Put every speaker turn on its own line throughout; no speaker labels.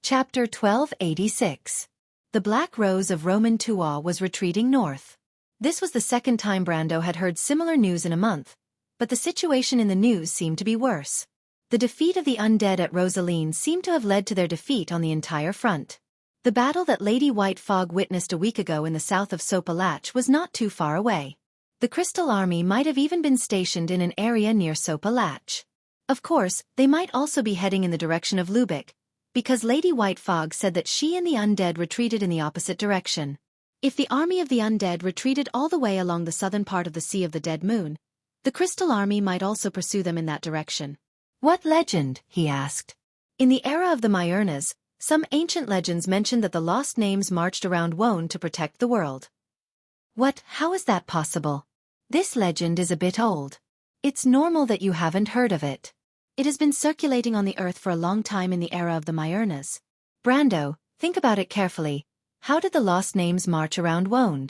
Chapter 1286. The Black Rose of Roman Tuaw was retreating north. This was the second time Brando had heard similar news in a month, but the situation in the news seemed to be worse. The defeat of the undead at Rosaline seemed to have led to their defeat on the entire front. The battle that Lady White Fog witnessed a week ago in the south of Sopalach was not too far away. The Crystal Army might have even been stationed in an area near Sopalach. Of course, they might also be heading in the direction of Lubeck, because Lady White Fog said that she and the undead retreated in the opposite direction. If the army of the undead retreated all the way along the southern part of the Sea of the Dead Moon, the Crystal Army might also pursue them in that direction. What legend? He asked. In the era of the Myurnas, some ancient legends mentioned that the lost names marched around Wone to protect the world. What? How is that possible? This legend is a bit old. It's normal that you haven't heard of it. It has been circulating on the earth for a long time in the era of the Myurnas. Brando, think about it carefully. How did the lost names march around Wone?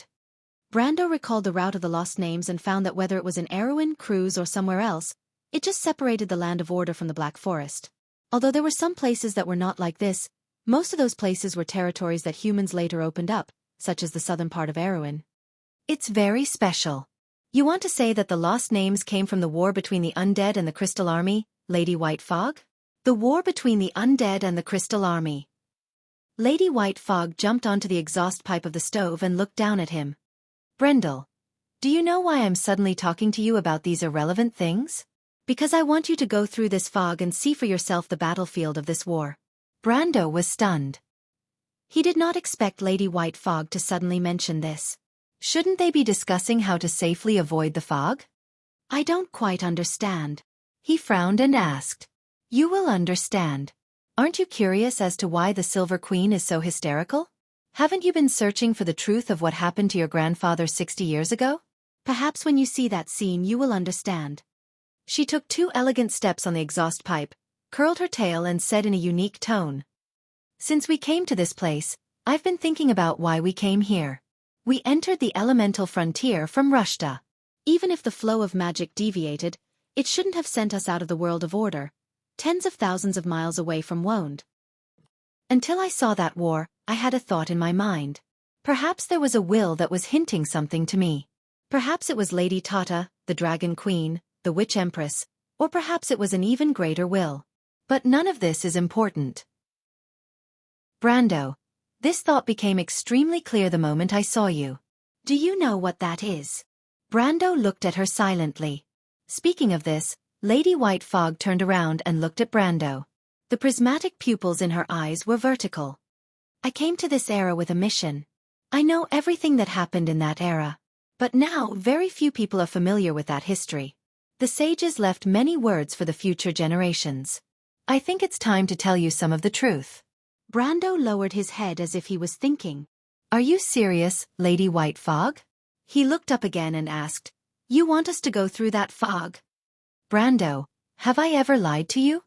Brando recalled the route of the lost names and found that whether it was in Erewhon, Cruz or somewhere else, it just separated the Land of Order from the Black Forest. Although there were some places that were not like this, most of those places were territories that humans later opened up, such as the southern part of Erewhon. It's very special. You want to say that the lost names came from the war between the undead and the Crystal Army, Lady White Fog? The war between the undead and the Crystal Army. Lady White Fog jumped onto the exhaust pipe of the stove and looked down at him. Brendel, do you know why I'm suddenly talking to you about these irrelevant things? Because I want you to go through this fog and see for yourself the battlefield of this war. Brando was stunned. He did not expect Lady White Fog to suddenly mention this. Shouldn't they be discussing how to safely avoid the fog? I don't quite understand. He frowned and asked. You will understand. Aren't you curious as to why the Silver Queen is so hysterical? Haven't you been searching for the truth of what happened to your grandfather 60 years ago? Perhaps when you see that scene you will understand. She took 2 elegant steps on the exhaust pipe, curled her tail and said in a unique tone. Since we came to this place, I've been thinking about why we came here. We entered the elemental frontier from Rushta. Even if the flow of magic deviated, it shouldn't have sent us out of the world of order, tens of thousands of miles away from Wone. Until I saw that war, I had a thought in my mind. Perhaps there was a will that was hinting something to me. Perhaps it was Lady Tata, the Dragon Queen, the Witch Empress, or perhaps it was an even greater will. But none of this is important. Brando, this thought became extremely clear the moment I saw you. Do you know what that is? Brando looked at her silently. Speaking of this, Lady White Fog turned around and looked at Brando. The prismatic pupils in her eyes were vertical. I came to this era with a mission. I know everything that happened in that era. But now very few people are familiar with that history. The sages left many words for the future generations. I think it's time to tell you some of the truth. Brando lowered his head as if he was thinking. Are you serious, Lady White Fog? He looked up again and asked, You want us to go through that fog? Brando, have I ever lied to you?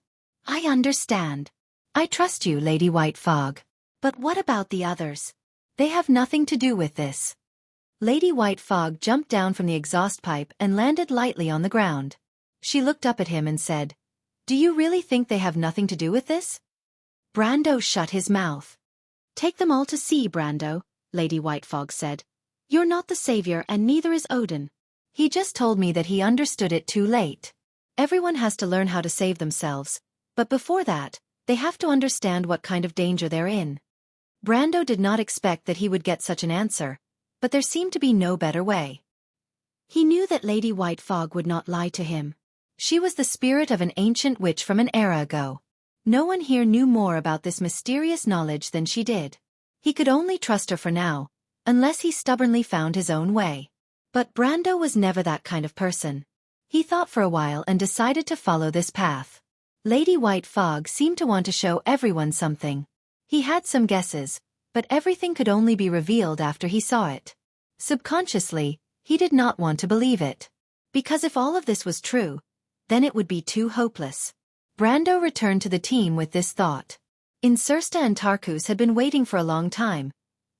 I understand. I trust you, Lady White Fog. But what about the others? They have nothing to do with this. Lady White Fog jumped down from the exhaust pipe and landed lightly on the ground. She looked up at him and said, Do you really think they have nothing to do with this? Brando shut his mouth. Take them all to sea, Brando, Lady White Fog said. You're not the savior and neither is Odin. He just told me that he understood it too late. Everyone has to learn how to save themselves, but before that, they have to understand what kind of danger they're in. Brando did not expect that he would get such an answer, but there seemed to be no better way. He knew that Lady White Fog would not lie to him. She was the spirit of an ancient witch from an era ago. No one here knew more about this mysterious knowledge than she did. He could only trust her for now, unless he stubbornly found his own way. But Brando was never that kind of person. He thought for a while and decided to follow this path. Lady White Fog seemed to want to show everyone something. He had some guesses, but everything could only be revealed after he saw it. Subconsciously, he did not want to believe it. Because if all of this was true, then it would be too hopeless. Brando returned to the team with this thought. Insursta and Tarkus had been waiting for a long time,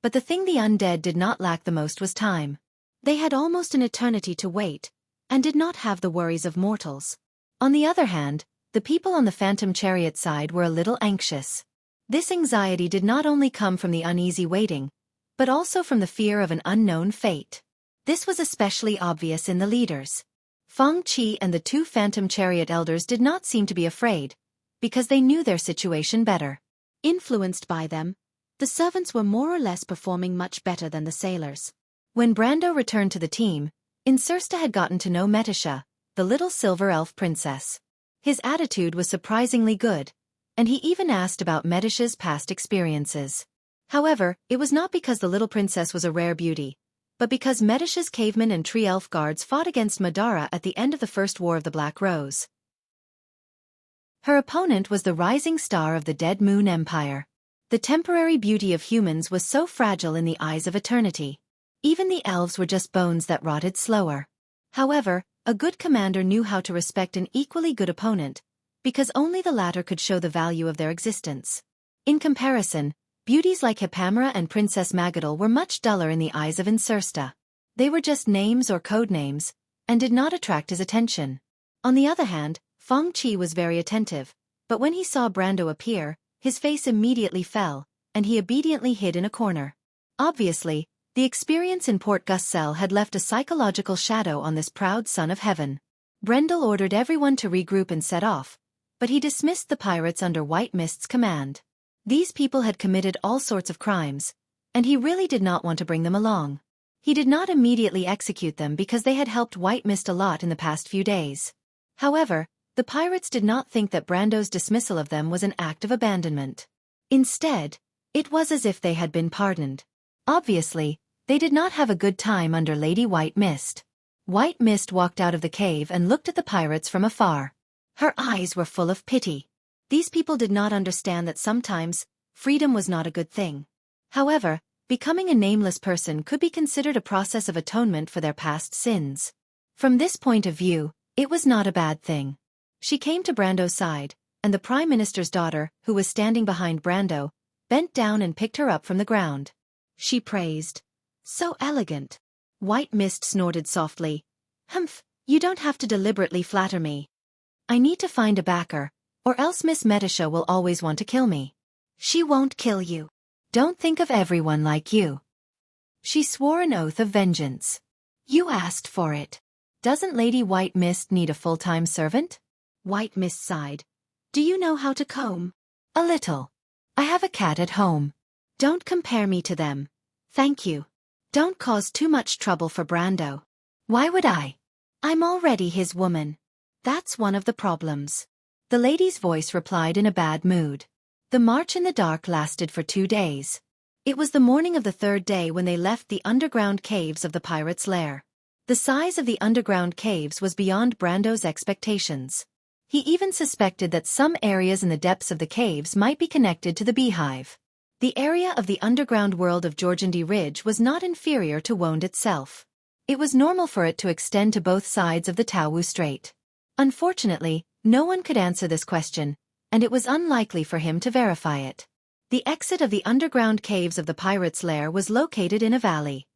but the thing the undead did not lack the most was time. They had almost an eternity to wait, and did not have the worries of mortals. On the other hand, the people on the Phantom Chariot side were a little anxious. This anxiety did not only come from the uneasy waiting, but also from the fear of an unknown fate. This was especially obvious in the leaders. Feng Qi and the two phantom chariot elders did not seem to be afraid, because they knew their situation better. Influenced by them, the servants were more or less performing much better than the sailors. When Brando returned to the team, Xianxia had gotten to know Metisha, the little silver elf princess. His attitude was surprisingly good, and he even asked about Metisha's past experiences. However, it was not because the little princess was a rare beauty, but because Metisha's cavemen and tree elf guards fought against Madara at the end of the First War of the Black Rose. Her opponent was the rising star of the Dead Moon Empire. The temporary beauty of humans was so fragile in the eyes of eternity. Even the elves were just bones that rotted slower. However, a good commander knew how to respect an equally good opponent, because only the latter could show the value of their existence. In comparison, beauties like Hippamera and Princess Magadal were much duller in the eyes of Xianxia. They were just names or code names, and did not attract his attention. On the other hand, Feng Qi was very attentive, but when he saw Brando appear, his face immediately fell, and he obediently hid in a corner. Obviously, the experience in Port Guscel had left a psychological shadow on this proud son of heaven. Brendel ordered everyone to regroup and set off, but he dismissed the pirates under White Mist's command. These people had committed all sorts of crimes, and he really did not want to bring them along. He did not immediately execute them because they had helped White Mist a lot in the past few days. However, the pirates did not think that Brando's dismissal of them was an act of abandonment. Instead, it was as if they had been pardoned. Obviously, they did not have a good time under Lady White Mist. White Mist walked out of the cave and looked at the pirates from afar. Her eyes were full of pity. These people did not understand that sometimes, freedom was not a good thing. However, becoming a nameless person could be considered a process of atonement for their past sins. From this point of view, it was not a bad thing. She came to Brando's side, and the Prime Minister's daughter, who was standing behind Brando, bent down and picked her up from the ground. She praised. "So elegant." White Mist snorted softly. "Humph, you don't have to deliberately flatter me. I need to find a backer, or else Miss Metisha will always want to kill me." "She won't kill you. Don't think of everyone like you." She swore an oath of vengeance. "You asked for it. Doesn't Lady White Mist need a full-time servant?" White Mist sighed. "Do you know how to comb?" "A little. I have a cat at home." "Don't compare me to them. Thank you. Don't cause too much trouble for Brando." "Why would I? I'm already his woman." "That's one of the problems." The lady's voice replied in a bad mood. The march in the dark lasted for 2 days. It was the morning of the 3rd day when they left the underground caves of the pirates' lair. The size of the underground caves was beyond Brando's expectations. He even suspected that some areas in the depths of the caves might be connected to the beehive. The area of the underground world of Jorgandi Ridge was not inferior to Wonde itself. It was normal for it to extend to both sides of the Taowu Strait. Unfortunately, no one could answer this question, and it was unlikely for him to verify it. The exit of the underground caves of the pirates' lair was located in a valley.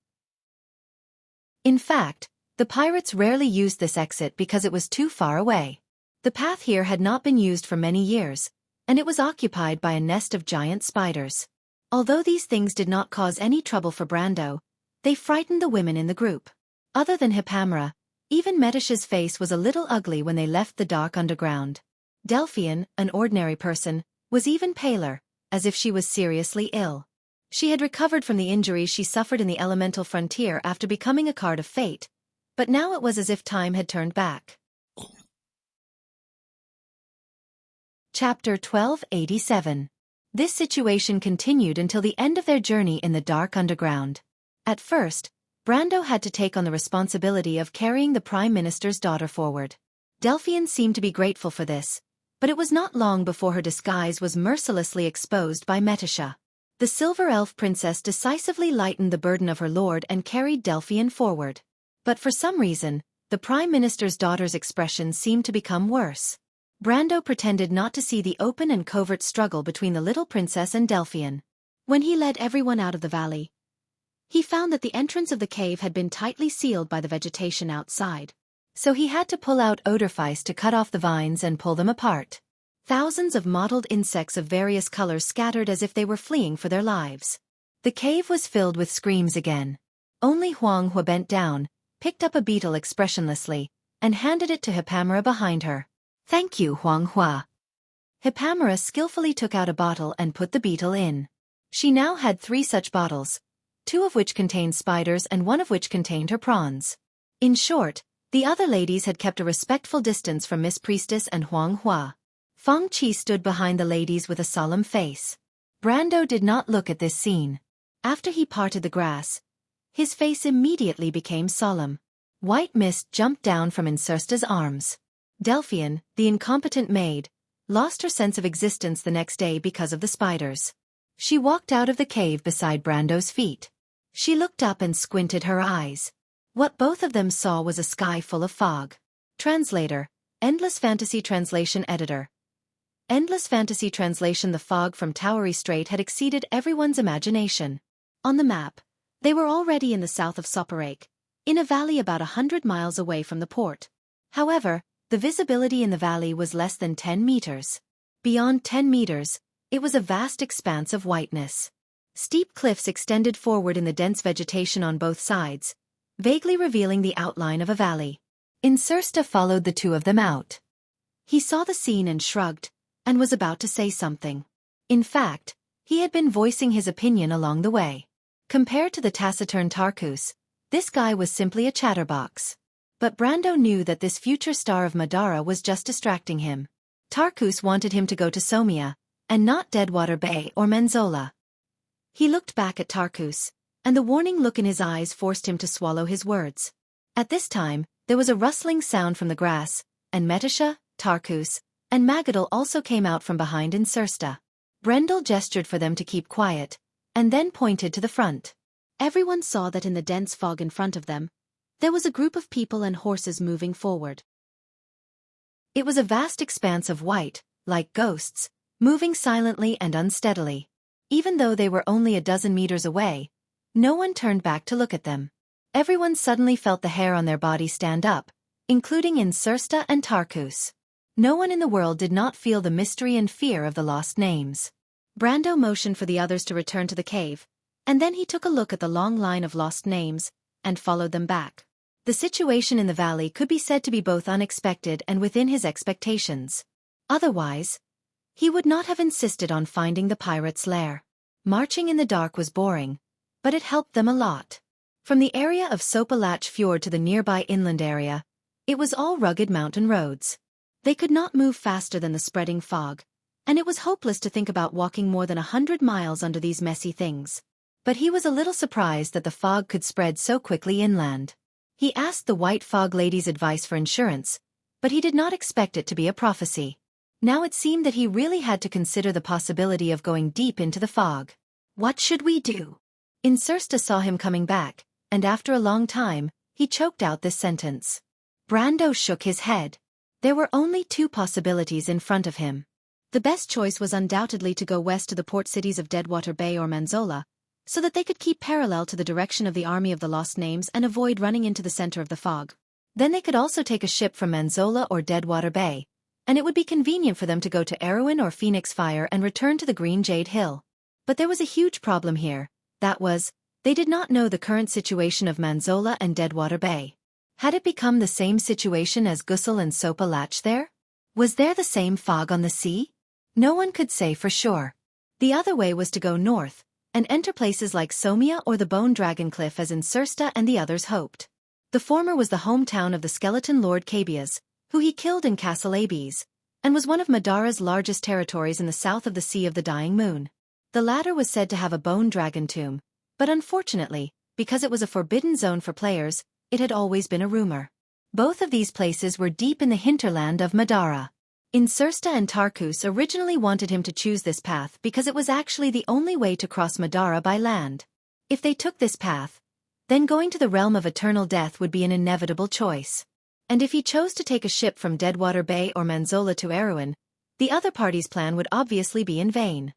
In fact, the pirates rarely used this exit because it was too far away. The path here had not been used for many years, and it was occupied by a nest of giant spiders. Although these things did not cause any trouble for Brando, they frightened the women in the group. Other than Hippamera, even Metisha's face was a little ugly when they left the dark underground. Delphian, an ordinary person, was even paler, as if she was seriously ill. She had recovered from the injuries she suffered in the elemental frontier after becoming a card of fate, but now it was as if time had turned back. Chapter 1287. This situation continued until the end of their journey in the dark underground. At first, Brando had to take on the responsibility of carrying the Prime Minister's daughter forward. Delphian seemed to be grateful for this, but it was not long before her disguise was mercilessly exposed by Metisha. The Silver Elf Princess decisively lightened the burden of her lord and carried Delphian forward. But for some reason, the Prime Minister's daughter's expression seemed to become worse. Brando pretended not to see the open and covert struggle between the little princess and Delphian. When he led everyone out of the valley, he found that the entrance of the cave had been tightly sealed by the vegetation outside. So he had to pull out Odorfeist to cut off the vines and pull them apart. Thousands of mottled insects of various colors scattered as if they were fleeing for their lives. The cave was filled with screams again. Only Huang Hua bent down, picked up a beetle expressionlessly, and handed it to Hippamera behind her. "Thank you, Huang Hua." Hippamera skillfully took out a bottle and put the beetle in. She now had 3 such bottles, 2 of which contained spiders and 1 of which contained her prawns. In short, the other ladies had kept a respectful distance from Miss Priestess and Huang Hua. Feng Qi stood behind the ladies with a solemn face. Brando did not look at this scene. After he parted the grass, his face immediately became solemn. White mist jumped down from Insursta's arms. Delphian, the incompetent maid, lost her sense of existence the next day because of the spiders. She walked out of the cave beside Brando's feet. She looked up and squinted her eyes. What both of them saw was a sky full of fog. Translator, Endless Fantasy Translation Editor. Endless Fantasy Translation. The fog from Towery Strait had exceeded everyone's imagination. On the map, they were already in the south of Soparake, in a valley about 100 miles away from the port. However, the visibility in the valley was less than 10 meters. Beyond 10 meters, it was a vast expanse of whiteness. Steep cliffs extended forward in the dense vegetation on both sides, vaguely revealing the outline of a valley. Insursta followed the 2 of them out. He saw the scene and shrugged, and was about to say something. In fact, he had been voicing his opinion along the way. Compared to the taciturn Tarkus, this guy was simply a chatterbox. But Brando knew that this future star of Madara was just distracting him. Tarkus wanted him to go to Somia, and not Deadwater Bay or Menzola. He looked back at Tarkus, and the warning look in his eyes forced him to swallow his words. At this time, there was a rustling sound from the grass, and Metasha, Tarkus, and Magadal also came out from behind Insursta. Brendel gestured for them to keep quiet, and then pointed to the front. Everyone saw that in the dense fog in front of them, there was a group of people and horses moving forward. It was a vast expanse of white, like ghosts, moving silently and unsteadily. Even though they were only a dozen meters away, no one turned back to look at them. Everyone suddenly felt the hair on their body stand up, including Insursta and Tarkus. No one in the world did not feel the mystery and fear of the lost names. Brando motioned for the others to return to the cave, and then he took a look at the long line of lost names, and followed them back. The situation in the valley could be said to be both unexpected and within his expectations. Otherwise, he would not have insisted on finding the pirate's lair. Marching in the dark was boring, but it helped them a lot. From the area of Sopalach Fjord to the nearby inland area, it was all rugged mountain roads. They could not move faster than the spreading fog, and it was hopeless to think about walking more than 100 miles under these messy things. But he was a little surprised that the fog could spread so quickly inland. He asked the White Fog Lady's advice for insurance, but he did not expect it to be a prophecy. Now it seemed that he really had to consider the possibility of going deep into the fog. "What should we do?" Insursta saw him coming back, and after a long time, he choked out this sentence. Brando shook his head. There were only 2 possibilities in front of him. The best choice was undoubtedly to go west to the port cities of Deadwater Bay or Manzola, so that they could keep parallel to the direction of the Army of the Lost Names and avoid running into the center of the fog. Then they could also take a ship from Manzola or Deadwater Bay, and it would be convenient for them to go to Erewhon or Phoenix Fire and return to the Green Jade Hill. But there was a huge problem here, that was, they did not know the current situation of Manzola and Deadwater Bay. Had it become the same situation as Gusel and Sopalach there? Was there the same fog on the sea? No one could say for sure. The other way was to go north, and enter places like Somia or the Bone Dragon Cliff as Insursta and the others hoped. The former was the hometown of the skeleton Lord Cabias, who he killed in Castle Abes, and was one of Madara's largest territories in the south of the Sea of the Dying Moon. The latter was said to have a bone dragon tomb, but unfortunately, because it was a forbidden zone for players, it had always been a rumor. Both of these places were deep in the hinterland of Madara. Insursta and Tarkus originally wanted him to choose this path because it was actually the only way to cross Madara by land. If they took this path, then going to the realm of eternal death would be an inevitable choice. And if he chose to take a ship from Deadwater Bay or Manzola to Erewhon, the other party's plan would obviously be in vain.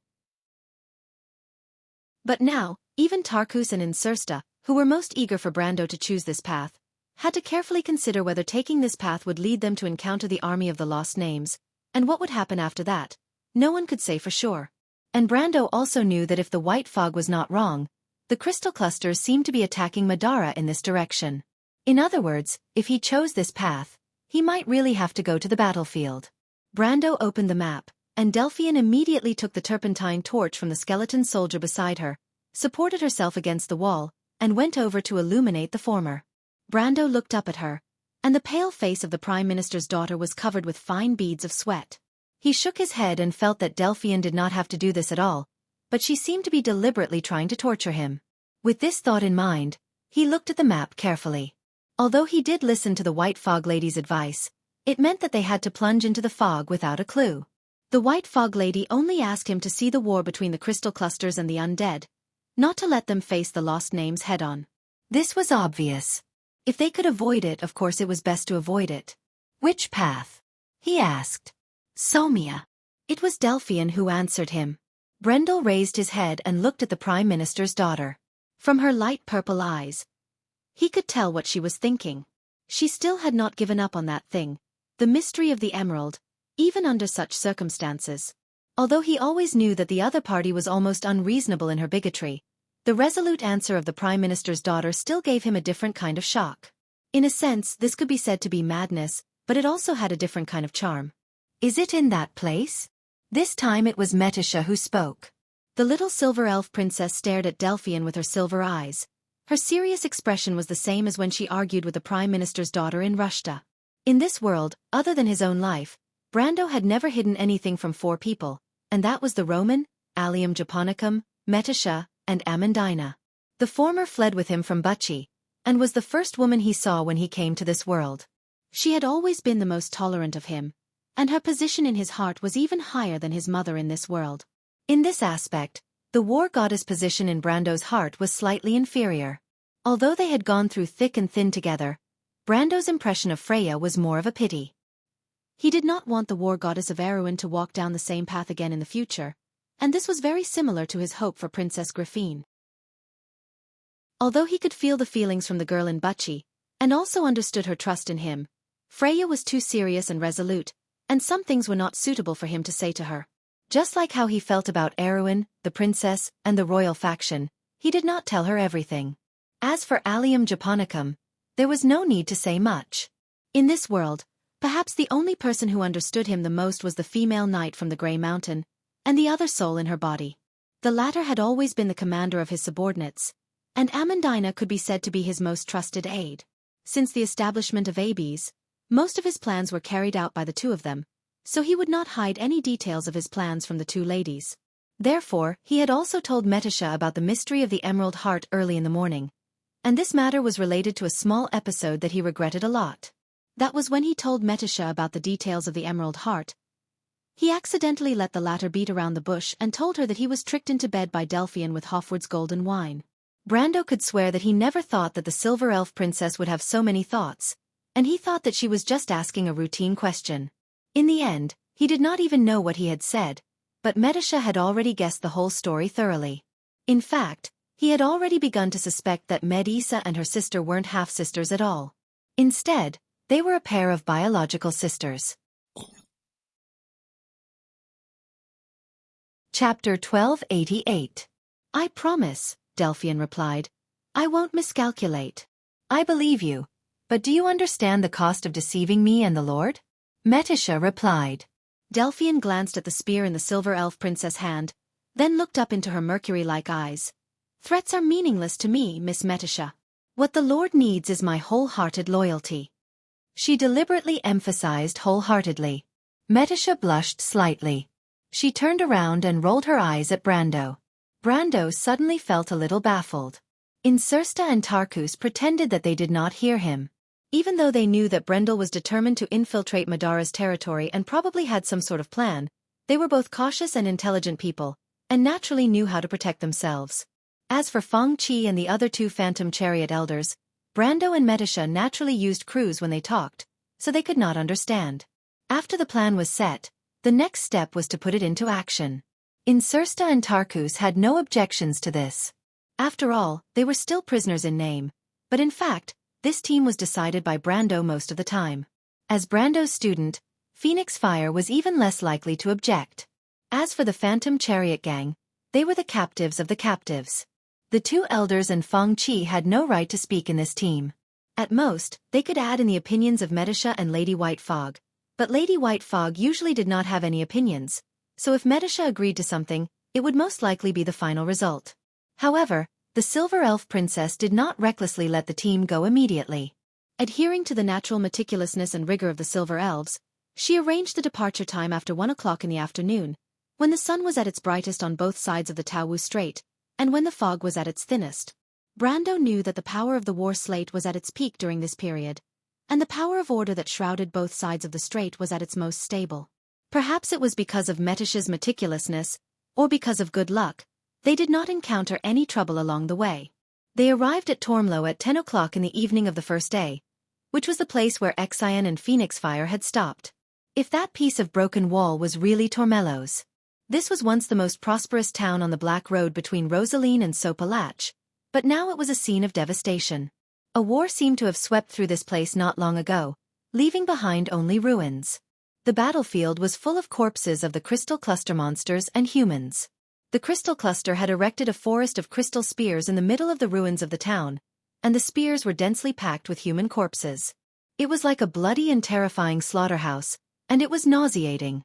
But now, even Tarkus and Insursta, who were most eager for Brando to choose this path, had to carefully consider whether taking this path would lead them to encounter the Army of the Lost Names, And what would happen after that? No one could say for sure. And Brando also knew that if the white fog was not wrong, the crystal clusters seemed to be attacking Madara in this direction. In other words, if he chose this path, he might really have to go to the battlefield. Brando opened the map, and Delphian immediately took the turpentine torch from the skeleton soldier beside her, supported herself against the wall, and went over to illuminate the former. Brando looked up at her, and the pale face of the Prime Minister's daughter was covered with fine beads of sweat. He shook his head and felt that Delphian did not have to do this at all, but she seemed to be deliberately trying to torture him. With this thought in mind, he looked at the map carefully. Although he did listen to the White Fog Lady's advice, it meant that they had to plunge into the fog without a clue. The White Fog Lady only asked him to see the war between the crystal clusters and the undead, not to let them face the lost names head-on. This was obvious. If they could avoid it, of course it was best to avoid it. Which path? He asked. Somia. It was Delphian who answered him. Brendel raised his head and looked at the Prime Minister's daughter. From her light purple eyes, he could tell what she was thinking. She still had not given up on that thing, the mystery of the emerald, even under such circumstances. Although he always knew that the other party was almost unreasonable in her bigotry, the resolute answer of the Prime Minister's daughter still gave him a different kind of shock. In a sense, this could be said to be madness, but it also had a different kind of charm. Is it in that place? This time it was Metisha who spoke. The little silver elf princess stared at Delphian with her silver eyes. Her serious expression was the same as when she argued with the Prime Minister's daughter in Rushta. In this world, other than his own life, Brando had never hidden anything from 4 people, and that was the Roman, Allium Japonicum, Metisha, and Amandina. The former fled with him from Bucci, and was the first woman he saw when he came to this world. She had always been the most tolerant of him, and her position in his heart was even higher than his mother in this world. In this aspect, the war goddess' position in Brando's heart was slightly inferior. Although they had gone through thick and thin together, Brando's impression of Freya was more of a pity. He did not want the war goddess of Erewhon to walk down the same path again in the future, and this was very similar to his hope for Princess Griffine. Although he could feel the feelings from the girl in Bucci, and also understood her trust in him, Freya was too serious and resolute, and some things were not suitable for him to say to her. Just like how he felt about Erewhon, the princess, and the royal faction, he did not tell her everything. As for Allium Japonicum, there was no need to say much. In this world, perhaps the only person who understood him the most was the female knight from the Grey Mountain, and the other soul in her body. The latter had always been the commander of his subordinates, and Amandina could be said to be his most trusted aide. Since the establishment of Abes, most of his plans were carried out by the 2 of them, so he would not hide any details of his plans from the 2 ladies. Therefore, he had also told Metisha about the mystery of the Emerald Heart early in the morning, and this matter was related to a small episode that he regretted a lot. That was when he told Metisha about the details of the Emerald Heart. He accidentally let the latter beat around the bush and told her that he was tricked into bed by Delphian with Hofwood's golden wine. Brando could swear that he never thought that the Silver Elf Princess would have so many thoughts, and he thought that she was just asking a routine question. In the end, he did not even know what he had said, but Metisha had already guessed the whole story thoroughly. In fact, he had already begun to suspect that Medisa and her sister weren't half-sisters at all. Instead, they were a pair of biological sisters. Chapter 1288. I promise, Delphian replied. I won't miscalculate. I believe you, but do you understand the cost of deceiving me and the Lord? Metisha replied. Delphian glanced at the spear in the Silver Elf Princess' hand, then looked up into her mercury-like eyes. Threats are meaningless to me, Miss Metisha. What the Lord needs is my wholehearted loyalty. She deliberately emphasized wholeheartedly. Metisha blushed slightly. She turned around and rolled her eyes at Brando. Brando suddenly felt a little baffled. Insursta and Tarkus pretended that they did not hear him. Even though they knew that Brendel was determined to infiltrate Madara's territory and probably had some sort of plan, they were both cautious and intelligent people, and naturally knew how to protect themselves. As for Feng Qi and the other 2 Phantom Chariot elders, Brando and Metisha naturally used crews when they talked, so they could not understand. After the plan was set, the next step was to put it into action. Insursta and Tarkus had no objections to this. After all, they were still prisoners in name, but in fact, this team was decided by Brando most of the time. As Brando's student, Phoenix Fire was even less likely to object. As for the Phantom Chariot Gang, they were the captives of the captives. The two elders and Feng Qi had no right to speak in this team. At most, they could add in the opinions of Metisha and Lady White Fog, but Lady White Fog usually did not have any opinions, so if Metisha agreed to something, it would most likely be the final result. However, the Silver Elf Princess did not recklessly let the team go immediately. Adhering to the natural meticulousness and rigor of the Silver Elves, she arranged the departure time after 1 o'clock in the afternoon, when the sun was at its brightest on both sides of the Taowu Strait, and when the fog was at its thinnest. Brando knew that the power of the war slate was at its peak during this period, and the power of order that shrouded both sides of the strait was at its most stable. Perhaps it was because of Metisha's meticulousness, or because of good luck, they did not encounter any trouble along the way. They arrived at Tormlo at 10 o'clock in the evening of the first day, which was the place where Xian and Phoenix Fire had stopped. If that piece of broken wall was really Tormello's. This was once the most prosperous town on the Black Road between Rosaline and Sopalach, but now it was a scene of devastation. A war seemed to have swept through this place not long ago, leaving behind only ruins. The battlefield was full of corpses of the Crystal Cluster monsters and humans. The Crystal Cluster had erected a forest of crystal spears in the middle of the ruins of the town, and the spears were densely packed with human corpses. It was like a bloody and terrifying slaughterhouse, and it was nauseating.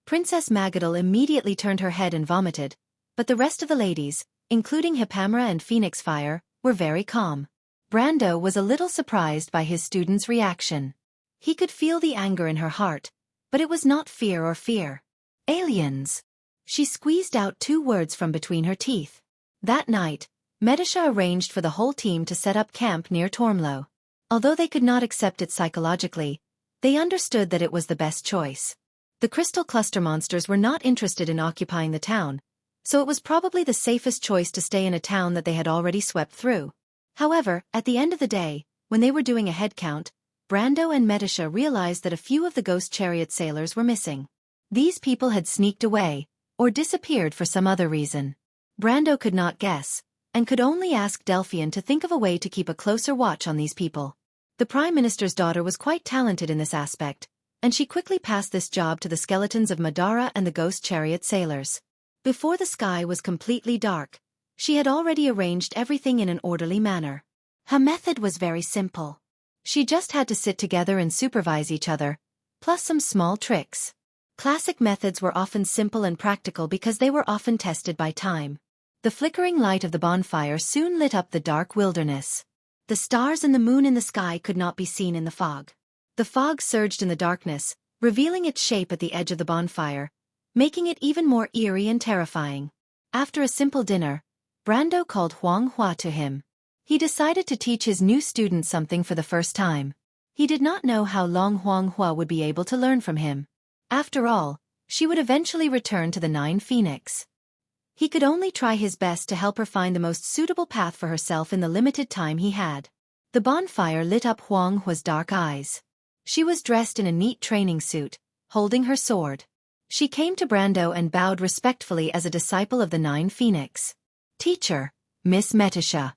Princess Magadal immediately turned her head and vomited, but the rest of the ladies, including Hippamra and Phoenix Fire, were very calm. Brando was a little surprised by his student's reaction. He could feel the anger in her heart, but it was not fear or fear. Aliens! She squeezed out 2 words from between her teeth. That night, Metisha arranged for the whole team to set up camp near Tormlo. Although they could not accept it psychologically, they understood that it was the best choice. The Crystal Cluster monsters were not interested in occupying the town, so it was probably the safest choice to stay in a town that they had already swept through. However, at the end of the day, when they were doing a head count, Brando and Metisha realized that a few of the ghost chariot sailors were missing. These people had sneaked away, or disappeared for some other reason. Brando could not guess, and could only ask Delphian to think of a way to keep a closer watch on these people. The Prime Minister's daughter was quite talented in this aspect, and she quickly passed this job to the skeletons of Madara and the ghost chariot sailors. Before the sky was completely dark, she had already arranged everything in an orderly manner. Her method was very simple. She just had to sit together and supervise each other, plus some small tricks. Classic methods were often simple and practical because they were often tested by time. The flickering light of the bonfire soon lit up the dark wilderness. The stars and the moon in the sky could not be seen in the fog. The fog surged in the darkness, revealing its shape at the edge of the bonfire, making it even more eerie and terrifying. After a simple dinner, Brando called Huang Hua to him. He decided to teach his new student something for the first time. He did not know how long Huang Hua would be able to learn from him. After all, she would eventually return to the 9 Phoenix. He could only try his best to help her find the most suitable path for herself in the limited time he had. The bonfire lit up Huang Hua's dark eyes. She was dressed in a neat training suit, holding her sword. She came to Brando and bowed respectfully as a disciple of the 9 Phoenix. Teacher, Miss Metisha.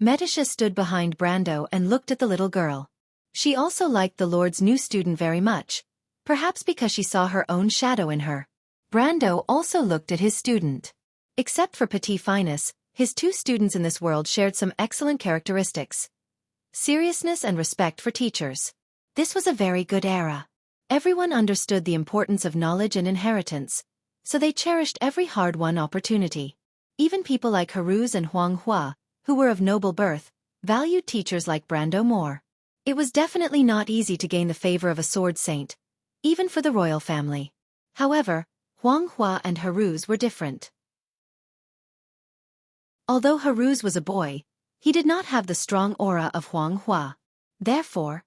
Metisha stood behind Brando and looked at the little girl. She also liked the Lord's new student very much, perhaps because she saw her own shadow in her. Brando also looked at his student. Except for Petit Finus, his 2 students in this world shared some excellent characteristics: seriousness and respect for teachers. This was a very good era. Everyone understood the importance of knowledge and inheritance, so they cherished every hard-won opportunity. Even people like Haruz and Huang Hua, who were of noble birth, valued teachers like Brando more. It was definitely not easy to gain the favor of a sword saint, even for the royal family. However, Huang Hua and Haruz were different. Although Haruz was a boy, he did not have the strong aura of Huang Hua. Therefore,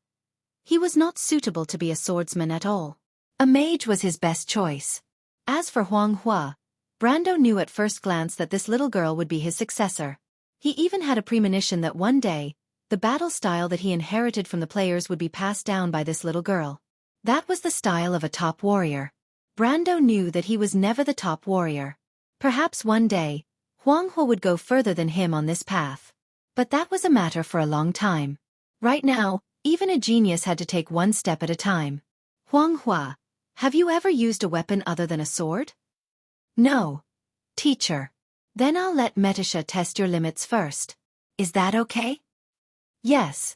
he was not suitable to be a swordsman at all. A mage was his best choice. As for Huang Hua, Brando knew at first glance that this little girl would be his successor. He even had a premonition that one day, the battle style that he inherited from the players would be passed down by this little girl. That was the style of a top warrior. Brando knew that he was never the top warrior. Perhaps one day, Huang Hua would go further than him on this path. But that was a matter for a long time. Right now, Even a genius had to take one step at a time. Huang Hua, have you ever used a weapon other than a sword? No, teacher. Then I'll let Metisha test your limits first. Is that okay? Yes,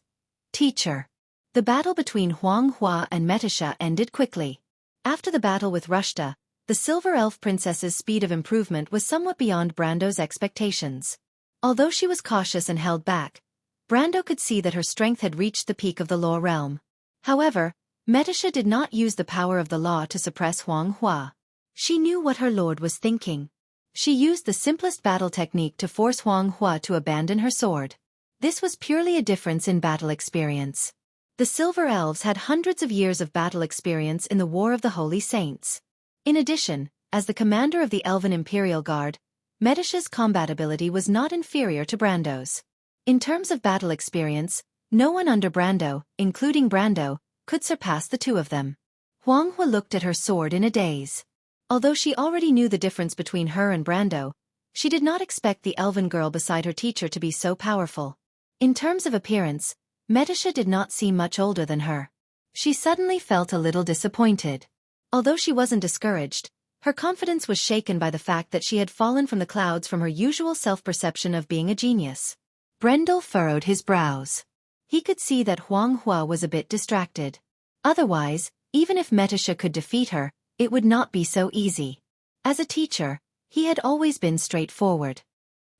teacher. The battle between Huang Hua and Metisha ended quickly. After the battle with Rushta, the Silver Elf Princess's speed of improvement was somewhat beyond Brando's expectations. Although she was cautious and held back, Brando could see that her strength had reached the peak of the law realm. However, Metisha did not use the power of the law to suppress Huang Hua. She knew what her lord was thinking. She used the simplest battle technique to force Huang Hua to abandon her sword. This was purely a difference in battle experience. The Silver Elves had hundreds of years of battle experience in the War of the Holy Saints. In addition, as the commander of the Elven Imperial Guard, Metisha's combat ability was not inferior to Brando's. In terms of battle experience, no one under Brando, including Brando, could surpass the two of them. Huang Hua looked at her sword in a daze. Although she already knew the difference between her and Brando, she did not expect the elven girl beside her teacher to be so powerful. In terms of appearance, Metisha did not seem much older than her. She suddenly felt a little disappointed. Although she wasn't discouraged, her confidence was shaken by the fact that she had fallen from the clouds from her usual self-perception of being a genius. Brendel furrowed his brows. He could see that Huang Hua was a bit distracted. Otherwise, even if Metisha could defeat her, it would not be so easy. As a teacher, he had always been straightforward.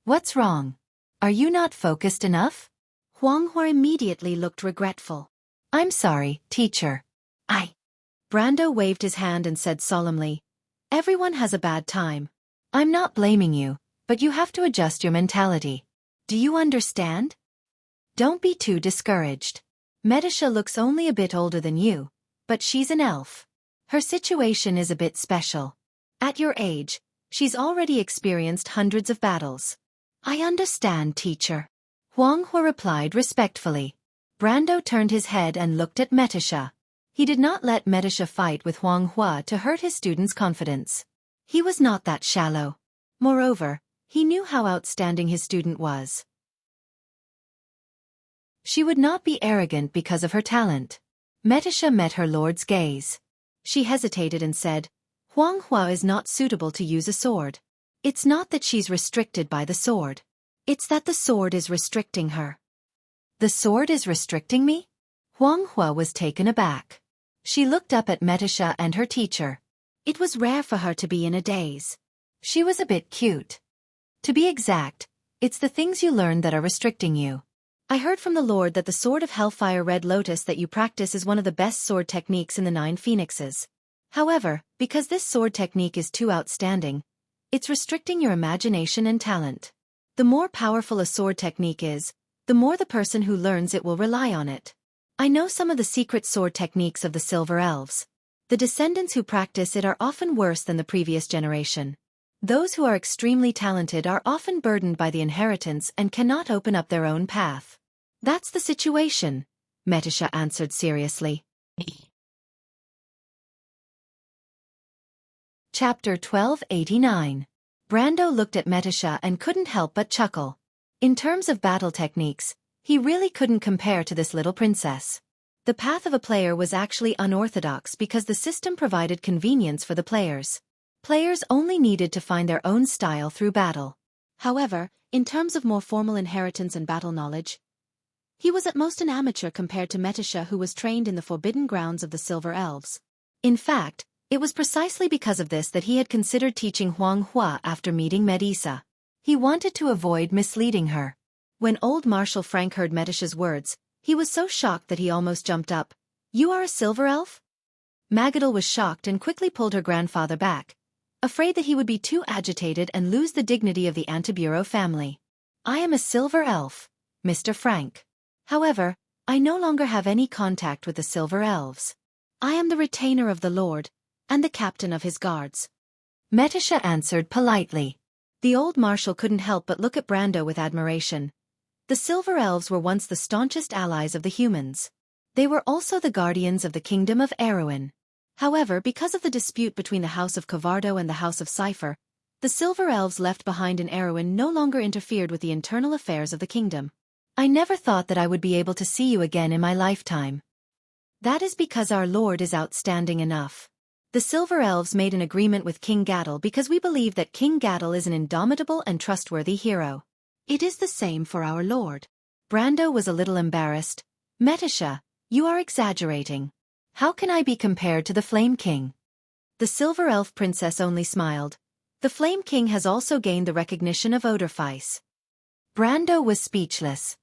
What's wrong? Are you not focused enough? Huang Hua immediately looked regretful. I'm sorry, teacher. Brando waved his hand and said solemnly, everyone has a bad time. I'm not blaming you, but you have to adjust your mentality. Do you understand? Don't be too discouraged. Metisha looks only a bit older than you, but she's an elf. Her situation is a bit special. At your age, she's already experienced hundreds of battles. I understand, teacher. Huang Hua replied respectfully. Brando turned his head and looked at Metisha. He did not let Metisha fight with Huang Hua to hurt his student's confidence. He was not that shallow. Moreover, he knew how outstanding his student was. She would not be arrogant because of her talent. Metisha met her lord's gaze. She hesitated and said, Huang Hua is not suitable to use a sword. It's not that she's restricted by the sword. It's that the sword is restricting her. The sword is restricting me? Huang Hua was taken aback. She looked up at Metisha and her teacher. It was rare for her to be in a daze. She was a bit cute. To be exact, it's the things you learn that are restricting you. I heard from the Lord that the Sword of Hellfire Red Lotus that you practice is one of the best sword techniques in the 9 Phoenixes. However, because this sword technique is too outstanding, it's restricting your imagination and talent. The more powerful a sword technique is, the more the person who learns it will rely on it. I know some of the secret sword techniques of the Silver Elves. The descendants who practice it are often worse than the previous generation. Those who are extremely talented are often burdened by the inheritance and cannot open up their own path. That's the situation, Metisha answered seriously. Chapter 1289. Brando looked at Metisha and couldn't help but chuckle. In terms of battle techniques, he really couldn't compare to this little princess. The path of a player was actually unorthodox because the system provided convenience for the players. Players only needed to find their own style through battle. However, in terms of more formal inheritance and battle knowledge, he was at most an amateur compared to Metisha, who was trained in the forbidden grounds of the Silver Elves. In fact, it was precisely because of this that he had considered teaching Huang Hua after meeting Medusa. He wanted to avoid misleading her. When old Marshal Frank heard Metisha's words, he was so shocked that he almost jumped up. You are a Silver Elf? Magadal was shocked and quickly pulled her grandfather back, afraid that he would be too agitated and lose the dignity of the Antibureau family. I am a Silver Elf, Mr. Frank. However, I no longer have any contact with the Silver Elves. I am the retainer of the Lord, and the captain of his guards. Metisha answered politely. The old marshal couldn't help but look at Brando with admiration. The Silver Elves were once the staunchest allies of the humans. They were also the guardians of the kingdom of Erewhon. However, because of the dispute between the House of Cavardo and the House of Cipher, the Silver Elves left behind in Erewhon no longer interfered with the internal affairs of the kingdom. I never thought that I would be able to see you again in my lifetime. That is because our Lord is outstanding enough. The Silver Elves made an agreement with King Gattle because we believe that King Gattle is an indomitable and trustworthy hero. It is the same for our Lord. Brando was a little embarrassed. Metisha, you are exaggerating. How can I be compared to the Flame King? The Silver Elf Princess only smiled. The Flame King has also gained the recognition of Oderfice. Brando was speechless.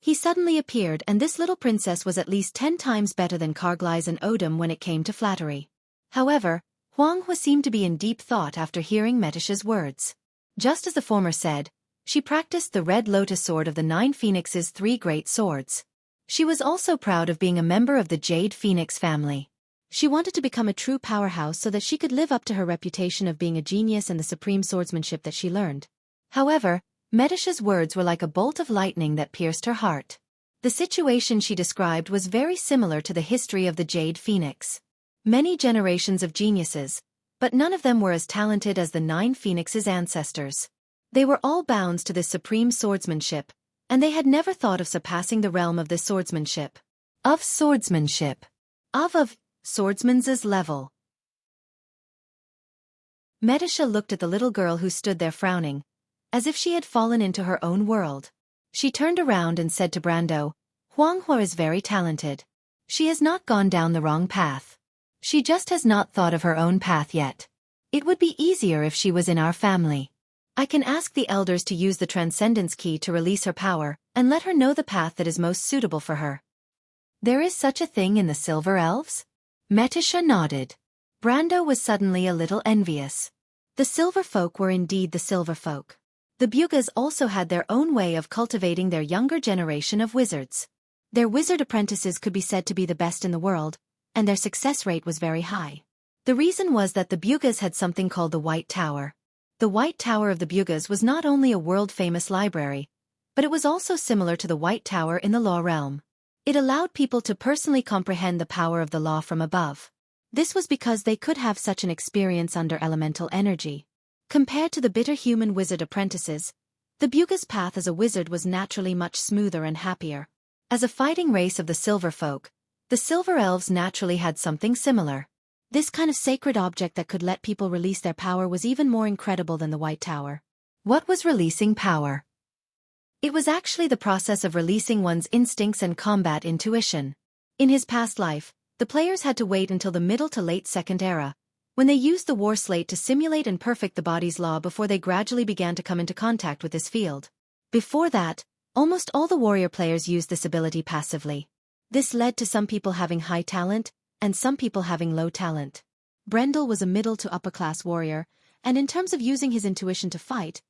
He suddenly appeared, and this little princess was at least 10 times better than Carglass and Odom when it came to flattery. However, Xianxia seemed to be in deep thought after hearing Metisha's words. Just as the former said, she practiced the Red Lotus Sword of the 9 Phoenixes' 3 great swords. She was also proud of being a member of the Jade Phoenix family. She wanted to become a true powerhouse so that she could live up to her reputation of being a genius and the supreme swordsmanship that she learned. However, Metisha's words were like a bolt of lightning that pierced her heart. The situation she described was very similar to the history of the Jade Phoenix. Many generations of geniuses, but none of them were as talented as the 9 Phoenixes' ancestors. They were all bound to this supreme swordsmanship, and they had never thought of surpassing the realm of this swordsmanship. Of swordsmanship. Of swordsman's level. Metisha looked at the little girl who stood there frowning, as if she had fallen into her own world. She turned around and said to Brando, Xianxia is very talented. She has not gone down the wrong path. She just has not thought of her own path yet. It would be easier if she was in our family. I can ask the elders to use the Transcendence Key to release her power, and let her know the path that is most suitable for her. There is such a thing in the Silver Elves? Metisha nodded. Brando was suddenly a little envious. The Silver Folk were indeed the Silver Folk. The Bugas also had their own way of cultivating their younger generation of wizards. Their wizard apprentices could be said to be the best in the world, and their success rate was very high. The reason was that the Bugas had something called the White Tower. The White Tower of the Bugas was not only a world-famous library, but it was also similar to the White Tower in the law realm. It allowed people to personally comprehend the power of the law from above. This was because they could have such an experience under elemental energy. Compared to the bitter human wizard apprentices, the Buga's path as a wizard was naturally much smoother and happier. As a fighting race of the Silver Folk, the Silver Elves naturally had something similar. This kind of sacred object that could let people release their power was even more incredible than the White Tower. What was releasing power? It was actually the process of releasing one's instincts and combat intuition. In his past life, the players had to wait until the middle to late Second Era, when they used the War Slate to simulate and perfect the body's law before they gradually began to come into contact with this field. Before that, almost all the warrior players used this ability passively. This led to some people having high talent, and some people having low talent. Brendel was a middle to upper class warrior, and in terms of using his intuition to fight,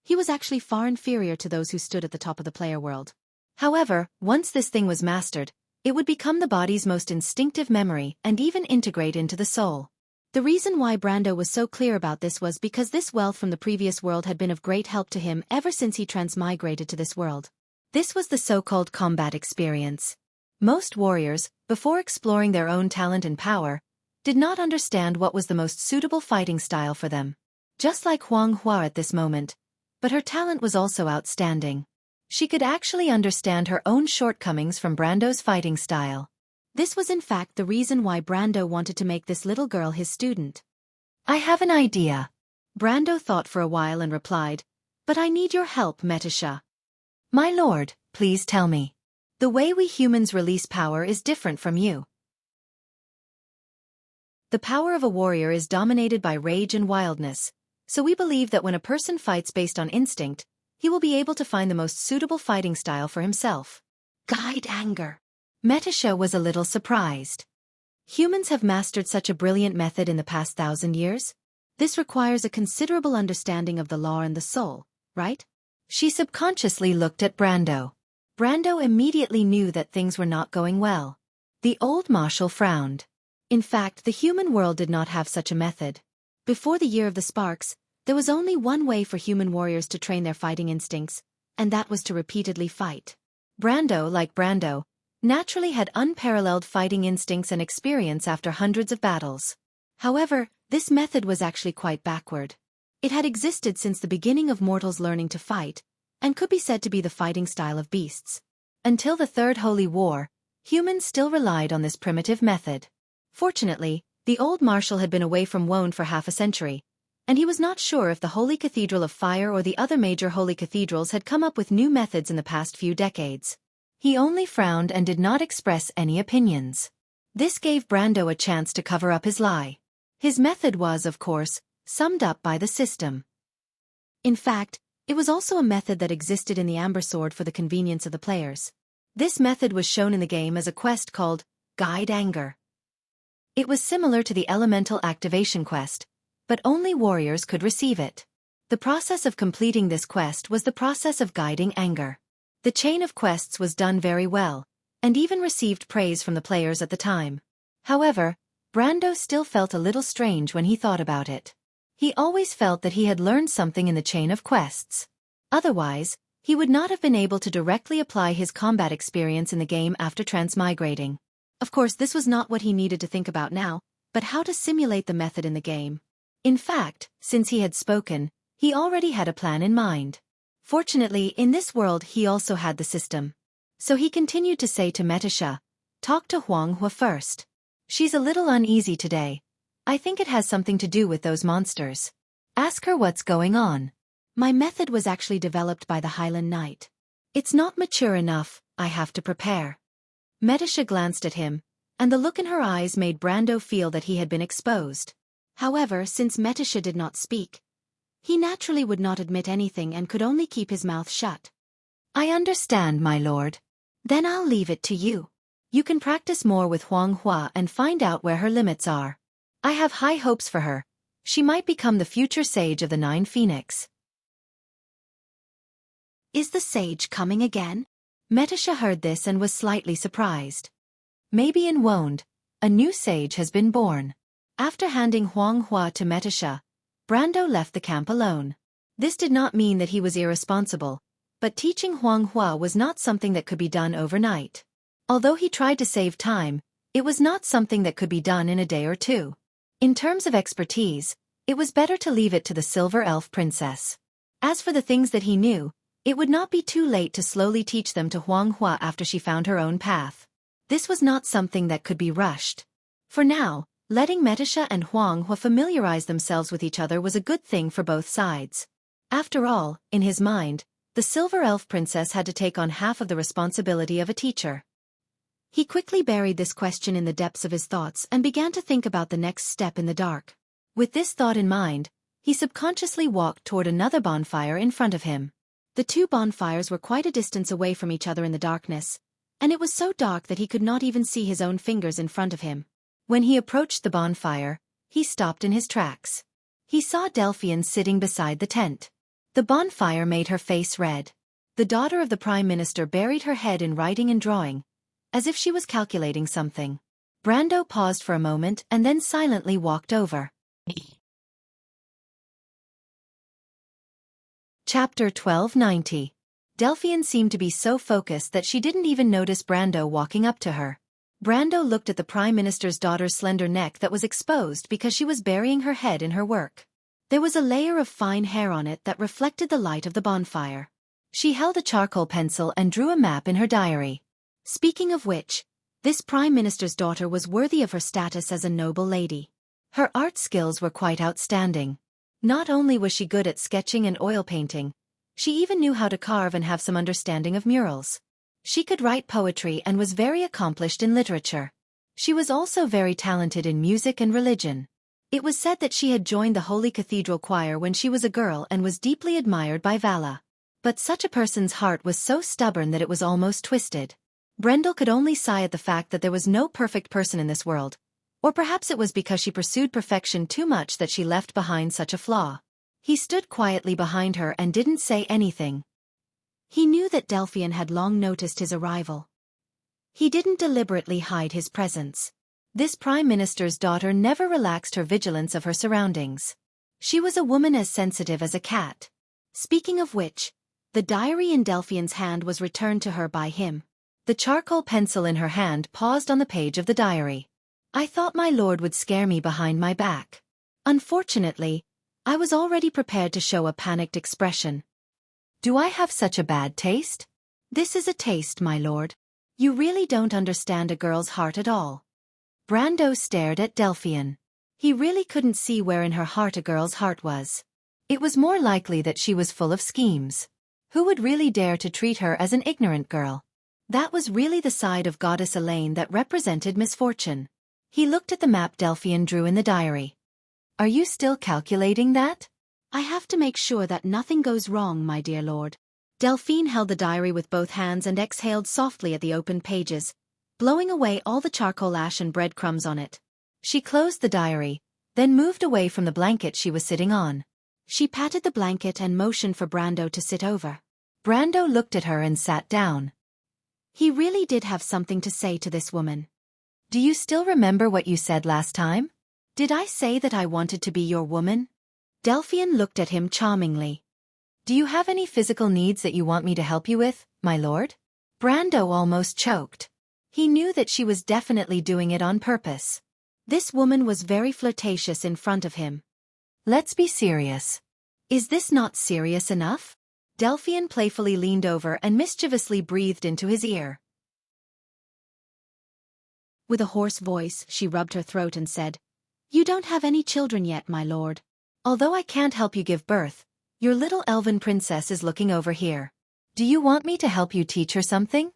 he was actually far inferior to those who stood at the top of the player world. However, once this thing was mastered, it would become the body's most instinctive memory and even integrate into the soul. The reason why Brando was so clear about this was because this wealth from the previous world had been of great help to him ever since he transmigrated to this world. This was the so-called combat experience. Most warriors, before exploring their own talent and power, did not understand what was the most suitable fighting style for them. Just like Xianxia at this moment, but her talent was also outstanding. She could actually understand her own shortcomings from Brando's fighting style. This was in fact the reason why Brando wanted to make this little girl his student. I have an idea. Brando thought for a while and replied, but I need your help, Metisha. My lord, please tell me. The way we humans release power is different from you. The power of a warrior is dominated by rage and wildness, so we believe that when a person fights based on instinct, he will be able to find the most suitable fighting style for himself. Guide anger. Metisha was a little surprised. Humans have mastered such a brilliant method in the past 1,000 years? This requires a considerable understanding of the law and the soul, right? She subconsciously looked at Brando. Brando immediately knew that things were not going well. The old marshal frowned. In fact, the human world did not have such a method. Before the Year of the Sparks, there was only one way for human warriors to train their fighting instincts, and that was to repeatedly fight. Brando, like Brando, naturally had unparalleled fighting instincts and experience after hundreds of battles. However, this method was actually quite backward. It had existed since the beginning of mortals learning to fight, and could be said to be the fighting style of beasts. Until the Third Holy War, humans still relied on this primitive method. Fortunately, the old marshal had been away from Wone for half a century, and he was not sure if the Holy Cathedral of Fire or the other major holy cathedrals had come up with new methods in the past few decades. He only frowned and did not express any opinions. This gave Brando a chance to cover up his lie. His method was, of course, summed up by the system. In fact, it was also a method that existed in the Amber Sword for the convenience of the players. This method was shown in the game as a quest called Guide Anger. It was similar to the Elemental Activation quest, but only warriors could receive it. The process of completing this quest was the process of guiding anger. The chain of quests was done very well, and even received praise from the players at the time. However, Brando still felt a little strange when he thought about it. He always felt that he had learned something in the chain of quests. Otherwise, he would not have been able to directly apply his combat experience in the game after transmigrating. Of course, this was not what he needed to think about now, but how to simulate the method in the game. In fact, since he had spoken, he already had a plan in mind. Fortunately, in this world he also had the system. So he continued to say to Metisha, "Talk to Xianxia first. She's a little uneasy today. I think it has something to do with those monsters. Ask her what's going on. My method was actually developed by the Highland Knight. It's not mature enough, I have to prepare." Metisha glanced at him, and the look in her eyes made Brando feel that he had been exposed. However, since Metisha did not speak, he naturally would not admit anything and could only keep his mouth shut. "I understand, my lord. Then I'll leave it to you. You can practice more with Xianxia and find out where her limits are. I have high hopes for her. She might become the future sage of the Nine Phoenix." "Is the sage coming again?" Metisha heard this and was slightly surprised. Maybe in Wonde, a new sage has been born. After handing Xianxia to Metisha, Brando left the camp alone. This did not mean that he was irresponsible, but teaching Xianxia was not something that could be done overnight. Although he tried to save time, it was not something that could be done in a day or two. In terms of expertise, it was better to leave it to the Silver Elf Princess. As for the things that he knew, it would not be too late to slowly teach them to Xianxia after she found her own path. This was not something that could be rushed. For now, letting Metisha and Xianxia familiarize themselves with each other was a good thing for both sides. After all, in his mind, the Silver Elf Princess had to take on half of the responsibility of a teacher. He quickly buried this question in the depths of his thoughts and began to think about the next step in the dark. With this thought in mind, he subconsciously walked toward another bonfire in front of him. The two bonfires were quite a distance away from each other in the darkness, and it was so dark that he could not even see his own fingers in front of him. When he approached the bonfire, he stopped in his tracks. He saw Delphian sitting beside the tent. The bonfire made her face red. The daughter of the Prime Minister buried her head in writing and drawing, as if she was calculating something. Brando paused for a moment and then silently walked over. Chapter 1290. Delphian seemed to be so focused that she didn't even notice Brando walking up to her. Brando looked at the Prime Minister's daughter's slender neck that was exposed because she was burying her head in her work. There was a layer of fine hair on it that reflected the light of the bonfire. She held a charcoal pencil and drew a map in her diary. Speaking of which, this Prime Minister's daughter was worthy of her status as a noble lady. Her art skills were quite outstanding. Not only was she good at sketching and oil painting, she even knew how to carve and have some understanding of murals. She could write poetry and was very accomplished in literature. She was also very talented in music and religion. It was said that she had joined the Holy Cathedral choir when she was a girl and was deeply admired by Vala. But such a person's heart was so stubborn that it was almost twisted. Brendel could only sigh at the fact that there was no perfect person in this world. Or perhaps it was because she pursued perfection too much that she left behind such a flaw. He stood quietly behind her and didn't say anything. He knew that Delphian had long noticed his arrival. He didn't deliberately hide his presence. This Prime Minister's daughter never relaxed her vigilance of her surroundings. She was a woman as sensitive as a cat. Speaking of which, the diary in Delphian's hand was returned to her by him. The charcoal pencil in her hand paused on the page of the diary. "I thought my lord would scare me behind my back. Unfortunately, I was already prepared to show a panicked expression. Do I have such a bad taste? This is a taste, my lord. You really don't understand a girl's heart at all. Brando stared at Delphian. He really couldn't see where in her heart a girl's heart was. It was more likely that she was full of schemes. Who would really dare to treat her as an ignorant girl? That was really the side of Goddess Elaine that represented misfortune. He looked at the map Delphian drew in the diary. Are you still calculating that? I have to make sure that nothing goes wrong, my dear lord. Delphine held the diary with both hands and exhaled softly at the open pages, blowing away all the charcoal ash and breadcrumbs on it. She closed the diary, then moved away from the blanket she was sitting on. She patted the blanket and motioned for Brando to sit over. Brando looked at her and sat down. He really did have something to say to this woman. Do you still remember what you said last time? Did I say that I wanted to be your woman? Delphian looked at him charmingly. Do you have any physical needs that you want me to help you with, my lord? Brando almost choked. He knew that she was definitely doing it on purpose. This woman was very flirtatious in front of him. Let's be serious. Is this not serious enough? Delphian playfully leaned over and mischievously breathed into his ear. With a hoarse voice, she rubbed her throat and said, You don't have any children yet, my lord. Although I can't help you give birth, your little elven princess is looking over here. Do you want me to help you teach her something?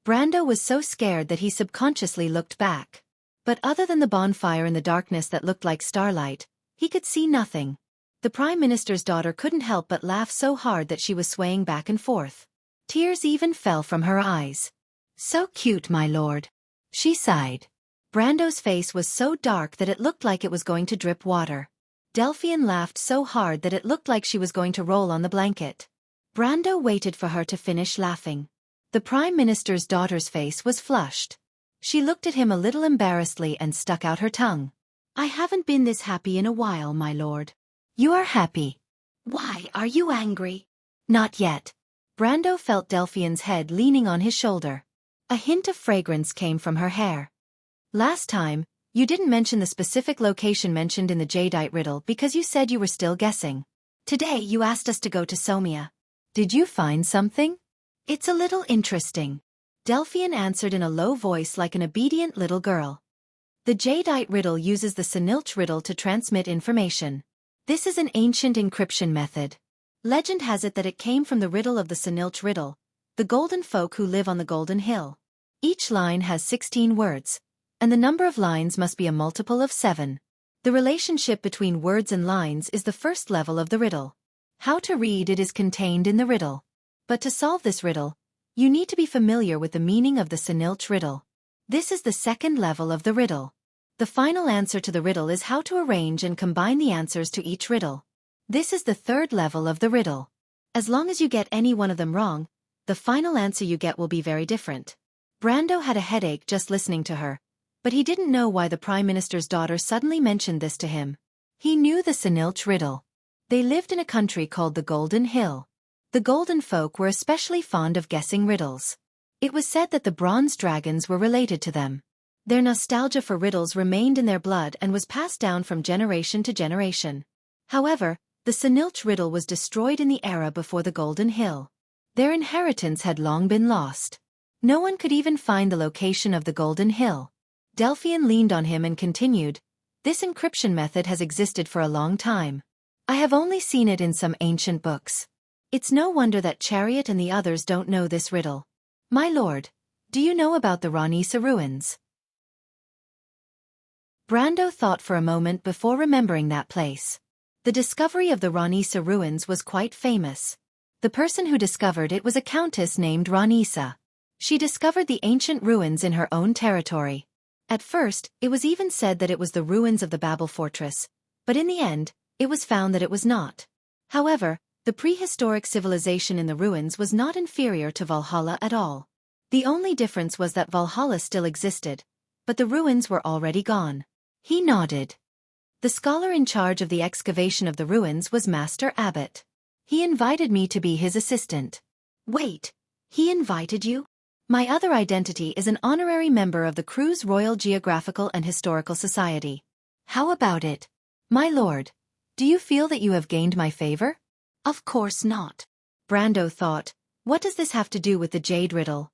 Brando was so scared that he subconsciously looked back. But other than the bonfire in the darkness that looked like starlight, he could see nothing. The Prime Minister's daughter couldn't help but laugh so hard that she was swaying back and forth. Tears even fell from her eyes. So cute, my lord. She sighed. Brando's face was so dark that it looked like it was going to drip water. Delphian laughed so hard that it looked like she was going to roll on the blanket. Brando waited for her to finish laughing. The Prime Minister's daughter's face was flushed. She looked at him a little embarrassedly and stuck out her tongue. I haven't been this happy in a while, my lord. You are happy. Why, are you angry? Not yet. Brando felt Delphian's head leaning on his shoulder. A hint of fragrance came from her hair. Last time, you didn't mention the specific location mentioned in the jadeite riddle because you said you were still guessing. Today you asked us to go to Somia. Did you find something? It's a little interesting. Delphian answered in a low voice like an obedient little girl. The jadeite riddle uses the Xianxia riddle to transmit information. This is an ancient encryption method. Legend has it that it came from the riddle of the Xianxia riddle, the golden folk who live on the golden hill. Each line has 16 words, and the number of lines must be a multiple of 7. The relationship between words and lines is the first level of the riddle. How to read it is contained in the riddle. But to solve this riddle, you need to be familiar with the meaning of the Xianxia riddle. This is the second level of the riddle. The final answer to the riddle is how to arrange and combine the answers to each riddle. This is the third level of the riddle. As long as you get any one of them wrong, the final answer you get will be very different. Brando had a headache just listening to her, but he didn't know why the Prime Minister's daughter suddenly mentioned this to him. He knew the Xianxia riddle. They lived in a country called the Golden Hill. The golden folk were especially fond of guessing riddles. It was said that the bronze dragons were related to them. Their nostalgia for riddles remained in their blood and was passed down from generation to generation. However, the Xianxia riddle was destroyed in the era before the Golden Hill. Their inheritance had long been lost. No one could even find the location of the Golden Hill. Delphian leaned on him and continued, This encryption method has existed for a long time. I have only seen it in some ancient books. It's no wonder that Chariot and the others don't know this riddle. My lord, do you know about the Ranisa ruins? Brando thought for a moment before remembering that place. The discovery of the Ranisa ruins was quite famous. The person who discovered it was a countess named Ranisa. She discovered the ancient ruins in her own territory. At first, it was even said that it was the ruins of the Babel fortress, but in the end, it was found that it was not. However, the prehistoric civilization in the ruins was not inferior to Valhalla at all. The only difference was that Valhalla still existed, but the ruins were already gone. He nodded. The scholar in charge of the excavation of the ruins was Master Abbot. He invited me to be his assistant. Wait, he invited you? My other identity is an honorary member of the Crew's Royal Geographical and Historical Society. How about it? My lord, do you feel that you have gained my favor? Of course not. Brando thought, what does this have to do with the jade riddle?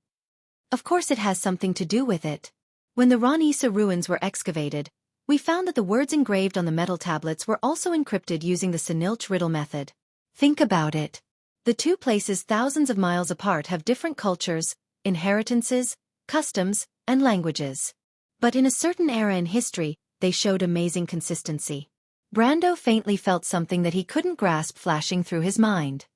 Of course it has something to do with it. When the Ranisa ruins were excavated, we found that the words engraved on the metal tablets were also encrypted using the Sinilch riddle method. Think about it. The two places thousands of miles apart have different cultures, inheritances, customs, and languages. But in a certain era in history, they showed amazing consistency. Brando faintly felt something that he couldn't grasp flashing through his mind.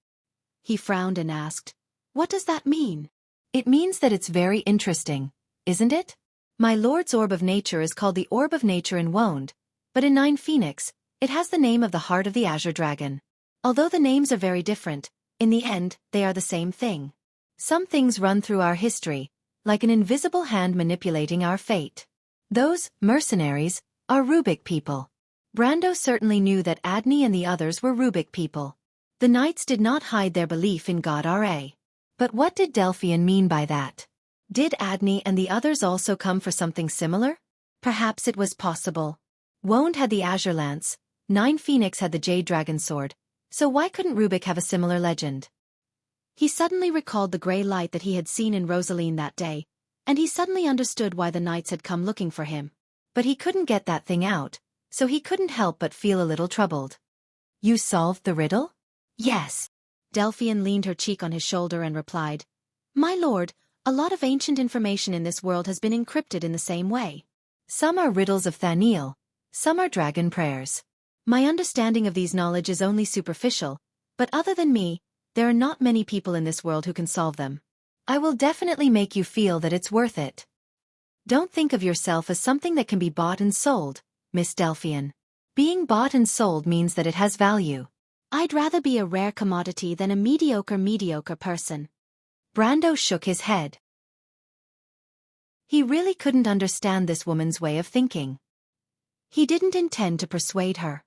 He frowned and asked, "What does that mean?" "It means that it's very interesting, isn't it? My lord's orb of nature is called the Orb of Nature in Woned, but in Nine Phoenix, it has the name of the Heart of the Azure Dragon. Although the names are very different, in the end, they are the same thing. Some things run through our history, like an invisible hand manipulating our fate. Those mercenaries are Rubik people." Brando certainly knew that Adney and the others were Rubik people. The knights did not hide their belief in God Ra. But what did Delphian mean by that? Did Adney and the others also come for something similar? Perhaps it was possible. Woned had the Azure Lance, Nine Phoenix had the Jade Dragon Sword, so why couldn't Rubik have a similar legend? He suddenly recalled the gray light that he had seen in Rosaline that day, and he suddenly understood why the knights had come looking for him. But he couldn't get that thing out, so he couldn't help but feel a little troubled. "You solved the riddle?" "Yes." Delphian leaned her cheek on his shoulder and replied, "My lord, a lot of ancient information in this world has been encrypted in the same way. Some are riddles of Thaniel, some are dragon prayers. My understanding of these knowledge is only superficial, but other than me, there are not many people in this world who can solve them. I will definitely make you feel that it's worth it. Don't think of yourself as something that can be bought and sold, Miss Delphian. Being bought and sold means that it has value. I'd rather be a rare commodity than a mediocre person." Brando shook his head. He really couldn't understand this woman's way of thinking. He didn't intend to persuade her.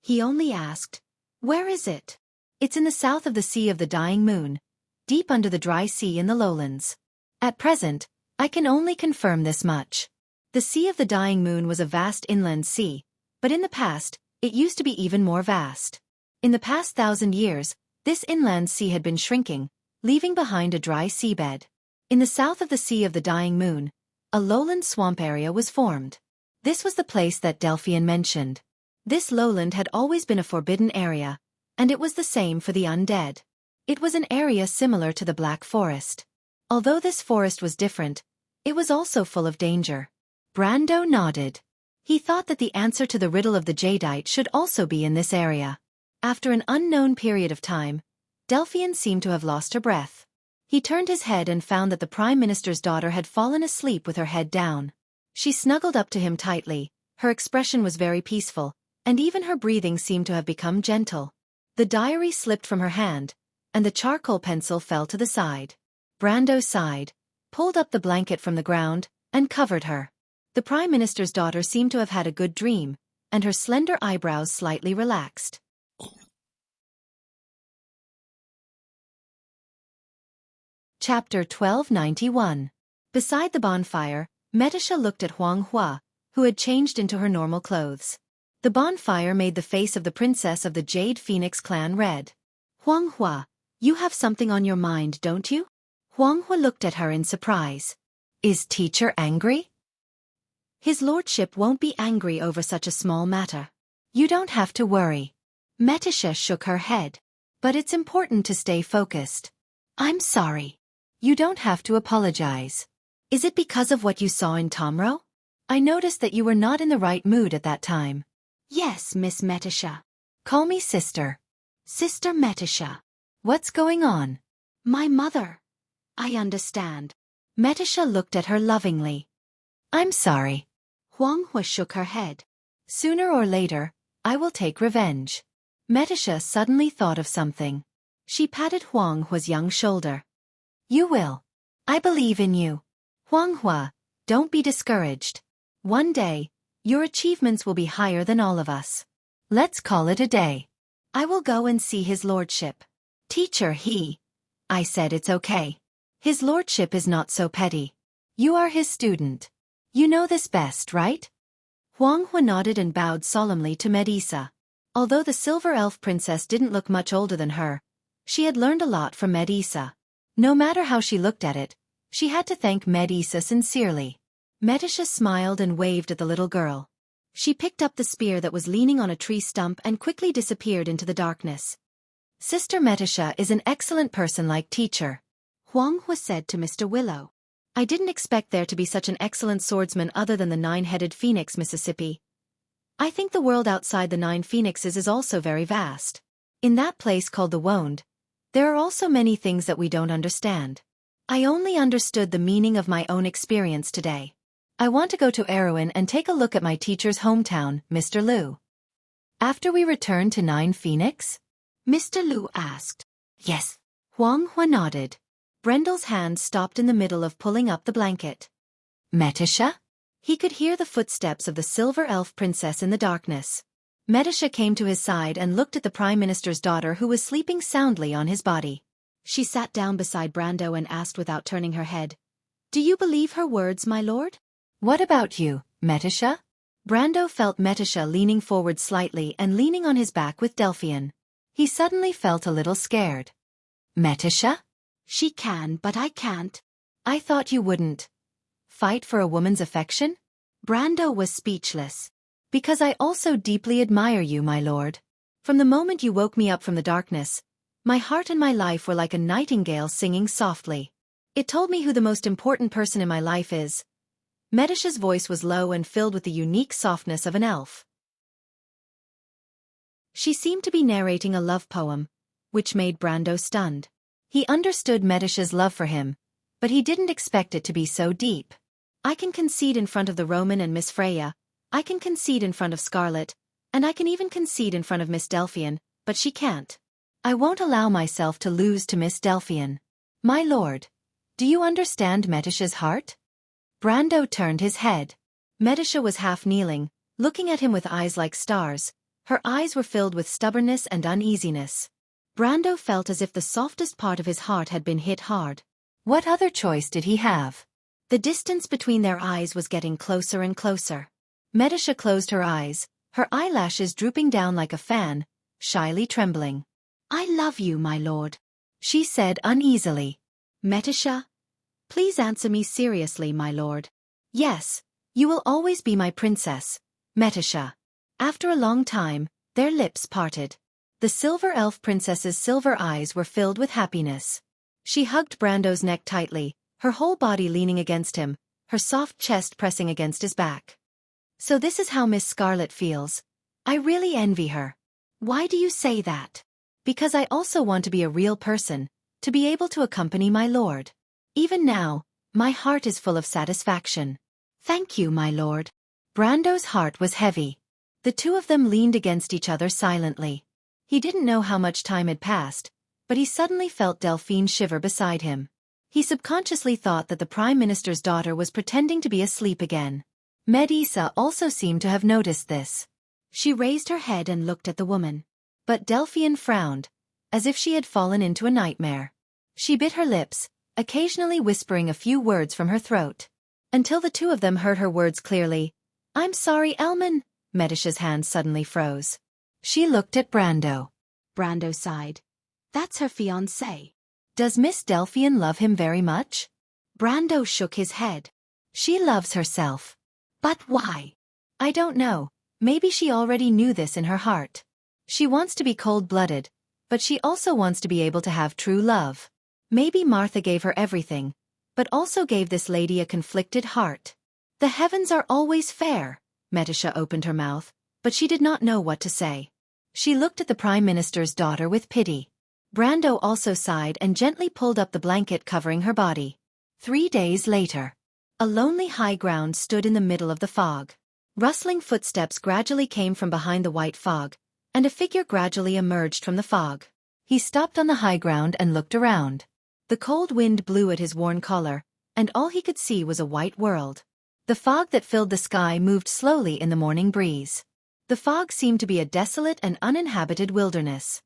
He only asked, "Where is it?" "It's in the south of the Sea of the Dying Moon, deep under the dry sea in the lowlands. At present, I can only confirm this much. The Sea of the Dying Moon was a vast inland sea, but in the past, it used to be even more vast. In the past 1,000 years, this inland sea had been shrinking, leaving behind a dry seabed. In the south of the Sea of the Dying Moon, a lowland swamp area was formed. This was the place that Delphian mentioned. This lowland had always been a forbidden area, and it was the same for the undead. It was an area similar to the Black Forest. Although this forest was different, it was also full of danger." Brando nodded. He thought that the answer to the riddle of the jadeite should also be in this area. After an unknown period of time, Delphian seemed to have lost her breath. He turned his head and found that the Prime Minister's daughter had fallen asleep with her head down. She snuggled up to him tightly, her expression was very peaceful, and even her breathing seemed to have become gentle. The diary slipped from her hand, and the charcoal pencil fell to the side. Brando sighed, pulled up the blanket from the ground, and covered her. The Prime Minister's daughter seemed to have had a good dream, and her slender eyebrows slightly relaxed. Chapter 1291. Beside the bonfire, Metisha looked at Huang Hua, who had changed into her normal clothes. The bonfire made the face of the princess of the Jade Phoenix clan red. "Huang Hua, you have something on your mind, don't you?" Huang Hua looked at her in surprise. "Is teacher angry?" "His lordship won't be angry over such a small matter. You don't have to worry." Metisha shook her head. "But it's important to stay focused." "I'm sorry." "You don't have to apologize. Is it because of what you saw in Tomro? I noticed that you were not in the right mood at that time." "Yes, Miss Metisha." "Call me sister." "Sister Metisha." "What's going on?" "My mother." "I understand." Metisha looked at her lovingly. "I'm sorry." Huang Hua shook her head. "Sooner or later, I will take revenge." Metisha suddenly thought of something. She patted Huang Hua's young shoulder. "You will. I believe in you. Huang Hua, don't be discouraged. One day, your achievements will be higher than all of us. Let's call it a day. I will go and see his lordship." "Teacher, I said it's okay. His lordship is not so petty. You are his student. You know this best, right?" Huang Hua nodded and bowed solemnly to Medusa. Although the silver elf princess didn't look much older than her, She had learned a lot from Medusa. No matter how she looked at it, she had to thank Medusa sincerely. Medusa smiled and waved at the little girl. She picked up the spear that was leaning on a tree stump and quickly disappeared into the darkness. Sister Medusa is an excellent person like teacher, Jianghu said to Mr. Willow. I didn't expect there to be such an excellent swordsman other than the nine-headed phoenix, Mississippi. I think the world outside the 9 phoenixes is also very vast. In that place called the Wound, there are also many things that we don't understand. I only understood the meaning of my own experience today. I want to go to Erewhon and take a look at my teacher's hometown, Mr. Liu. After we return to 9 Phoenix? Mr. Liu asked. Yes. Jianghu nodded. Brendel's hand stopped in the middle of pulling up the blanket. Medusa? He could hear the footsteps of the silver elf princess in the darkness. Medusa came to his side and looked at the Prime Minister's daughter who was sleeping soundly on his body. She sat down beside Brando and asked without turning her head, Do you believe her words, my lord? What about you, Medusa? Brando felt Medusa leaning forward slightly and leaning on his back with Delphian. He suddenly felt a little scared. Medusa? She can, but I can't. I thought you wouldn't. Fight for a woman's affection? Brando was speechless. Because I also deeply admire you, my lord. From the moment you woke me up from the darkness, my heart and my life were like a nightingale singing softly. It told me who the most important person in my life is. Medusa's voice was low and filled with the unique softness of an elf. She seemed to be narrating a love poem, which made Brando stunned. He understood Medusa's love for him, but he didn't expect it to be so deep. I can concede in front of the Roman and Miss Freya, I can concede in front of Scarlet, and I can even concede in front of Miss Delphian, but she can't. I won't allow myself to lose to Miss Delphian. My lord, do you understand Medusa's heart? Brando turned his head. Medusa was half kneeling, looking at him with eyes like stars. Her eyes were filled with stubbornness and uneasiness. Brando felt as if the softest part of his heart had been hit hard. What other choice did he have? The distance between their eyes was getting closer and closer. Medusa closed her eyes, her eyelashes drooping down like a fan, shyly trembling. I love you, my lord, she said uneasily. Medusa? Please answer me seriously, my lord. Yes, you will always be my princess, Medusa. After a long time, their lips parted. The silver elf princess's silver eyes were filled with happiness. She hugged Brando's neck tightly, her whole body leaning against him, her soft chest pressing against his back. So this is how Miss Scarlet feels. I really envy her. Why do you say that? Because I also want to be a real person, to be able to accompany my lord. Even now, my heart is full of satisfaction. Thank you, my lord. Brando's heart was heavy. The two of them leaned against each other silently. He didn't know how much time had passed, but he suddenly felt Delphine shiver beside him. He subconsciously thought that the Prime Minister's daughter was pretending to be asleep again. Medusa also seemed to have noticed this. She raised her head and looked at the woman. But Delphine frowned, as if she had fallen into a nightmare. She bit her lips, occasionally whispering a few words from her throat. Until the two of them heard her words clearly. I'm sorry, Elman. Medusa's hand suddenly froze. She looked at Brando. Brando sighed. That's her fiancé. Does Miss Delphian love him very much? Brando shook his head. She loves herself. But why? I don't know. Maybe she already knew this in her heart. She wants to be cold-blooded, but she also wants to be able to have true love. Maybe Martha gave her everything, but also gave this lady a conflicted heart. The heavens are always fair. Medusa opened her mouth, but she did not know what to say. She looked at the Prime Minister's daughter with pity. Brando also sighed and gently pulled up the blanket covering her body. 3 days later. A lonely high ground stood in the middle of the fog. Rustling footsteps gradually came from behind the white fog, and a figure gradually emerged from the fog. He stopped on the high ground and looked around. The cold wind blew at his worn collar, and all he could see was a white world. The fog that filled the sky moved slowly in the morning breeze. The fog seemed to be a desolate and uninhabited wilderness.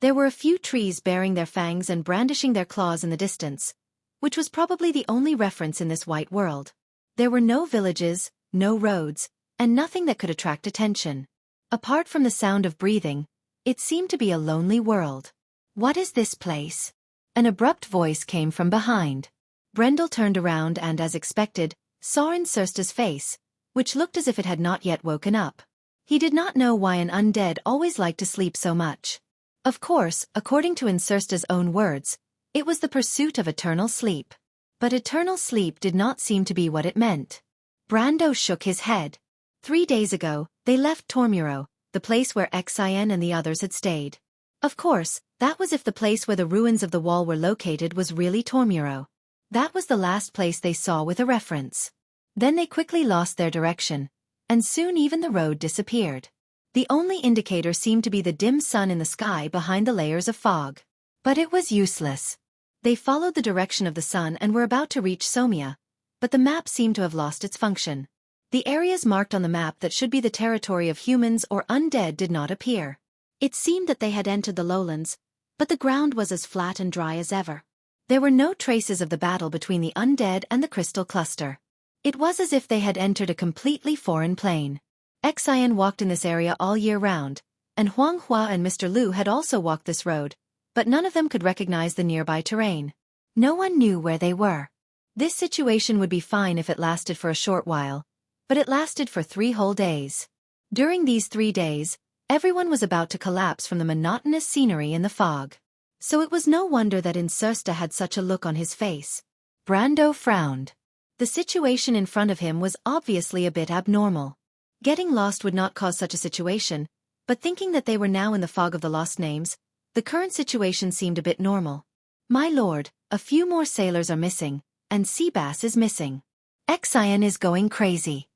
There were a few trees bearing their fangs and brandishing their claws in the distance, which was probably the only reference in this white world. There were no villages, no roads, and nothing that could attract attention. Apart from the sound of breathing, It seemed to be a lonely world. What is this place? An abrupt voice came from behind. Brendel turned around and, as expected, saw Incersta's face, which looked as if it had not yet woken up. He did not know why an undead always liked to sleep so much. Of course, according to Incersta's own words, it was the pursuit of eternal sleep. But eternal sleep did not seem to be what it meant. Brando shook his head. 3 days ago, they left Tormuro, the place where Xian and the others had stayed. Of course, that was if the place where the ruins of the wall were located was really Tormuro. That was the last place they saw with a reference. Then they quickly lost their direction, and soon even the road disappeared. The only indicator seemed to be the dim sun in the sky behind the layers of fog. But it was useless. They followed the direction of the sun and were about to reach Somia, but the map seemed to have lost its function. The areas marked on the map that should be the territory of humans or undead did not appear. It seemed that they had entered the lowlands, but the ground was as flat and dry as ever. There were no traces of the battle between the undead and the crystal cluster. It was as if they had entered a completely foreign plane. Xian walked in this area all year round, and Huang Hua and Mr. Liu had also walked this road, but none of them could recognize the nearby terrain. No one knew where they were. This situation would be fine if it lasted for a short while, but it lasted for 3 whole days. During these 3 days, everyone was about to collapse from the monotonous scenery in the fog. So it was no wonder that Incersta had such a look on his face. Brando frowned. The situation in front of him was obviously a bit abnormal. Getting lost would not cause such a situation, but thinking that they were now in the fog of the lost names, the current situation seemed a bit normal. My lord, a few more sailors are missing, and Seabass is missing. Xian is going crazy.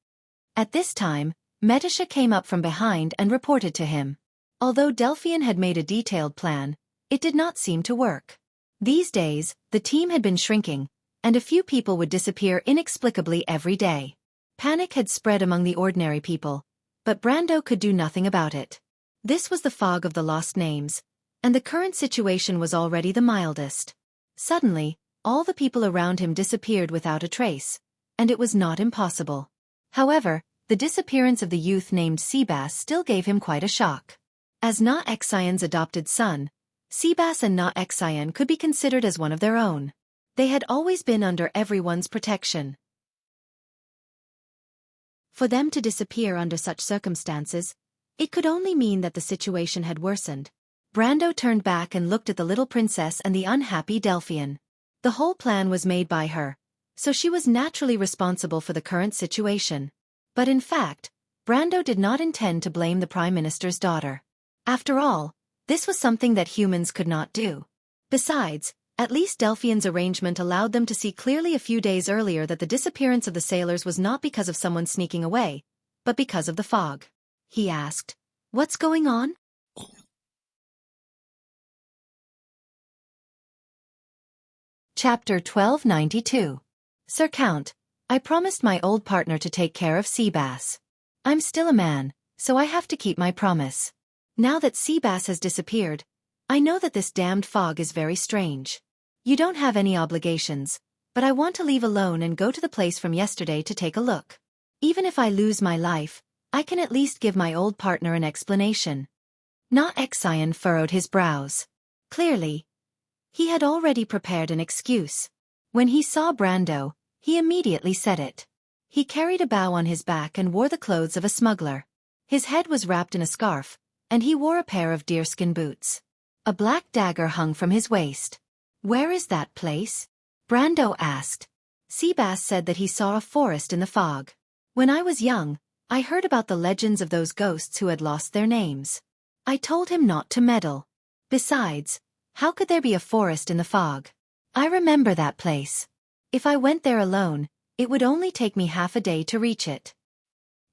At this time, Metasha came up from behind and reported to him. Although Delphian had made a detailed plan, it did not seem to work. These days, the team had been shrinking, and a few people would disappear inexplicably every day. Panic had spread among the ordinary people, but Brando could do nothing about it. This was the fog of the lost names, and the current situation was already the mildest. Suddenly, all the people around him disappeared without a trace, and it was not impossible. However, the disappearance of the youth named Seabass still gave him quite a shock. As Na Xian's adopted son, Seabass and Na Xian could be considered as one of their own. They had always been under everyone's protection. For them to disappear under such circumstances, it could only mean that the situation had worsened. Brando turned back and looked at the little princess and the unhappy Delphian. The whole plan was made by her, so she was naturally responsible for the current situation. But in fact, Brando did not intend to blame the Prime Minister's daughter. After all, this was something that humans could not do. Besides, at least Delphian's arrangement allowed them to see clearly a few days earlier that the disappearance of the sailors was not because of someone sneaking away, but because of the fog. He asked, "What's going on?" Chapter 1292. Sir Count, I promised my old partner to take care of Seabass. I'm still a man, so I have to keep my promise. Now that Seabass has disappeared, I know that this damned fog is very strange. You don't have any obligations, but I want to leave alone and go to the place from yesterday to take a look. Even if I lose my life, I can at least give my old partner an explanation. Na Xian furrowed his brows. Clearly, he had already prepared an excuse. When he saw Brando, he immediately said it. He carried a bow on his back and wore the clothes of a smuggler. His head was wrapped in a scarf, and he wore a pair of deerskin boots. A black dagger hung from his waist. Where is that place? Brando asked. Seabass said that he saw a forest in the fog. When I was young, I heard about the legends of those ghosts who had lost their names. I told him not to meddle. Besides, how could there be a forest in the fog? I remember that place. If I went there alone, it would only take me half a day to reach it.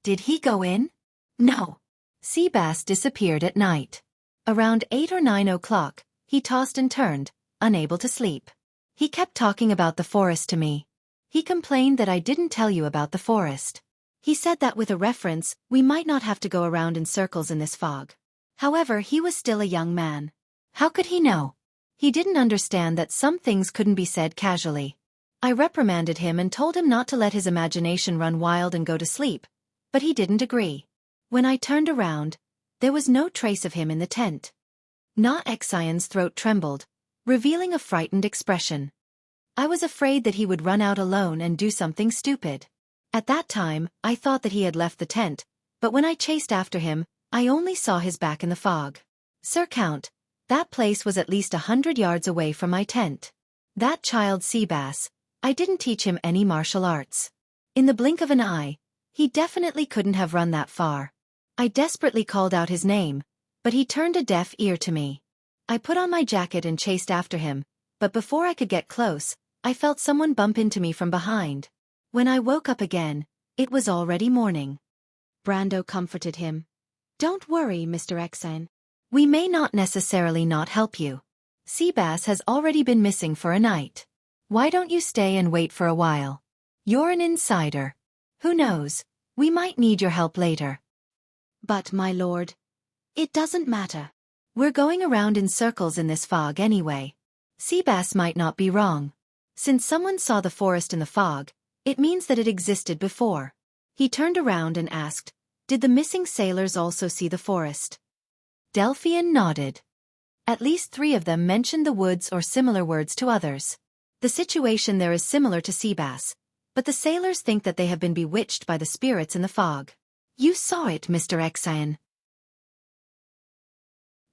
Did he go in? No. Seabass disappeared at night. Around 8 or 9 o'clock, he tossed and turned, unable to sleep. He kept talking about the forest to me. He complained that I didn't tell you about the forest. He said that with a reference, we might not have to go around in circles in this fog. However, he was still a young man. How could he know? He didn't understand that some things couldn't be said casually. I reprimanded him and told him not to let his imagination run wild and go to sleep, but he didn't agree. When I turned around, There was no trace of him in the tent. Xianxia's throat trembled, revealing a frightened expression. I was afraid that he would run out alone and do something stupid. At that time, I thought that he had left the tent, but when I chased after him, I only saw his back in the fog. Sir Count, that place was at least 100 yards away from my tent. That child sea bass, I didn't teach him any martial arts. In the blink of an eye, he definitely couldn't have run that far. I desperately called out his name, but he turned a deaf ear to me. I put on my jacket and chased after him, but before I could get close, I felt someone bump into me from behind. When I woke up again, it was already morning. Brando comforted him. Don't worry, Mr. Xan. We may not necessarily not help you. Seabass has already been missing for a night. Why don't you stay and wait for a while? You're an insider. Who knows, we might need your help later. But, my lord, it doesn't matter. We're going around in circles in this fog anyway. Seabass might not be wrong. Since someone saw the forest in the fog, it means that it existed before. He turned around and asked, did the missing sailors also see the forest? Delphian nodded. At least 3 of them mentioned the woods or similar words to others. The situation there is similar to Seabass, but the sailors think that they have been bewitched by the spirits in the fog. You saw it, Mr. Xian.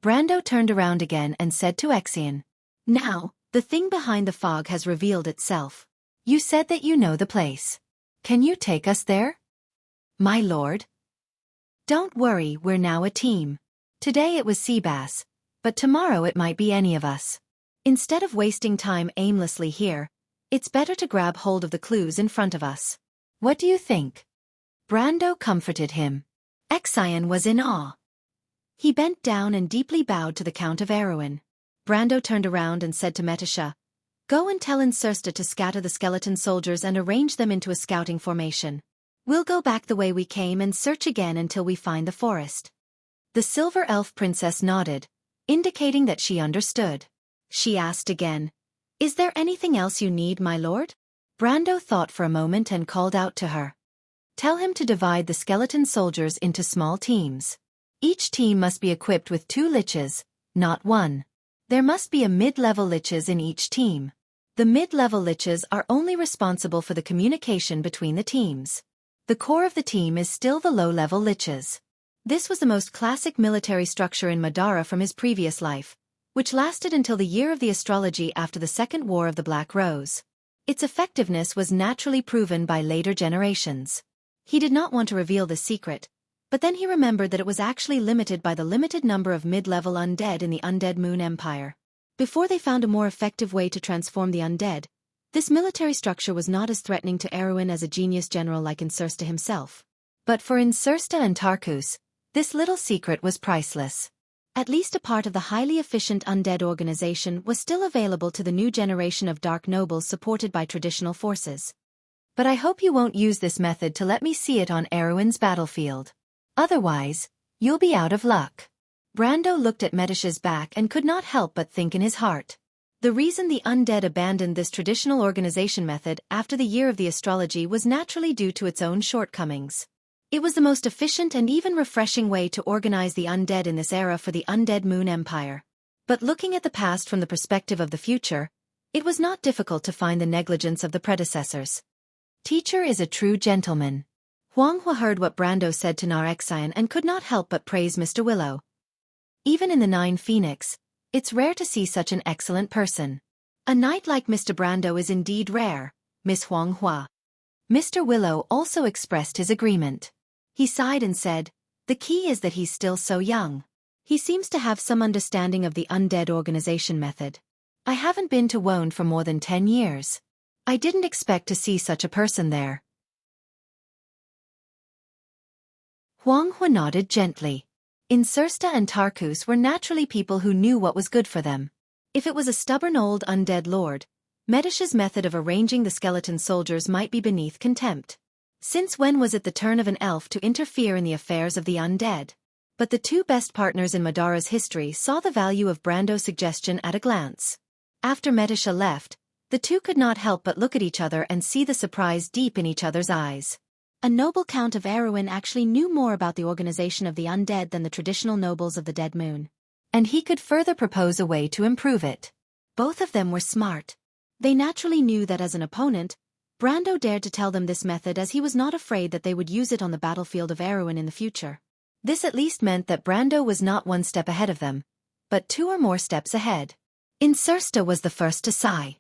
Brando turned around again and said to Xian, now, the thing behind the fog has revealed itself. You said that you know the place. Can you take us there? My lord? Don't worry, we're now a team. Today it was Seabass, but tomorrow it might be any of us. Instead of wasting time aimlessly here, it's better to grab hold of the clues in front of us. What do you think? Brando comforted him. Xian was in awe. He bent down and deeply bowed to the Count of Erewhon. Brando turned around and said to Metisha, go and tell Insursta to scatter the skeleton soldiers and arrange them into a scouting formation. We'll go back the way we came and search again until we find the forest. The silver elf princess nodded, indicating that she understood. She asked again, is there anything else you need, my lord? Brando thought for a moment and called out to her. Tell him to divide the skeleton soldiers into small teams. Each team must be equipped with 2 liches, not 1. There must be a mid-level liches in each team. The mid-level liches are only responsible for the communication between the teams. The core of the team is still the low-level liches. This was the most classic military structure in Madara from his previous life, which lasted until the year of the astrology after the Second War of the Black Rose. Its effectiveness was naturally proven by later generations. He did not want to reveal the secret, but then he remembered that it was actually limited by the limited number of mid-level undead in the Undead Moon Empire. Before they found a more effective way to transform the undead, this military structure was not as threatening to Erewhon as a genius general like Insursta himself. But for Insursta and Tarkus, this little secret was priceless. At least a part of the highly efficient undead organization was still available to the new generation of dark nobles supported by traditional forces. But I hope you won't use this method to let me see it on Erewhon's battlefield. Otherwise, you'll be out of luck. Brando looked at Metisha's back and could not help but think in his heart. The reason the undead abandoned this traditional organization method after the year of the astrology was naturally due to its own shortcomings. It was the most efficient and even refreshing way to organize the undead in this era for the Undead Moon Empire. But looking at the past from the perspective of the future, it was not difficult to find the negligence of the predecessors. Teacher is a true gentleman. Huanghua heard what Brando said to Xian and could not help but praise Mr. Willow. Even in the 9 Phoenix, it's rare to see such an excellent person. A knight like Mr. Brando is indeed rare, Miss Huanghua. Mr. Willow also expressed his agreement. He sighed and said, the key is that he's still so young. He seems to have some understanding of the undead organization method. I haven't been to Wone for more than 10 years. I didn't expect to see such a person there. Huanghua nodded gently. Insursta and Tarkus were naturally people who knew what was good for them. If it was a stubborn old undead lord, Metisha's method of arranging the skeleton soldiers might be beneath contempt. Since when was it the turn of an elf to interfere in the affairs of the undead? But the 2 best partners in Madara's history saw the value of Brando's suggestion at a glance. After Metisha left, the 2 could not help but look at each other and see the surprise deep in each other's eyes. A noble Count of Erewhon actually knew more about the organization of the undead than the traditional nobles of the Dead Moon. And he could further propose a way to improve it. Both of them were smart. They naturally knew that as an opponent, Brando dared to tell them this method as he was not afraid that they would use it on the battlefield of Erewhon in the future. This at least meant that Brando was not one step ahead of them, but 2 or more steps ahead. Xianxia was the first to sigh.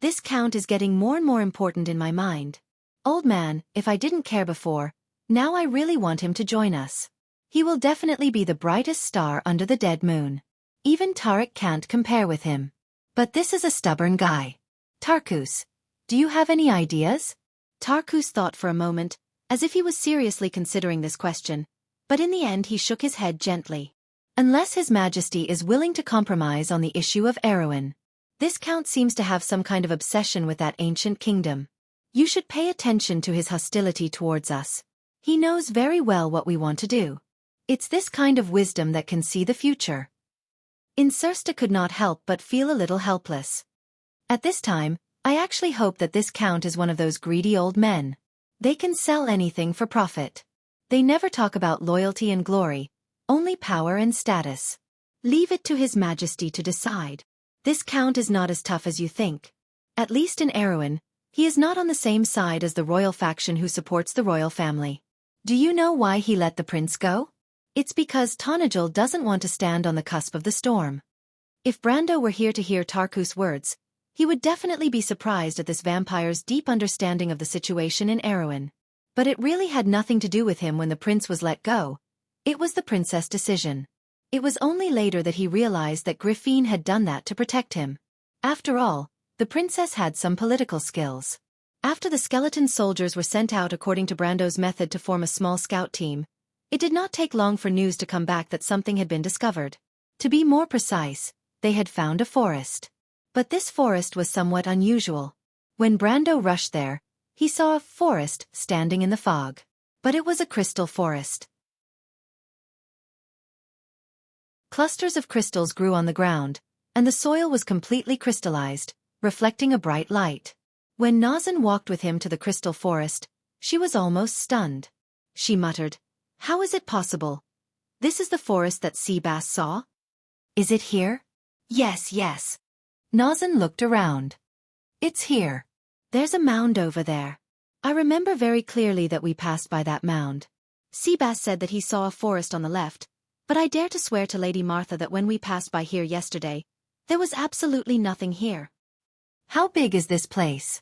This count is getting more and more important in my mind. Old man, if I didn't care before, now I really want him to join us. He will definitely be the brightest star under the Dead Moon. Even Tarek can't compare with him. But this is a stubborn guy. Tarkus, do you have any ideas? Tarkus thought for a moment, as if he was seriously considering this question, but in the end he shook his head gently. Unless His Majesty is willing to compromise on the issue of Erewhon. This count seems to have some kind of obsession with that ancient kingdom. You should pay attention to his hostility towards us. He knows very well what we want to do. It's this kind of wisdom that can see the future. Xianxia could not help but feel a little helpless. At this time, I actually hope that this count is one of those greedy old men. They can sell anything for profit. They never talk about loyalty and glory, only power and status. Leave it to His Majesty to decide. This count is not as tough as you think. At least in Erewhon, he is not on the same side as the royal faction who supports the royal family. Do you know why he let the prince go? It's because Tonajul doesn't want to stand on the cusp of the storm. If Brando were here to hear Tarkus' words, he would definitely be surprised at this vampire's deep understanding of the situation in Erewhon. But it really had nothing to do with him when the prince was let go. It was the princess' decision. It was only later that he realized that Griffin had done that to protect him. After all, the princess had some political skills. After the skeleton soldiers were sent out according to Brando's method to form a small scout team, it did not take long for news to come back that something had been discovered. To be more precise, they had found a forest. But this forest was somewhat unusual. When Brando rushed there, he saw a forest standing in the fog. But it was a crystal forest. Clusters of crystals grew on the ground, and the soil was completely crystallized, reflecting a bright light. When Nazan walked with him to the crystal forest, she was almost stunned. She muttered, "How is it possible? This is the forest that Seabass saw? Is it here?" "Yes, yes." Nazan looked around. "It's here. There's a mound over there. I remember very clearly that we passed by that mound. Seabass said that he saw a forest on the left, but I dare to swear to Lady Martha that when we passed by here yesterday, there was absolutely nothing here." "How big is this place?"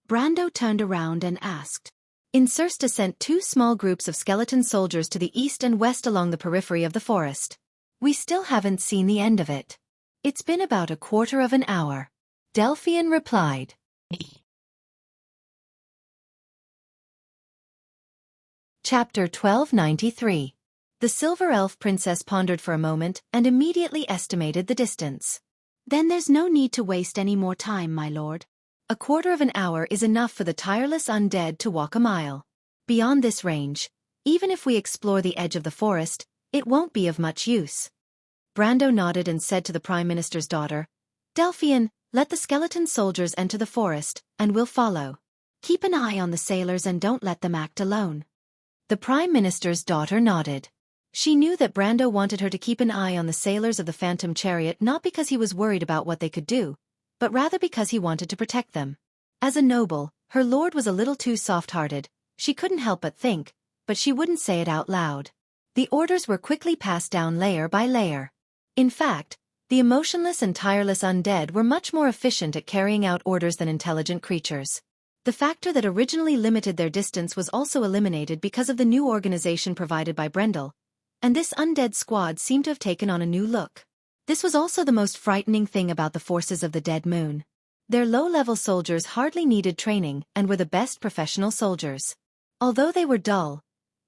Brando turned around and asked. Xianxia sent 2 small groups of skeleton soldiers to the east and west along the periphery of the forest. "We still haven't seen the end of it. It's been about a quarter of an hour." Delphian replied. Chapter 1293. The Silver Elf Princess pondered for a moment and immediately estimated the distance. "Then there's no need to waste any more time, my lord. A quarter of an hour is enough for the tireless undead to walk a mile. Beyond this range, even if we explore the edge of the forest, it won't be of much use." Brando nodded and said to the Prime Minister's daughter, "Delphian, let the skeleton soldiers enter the forest, and we'll follow. Keep an eye on the sailors and don't let them act alone." The Prime Minister's daughter nodded. She knew that Brando wanted her to keep an eye on the sailors of the Phantom Chariot not because he was worried about what they could do, but rather because he wanted to protect them. As a noble, her lord was a little too soft-hearted, she couldn't help but think, but she wouldn't say it out loud. The orders were quickly passed down layer by layer. In fact, the emotionless and tireless undead were much more efficient at carrying out orders than intelligent creatures. The factor that originally limited their distance was also eliminated because of the new organization provided by Brendel, and this undead squad seemed to have taken on a new look. This was also the most frightening thing about the forces of the Dead Moon. Their low-level soldiers hardly needed training and were the best professional soldiers. Although they were dull,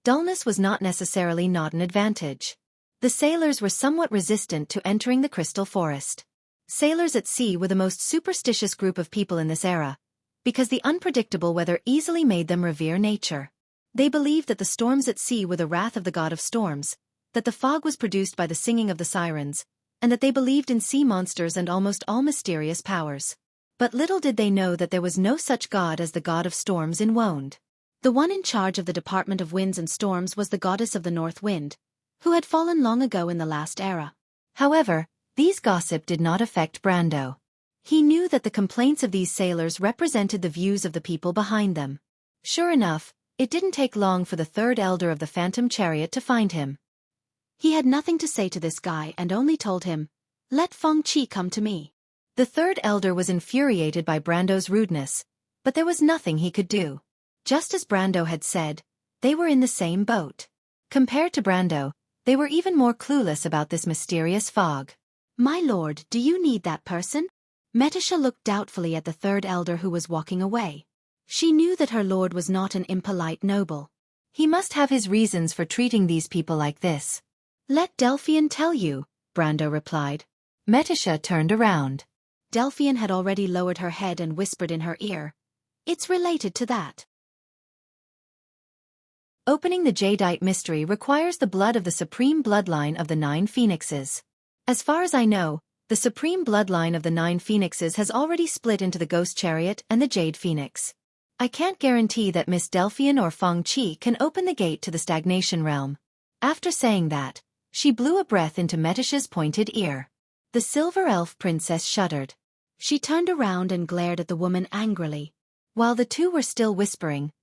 dullness was not necessarily not an advantage. The sailors were somewhat resistant to entering the crystal forest. Sailors at sea were the most superstitious group of people in this era, because the unpredictable weather easily made them revere nature. They believed that the storms at sea were the wrath of the god of storms, that the fog was produced by the singing of the sirens, and that they believed in sea monsters and almost all mysterious powers. But little did they know that there was no such god as the god of storms in Wonde.
The one in charge of the Department of Winds and Storms was the goddess of the North Wind, who had fallen long ago in the last era.
However, these gossip did not affect Brando. He knew that the complaints of these sailors represented the views of the people behind them. Sure enough, it didn't take long for the third elder of the Phantom Chariot to find him.
He had nothing to say to this guy and only told him, "Let Feng Qi come to me."
The third elder was infuriated by Brando's rudeness, but there was nothing he could do. Just as Brando had said, they were in the same boat. Compared to Brando, they were even more clueless about this mysterious fog.
"My lord, do you need that person?" Metisha looked doubtfully at the third elder who was walking away. She knew that her lord was not an impolite noble.
He must have his reasons for treating these people like this.
"Let Delphian tell you," Brando replied.
Metisha turned around.
Delphian had already lowered her head and whispered in her ear, "It's related to that."
Opening the jadeite mystery requires the blood of the supreme bloodline of the 9 phoenixes. As far as I know, the supreme bloodline of the 9 phoenixes has already split into the ghost chariot and the jade phoenix. I can't guarantee that Miss Delphian or Feng Qi can open the gate to the stagnation realm. After saying that, she blew a breath into Metisha's pointed ear. The silver elf princess shuddered.
She turned around and glared at the woman angrily.
While the two were still whispering,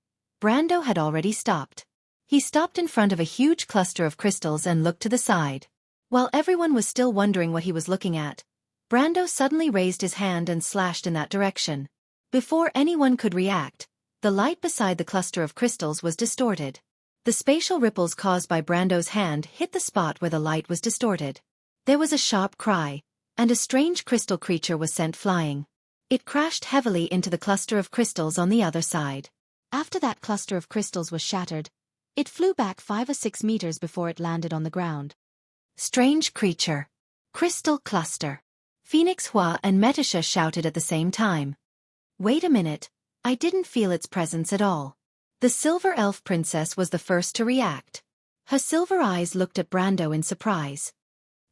Brando had already stopped. He stopped in front of a huge cluster of crystals and looked to the side. While everyone was still wondering what he was looking at, Brando suddenly raised his hand and slashed in that direction. Before anyone could react, the light beside the cluster of crystals was distorted. The spatial ripples caused by Brando's hand hit the spot where the light was distorted. There was a sharp cry, and a strange crystal creature was sent flying. It crashed heavily into the cluster of crystals on the other side.
After that cluster of crystals was shattered, it flew back 5 or 6 meters before it landed on the ground.
Strange creature. Crystal cluster. Phoenix Hua and Metisha shouted at the same time. Wait a minute, I didn't feel its presence at all. The silver elf princess was the first to react. Her silver eyes looked at Brando in surprise.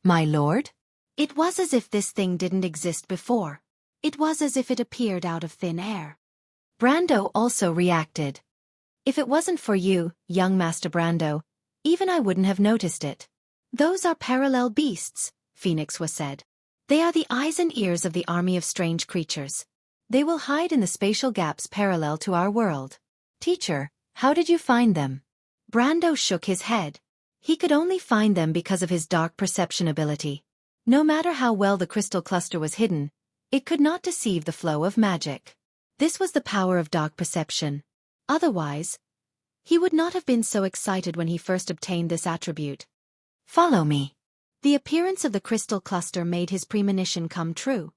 My lord?
It was as if this thing didn't exist before. It was as if it appeared out of thin air.
Brando also reacted. If it wasn't for you, young Master Brando, even I wouldn't have noticed it.
Those are parallel beasts, Phoenix Hua said. They are the eyes and ears of the army of strange creatures.
They will hide in the spatial gaps parallel to our world. Teacher, how did you find them?
Brando shook his head.
He could only find them because of his dark perception ability. No matter how well the crystal cluster was hidden, it could not deceive the flow of magic. This was the power of dark perception. Otherwise, he would not have been so excited when he first obtained this attribute. Follow me.
The appearance of the crystal cluster made his premonition come true.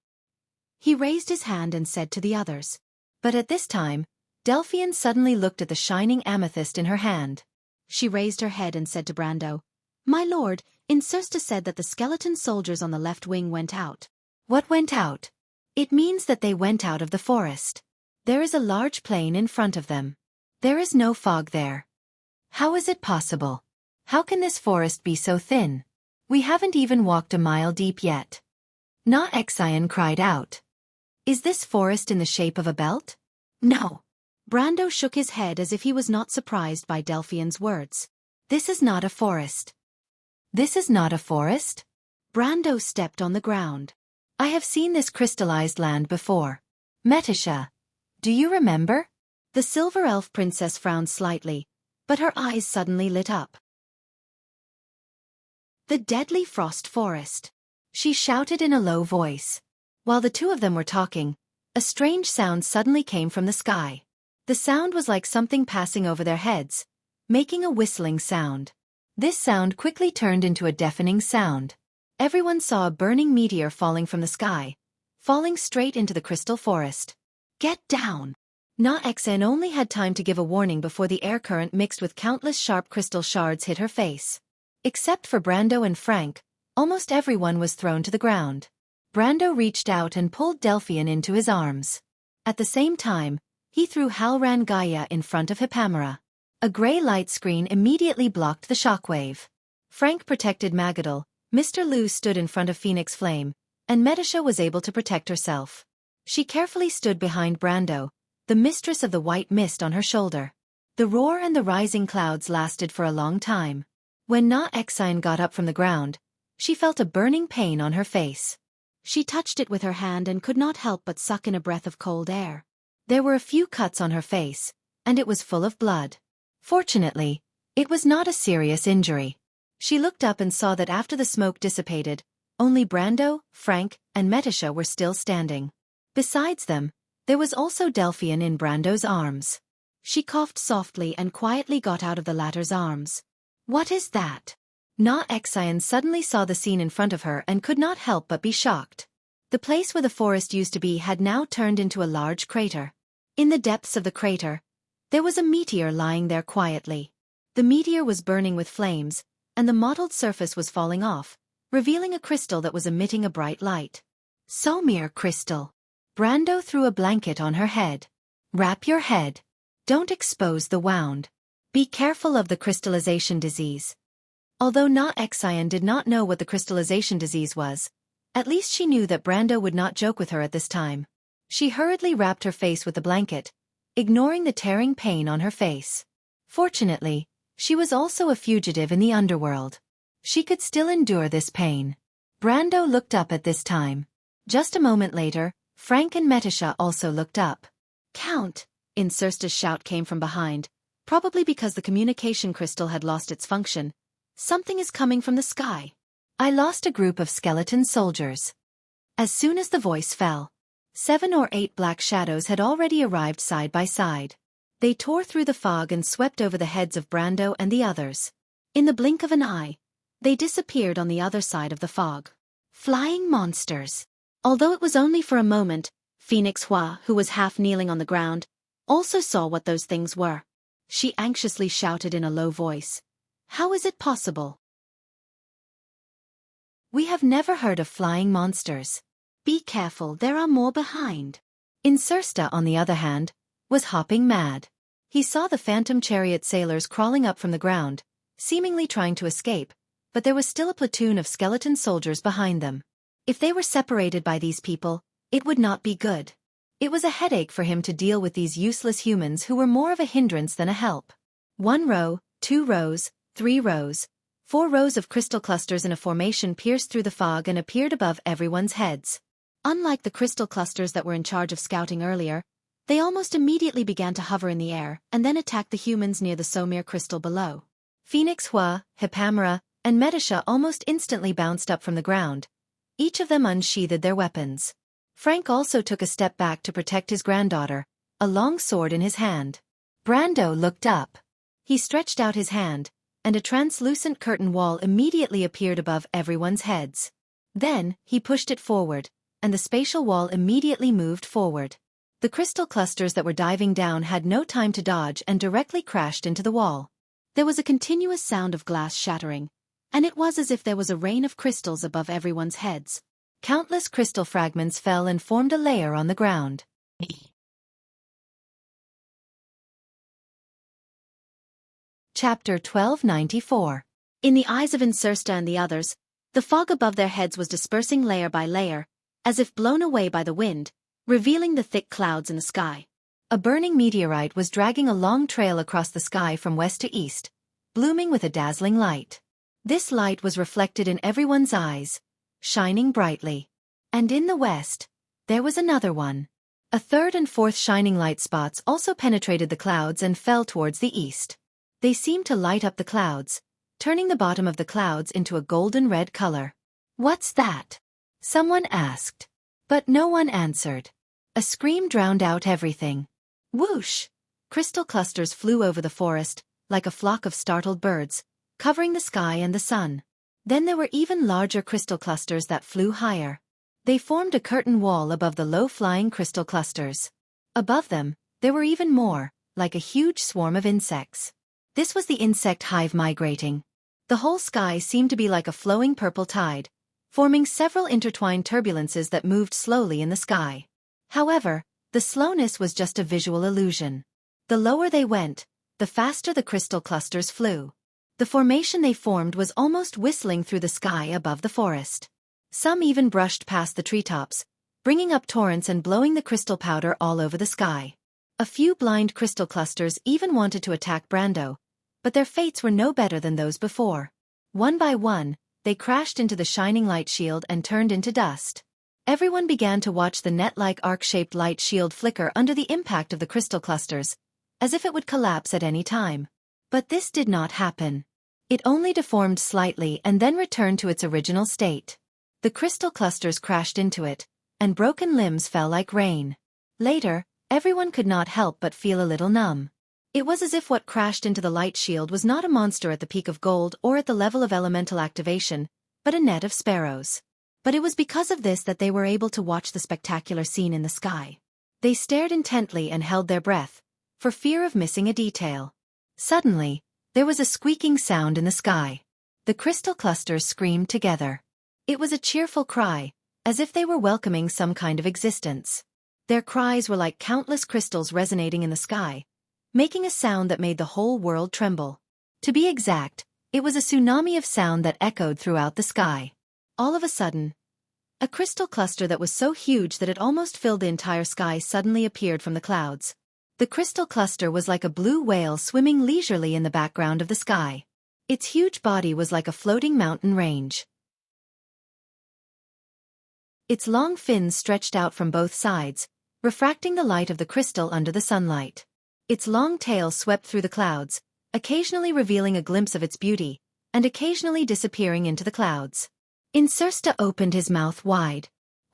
He raised his hand and said to the others.
But at this time, Delphian suddenly looked at the shining amethyst in her hand.
She raised her head and said to Brando, "My lord, Insursta said that the skeleton soldiers on the left wing went out."
What went out? It means that they went out of the forest. There is a large plain in front of them. There is no fog there. How is it possible? How can this forest be so thin? We haven't even walked a mile deep yet. Na Xian cried out. Is this forest in the shape of a belt?
No. Brando shook his head as if he was not surprised by Delphian's words.
This is not a forest. This is not a forest?
Brando stepped on the ground.
I have seen this crystallized land before. Metisha, do you remember?
The silver elf princess frowned slightly, but her eyes suddenly lit up. The deadly frost forest.
She shouted in a low voice. While the two of them were talking, a strange sound suddenly came from the sky. The sound was like something passing over their heads, making a whistling sound. This sound quickly turned into a deafening sound. Everyone saw a burning meteor falling from the sky, falling straight into the crystal forest.
Get down!
Na Xian only had time to give a warning before the air current mixed with countless sharp crystal shards hit her face. Except for Brando and Frank, almost everyone was thrown to the ground. Brando reached out and pulled Delphian into his arms. At the same time, he threw Halran Gaia in front of Hippamera. A gray light screen immediately blocked the shockwave. Frank protected Magadal, Mr. Liu stood in front of Phoenix Flame, and Metisha was able to protect herself. She carefully stood behind Brando, the mistress of the white mist on her shoulder. The roar and the rising clouds lasted for a long time. When Xianxia got up from the ground, she felt a burning pain on her face.
She touched it with her hand and could not help but suck in a breath of cold air.
There were a few cuts on her face, and it was full of blood. Fortunately, it was not a serious injury. She looked up and saw that after the smoke dissipated, only Brando, Frank, and Metisha were still standing. Besides them, there was also Delphian in Brando's arms.
She coughed softly and quietly got out of the latter's arms.
"What is that?" Xianxia suddenly saw the scene in front of her and could not help but be shocked. The place where the forest used to be had now turned into a large crater. In the depths of the crater, there was a meteor lying there quietly. The meteor was burning with flames, and the mottled surface was falling off, revealing a crystal that was emitting a bright light. "Somir crystal." Brando threw a blanket on her head. "Wrap your head. Don't expose the wound. Be careful of the crystallization disease." Although Xianxia did not know what the crystallization disease was, at least she knew that Brando would not joke with her at this time. She hurriedly wrapped her face with the blanket, ignoring the tearing pain on her face. Fortunately, she was also a fugitive in the underworld. She could still endure this pain. Brando looked up at this time. Just a moment later, Frank and Metisha also looked up. "Count!" Xianxia's shout came from behind, probably because the communication crystal had lost its function. "Something is coming from the sky. I lost a group of skeleton soldiers." As soon as the voice fell, 7 or 8 black shadows had already arrived side by side. They tore through the fog and swept over the heads of Brando and the others. In the blink of an eye, they disappeared on the other side of the fog. Flying monsters. Although it was only for a moment, Xianxia, who was half kneeling on the ground, also saw what those things were. She anxiously shouted in a low voice, "How is it possible? We have never heard of flying monsters. Be careful, there are more behind." Xianxia, on the other hand, was hopping mad. He saw the phantom chariot sailors crawling up from the ground, seemingly trying to escape, but there was still a platoon of skeleton soldiers behind them. If they were separated by these people, it would not be good. It was a headache for him to deal with these useless humans who were more of a hindrance than a help. 1 row, 2 rows, 3 rows, 4 rows of crystal clusters in a formation pierced through the fog and appeared above everyone's heads. Unlike the crystal clusters that were in charge of scouting earlier, they almost immediately began to hover in the air and then attacked the humans near the Somir crystal below. Xianxia, Hipamera, and Metisha almost instantly bounced up from the ground. Each of them unsheathed their weapons. Frank also took a step back to protect his granddaughter, a long sword in his hand. Brando looked up. He stretched out his hand, and a translucent curtain wall immediately appeared above everyone's heads. Then, he pushed it forward, and the spatial wall immediately moved forward. The crystal clusters that were diving down had no time to dodge and directly crashed into the wall. There was a continuous sound of glass shattering, and it was as if there was a rain of crystals above everyone's heads. Countless crystal fragments fell and formed a layer on the ground. Chapter 1294. In the eyes of Xianxia and the others, the fog above their heads was dispersing layer by layer, as if blown away by the wind, revealing the thick clouds in the sky. A burning meteorite was dragging a long trail across the sky from west to east, blooming with a dazzling light. This light was reflected in everyone's eyes, shining brightly. And in the west, there was another one. A third and fourth shining light spots also penetrated the clouds and fell towards the east. They seemed to light up the clouds, turning the bottom of the clouds into a golden red color. "What's that?" someone asked. But no one answered. A scream drowned out everything. Whoosh! Crystal clusters flew over the forest, like a flock of startled birds, covering the sky and the sun. Then there were even larger crystal clusters that flew higher. They formed a curtain wall above the low-flying crystal clusters. Above them, there were even more, like a huge swarm of insects. This was the insect hive migrating. The whole sky seemed to be like a flowing purple tide, forming several intertwined turbulences that moved slowly in the sky. However, the slowness was just a visual illusion. The lower they went, the faster the crystal clusters flew. The formation they formed was almost whistling through the sky above the forest. Some even brushed past the treetops, bringing up torrents and blowing the crystal powder all over the sky. A few blind crystal clusters even wanted to attack Brando, but their fates were no better than those before. One by one, they crashed into the shining light shield and turned into dust. Everyone began to watch the net-like arc-shaped light shield flicker under the impact of the crystal clusters, as if it would collapse at any time. But this did not happen. It only deformed slightly and then returned to its original state. The crystal clusters crashed into it, and broken limbs fell like rain. Later, everyone could not help but feel a little numb. It was as if what crashed into the light shield was not a monster at the peak of gold or at the level of elemental activation, but a net of sparrows. But it was because of this that they were able to watch the spectacular scene in the sky. They stared intently and held their breath, for fear of missing a detail. Suddenly, there was a squeaking sound in the sky. The crystal clusters screamed together. It was a cheerful cry, as if they were welcoming some kind of existence. Their cries were like countless crystals resonating in the sky, making a sound that made the whole world tremble. To be exact, it was a tsunami of sound that echoed throughout the sky. All of a sudden, a crystal cluster that was so huge that it almost filled the entire sky suddenly appeared from the clouds. The crystal cluster was like a blue whale swimming leisurely in the background of the sky. Its huge body was like a floating mountain range. Its long fins stretched out from both sides, refracting the light of the crystal under the sunlight. Its long tail swept through the clouds, occasionally revealing a glimpse of its beauty, and occasionally disappearing into the clouds. Xianxia opened his mouth wide.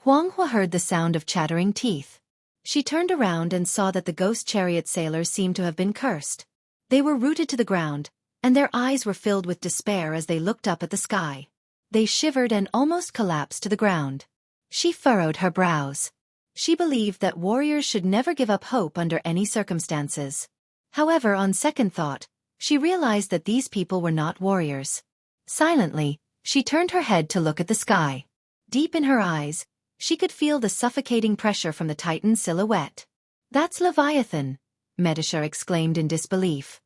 Jianghu heard the sound of chattering teeth. She turned around and saw that the ghost chariot sailors seemed to have been cursed. They were rooted to the ground, and their eyes were filled with despair as they looked up at the sky. They shivered and almost collapsed to the ground. She furrowed her brows. She believed that warriors should never give up hope under any circumstances. However, on second thought, she realized that these people were not warriors. Silently, she turned her head to look at the sky. Deep in her eyes, she could feel the suffocating pressure from the Titan's silhouette. "That's Leviathan," Medisha exclaimed in disbelief.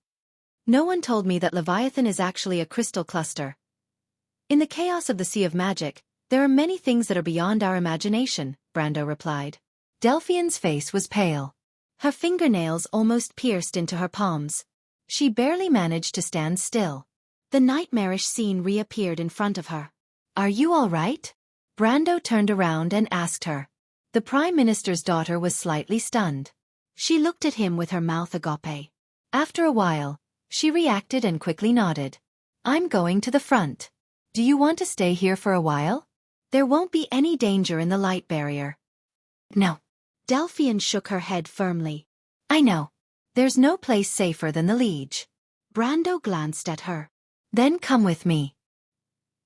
"No one told me that Leviathan is actually a crystal cluster. In the chaos of the Sea of Magic, there are many things that are beyond our imagination," Brando replied. Delphian's face was pale. Her fingernails almost pierced into her palms. She barely managed to stand still. The nightmarish scene reappeared in front of her. "Are you all right?" Brando turned around and asked her. The Prime Minister's daughter was slightly stunned. She looked at him with her mouth agape. After a while, she reacted and quickly nodded. "I'm going to the front. Do you want to stay here for a while? There won't be any danger in the light barrier." "No." Delphian shook her head firmly. "I know. There's no place safer than the Liege." Brando glanced at her. "Then come with me."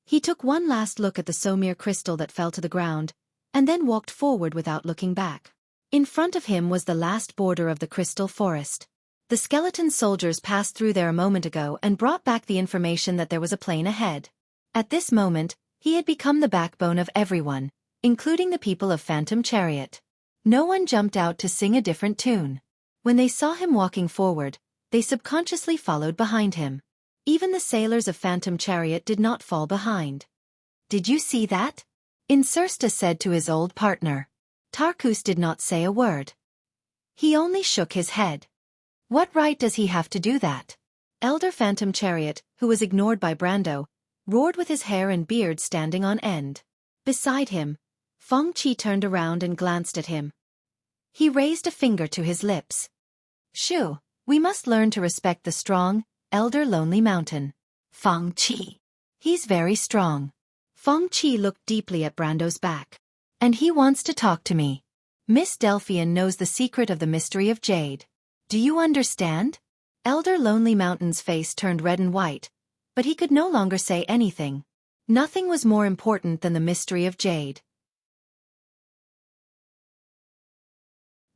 He took one last look at the Somir crystal that fell to the ground, and then walked forward without looking back. In front of him was the last border of the crystal forest. The skeleton soldiers passed through there a moment ago and brought back the information that there was a plane ahead. At this moment, he had become the backbone of everyone, including the people of Phantom Chariot. No one jumped out to sing a different tune. When they saw him walking forward, they subconsciously followed behind him. Even the sailors of Phantom Chariot did not fall behind. "Did you see that?" Xianxia said to his old partner. Tarkus did not say a word. He only shook his head. What right does he have to do that? Elder Phantom Chariot, who was ignored by Brando, roared with his hair and beard standing on end. Beside him, Feng Qi turned around and glanced at him. He raised a finger to his lips. "Shu, we must learn to respect the strong, elder Lonely Mountain." "Feng Qi. He's very strong." Feng Qi looked deeply at Brando's back. "And he wants to talk to me. Miss Delphian knows the secret of the mystery of Jade. Do you understand?" Elder Lonely Mountain's face turned red and white, but he could no longer say anything. Nothing was more important than the mystery of Jade.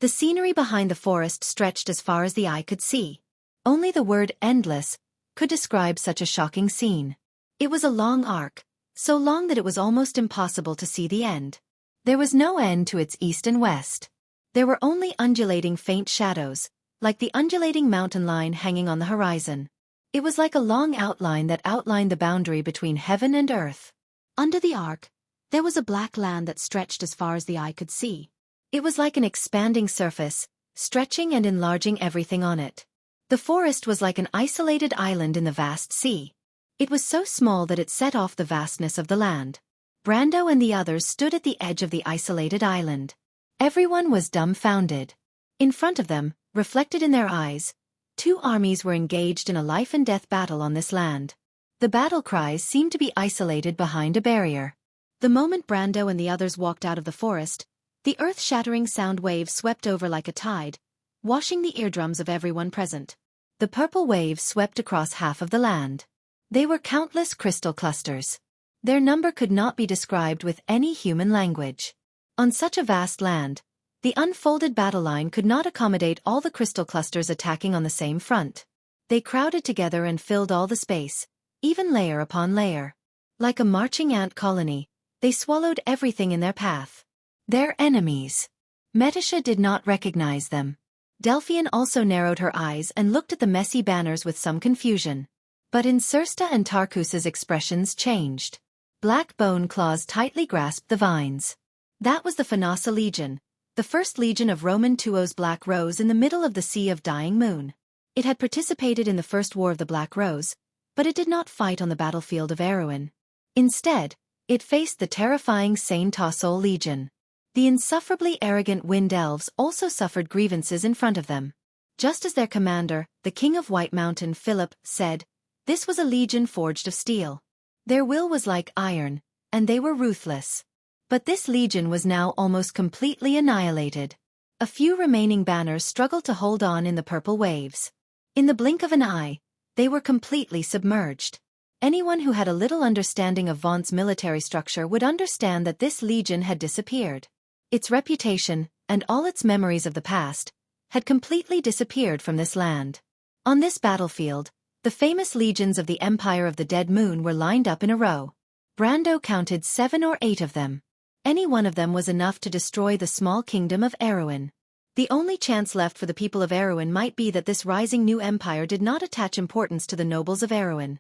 The scenery behind the forest stretched as far as the eye could see. Only the word endless could describe such a shocking scene. It was a long arc, so long that it was almost impossible to see the end. There was no end to its east and west. There were only undulating faint shadows, like the undulating mountain line hanging on the horizon. It was like a long outline that outlined the boundary between heaven and earth. Under the arc, there was a black land that stretched as far as the eye could see. It was like an expanding surface, stretching and enlarging everything on it. The forest was like an isolated island in the vast sea. It was so small that it set off the vastness of the land. Brando and the others stood at the edge of the isolated island. Everyone was dumbfounded. In front of them, reflected in their eyes, two armies were engaged in a life-and-death battle on this land. The battle cries seemed to be isolated behind a barrier. The moment Brando and the others walked out of the forest, the earth-shattering sound waves swept over like a tide, washing the eardrums of everyone present. The purple waves swept across half of the land. They were countless crystal clusters. Their number could not be described with any human language. On such a vast land, the unfolded battle line could not accommodate all the crystal clusters attacking on the same front. They crowded together and filled all the space, even layer upon layer. Like a marching ant colony, they swallowed everything in their path. Their enemies. Metisha did not recognize them. Delphian also narrowed her eyes and looked at the messy banners with some confusion. But Xianxia and Tarkus's expressions changed. Black bone claws tightly grasped the vines. That was the Fanasa Legion, the first legion of Roman Tuo's Black Rose in the middle of the Sea of Dying Moon. It had participated in the First War of the Black Rose, but it did not fight on the battlefield of Erewhon. Instead, it faced the terrifying Saint Tassol Legion. The insufferably arrogant Wind Elves also suffered grievances in front of them. Just as their commander, the King of White Mountain Philip, said, this was a legion forged of steel. Their will was like iron, and they were ruthless. But this legion was now almost completely annihilated. A few remaining banners struggled to hold on in the purple waves. In the blink of an eye, they were completely submerged. Anyone who had a little understanding of Vaughn's military structure would understand that this legion had disappeared. Its reputation, and all its memories of the past, had completely disappeared from this land. On this battlefield, the famous legions of the Empire of the Dead Moon were lined up in a row. Brando counted 7 or 8 of them. Any one of them was enough to destroy the small kingdom of Erewhon. The only chance left for the people of Erewhon might be that this rising new empire did not attach importance to the nobles of Erewhon.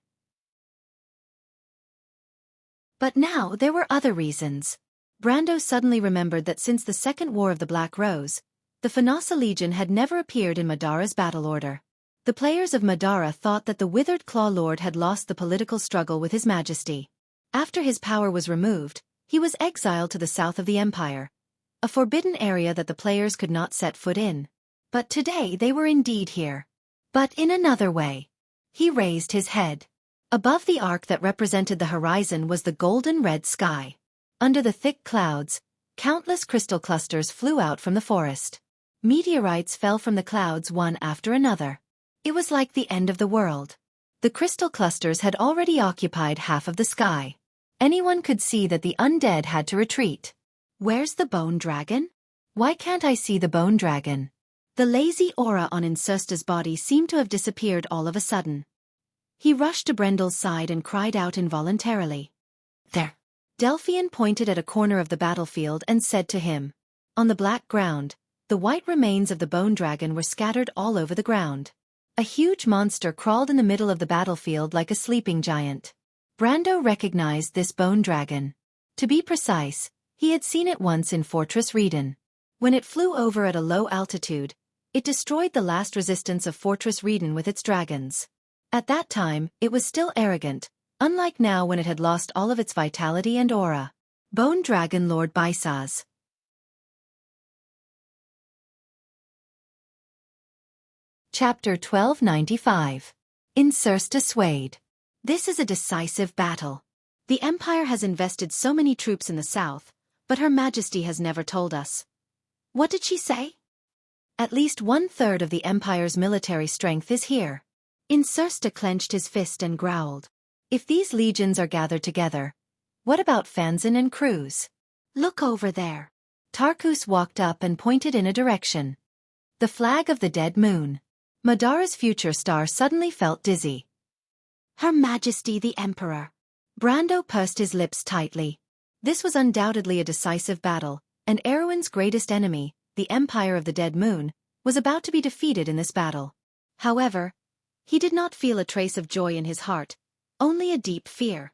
But now there were other reasons. Brando suddenly remembered that since the Second War of the Black Rose, the Fanasa Legion had never appeared in Madara's battle order. The players of Madara thought that the Withered Claw Lord had lost the political struggle with His Majesty. After his power was removed, he was exiled to the south of the empire, a forbidden area that the players could not set foot in. But today they were indeed here. But in another way. He raised his head. Above the arc that represented the horizon was the golden red sky. Under the thick clouds, countless crystal clusters flew out from the forest. Meteorites fell from the clouds one after another. It was like the end of the world. The crystal clusters had already occupied half of the sky. Anyone could see that the undead had to retreat. Where's the bone dragon? Why can't I see the bone dragon? The lazy aura on Xianxia's body seemed to have disappeared all of a sudden. He rushed to Brendel's side and cried out involuntarily. There. Delphian pointed at a corner of the battlefield and said to him. On the black ground, the white remains of the bone dragon were scattered all over the ground. A huge monster crawled in the middle of the battlefield like a sleeping giant. Brando recognized this bone dragon. To be precise, he had seen it once in Fortress Reedon. When it flew over at a low altitude, it destroyed the last resistance of Fortress Reedon with its dragons. At that time, it was still arrogant, unlike now when it had lost all of its vitality and aura. Bone Dragon Lord Baisaz. Chapter 1295. Xianxia Swayed. This is a decisive battle. The Empire has invested so many troops in the south, but Her Majesty has never told us. What did she say? At least 1/3 of the Empire's military strength is here. Xianxia clenched his fist and growled. If these legions are gathered together, what about Fanzan and Cruz? Look over there. Tarkus walked up and pointed in a direction. The flag of the dead moon. Madara's future star suddenly felt dizzy. Her Majesty the Emperor. Brando pursed his lips tightly. This was undoubtedly a decisive battle, and Erewhon's greatest enemy, the Empire of the Dead Moon, was about to be defeated in this battle. However, he did not feel a trace of joy in his heart, only a deep fear.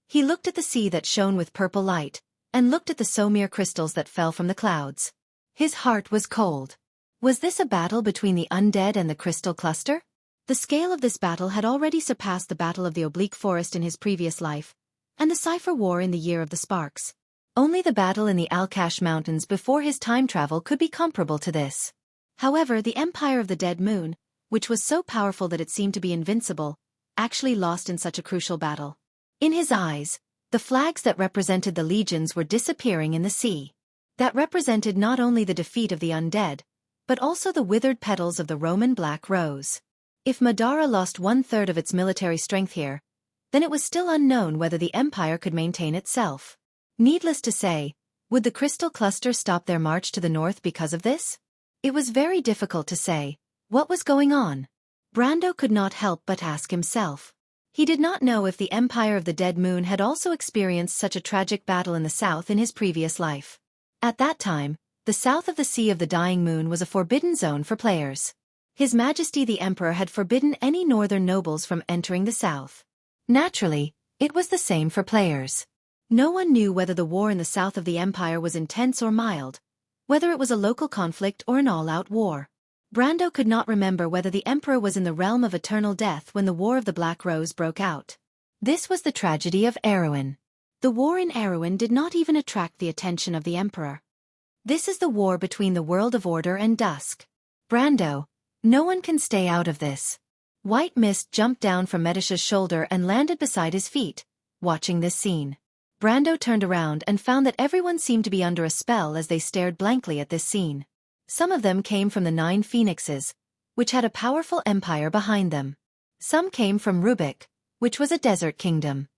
He looked at the sea that shone with purple light, and looked at the Somir crystals that fell from the clouds. His heart was cold. Was this a battle between the undead and the crystal cluster?
The scale of this battle had already surpassed the Battle of the Oblique Forest in his previous life, and the Cipher War in the Year of the Sparks.
Only the battle in the Alkash Mountains before his time travel could be comparable to this.
However, the Empire of the Dead Moon, which was so powerful that it seemed to be invincible, actually lost in such a crucial battle.
In his eyes, the flags that represented the legions were disappearing in the sea. That represented not only the defeat of the undead, but also the withered petals of the Roman Black Rose. If Madara lost 1/3 of its military strength here, then it was still unknown whether the empire could maintain itself. Needless to say, would the crystal cluster stop their march to the north because of this? It was very difficult to say. What was going on?
Brando could not help but ask himself.
He did not know if the Empire of the Dead Moon had also experienced such a tragic battle in the south in his previous life. At that time, the south of the Sea of the Dying Moon was a forbidden zone for players. His Majesty the Emperor had forbidden any northern nobles from entering the south. Naturally, it was the same for players.
No one knew whether the war in the south of the empire was intense or mild, whether it was a local conflict or an all-out war.
Brando could not remember whether the Emperor was in the realm of eternal death when the War of the Black Rose broke out. This was the tragedy of Erewhon.
The war in Erewhon did not even attract the attention of the Emperor.
This is the war between the world of order and dusk. Brando, no one can stay out of this. White mist jumped down from Medicia's shoulder and landed beside his feet, watching this scene. Brando turned around and found that everyone seemed to be under a spell as they stared blankly at this scene. Some of them came from the 9 Phoenixes, which had a powerful empire behind them. Some came from Rubik, which was a desert kingdom.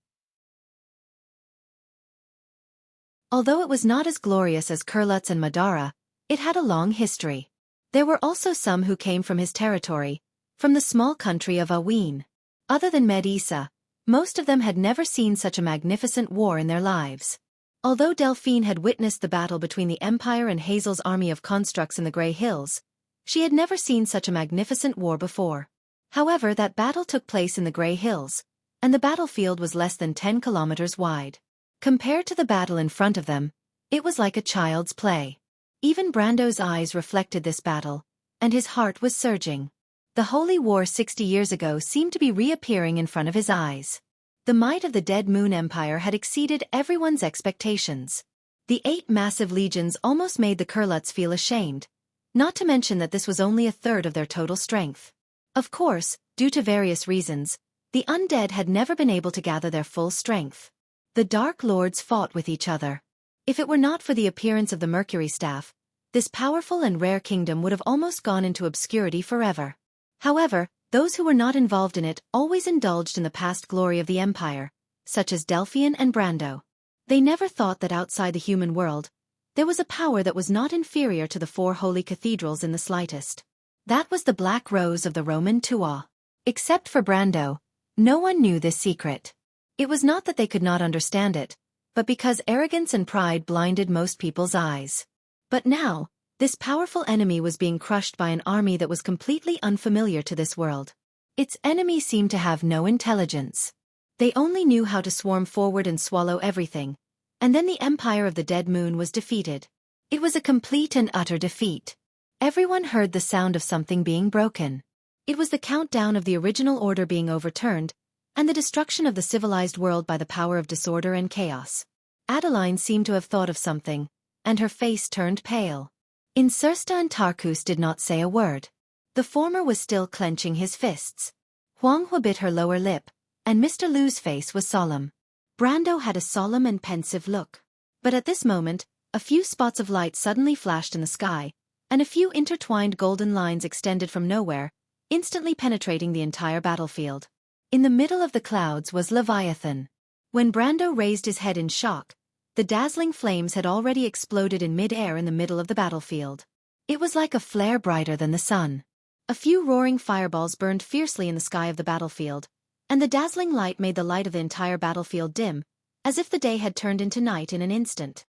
Although it was not as glorious as Kurlutz and Madara, it had a long history. There were also some who came from his territory, from the small country of Aween. Other than Med-Isa, most of them had never seen such a magnificent war in their lives. Although Delphine had witnessed the battle between the Empire and Hazel's army of constructs in the Grey Hills, she had never seen such a magnificent war before. However, that battle took place in the Grey Hills, and the battlefield was less than 10 kilometers wide. Compared to the battle in front of them, it was like a child's play. Even Brando's eyes reflected this battle, and his heart was surging. The Holy War 60 years ago seemed to be reappearing in front of his eyes. The might of the Dead Moon Empire had exceeded everyone's expectations. The 8 massive legions almost made the Kurlutz feel ashamed, not to mention that this was only 1/3 of their total strength. Of course, due to various reasons, the undead had never been able to gather their full strength. The Dark Lords fought with each other. If it were not for the appearance of the Mercury Staff, this powerful and rare kingdom would have almost gone into obscurity forever. However, those who were not involved in it always indulged in the past glory of the Empire, such as Delphine and Brando. They never thought that outside the human world, there was a power that was not inferior to the 4 holy cathedrals in the slightest. That was the Black Rose of the Roman Tuwa. Except for Brando, no one knew this secret. It was not that they could not understand it, but because arrogance and pride blinded most people's eyes. But now, this powerful enemy was being crushed by an army that was completely unfamiliar to this world. Its enemy seemed to have no intelligence. They only knew how to swarm forward and swallow everything, and then the Empire of the Dead Moon was defeated. It was a complete and utter defeat. Everyone heard the sound of something being broken. It was the countdown of the original order being overturned, and the destruction of the civilized world by the power of disorder and chaos. Adeline seemed to have thought of something, and her face turned pale. Insursta and Tarkus did not say a word. The former was still clenching his fists. Huanghua bit her lower lip, and Mr. Lu's face was solemn.
Brando had a solemn and pensive look.
But at this moment, a few spots of light suddenly flashed in the sky, and a few intertwined golden lines extended from nowhere, instantly penetrating the entire battlefield. In the middle of the clouds was Leviathan. When Brando raised his head in shock, the dazzling flames had already exploded in mid-air in the middle of the battlefield. It was like a flare brighter than the sun. A few roaring fireballs burned fiercely in the sky of the battlefield, and the dazzling light made the light of the entire battlefield dim, as if the day had turned into night in an instant.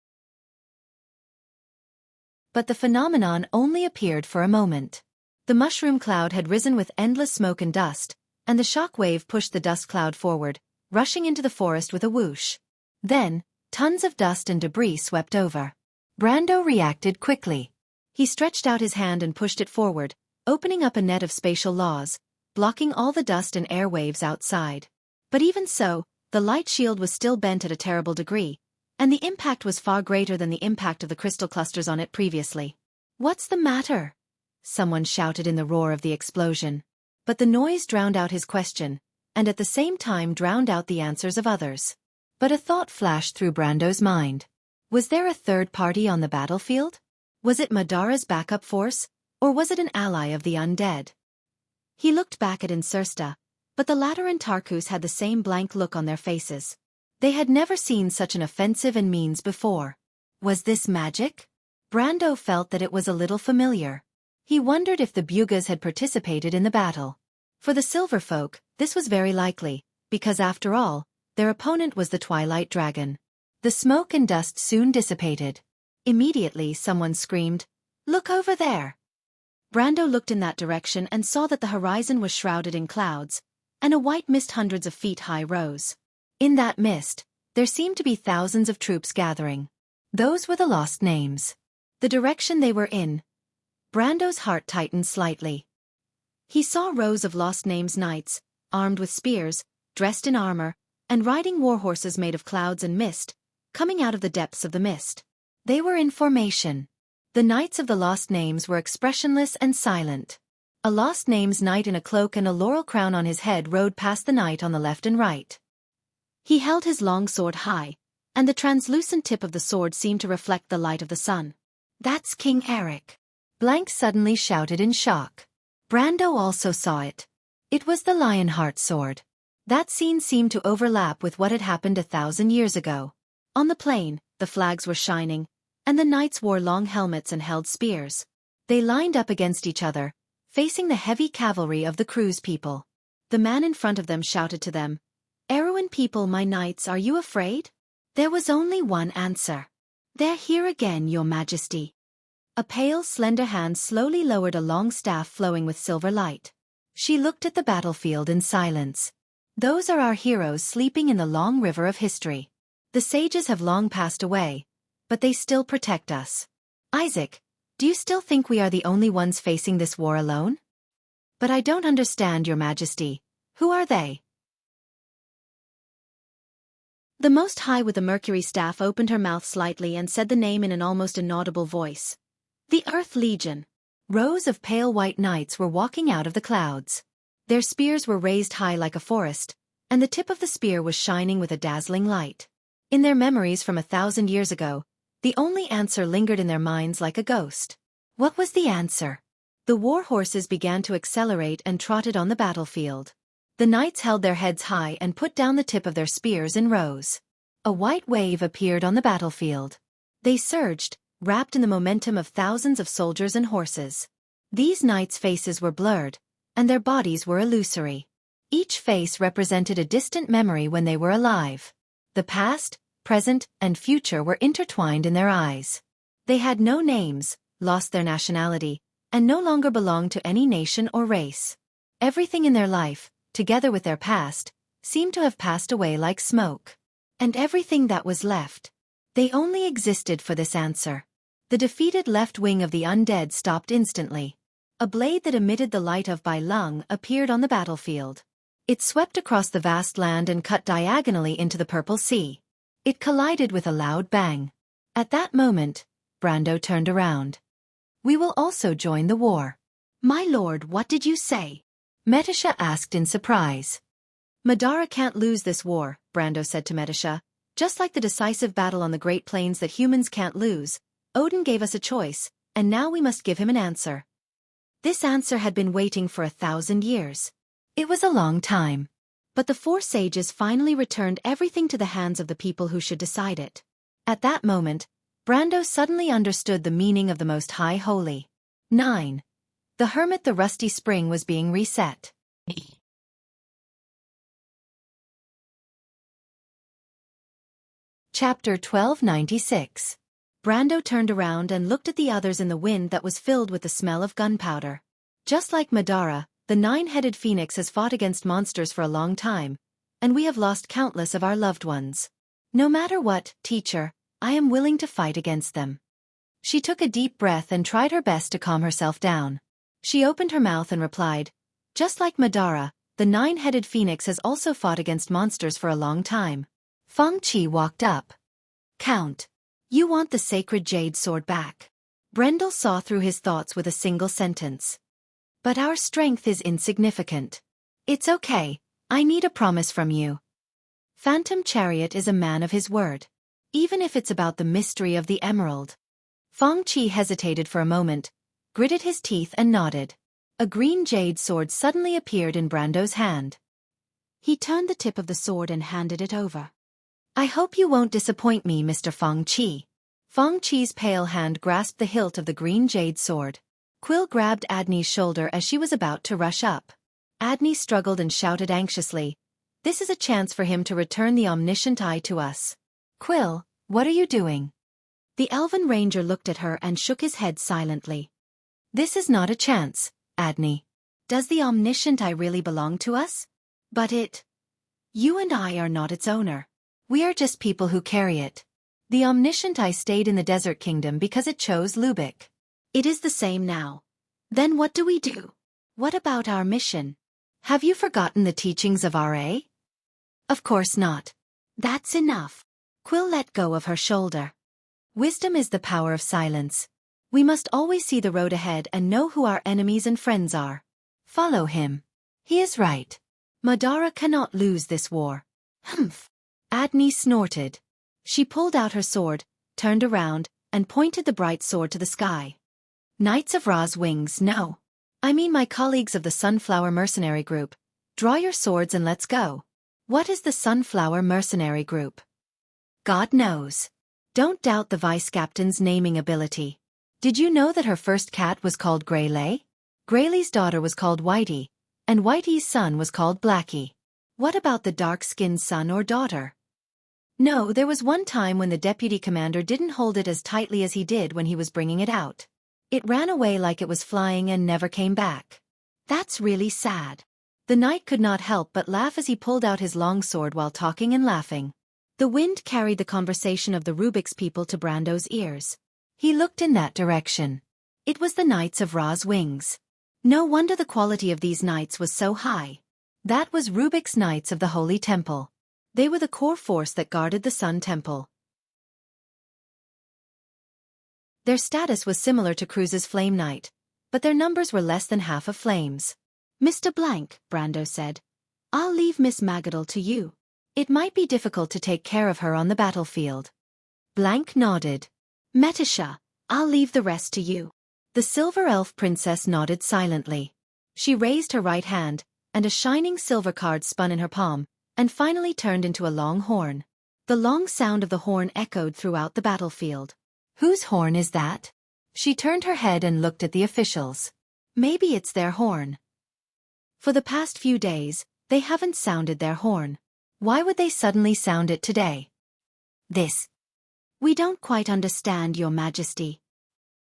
But the phenomenon only appeared for a moment. The mushroom cloud had risen with endless smoke and dust, and the shock wave pushed the dust cloud forward, rushing into the forest with a whoosh. Then, tons of dust and debris swept over. Brando reacted quickly. He stretched out his hand and pushed it forward, opening up a net of spatial laws, blocking all the dust and air waves outside. But even so, the light shield was still bent at a terrible degree, and the impact was far greater than the impact of the crystal clusters on it previously. "What's the matter?" someone shouted in the roar of the explosion. But the noise drowned out his question, and at the same time drowned out the answers of others. But a thought flashed through Brando's mind. Was there a third party on the battlefield? Was it Madara's backup force, or was it an ally of the undead? He looked back at Insursta, but the latter and Tarkus had the same blank look on their faces. They had never seen such an offensive and means before. Was this magic? Brando felt that it was a little familiar. He wondered if the Bugas had participated in the battle. For the Silver Folk, this was very likely, because after all, their opponent was the Twilight Dragon. The smoke and dust soon dissipated. Immediately someone screamed, "Look over there!" Brando looked in that direction and saw that the horizon was shrouded in clouds, and a white mist hundreds of feet high rose. In that mist, there seemed to be thousands of troops gathering. Those were the lost names. The direction they were in. Brando's heart tightened slightly. He saw rows of lost names knights, armed with spears, dressed in armor, and riding war horses made of clouds and mist, coming out of the depths of the mist. They were in formation. The knights of the lost names were expressionless and silent. A lost names knight in a cloak and a laurel crown on his head rode past the knight on the left and right. He held his long sword high, and the translucent tip of the sword seemed to reflect the light of the sun. "That's King Eric," Blank suddenly shouted in shock. Brando also saw it. It was the Lionheart sword. That scene seemed to overlap with what had happened 1,000 years ago. On the plain, the flags were shining, and the knights wore long helmets and held spears. They lined up against each other, facing the heavy cavalry of the Cruz people. The man in front of them shouted to them, "Erewhon people, my knights, are you afraid?" There was only one answer. "They're here again, your majesty." A pale, slender hand slowly lowered a long staff flowing with silver light. She looked at the battlefield in silence. "Those are our heroes sleeping in the long river of history. The sages have long passed away, but they still protect us. Isaac, do you still think we are the only ones facing this war alone?" "But I don't understand, your majesty. Who are they?" The Most High with the Mercury staff opened her mouth slightly and said the name in an almost inaudible voice. "The Earth Legion." Rows of pale white knights were walking out of the clouds. Their spears were raised high like a forest, and the tip of the spear was shining with a dazzling light. In their memories from 1,000 years ago, the only answer lingered in their minds like a ghost. What was the answer? The war horses began to accelerate and trotted on the battlefield. The knights held their heads high and put down the tip of their spears in rows. A white wave appeared on the battlefield. They surged, wrapped in the momentum of thousands of soldiers and horses. These knights' faces were blurred, and their bodies were illusory. Each face represented a distant memory when they were alive. The past, present, and future were intertwined in their eyes. They had no names, lost their nationality, and no longer belonged to any nation or race. Everything in their life, together with their past, seemed to have passed away like smoke. And everything that was left. They only existed for this answer. The defeated left wing of the undead stopped instantly. A blade that emitted the light of Bai Lung appeared on the battlefield. It swept across the vast land and cut diagonally into the purple sea. It collided with a loud bang. At that moment, Brando turned around. "We will also join the war." "My lord, what did you say?" Metisha asked in surprise. "Madara can't lose this war," Brando said to Metisha. "Just like the decisive battle on the Great Plains that humans can't lose, Odin gave us a choice, and now we must give him an answer." This answer had been waiting for 1,000 years. It was a long time. But the four sages finally returned everything to the hands of the people who should decide it. At that moment, Brando suddenly understood the meaning of the Most High Holy. 9. The Hermit, the Rusty Spring was being reset. Chapter 1296. Brando turned around and looked at the others in the wind that was filled with the smell of gunpowder. Just like Madara, the nine-headed phoenix has fought against monsters for a long time, and we have lost countless of our loved ones. No matter what, teacher, I am willing to fight against them. She took a deep breath and tried her best to calm herself down. She opened her mouth and replied, "Just like Madara, the nine-headed phoenix has also fought against monsters for a long time." Feng Qi walked up. "Count, you want the sacred jade sword back." Brendel saw through his thoughts with a single sentence. "But our strength is insignificant." "It's okay, I need a promise from you." Phantom Chariot is a man of his word. Even if it's about the mystery of the emerald. Feng Qi hesitated for a moment, gritted his teeth and nodded. A green jade sword suddenly appeared in Brando's hand.
He turned the tip of the sword and handed it over.
"I hope you won't disappoint me, Mr. Feng Qi." Feng Qi's pale hand grasped the hilt of the green jade sword. Quill grabbed Adni's shoulder as she was about to rush up. Adni struggled and shouted anxiously, "This is a chance for him to return the omniscient eye to us." "Quill, what are you doing?"
The elven ranger looked at her and shook his head silently.
"This is not a chance, Adni."
"Does the omniscient eye really belong to us?"
"But it.
You and I are not its owner.
We are just people who carry it. The omniscient eye stayed in the desert kingdom because it chose Lubeck.
It is the same now. Then what do we do? What about our mission?"
"Have you forgotten the teachings of RA?" "Of course not."
"That's enough." Quill let go of her shoulder.
"Wisdom is the power of silence. We must always see the road ahead and know who our enemies and friends are. Follow him. He is right. Madara cannot lose this war."
"Humph."
Adni snorted. She pulled out her sword, turned around, and pointed the bright sword to the sky. "Knights of Ra's wings, no. I mean my colleagues of the Sunflower Mercenary Group. Draw your swords and let's go." "What is the Sunflower Mercenary Group?" "God knows. Don't doubt the vice-captain's naming ability. Did you know that her first cat was called Greyley? Greyley's daughter was called Whitey, and Whitey's son was called Blackie. What about the dark-skinned son or daughter?" "No, there was one time when the deputy commander didn't hold it as tightly as he did when he was bringing it out. It ran away like it was flying and never came back."
"That's really sad."
The knight could not help but laugh as he pulled out his long sword while talking and laughing. The wind carried the conversation of the Rubik's people to Brando's ears. He looked in that direction. It was the Knights of Ra's wings. No wonder the quality of these knights was so high. That was Rubik's Knights of the Holy Temple. They were the core force that guarded the Sun Temple. Their status was similar to Cruz's Flame Knight, but their numbers were less than half of Flame's.
"Mr. Blank," Brando said, "I'll leave Miss Magadal to you.
It might be difficult to take care of her on the battlefield." Blank nodded.
"Metisha, I'll leave the rest to you."
The Silver Elf Princess nodded silently. She raised her right hand, and a shining silver card spun in her palm, and finally turned into a long horn. The long sound of the horn echoed throughout the battlefield. "Whose horn is that?" She turned her head and looked at the officials. "Maybe it's their horn. For the past few days, they haven't sounded their horn. Why would they suddenly sound it today?"
"This. We don't quite understand, Your Majesty."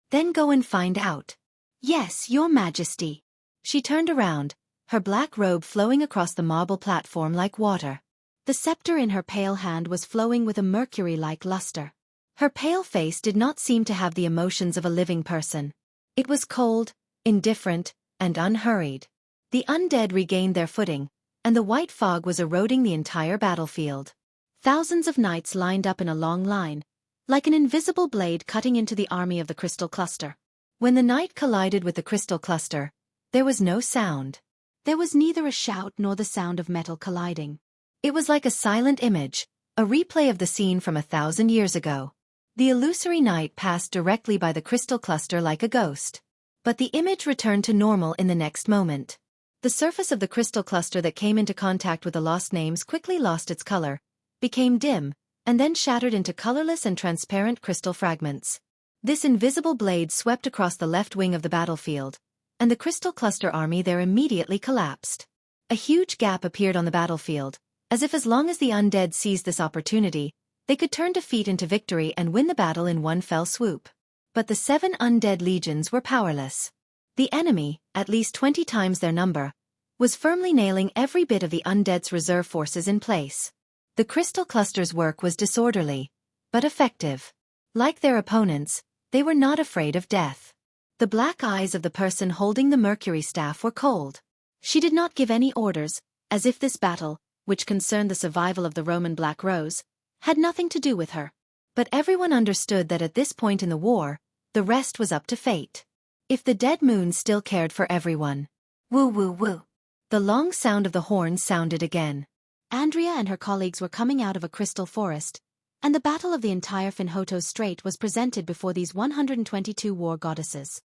"Then go and find out."
"Yes, Your Majesty."
She turned around, her black robe flowing across the marble platform like water.
The scepter in her pale hand was flowing with a mercury-like luster.
Her pale face did not seem to have the emotions of a living person. It was cold, indifferent, and unhurried. The undead regained their footing, and the white fog was eroding the entire battlefield. Thousands of knights lined up in a long line, like an invisible blade cutting into the army of the crystal cluster. When the knight collided with the crystal cluster, there was no sound.
There was neither a shout nor the sound of metal colliding.
It was like a silent image, a replay of the scene from 1,000 years ago. The illusory knight passed directly by the crystal cluster like a ghost. But the image returned to normal in the next moment. The surface of the crystal cluster that came into contact with the lost names quickly lost its color, became dim, and then shattered into colorless and transparent crystal fragments. This invisible blade swept across the left wing of the battlefield, and the crystal cluster army there immediately collapsed. A huge gap appeared on the battlefield, as if as long as the undead seized this opportunity, they could turn defeat into victory and win the battle in one fell swoop. But the 7 undead legions were powerless. The enemy, at least 20 times their number, was firmly nailing every bit of the undead's reserve forces in place. The crystal cluster's work was disorderly, but effective. Like their opponents, They were not afraid of death. The black eyes of the person holding the mercury staff were cold.
She did not give any orders, as if this battle, which concerned the survival of the Roman Black Rose, had nothing to do with her.
But everyone understood that at this point in the war, the rest was up to fate. If the dead moon still cared for everyone. Woo woo woo. The long sound of the horn sounded again.
Andrea and her colleagues were coming out of a crystal forest, and the battle of the entire Finhoto Strait was presented before these 122 war goddesses.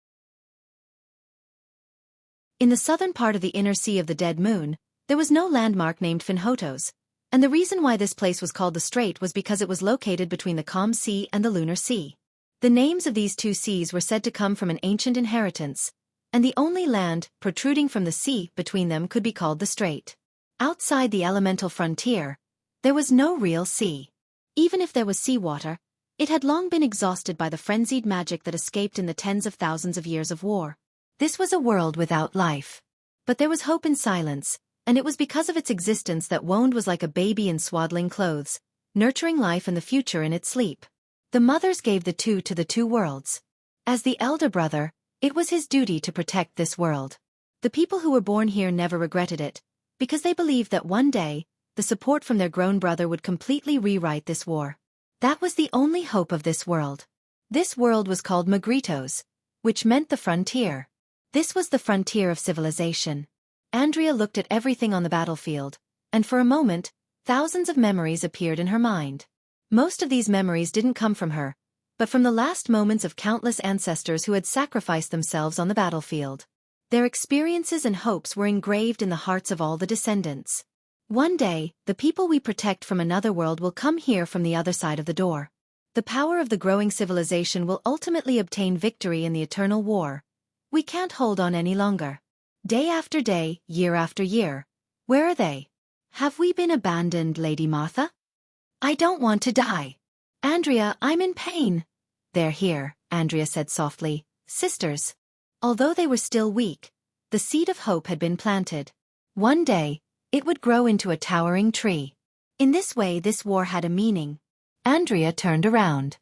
In the southern part of the inner sea of the dead moon, there was no landmark named Finhotos, and the reason why this place was called the Strait was because it was located between the Calm Sea and the Lunar Sea. The names of these two seas were said to come from an ancient inheritance, and the only land protruding from the sea between them could be called the Strait. Outside the elemental frontier, there was no real sea.
Even if there was seawater, it had long been exhausted by the frenzied magic that escaped in the tens of thousands of years of war.
This was a world without life. But there was hope in silence, and it was because of its existence that Woned was like a baby in swaddling clothes, nurturing life and the future in its sleep. The mothers gave the two to the two worlds. As the elder brother, it was his duty to protect this world. The people who were born here never regretted it, because they believed that one day, the support from their grown brother would completely rewrite this war. That was the only hope of this world. This world was called Magritos, which meant the frontier. This was the frontier of civilization. Andrea looked at everything on the battlefield, and for a moment, thousands of memories appeared in her mind. Most of these memories didn't come from her, but from the last moments of countless ancestors who had sacrificed themselves on the battlefield. Their experiences and hopes were engraved in the hearts of all the descendants. One day, the people we protect from another world will come here from the other side of the door. The power of the growing civilization will ultimately obtain victory in the eternal war. We can't hold on any longer. Day after day, year after year. Where are they? Have we been abandoned, Lady Martha? I don't want to die. Andrea, I'm in pain. They're here, Andrea said softly. Sisters. Although they were still weak, the seed of hope had been planted. One day, it would grow into a towering tree. In this way, this war had a meaning. Andrea turned around.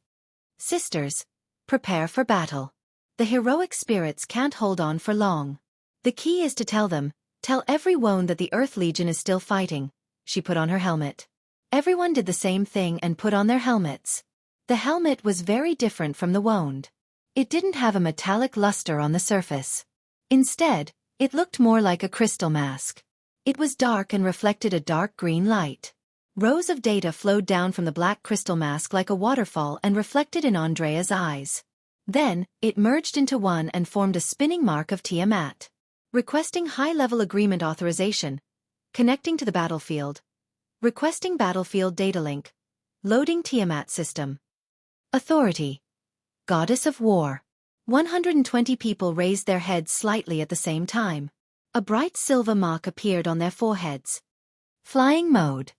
Sisters, prepare for battle. The heroic spirits can't hold on for long. The key is to tell them, tell every Wone that the Earth Legion is still fighting. She put on her helmet. Everyone did the same thing and put on their helmets. The helmet was very different from the Woned. It didn't have a metallic luster on the surface. Instead, it looked more like a crystal mask. It was dark and reflected a dark green light. Rows of data flowed down from the black crystal mask like a waterfall and reflected in Andrea's eyes. Then, it merged into one and formed a spinning mark of Tiamat. Requesting high-level agreement authorization. Connecting to the battlefield. Requesting battlefield data link. Loading Tiamat system. Authority. Goddess of War. 120 people raised their heads slightly at the same time. A bright silver mark appeared on their foreheads. Flying mode.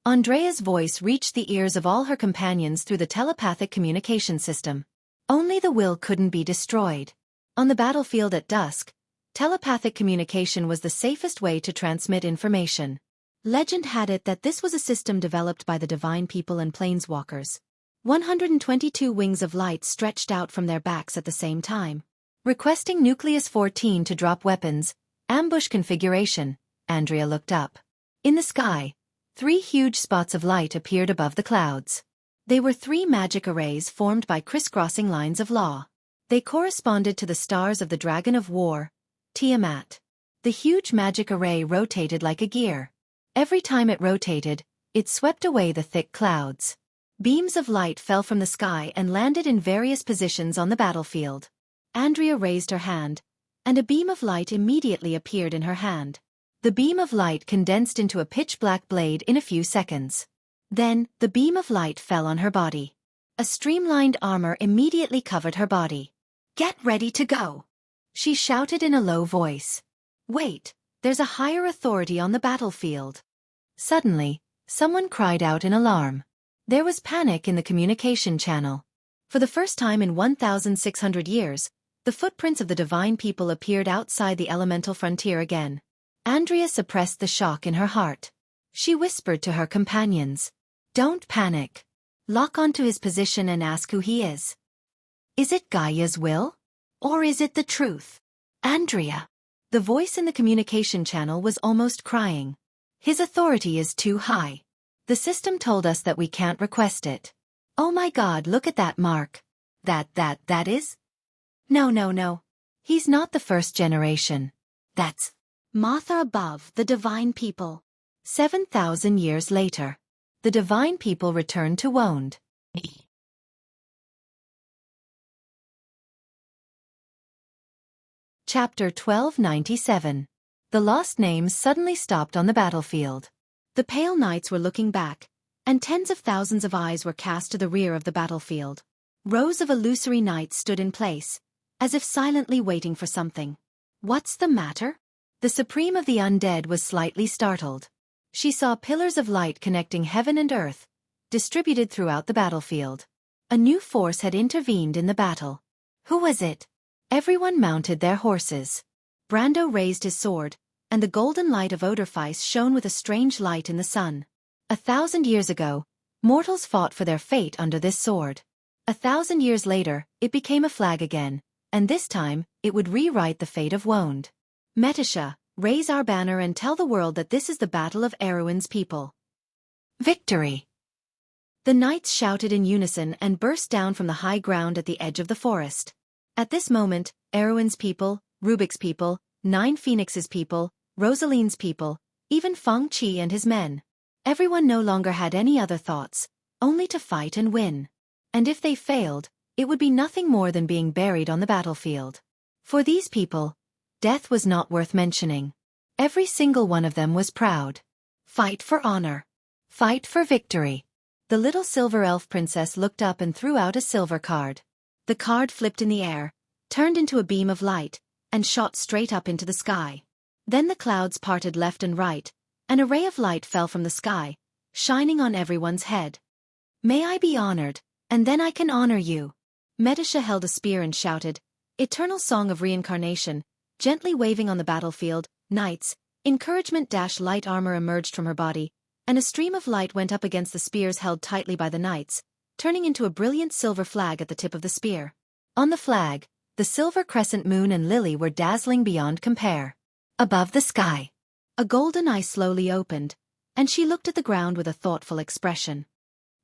Andrea's voice reached the ears of all her companions through the telepathic communication system. Only the will couldn't be destroyed. On the battlefield at dusk, telepathic communication was the safest way to transmit information. Legend had it that this was a system developed by the divine people and planeswalkers. 122 wings of light stretched out from their backs at the same time. Requesting Nucleus 14 to drop weapons, ambush configuration, Andrea looked up. In the sky, 3 huge spots of light appeared above the clouds. They were 3 magic arrays formed by crisscrossing lines of law. They corresponded to the stars of the Dragon of War, Tiamat. The huge magic array rotated like a gear. Every time it rotated, it swept away the thick clouds. Beams of light fell from the sky and landed in various positions on the battlefield. Andrea raised her hand, and a beam of light immediately appeared in her hand. The beam of light condensed into a pitch-black blade in a few seconds. Then, the beam of light fell on her body. A streamlined armor immediately covered her body. "Get ready to go!" she shouted in a low voice. "Wait, there's a higher authority on the battlefield." Suddenly, someone cried out in alarm. There was panic in the communication channel. For the first time in 1,600 years, the footprints of the divine people appeared outside the elemental frontier again. Andrea suppressed the shock in her heart. She whispered to her companions, "Don't panic. Lock onto his position and ask who he is. Is it Gaia's will? Or is it the truth? Andrea. The voice in the communication channel was almost crying. His authority is too high. The system told us that we can't request it. Oh my God, look at that mark. That is? No. He's not the first generation. That's
Martha above, the divine people.
7,000 years later. The divine people returned to Wonde. Chapter 1297. The lost names suddenly stopped on the battlefield.
The pale knights were looking back, and tens of thousands of eyes were cast to the rear of the battlefield. Rows of illusory knights stood in place, as if silently waiting for something. What's the matter?
The supreme of the undead was slightly startled. She saw pillars of light connecting heaven and earth, distributed throughout the battlefield. A new force had intervened in the battle. Who was it? Everyone mounted their horses. Brando raised his sword, and the golden light of Oderfeis shone with a strange light in the sun. 1,000 years ago, mortals fought for their fate under this sword. 1,000 years later, it became a flag again, and this time, it would rewrite the fate of Wonde. Metisha, raise our banner and tell the world that this is the battle of Erewhon's people. Victory! The knights shouted in unison and burst down from the high ground at the edge of the forest. At this moment, Erewhon's people, Rubik's people, Nine Phoenix's people, Rosaline's people, even Feng Qi and his men. Everyone no longer had any other thoughts, only to fight and win. And if they failed, it would be nothing more than being buried on the battlefield. For these people, death was not worth mentioning. Every single one of them was proud. Fight for honor. Fight for victory. The little silver elf princess looked up and threw out a silver card. The card flipped in the air, turned into a beam of light, and shot straight up into the sky. Then the clouds parted left and right, and a ray of light fell from the sky, shining on everyone's head. May I be honored, and then I can honor you. Metisha held a spear and shouted, Eternal Song of Reincarnation, gently waving on the battlefield. Knights, encouragement-light armor emerged from her body, and a stream of light went up against the spears held tightly by the knights, turning into a brilliant silver flag at the tip of the spear. On the flag, the silver crescent moon and lily were dazzling beyond compare. Above the sky, a golden eye slowly opened, and she looked at the ground with a thoughtful expression.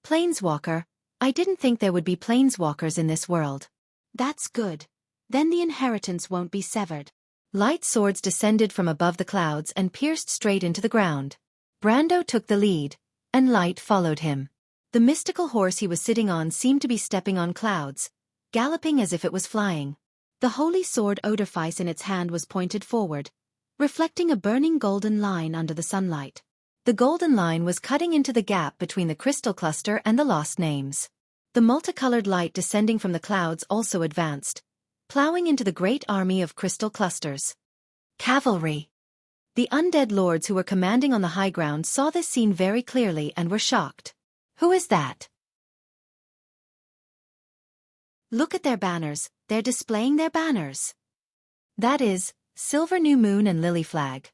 Planeswalker, I didn't think there would be planeswalkers in this world.
That's good. Then the inheritance won't be severed.
Light swords descended from above the clouds and pierced straight into the ground. Brando took the lead, and light followed him. The mystical horse he was sitting on seemed to be stepping on clouds, galloping as if it was flying. The holy sword Oderfeis in its hand was pointed forward, reflecting a burning golden line under the sunlight. The golden line was cutting into the gap between the crystal cluster and the lost names. The multicolored light descending from the clouds also advanced, plowing into the great army of crystal clusters. Cavalry! The undead lords who were commanding on the high ground saw this scene very clearly and were shocked. Who is that? Look at their banners, they're displaying their banners. That is, silver new moon and lily flag.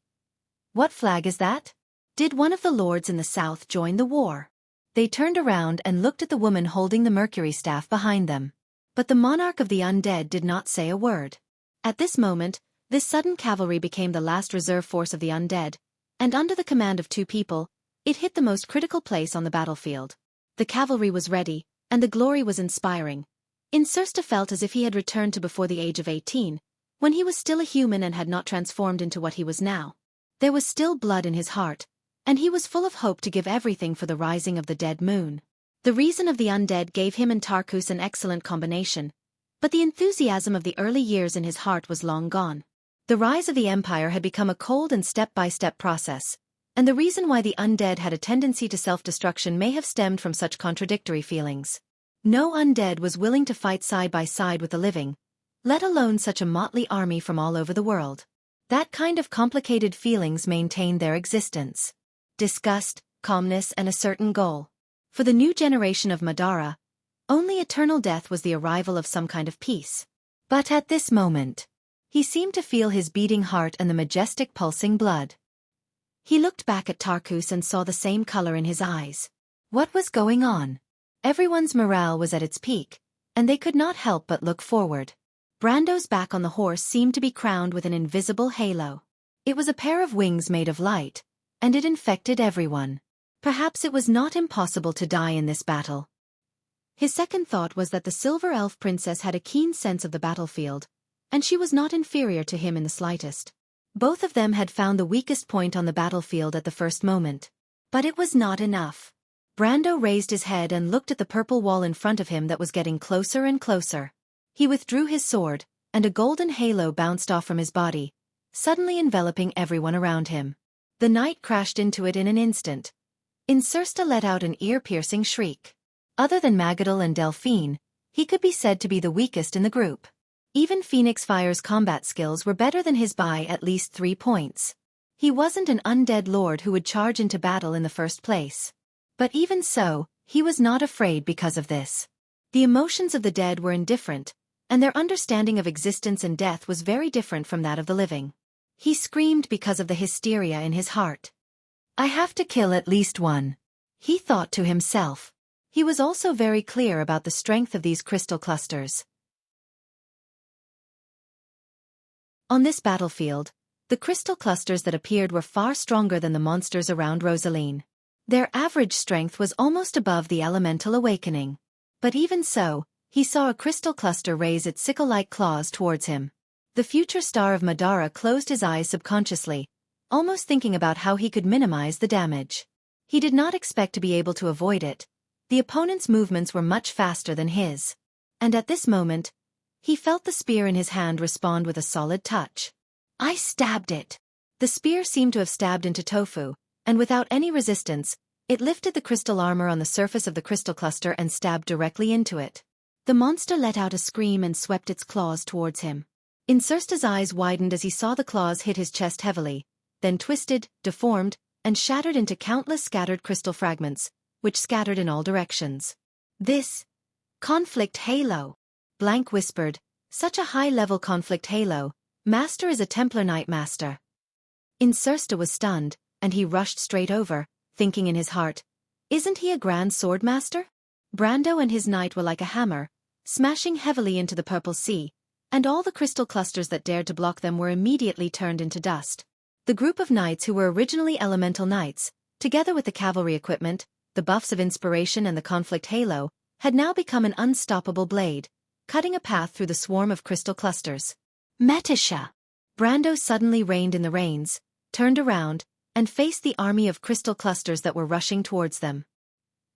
What flag is that? Did one of the lords in the south join the war? They turned around and looked at the woman holding the Mercury staff behind them. But the monarch of the undead did not say a word. At this moment, this sudden cavalry became the last reserve force of the undead, and under the command of 2 people, it hit the most critical place on the battlefield. The cavalry was ready, and the glory was inspiring. Incersta felt as if he had returned to before the age of 18, when he was still a human and had not transformed into what he was now. There was still blood in his heart, and he was full of hope to give everything for the rising of the dead moon. The reason of the undead gave him and Tarkus an excellent combination, but the enthusiasm of the early years in his heart was long gone. The rise of the Empire had become a cold and step-by-step process, and the reason why the undead had a tendency to self-destruction may have stemmed from such contradictory feelings. No undead was willing to fight side by side with the living, let alone such a motley army from all over the world. That kind of complicated feelings maintained their existence. Disgust, calmness, and a certain goal. For the new generation of Madara, only eternal death was the arrival of some kind of peace. But at this moment, he seemed to feel his beating heart and the majestic pulsing blood. He looked back at Tarkus and saw the same color in his eyes. What was going on? Everyone's morale was at its peak, and they could not help but look forward.
Brando's back on the horse seemed to be crowned with an invisible halo.
It was a pair of wings made of light, and it infected everyone. Perhaps it was not impossible to die in this battle.
His second thought was that the Silver Elf Princess had a keen sense of the battlefield, and she was not inferior to him in the slightest.
Both of them had found the weakest point on the battlefield at the first moment. But it was not enough. Brando raised his head and looked at the purple wall in front of him that was getting closer and closer. He withdrew his sword, and a golden halo bounced off from his body, suddenly enveloping everyone around him. The knight crashed into it in an instant. Xianxia let out an ear-piercing shriek. Other than Magadal and Delphine, he could be said to be the weakest in the group. Even Phoenix Fire's combat skills were better than his by at least 3 points. He wasn't an undead lord who would charge into battle in the first place. But even so, he was not afraid because of this. The emotions of the dead were indifferent, and their understanding of existence and death was very different from that of the living. He screamed because of the hysteria in his heart. I have to kill at least one, he thought to himself. He was also very clear about the strength of these crystal clusters. On this battlefield, the crystal clusters that appeared were far stronger than the monsters around Rosaline. Their average strength was almost above the elemental awakening. But even so, he saw a crystal cluster raise its sickle-like claws towards him. The future star of Madara closed his eyes subconsciously, almost thinking about how he could minimize the damage. He did not expect to be able to avoid it. The opponent's movements were much faster than his. And at this moment, he felt the spear in his hand respond with a solid touch. I stabbed it. The spear seemed to have stabbed into tofu, and without any resistance, it lifted the crystal armor on the surface of the crystal cluster and stabbed directly into it.
The monster let out a scream and swept its claws towards him.
Xianxia's eyes widened as he saw the claws hit his chest heavily, then twisted, deformed, and shattered into countless scattered crystal fragments, which scattered in all directions. This conflict halo, Blank whispered, such a high-level conflict halo. Master is a Templar Knight Master. Xianxia was stunned, and he rushed straight over, thinking in his heart, isn't he a Grand Sword Master? Brando and his knight were like a hammer, smashing heavily into the purple sea, and all the crystal clusters that dared to block them were immediately turned into dust. The group of knights who were originally elemental knights, together with the cavalry equipment, the buffs of inspiration and the conflict halo, had now become an unstoppable blade, cutting a path through the swarm of crystal clusters. Metisha! Brando suddenly reined in the reins, turned around, and faced the army of crystal clusters that were rushing towards them.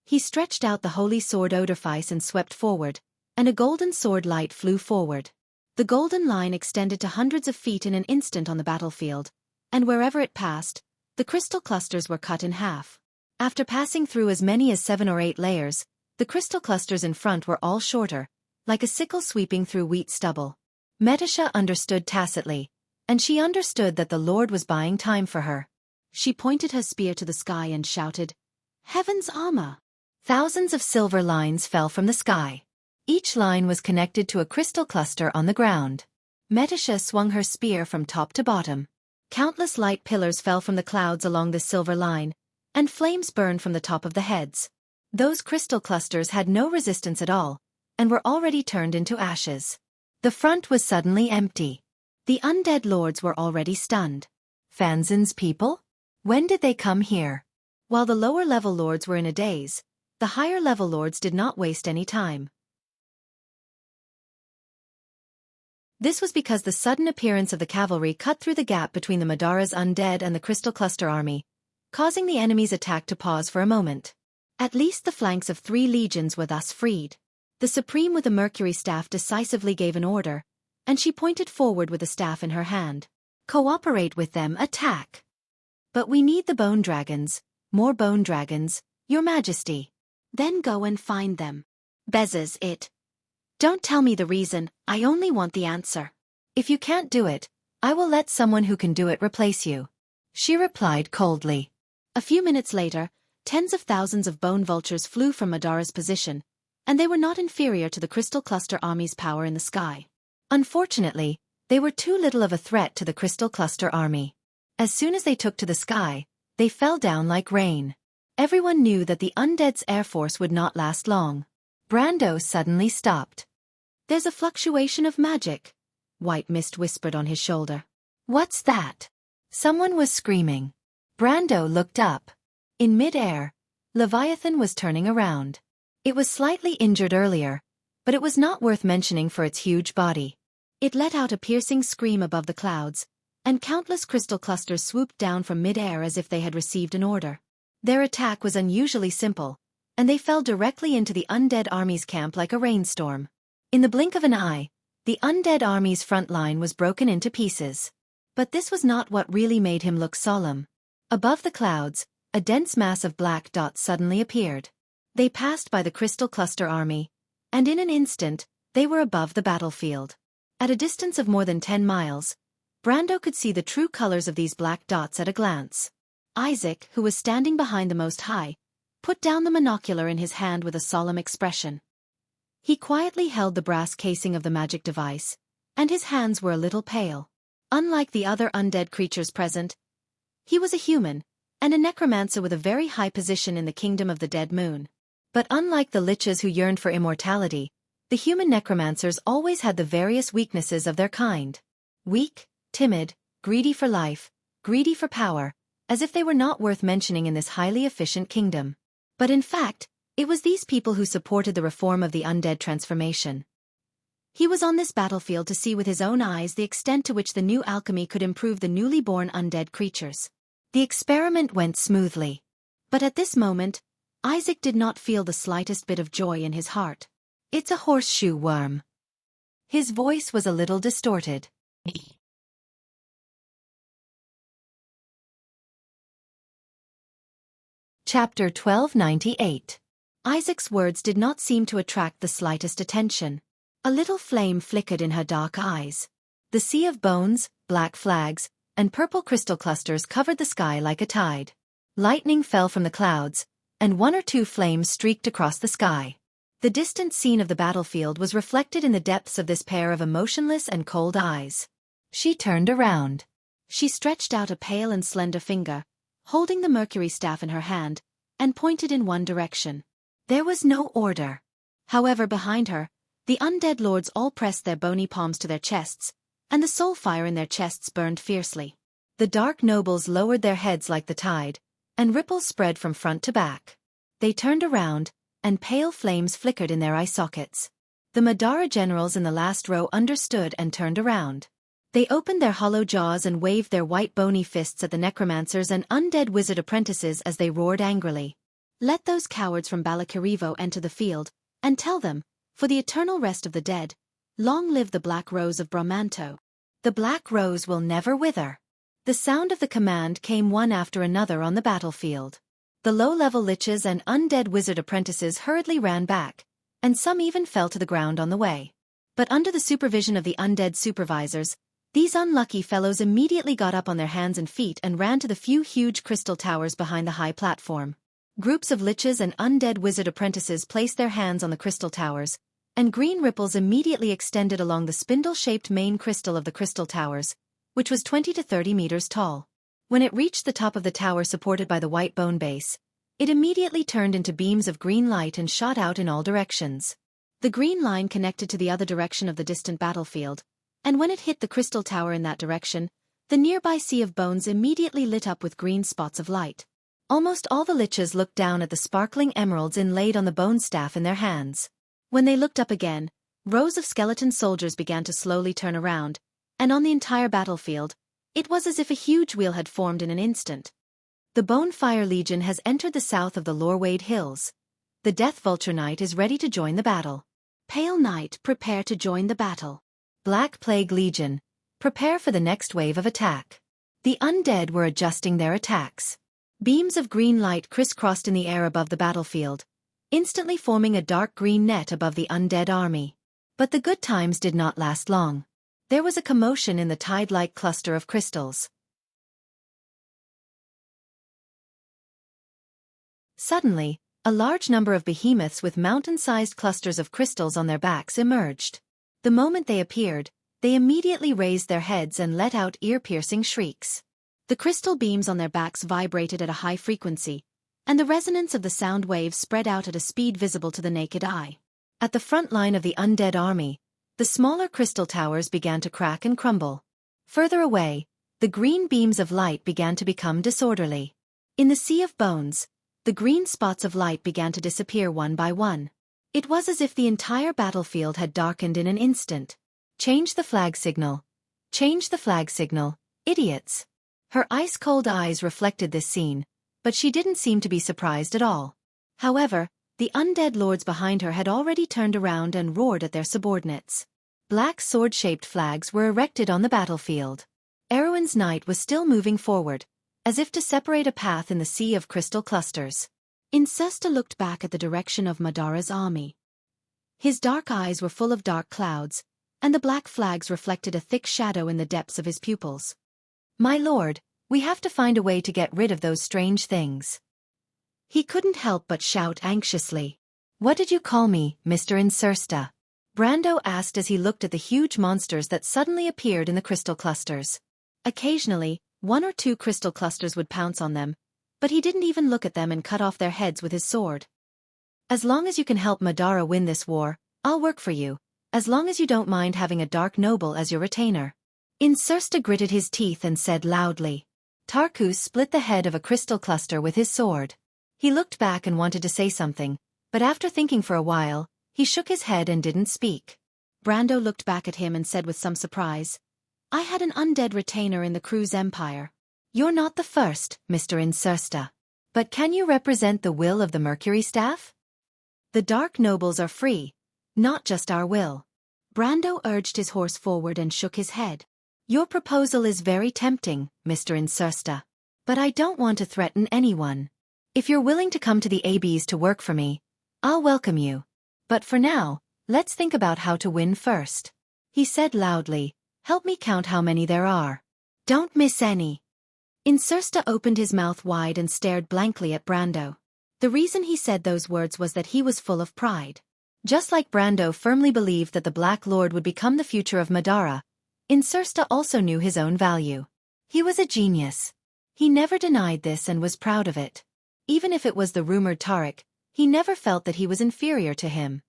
He stretched out the holy sword Odorfice and swept forward, and a golden sword light flew forward. The golden line extended to hundreds of feet in an instant on the battlefield, and wherever it passed, the crystal clusters were cut in half. After passing through as many as 7 or 8 layers, the crystal clusters in front were all shorter, like a sickle sweeping through wheat stubble. Metisha understood tacitly, and she understood that the Lord was buying time for her.
She pointed her spear to the sky and shouted, Heaven's armor!
Thousands of silver lines fell from the sky. Each line was connected to a crystal cluster on the ground. Metisha swung her spear from top to bottom. Countless light pillars fell from the clouds along this silver line, and flames burned from the top of the heads. Those crystal clusters had no resistance at all, and were already turned into ashes. The front was suddenly empty. The undead lords were already stunned. Fanzin's people? When did they come here? While the lower-level lords were in a daze, the higher-level lords did not waste any time. This was because the sudden appearance of the cavalry cut through the gap between the Madara's undead and the Crystal Cluster army, causing the enemy's attack to pause for a moment. At least the flanks of 3 legions were thus freed. The Supreme with the Mercury staff decisively gave an order, and she pointed forward with the staff in her hand. Cooperate with them, attack! But we need the bone dragons, more bone dragons, Your Majesty.
Then go and find them.
Bezzes it. Don't tell me the reason, I only want the answer. If you can't do it, I will let someone who can do it replace you. She replied coldly. A few minutes later, tens of thousands of bone vultures flew from Madara's position, and they were not inferior to the Crystal Cluster army's power in the sky. Unfortunately, they were too little of a threat to the Crystal Cluster army. As soon as they took to the sky, they fell down like rain. Everyone knew that the undead's air force would not last long. Brando suddenly stopped.
"There's a fluctuation of magic," White Mist whispered on his shoulder.
"What's that?" Someone was screaming. Brando looked up. In mid-air, Leviathan was turning around. It was slightly injured earlier, but it was not worth mentioning for its huge body.
It let out a piercing scream above the clouds, and countless crystal clusters swooped down from mid-air as if they had received an order. Their attack was unusually simple, and they fell directly into the undead army's camp like a rainstorm. In the blink of an eye, the undead army's front line was broken into pieces. But this was not what really made him look solemn. Above the clouds, a dense mass of black dots suddenly appeared. They passed by the crystal cluster army, and in an instant, they were above the battlefield. At a distance of more than 10 miles, Brando could see the true colors of these black dots at a glance. Isaac, who was standing behind the Most High, put down the monocular in his hand with a solemn expression. He quietly held the brass casing of the magic device, and his hands were a little pale. Unlike the other undead creatures present, he was a human, and a necromancer with a very high position in the kingdom of the Dead Moon. But unlike the liches who yearned for immortality, the human necromancers always had the various weaknesses of their kind. Weak, timid, greedy for life, greedy for power, as if they were not worth mentioning in this highly efficient kingdom. But in fact, it was these people who supported the reform of the undead transformation. He was on this battlefield to see with his own eyes the extent to which the new alchemy could improve the newly born undead creatures. The experiment went smoothly. But at this moment, Isaac did not feel the slightest bit of joy in his heart.
"It's a horseshoe worm." His voice was a little distorted. Chapter 1298.
Isaac's words did not seem to attract the slightest attention. A little flame flickered in her dark eyes.
The sea of bones, black flags, and purple crystal clusters covered the sky like a tide. Lightning fell from the clouds, and 1 or 2 flames streaked across the sky. The distant scene of the battlefield was reflected in the depths of this pair of emotionless and cold eyes. She turned around.
She stretched out a pale and slender finger, holding the mercury staff in her hand, and pointed in one direction.
There was no order.
However, behind her, the undead lords all pressed their bony palms to their chests, and the soul fire in their chests burned fiercely.
The dark nobles lowered their heads like the tide, and ripples spread from front to back. They turned around, and pale flames flickered in their eye sockets. The Madara generals in the last row understood and turned around. They opened their hollow jaws and waved their white bony fists at the necromancers and undead wizard apprentices as they roared angrily.
"Let those cowards from Balakirivo enter the field, and tell them, for the eternal rest of the dead, long live the Black Rose of Bramanto.
The Black Rose will never wither." The sound of the command came one after another on the battlefield. The low-level liches and undead wizard apprentices hurriedly ran back, and some even fell to the ground on the way. But under the supervision of the undead supervisors, these unlucky fellows immediately got up on their hands and feet and ran to the few huge crystal towers behind the high platform. Groups of liches and undead wizard apprentices placed their hands on the crystal towers, and green ripples immediately extended along the spindle-shaped main crystal of the crystal towers, which was 20 to 30 meters tall. When it reached the top of the tower supported by the white bone base, it immediately turned into beams of green light and shot out in all directions.
The green line connected to the other direction of the distant battlefield, and when it hit the crystal tower in that direction, the nearby sea of bones immediately lit up with green spots of light.
Almost all the liches looked down at the sparkling emeralds inlaid on the bone staff in their hands. When they looked up again, rows of skeleton soldiers began to slowly turn around, and on the entire battlefield, it was as if a huge wheel had formed in an instant. The Bonefire Legion has entered the south of the Lorwade Hills. The Death Vulture Knight is ready to join the battle.
Pale Knight, prepare to join the battle.
Black Plague Legion, prepare for the next wave of attack. The undead were adjusting their attacks. Beams of green light crisscrossed in the air above the battlefield, instantly forming a dark green net above the undead army. But the good times did not last long. There was a commotion in the tide-like cluster of crystals. Suddenly, a large number of behemoths with mountain-sized clusters of crystals on their backs emerged. The moment they appeared, they immediately raised their heads and let out ear-piercing shrieks.
The crystal beams on their backs vibrated at a high frequency, and the resonance of the sound waves spread out at a speed visible to the naked eye.
At the front line of the undead army, the smaller crystal towers began to crack and crumble. Further away, the green beams of light began to become disorderly. In the sea of bones, the green spots of light began to disappear one by one. It was as if the entire battlefield had darkened in an instant. Change the flag signal. Change the flag signal, idiots. Her ice-cold eyes reflected this scene, but she didn't seem to be surprised at all. However, the undead lords behind her had already turned around and roared at their subordinates. Black sword-shaped flags were erected on the battlefield. Erwin's knight was still moving forward, as if to separate a path in the sea of crystal clusters.
Xianxia looked back at the direction of Madara's army. His dark eyes were full of dark clouds, and the black flags reflected a thick shadow in the depths of his pupils.
My lord, we have to find a way to get rid of those strange things. He couldn't help but shout anxiously. What did you call me, Mr. Xianxia? Brando asked as he looked at the huge monsters that suddenly appeared in the crystal clusters. Occasionally, one or two crystal clusters would pounce on them, but he didn't even look at them and cut off their heads with his sword. As long as you can help Madara win this war, I'll work for you, as long as you don't mind having a dark noble as your retainer. Xianxia gritted his teeth and said loudly. Tarkus split the head of a crystal cluster with his sword. He looked back and wanted to say something, but after thinking for a while, he shook his head and didn't speak.
Brando looked back at him and said with some surprise, I had an undead retainer in the Cruz Empire.
You're not the first, Mr. Xianxia. But can you represent the will of the Mercury Staff? The Dark Nobles are free, not just our will.
Brando urged his horse forward and shook his head.
Your proposal is very tempting, Mr. Xianxia. But I don't want to threaten anyone. If you're willing to come to the ABs to work for me, I'll welcome you. But for now, let's think about how to win first. He said loudly, help me count how many there are. Don't miss any.
Xianxia opened his mouth wide and stared blankly at Brando. The reason he said those words was that he was full of pride.
Just like Brando firmly believed that the Black Lord would become the future of Madara, Xianxia also knew his own value. He was a genius. He never denied this and was proud of it. Even if it was the rumored Tariq, he never felt that he was inferior to him.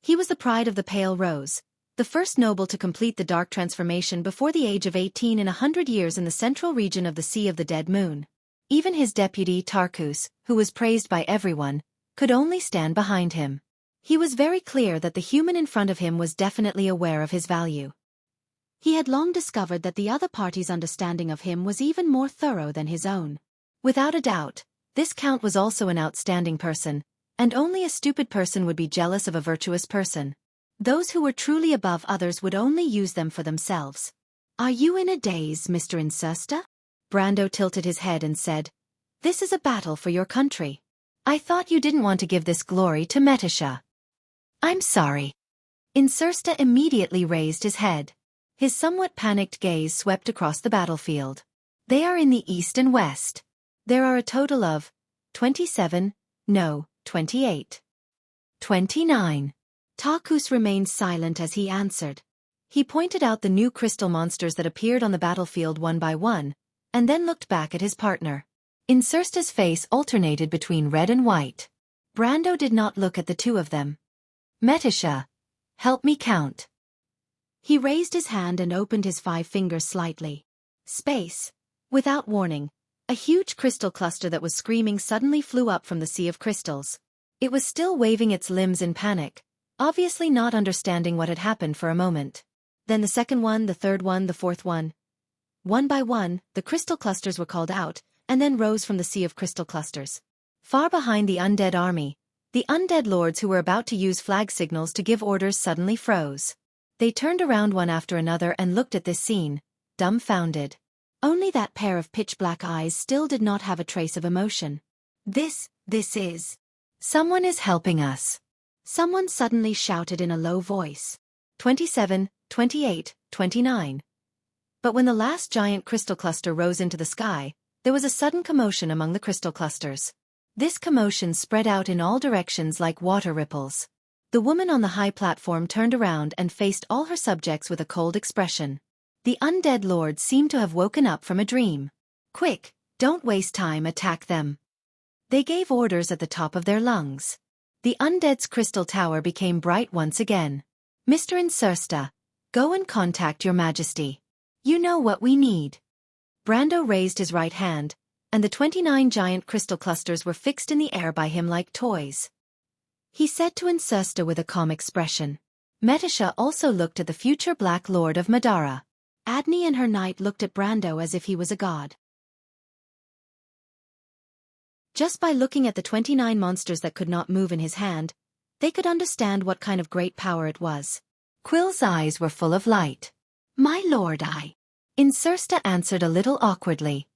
He was the pride of the Pale Rose, the first noble to complete the dark transformation before the age of 18 in 100 years in the central region of the Sea of the Dead Moon. Even his deputy Tarkus, who was praised by everyone, could only stand behind him. He was very clear that the human in front of him was definitely aware of his value.
He had long discovered that the other party's understanding of him was even more thorough than his own.
Without a doubt, this count was also an outstanding person, and only a stupid person would be jealous of a virtuous person. Those who were truly above others would only use them for themselves.
Are you in a daze, Mr. Xianxia?
Brando tilted his head and said, This is a battle for your country. I thought you didn't want to give this glory to Metisha. I'm sorry. Xianxia immediately raised his head. His somewhat panicked gaze swept across the battlefield. They are in the east and west. There are a total of 28. 29.
Tarkus remained silent as he answered.
He pointed out the new crystal monsters that appeared on the battlefield one by one, and then looked back at his partner. Xianxia's face alternated between red and white. Brando did not look at the two of them. Metisha, help me count.
He raised his hand and opened his 5 fingers slightly.
Space. Without warning, a huge crystal cluster that was screaming suddenly flew up from the sea of crystals. It was still waving its limbs in panic, obviously not understanding what had happened for a moment. Then the second one, the third one, the fourth one. One by one, the crystal clusters were called out, and then rose from the sea of crystal clusters. Far behind the undead army, the undead lords who were about to use flag signals to give orders suddenly froze. They turned around one after another and looked at this scene, dumbfounded.
Only that pair of pitch-black eyes still did not have a trace of emotion.
This is... Someone is helping us.
Someone suddenly shouted in a low voice.
27, 28, 29. But when the last giant crystal cluster rose into the sky, there was a sudden commotion among the crystal clusters. This commotion spread out in all directions like water ripples. The woman on the high platform turned around and faced all her subjects with a cold expression. The undead lord seemed to have woken up from a dream.
Quick, don't waste time, attack them. They gave orders at the top of their lungs. The undead's crystal tower became bright once again. Mr. Insursta, go and contact your majesty. You know what we need. Brando raised his right hand, and the 29 giant crystal clusters were fixed in the air by him like toys. He said to Insursta with a calm expression. Metasha also looked at the future Black Lord of Madara. Adney and her knight looked at Brando as if he was a god. Just by looking at the 29 monsters that could not move in his hand, they could understand what kind of great power it was.
Quill's eyes were full of light.
My lord, Insursta answered a little awkwardly.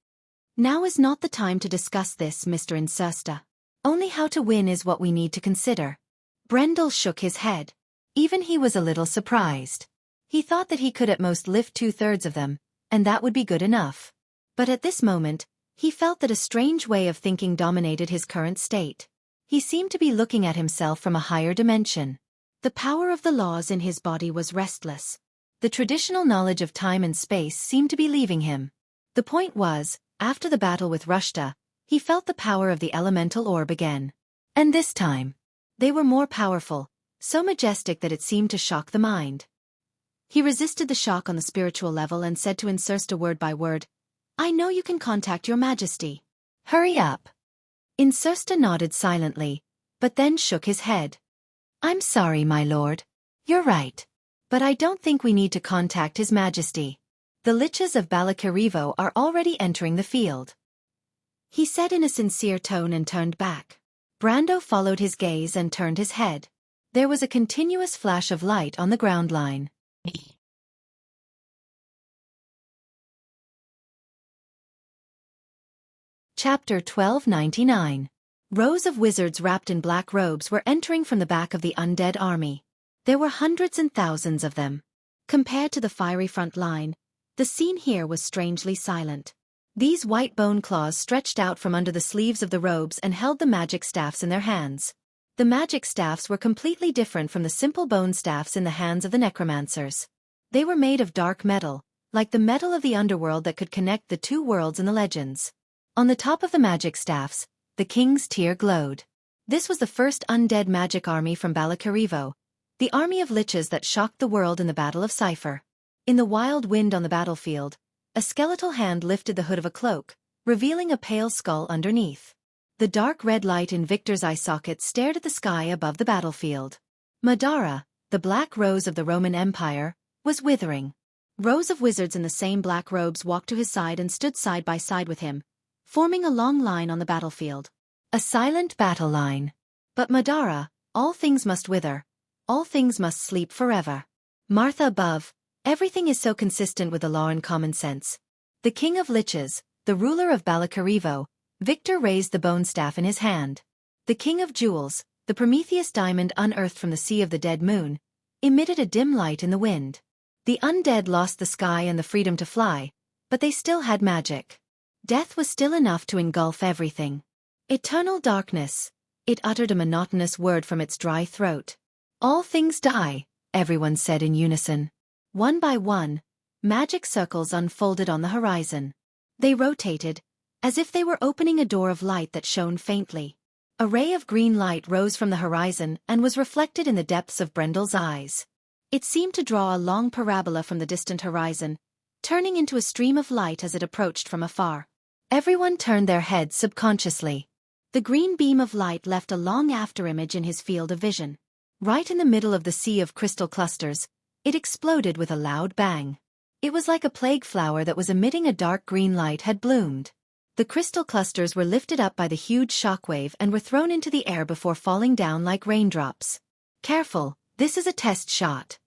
Now is not the time to discuss this, Mr. Insursta. Only how to win is what we need to consider. Brendel shook his head.
Even he was a little surprised. He thought that he could at most lift 2/3 of them, and that would be good enough.
But at this moment, he felt that a strange way of thinking dominated his current state.
He seemed to be looking at himself from a higher dimension.
The power of the laws in his body was restless.
The traditional knowledge of time and space seemed to be leaving him. The point was, after the battle with Rushta, he felt the power of the elemental orb again. And this time, they were more powerful, so majestic that it seemed to shock the mind.
He resisted the shock on the spiritual level and said to Insursta word by word, I know you can contact your majesty.
Hurry up.
Insursta nodded silently, but then shook his head.
I'm sorry, my lord. You're right. But I don't think we need to contact his majesty. The liches of Balakarivo are already entering the field.
He said in a sincere tone and turned back.
Brando followed his gaze and turned his head. There was a continuous flash of light on the ground line. Chapter 1299. Rows of wizards wrapped in black robes were entering from the back of the undead army. There were hundreds and thousands of them.
Compared to the fiery front line, the scene here was strangely silent.
These white bone claws stretched out from under the sleeves of the robes and held the magic staffs in their hands. The magic staffs were completely different from the simple bone staffs in the hands of the necromancers. They were made of dark metal, like the metal of the underworld that could connect the two worlds in the legends. On the top of the magic staffs, the king's tear glowed. This was the first undead magic army from Balakarivo, the army of liches that shocked the world in the Battle of Cypher. In the wild wind on the battlefield, a skeletal hand lifted the hood of a cloak, revealing a pale skull underneath. The dark red light in Victor's eye socket stared at the sky above the battlefield. Madara, the black rose of the Roman Empire, was withering.
Rows of wizards in the same black robes walked to his side and stood side by side with him, forming a long line on the battlefield.
A silent battle line. But Madara, all things must wither. All things must sleep forever. Martha above, everything is so consistent with the law and common sense. The king of liches, the ruler of Balakarivo, Victor raised the bone staff in his hand. The king of jewels, the Prometheus diamond unearthed from the sea of the dead moon, emitted a dim light in the wind. The undead lost the sky and the freedom to fly, but they still had magic. Death was still enough to engulf everything. Eternal darkness. It uttered a monotonous word from its dry throat. All things die, everyone said in unison. One by one, magic circles unfolded on the horizon. They rotated, as if they were opening a door of light that shone faintly. A ray of green light rose from the horizon and was reflected in the depths of Brendel's eyes. It seemed to draw a long parabola from the distant horizon, turning into a stream of light as it approached from afar. Everyone turned their heads subconsciously. The green beam of light left a long afterimage in his field of vision. Right in the middle of the sea of crystal clusters, it exploded with a loud bang. It was like a plague flower that was emitting a dark green light had bloomed. The crystal clusters were lifted up by the huge shockwave and were thrown into the air before falling down like raindrops. Careful, this is a test shot.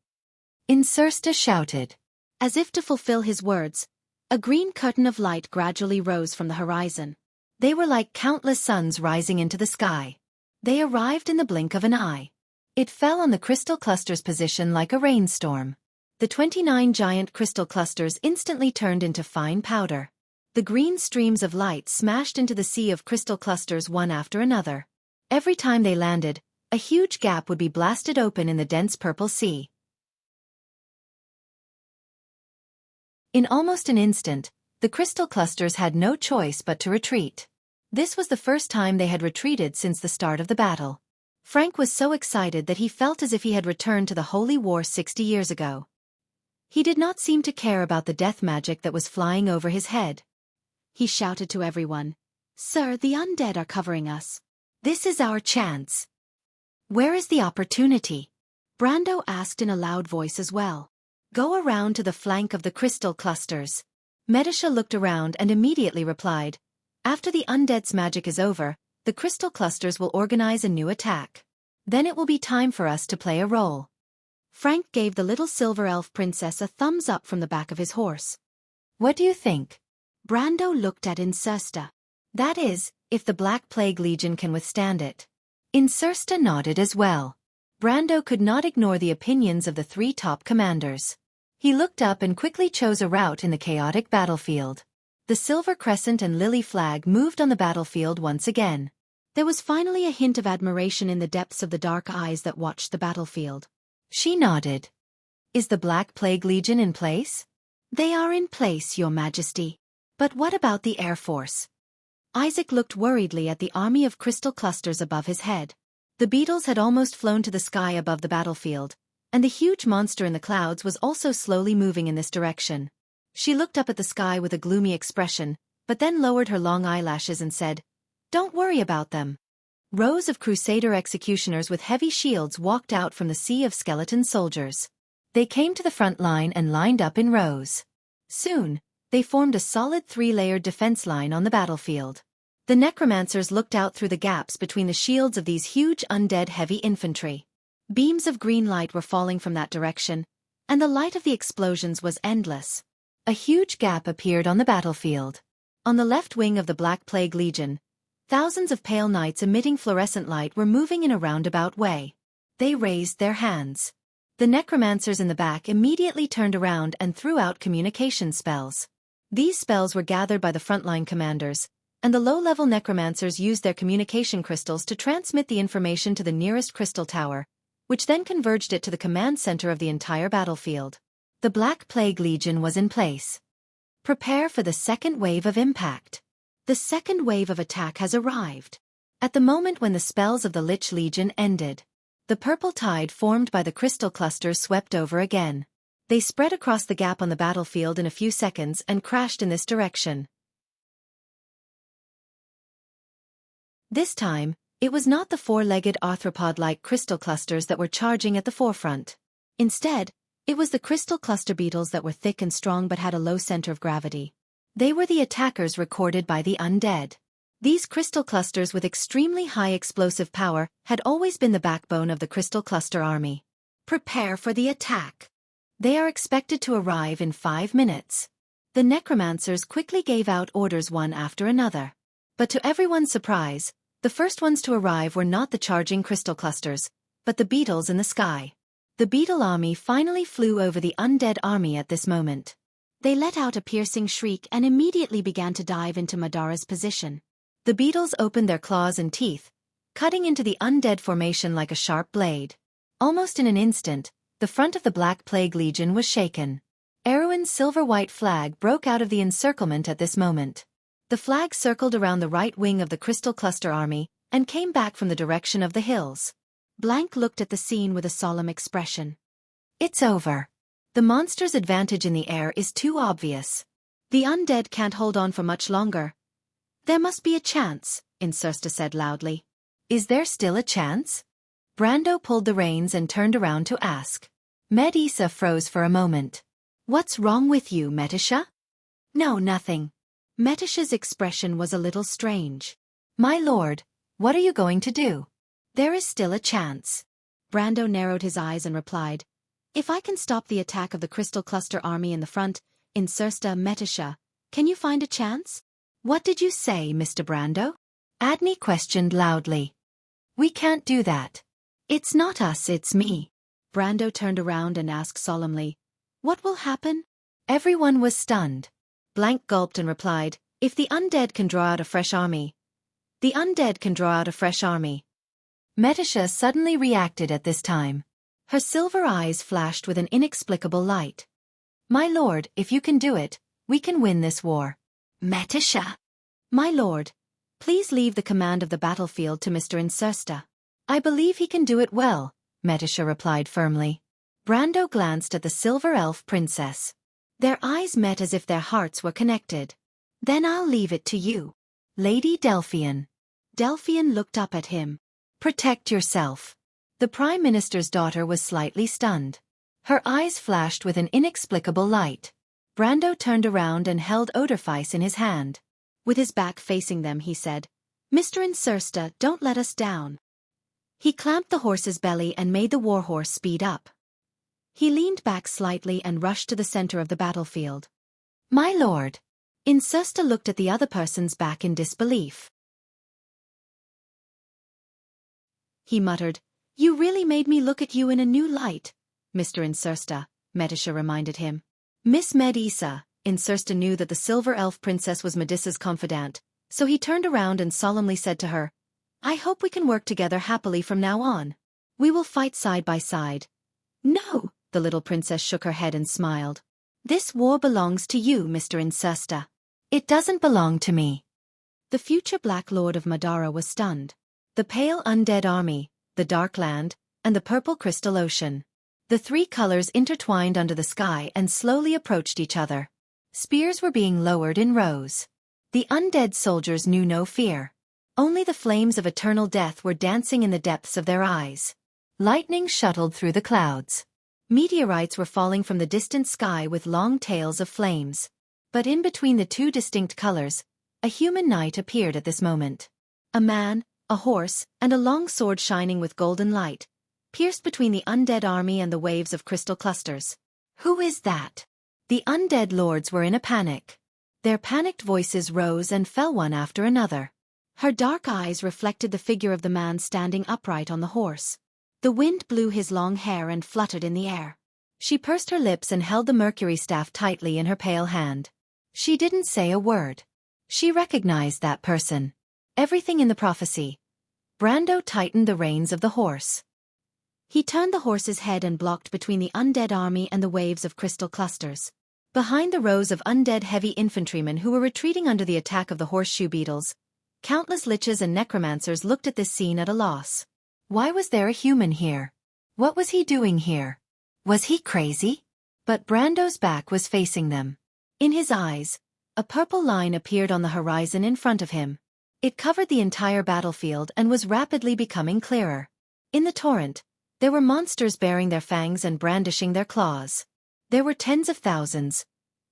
Insursta shouted.
As if to fulfill his words, a green curtain of light gradually rose from the horizon.
They were like countless suns rising into the sky. They arrived in the blink of an eye. It fell on the crystal cluster's position like a rainstorm. The 29 giant crystal clusters instantly turned into fine powder. The green streams of light smashed into the sea of crystal clusters one after another. Every time they landed, a huge gap would be blasted open in the dense purple sea. In almost an instant, The crystal clusters had no choice but to retreat. This was the first time they had retreated since the start of the battle. Frank was so excited that he felt as if he had returned to the Holy War 60 years ago. He did not seem to care about the death magic that was flying over his head.
He shouted to everyone, "Sir, the undead are covering us.
This is our chance. Where is the opportunity?"
Brando asked in a loud voice as well.
"Go around to the flank of the crystal clusters." Medisha looked around and immediately replied, "After the undead's magic is over, the crystal clusters will organize a new attack. Then it will be time for us to play a role."
Frank gave the little silver elf princess a thumbs up from the back of his horse.
"What do you think?"
Brando looked at Xianxia.
"That is, if the Black Plague Legion can withstand it." Xianxia nodded as well. Brando could not ignore the opinions of the three top commanders. He looked up and quickly chose a route in the chaotic battlefield. The silver crescent and lily flag moved on the battlefield once again.
There was finally a hint of admiration in the depths of the dark eyes that watched the battlefield.
She nodded. "Is the Black Plague Legion in place?"
"They are in place, Your Majesty."
"But what about the Air Force?"
Isaac looked worriedly at the army of crystal clusters above his head.
The beetles had almost flown to the sky above the battlefield, and the huge monster in the clouds was also slowly moving in this direction. She looked up at the sky with a gloomy expression, but then lowered her long eyelashes and said, "Don't worry about them." Rows of Crusader executioners with heavy shields walked out from the sea of skeleton soldiers. They came to the front line and lined up in rows. Soon, they formed a solid three-layered defense line on the battlefield. The necromancers looked out through the gaps between the shields of these huge undead heavy infantry. Beams of green light were falling from that direction, and the light of the explosions was endless. A huge gap appeared on the battlefield. On the left wing of the Black Plague Legion, thousands of pale knights emitting fluorescent light were moving in a roundabout way. They raised their hands. The necromancers in the back immediately turned around and threw out communication spells. These spells were gathered by the frontline commanders, and the low-level necromancers used their communication crystals to transmit the information to the nearest crystal tower, which then converged it to the command center of the entire battlefield. The Black Plague Legion was in place. Prepare for the second wave of impact. The second wave of attack has arrived. At the moment when the spells of the Lich Legion ended, the purple tide formed by the crystal clusters swept over again. They spread across the gap on the battlefield in a few seconds and crashed in this direction. This time, it was not the four-legged arthropod-like crystal clusters that were charging at the forefront. Instead, it was the crystal cluster beetles that were thick and strong but had a low center of gravity. They were the attackers recorded by the undead. These crystal clusters with extremely high explosive power had always been the backbone of the crystal cluster army. Prepare for the attack. They are expected to arrive in 5 minutes. The necromancers quickly gave out orders one after another. But to everyone's surprise, the first ones to arrive were not the charging crystal clusters, but the beetles in the sky. The beetle army finally flew over the undead army at this moment. They let out a piercing shriek and immediately began to dive into Madara's position. The beetles opened their claws and teeth, cutting into the undead formation like a sharp blade. Almost in an instant, the front of the Black Plague Legion was shaken. Erwin's silver-white flag broke out of the encirclement at this moment. The flag circled around the right wing of the Crystal Cluster army and came back from the direction of the hills. Blank looked at the scene with a solemn expression. It's over. The monster's advantage in the air is too obvious. The undead can't hold on for much longer. There must be a chance, Xianxia said loudly. Is there still a chance? Brando pulled the reins and turned around to ask. Medisha froze for a moment. What's wrong with you, Medisha? No, nothing. Medisha's expression was a little strange. My lord, what are you going to do? There is still a chance. Brando narrowed his eyes and replied, If I can stop the attack of the Crystal Cluster army in the front, Xianxia, Medisha, can you find a chance? What did you say, Mr. Brando? Adney questioned loudly. We can't do that. It's not us, it's me. Brando turned around and asked solemnly, What will happen? Everyone was stunned. Blank gulped and replied, If the undead can draw out a fresh army. The undead can draw out a fresh army. Medisha suddenly reacted at this time. Her silver eyes flashed with an inexplicable light. My lord, if you can do it, We can win this war.
Metisha. My lord, please leave the command of the battlefield to Mr. Insursta.
I believe he can do it well, Metisha replied firmly. Brando glanced at the silver elf princess.
Their eyes met as if their hearts were connected. Then I'll leave it to you.
Lady Delphian.
Delphian looked up at him.
Protect yourself. The Prime Minister's daughter was slightly stunned. Her eyes flashed with an inexplicable light. Brando turned around and held Oderfeis in his hand.
With his back facing them, he said, Mr. Insursta, don't let us down. He clamped the horse's belly and made the warhorse speed up. He leaned back slightly and rushed to the center of the battlefield.
My lord.
Insursta looked at the other person's back in disbelief. He muttered, You really made me look at you in a new light, Mr. Insursta, Metisha reminded him. Miss Medisa, Insursta knew that the silver elf princess was Medissa's confidant, so he turned around and solemnly said to her, I hope we can work together happily from now on. We will fight side by side. No, the little princess shook her head and smiled. This war belongs to you, Mr. Insursta.
It doesn't belong to me.
The future Black Lord of Madara was stunned. The pale undead army, the dark land, and the purple crystal ocean. The three colors intertwined under the sky and slowly approached each other.
Spears were being lowered in rows. The undead soldiers knew no fear. Only the flames of eternal death were dancing in the depths of their eyes. Lightning shuttled through the clouds.
Meteorites were falling from the distant sky with long tails of flames.
But in between the two distinct colors, a human knight appeared at this moment.
A man, a horse, and a long sword shining with golden light, pierced between the undead army and the waves of crystal clusters.
Who is that? The undead lords were in a panic. Their panicked voices rose and fell one after another.
Her dark eyes reflected the figure of the man standing upright on the horse. The wind blew his long hair and fluttered in the air.
She pursed her lips and held the mercury staff tightly in her pale hand. She didn't say a word. She recognized that person. Everything in the prophecy. Brando tightened the reins of the horse.
He turned the horse's head and blocked between the undead army and the waves of crystal clusters.
Behind the rows of undead heavy infantrymen who were retreating under the attack of the horseshoe beetles, countless liches and necromancers looked at this scene at a loss. Why was there a human here? What was he doing here? Was he crazy? But Brando's back was facing them. In his eyes, a purple line appeared on the horizon in front of him. It covered the entire battlefield and was rapidly becoming clearer. In the torrent, there were monsters baring their fangs and brandishing their claws. There were tens of thousands,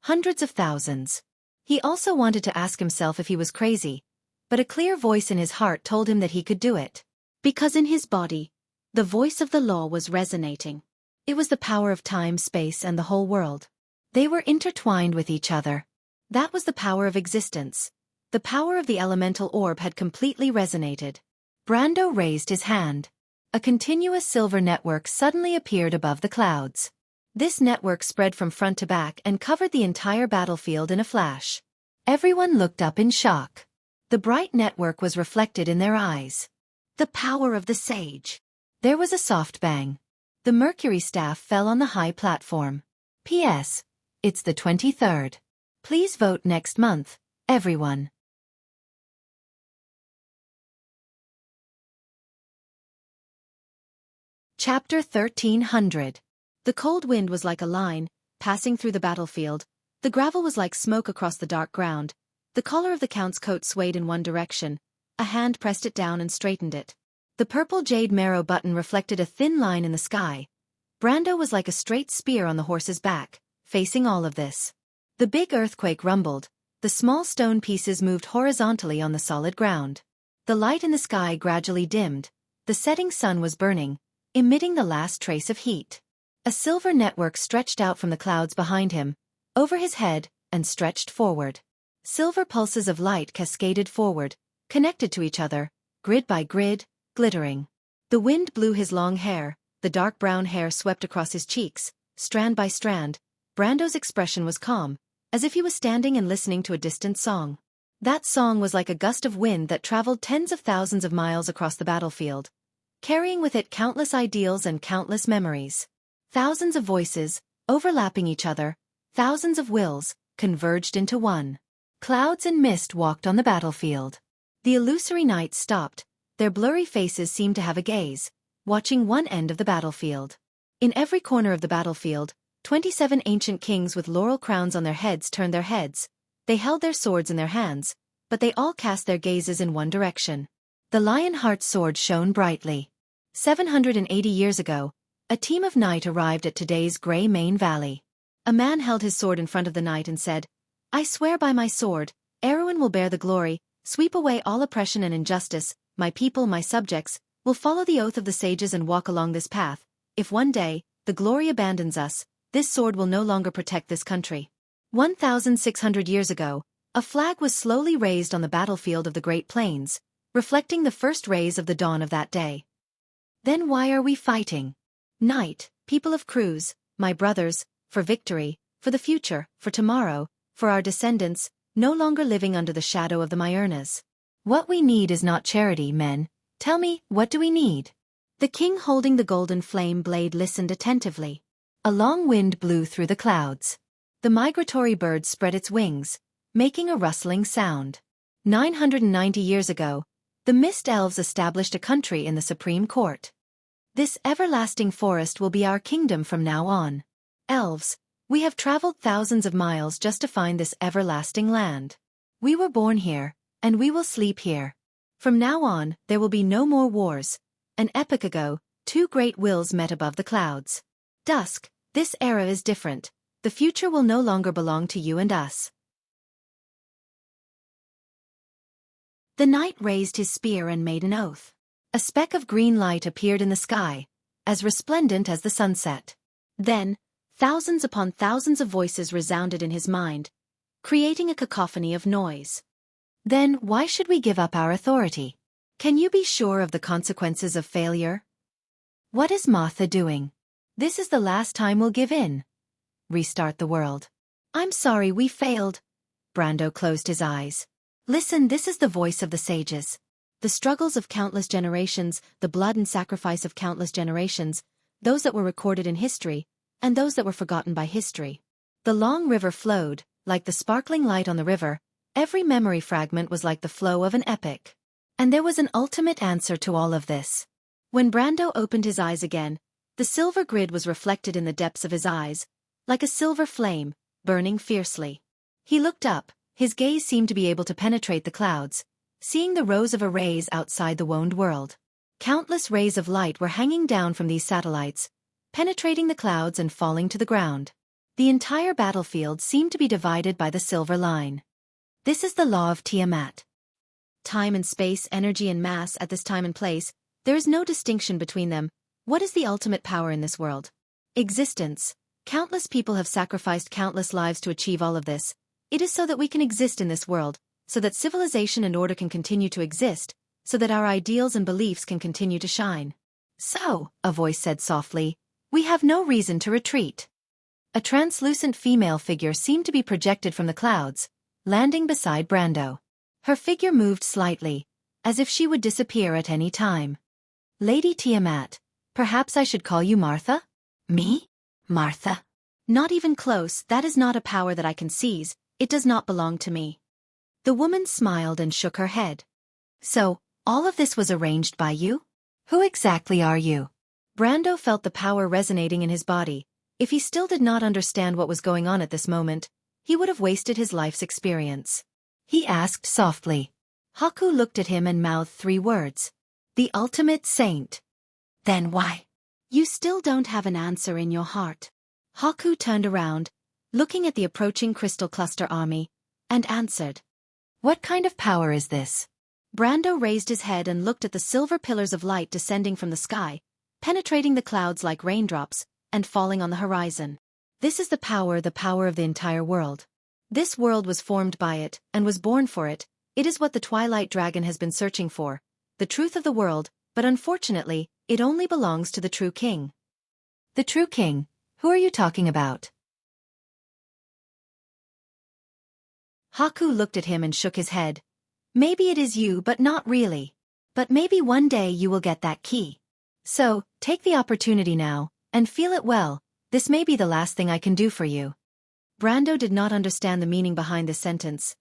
hundreds of thousands. He also wanted to ask himself if he was crazy, but a clear voice in his heart told him that he could do it.
Because in his body, the voice of the law was resonating. It was the power of time, space, and the whole world.
They were intertwined with each other.
That was the power of existence. The power of the elemental orb had completely resonated.
Brando raised his hand. A continuous silver network suddenly appeared above the clouds. This network spread from front to back and covered the entire battlefield in a flash. Everyone looked up in shock. The bright network was reflected in their eyes.
The power of the sage.
There was a soft bang. The mercury staff fell on the high platform. P.S. It's the 23rd. Please vote next month, everyone.
Chapter 1300. The cold wind was like a line, passing through the battlefield. The gravel was like smoke across the dark ground. The collar of the count's coat swayed in one direction. A hand pressed it down and straightened it. The purple jade marrow button reflected a thin line in the sky. Brando was like a straight spear on the horse's back, facing all of this. The big earthquake rumbled. The small stone pieces moved horizontally on the solid ground. The light in the sky gradually dimmed. The setting sun was burning, emitting the last trace of heat. A silver network stretched out from the clouds behind him, over his head, and stretched forward. Silver pulses of light cascaded forward, connected to each other, grid by grid, glittering. The wind blew his long hair, the dark brown hair swept across his cheeks, strand by strand. Brando's expression was calm, as if he was standing and listening to a distant song. That song was like a gust of wind that traveled tens of thousands of miles across the battlefield, carrying with it countless ideals and countless memories. Thousands of voices, overlapping each other, thousands of wills,
converged into one. Clouds and mist walked on the battlefield. The illusory knights stopped. Their blurry faces seemed to have a gaze, watching one end of the battlefield. In every corner of the battlefield, 27 ancient kings with laurel crowns on their heads turned their heads. They held their swords in their hands, but they all cast their gazes in one direction. The Lionheart sword shone brightly. 780 years ago, a team of knights arrived at today's Grey Mane Valley. A man held his sword in front of the knight and said, "I swear by my sword, Erwin will bear the glory, sweep away all oppression and injustice. My people, my subjects, will follow the oath of the sages and walk along this path. If one day, the glory abandons us, this sword will no longer protect this country." 1,600 years ago, a flag was slowly raised on the battlefield of the Great Plains, reflecting the first rays of the dawn of that day. Then why are we fighting? Knight, people of Cruz, my brothers, for victory, for the future, for tomorrow, for our descendants, no longer living under the shadow of the Myurnas. What we need is not charity, men. Tell me, what do we need? The king holding the golden flame blade listened attentively. A long wind blew through the clouds. The migratory bird spread its wings, making a rustling sound. 990 years ago, the Mist Elves established a country in the Supreme Court. This everlasting forest will be our kingdom from now on. Elves, we have traveled thousands of miles just to find this everlasting land. We were born here, and we will sleep here. From now on, there will be no more wars. An epoch ago, two great wills met above the clouds. Dusk, this era is different. The future will no longer belong to you and us. The knight raised his spear and made an oath. A speck of green light appeared in the sky, as resplendent as the sunset. Then, thousands upon thousands of voices resounded in his mind, creating a cacophony of noise. Then why should we give up our authority? Can you be sure of the consequences of failure? What is Martha doing? This is the last time we'll give in. Restart the world. I'm sorry we failed. Brando closed his eyes. Listen, this is the voice of the sages. The struggles of countless generations, the blood and sacrifice of countless generations, those that were recorded in history, and those that were forgotten by history. The long river flowed, like the sparkling light on the river. Every memory fragment was like the flow of an epic. And there was an ultimate answer to all of this. When Brando opened his eyes again, the silver grid was reflected in the depths of his eyes, like a silver flame, burning fiercely. He looked up, his gaze seemed to be able to penetrate the clouds, seeing the rows of arrays outside the wound world. Countless rays of light were hanging down from these satellites, penetrating the clouds and falling to the ground. The entire battlefield seemed to be divided by the silver line. This is the law of Tiamat. Time and space, energy and mass at this time and place, there is no distinction between them. What is the ultimate power in this world? Existence. Countless people have sacrificed countless lives to achieve all of this. It is so that we can exist in this world, so that civilization and order can continue to exist, so that our ideals and beliefs can continue to shine. So, a voice said softly, we have no reason to retreat. A translucent female figure seemed to be projected from the clouds, landing beside Brando. Her figure moved slightly, as if she would disappear at any time. Lady Tiamat, perhaps I should call you Martha? Me? Martha? Not even close, that is not a power that I can seize, it does not belong to me. The woman smiled and shook her head. So, all of this was arranged by you? Who exactly are you? Brando felt the power resonating in his body. If he still did not understand what was going on at this moment, he would have wasted his life's experience. He asked softly. Haku looked at him and mouthed 3 words. The ultimate saint. Then why? You still don't have an answer in your heart. Haku turned around, looking at the approaching crystal cluster army, and answered. What kind of power is this? Brando raised his head and looked at the silver pillars of light descending from the sky, penetrating the clouds like raindrops, and falling on the horizon. This is the power of the entire world. This world was formed by it, and was born for it. It is what the Twilight Dragon has been searching for, the truth of the world, but unfortunately, it only belongs to the true king. The true king? Who are you talking about? Haku looked at him and shook his head. Maybe it is you, but not really. But maybe one day you will get that key. So, take the opportunity now, and feel it well. This may be the last thing I can do for you.
Brando did not understand the meaning behind this sentence.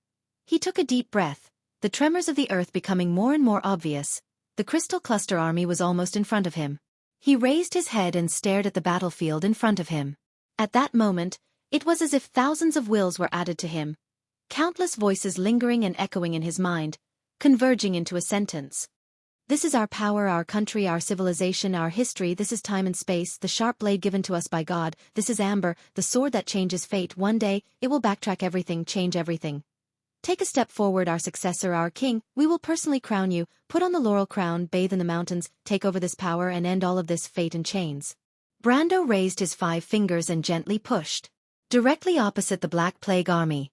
He took a deep breath, the tremors of the earth becoming more and more obvious. The crystal cluster army was almost in front of him. He raised his head and stared at the battlefield in front of him. At that moment, it was as if thousands of wills were added to him, countless voices lingering and echoing in his mind, converging into a sentence. This is our power, our country, our civilization, our history. This is time and space, the sharp blade given to us by God. This is amber, the sword that changes fate. One day, it will backtrack everything, change everything. Take a step forward, our successor, our king. We will personally crown you, put on the laurel crown, bathe in the mountains, take over this power and end all of this fate and chains. Brando raised his 5 fingers and gently pushed. Directly opposite the Black Plague army.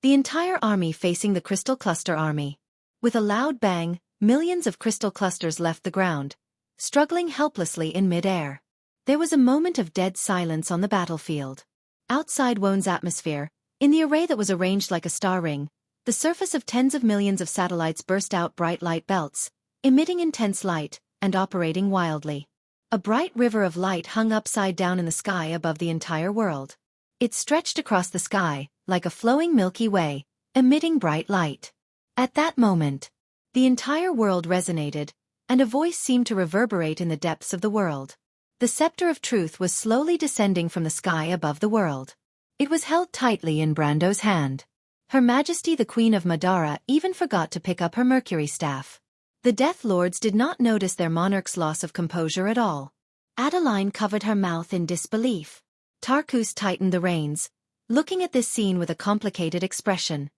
The entire army facing the Crystal Cluster army. With a loud bang, millions of crystal clusters left the ground, struggling helplessly in mid-air. There was a moment of dead silence on the battlefield. Outside Wone's atmosphere, in the array that was arranged like a star ring, the surface of tens of millions of satellites burst out bright light belts, emitting intense light, and operating wildly. A bright river of light hung upside down in the sky above the entire world. It stretched across the sky, like a flowing Milky Way, emitting bright light. At that moment, the entire world resonated, and a voice seemed to reverberate in the depths of the world. The scepter of truth was slowly descending from the sky above the world. It was held tightly in Brando's hand. Her Majesty the Queen of Madara even forgot to pick up her Mercury staff. The Death Lords did not notice their monarch's loss of composure at all. Adeline covered her mouth in disbelief. Tarkus tightened the reins, looking at this scene with a complicated expression.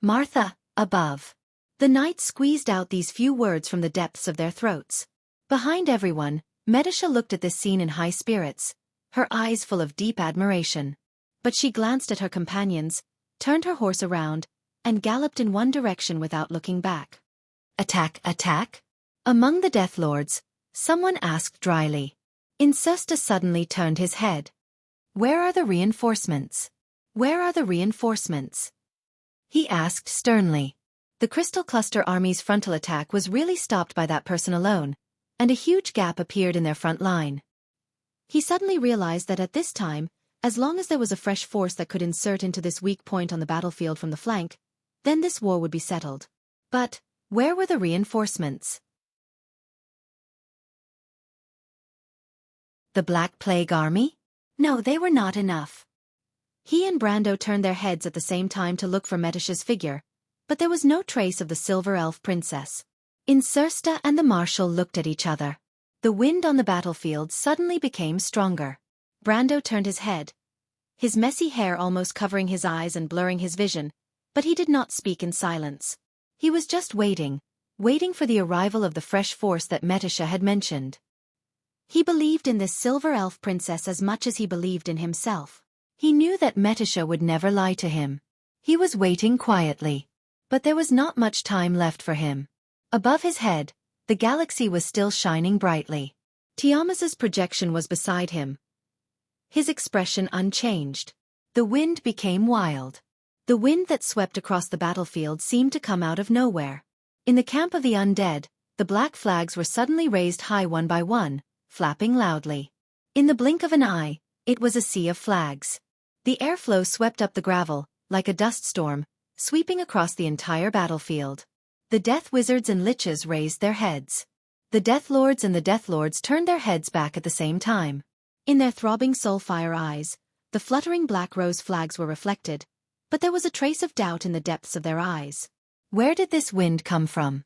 Martha, above. The knights squeezed out these few words from the depths of their throats. Behind everyone, Medisha looked at this scene in high spirits, her eyes full of deep admiration. But she glanced at her companions, turned her horse around, and galloped in one direction without looking back. Attack, attack? Among the Death Lords, someone asked dryly. Insusta suddenly turned his head. Where are the reinforcements? Where are the reinforcements? He asked sternly. The Crystal Cluster Army's frontal attack was really stopped by that person alone, and a huge gap appeared in their front line. He suddenly realized that at this time, as long as there was a fresh force that could insert into this weak point on the battlefield from the flank, then this war would be settled. But, where were the reinforcements? The Black Plague Army? No, they were not enough. He and Brando turned their heads at the same time to look for Medisha's figure, but there was no trace of the Silver Elf Princess. Insursta and the Marshal looked at each other. The wind on the battlefield suddenly became stronger. Brando turned his head, his messy hair almost covering his eyes and blurring his vision, but he did not speak in silence. He was just waiting for the arrival of the fresh force that Medisha had mentioned. He believed in this Silver Elf Princess as much as he believed in himself. He knew that Medisha would never lie to him. He was waiting quietly. But there was not much time left for him. Above his head, the galaxy was still shining brightly. Tiamas's projection was beside him, his expression unchanged. The wind became wild. The wind that swept across the battlefield seemed to come out of nowhere. In the camp of the undead, the black flags were suddenly raised high one by one, flapping loudly. In the blink of an eye, it was a sea of flags. The airflow swept up the gravel, like a dust storm, sweeping across the entire battlefield. The Death Wizards and Liches raised their heads. The Death Lords and the Death Lords turned their heads back at the same time. In their throbbing soulfire eyes, the fluttering black rose flags were reflected, but there was a trace of doubt in the depths of their eyes. Where did this wind come from?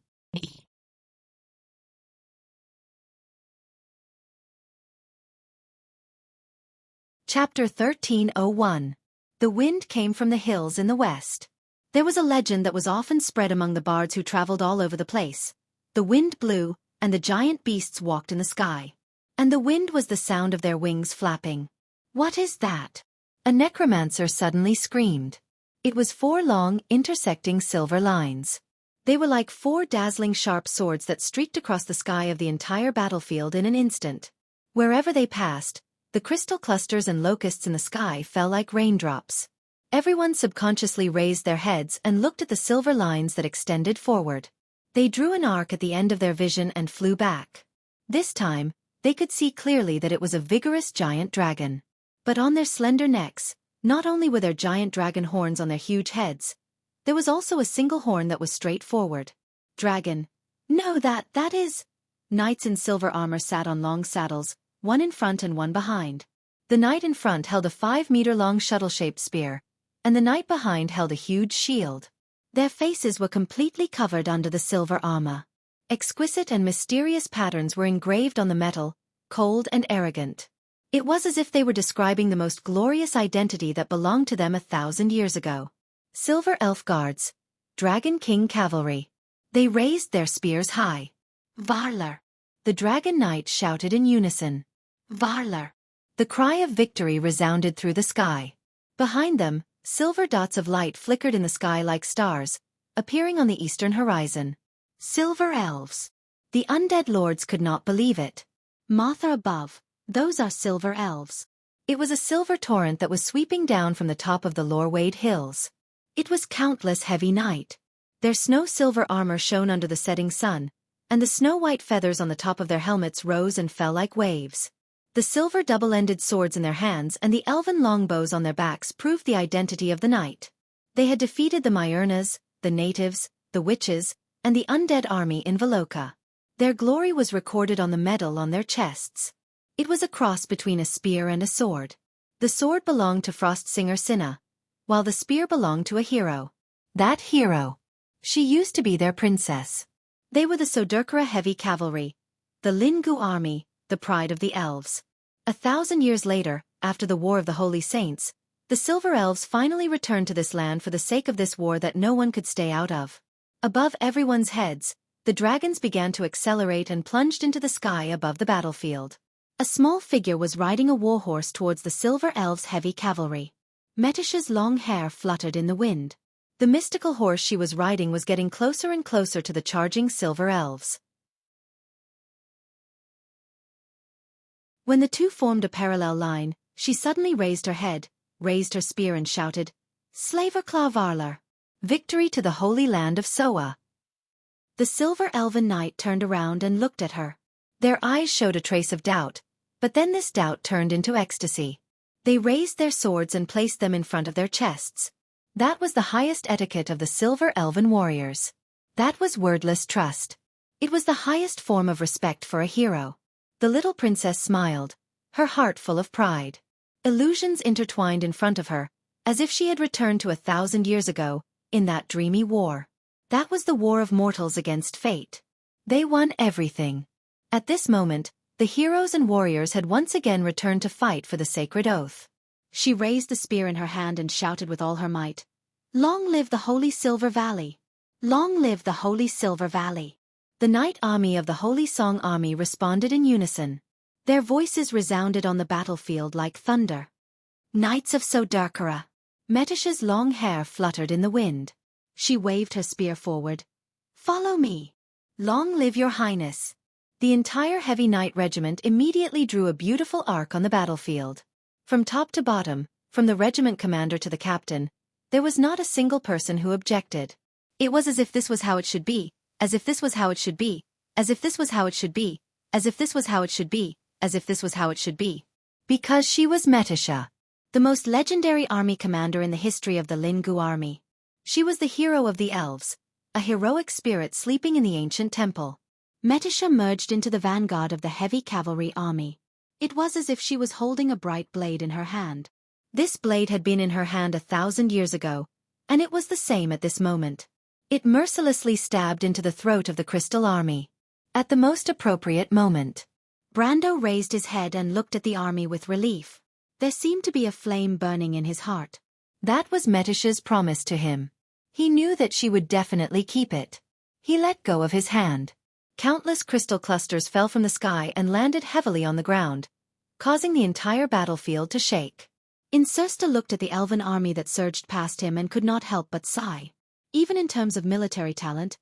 Chapter 1301. The wind came from the hills in the west. There was a legend that was often spread among the bards who traveled all over the place. The wind blew, and the giant beasts walked in the sky. And the wind was the sound of their wings flapping. What is that? A necromancer suddenly screamed. It was 4 long, intersecting silver lines. They were like 4 dazzling sharp swords that streaked across the sky of the entire battlefield in an instant. Wherever they passed, the crystal clusters and locusts in the sky fell like raindrops. Everyone subconsciously raised their heads and looked at the silver lines that extended forward. They drew an arc at the end of their vision and flew back. This time, they could see clearly that it was a vigorous giant dragon. But on their slender necks, Not only were there giant dragon horns on their huge heads, there was also a single horn that was straight forward. Dragon. No, that is... Knights in silver armor sat on long saddles, one in front and one behind. The knight in front held a 5-meter-long shuttle-shaped spear, and the knight behind held a huge shield. Their faces were completely covered under the silver armor. Exquisite and mysterious patterns were engraved on the metal, cold and arrogant. It was as if they were describing the most glorious identity that belonged to them 1,000 years ago. Silver Elf Guards. Dragon King Cavalry. They raised their spears high. Varlar. The Dragon Knight shouted in unison. Varlar. The cry of victory resounded through the sky. Behind them, silver dots of light flickered in the sky like stars, appearing on the eastern horizon. Silver Elves. The undead lords could not believe it. Martha above. Those are silver elves. It was a silver torrent that was sweeping down from the top of the Lorwade Hills. It was countless heavy night. Their snow-silver armor shone under the setting sun, and the snow-white feathers on the top of their helmets rose and fell like waves. The silver double-ended swords in their hands and the elven longbows on their backs proved the identity of the knight. They had defeated the Myrnas, the natives, the witches, and the undead army in Veloka. Their glory was recorded on the medal on their chests. It was a cross between a spear and a sword. The sword belonged to Frostsinger Cinna, while the spear belonged to a hero. That hero. She used to be their princess. They were the Sodurkara Heavy Cavalry, the Lingu army, the pride of the elves. 1,000 years later, after the War of the Holy Saints, the Silver Elves finally returned to this land for the sake of this war that no one could stay out of. Above everyone's heads, the dragons began to accelerate and plunged into the sky above the battlefield. A small figure was riding a warhorse towards the Silver Elves' heavy cavalry. Metisha's long hair fluttered in the wind. The mystical horse she was riding was getting closer and closer to the charging Silver Elves. When the two formed a parallel line, she suddenly raised her head, raised her spear and shouted, Slaverclaw Varlar! Victory to the holy land of Soa! The Silver Elven Knight turned around and looked at her. Their eyes showed a trace of doubt, but then this doubt turned into ecstasy. They raised their swords and placed them in front of their chests. That was the highest etiquette of the Silver Elven warriors. That was wordless trust. It was the highest form of respect for a hero. The little princess smiled, her heart full of pride. Illusions intertwined in front of her, as if she had returned to 1,000 years ago, in that dreamy war. That was the war of mortals against fate. They won everything. At this moment, the heroes and warriors had once again returned to fight for the sacred oath. She raised the spear in her hand and shouted with all her might, Long live the Holy Silver Valley! Long live the Holy Silver Valley! The Knight Army of the Holy Song Army responded in unison. Their voices resounded on the battlefield like thunder. Knights of Sodurkara! Metisha's long hair fluttered in the wind. She waved her spear forward. Follow me! Long live your highness! The entire heavy knight regiment immediately drew a beautiful arc on the battlefield. From top to bottom, from the regiment commander to the captain, there was not a single person who objected. It was as if this was how it should be, as if this was how it should be, as if this was how it should be, as if this was how it should be, as if this was how it should be. Because she was Metisha, the most legendary army commander in the history of the Lingu army. She was the hero of the elves, a heroic spirit sleeping in the ancient temple. Metisha merged into the vanguard of the heavy cavalry army. It was as if she was holding a bright blade in her hand. This blade had been in her hand 1,000 years ago, and it was the same at this moment. It mercilessly stabbed into the throat of the Crystal Army. At the most appropriate moment, Brando raised his head and looked at the army with relief. There seemed to be a flame burning in his heart. That was Metisha's promise to him. He knew that she would definitely keep it. He let go of his hand. Countless crystal clusters fell from the sky and landed heavily on the ground, causing the entire battlefield to shake. Incersta looked at the elven army that surged past him and could not help but sigh. Even in terms of military talent,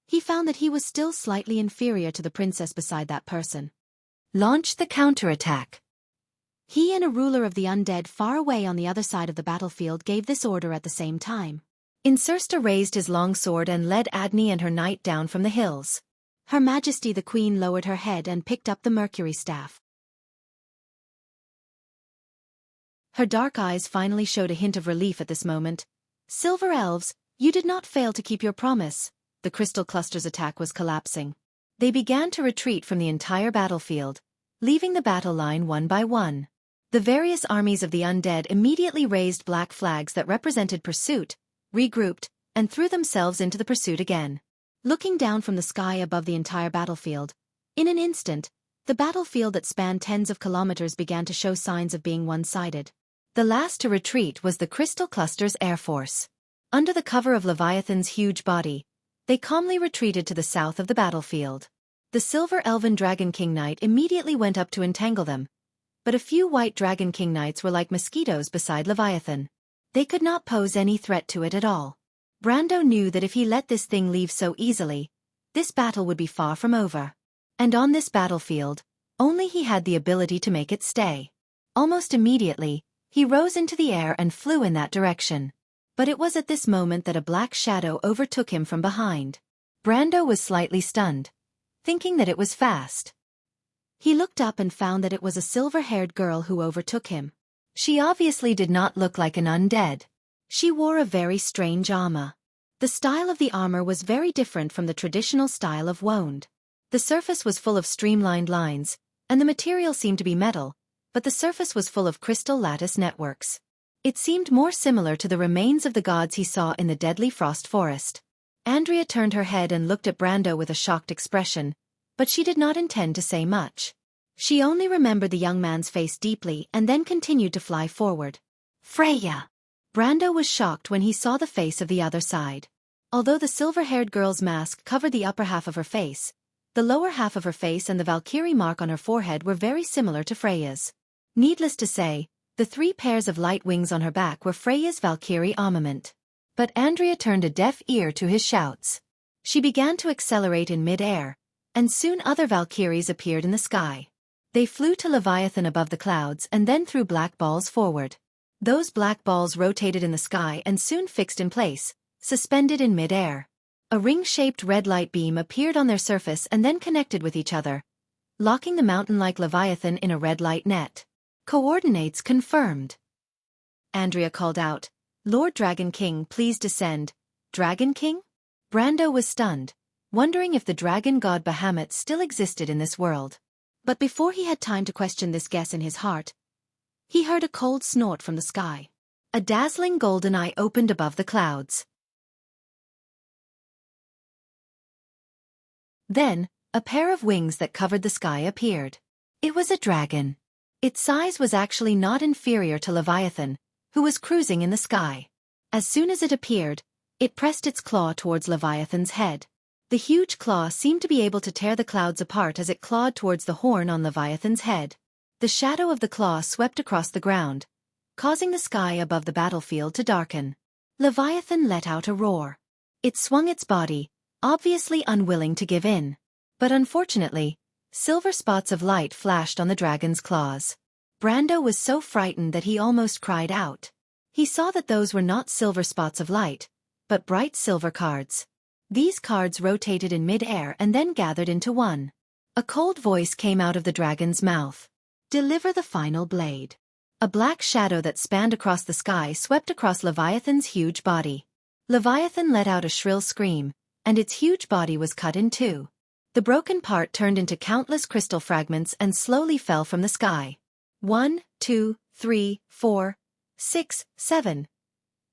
he found that he was still slightly inferior to the princess beside that person. Launch the counterattack. He and a ruler of the undead far away on the other side of the battlefield gave this order at the same time. Incersta raised his long sword and led Agni and her knight down from the hills. Her Majesty the Queen lowered her head and picked up the Mercury staff. Her dark eyes finally showed a hint of relief at this moment. Silver elves, you did not fail to keep your promise. The crystal cluster's attack was collapsing. They began to retreat from the entire battlefield, leaving the battle line one by one. The various armies of the undead immediately raised black flags that represented pursuit, regrouped, and threw themselves into the pursuit again. Looking down from the sky above the entire battlefield, in an instant, the battlefield that spanned tens of kilometers began to show signs of being one-sided. The last to retreat was the Crystal Cluster's air force. Under the cover of Leviathan's huge body, they calmly retreated to the south of the battlefield. The Silver Elven Dragon King Knight immediately went up to entangle them, but a few White Dragon King Knights were like mosquitoes beside Leviathan. They could not pose any threat to it at all. Brando knew that if he let this thing leave so easily, this battle would be far from over. And on this battlefield, only he had the ability to make it stay. Almost immediately, he rose into the air and flew in that direction. But it was at this moment that a black shadow overtook him from behind. Brando was slightly stunned, thinking that it was fast. He looked up and found that it was a silver-haired girl who overtook him. She obviously did not look like an undead. She wore a very strange armor. The style of the armor was very different from the traditional style of wound. The surface was full of streamlined lines, and the material seemed to be metal, but the surface was full of crystal lattice networks. It seemed more similar to the remains of the gods he saw in the deadly frost forest. Andrea turned her head and looked at Brando with a shocked expression, but she did not intend to say much. She only remembered the young man's face deeply and then continued to fly forward. Freya! Brando was shocked when he saw the face of the other side. Although the silver-haired girl's mask covered the upper half of her face, the lower half of her face and the Valkyrie mark on her forehead were very similar to Freya's. Needless to say, the 3 pairs of light wings on her back were Freya's Valkyrie armament. But Andrea turned a deaf ear to his shouts. She began to accelerate in mid-air, and soon other Valkyries appeared in the sky. They flew to Leviathan above the clouds and then threw black balls forward. Those black balls rotated in the sky and soon fixed in place, suspended in mid-air. A ring-shaped red light beam appeared on their surface and then connected with each other, locking the mountain-like Leviathan in a red light net. Coordinates confirmed. Andrea called out, Lord Dragon King, please descend. Dragon King? Brando was stunned, wondering if the dragon god Bahamut still existed in this world. But before he had time to question this guess in his heart, he heard a cold snort from the sky. A dazzling golden eye opened above the clouds. Then, a pair of wings that covered the sky appeared. It was a dragon. Its size was actually not inferior to Leviathan, who was cruising in the sky. As soon as it appeared, it pressed its claw towards Leviathan's head. The huge claw seemed to be able to tear the clouds apart as it clawed towards the horn on Leviathan's head. The shadow of the claw swept across the ground, causing the sky above the battlefield to darken. Leviathan let out a roar. It swung its body, obviously unwilling to give in. But unfortunately, silver spots of light flashed on the dragon's claws. Brando was so frightened that he almost cried out. He saw that those were not silver spots of light, but bright silver cards. These cards rotated in mid-air and then gathered into one. A cold voice came out of the dragon's mouth. Deliver the final blade. A black shadow that spanned across the sky swept across Leviathan's huge body. Leviathan let out a shrill scream, and its huge body was cut in two. The broken part turned into countless crystal fragments and slowly fell from the sky. 1, 2, 3, 4, 6, 7.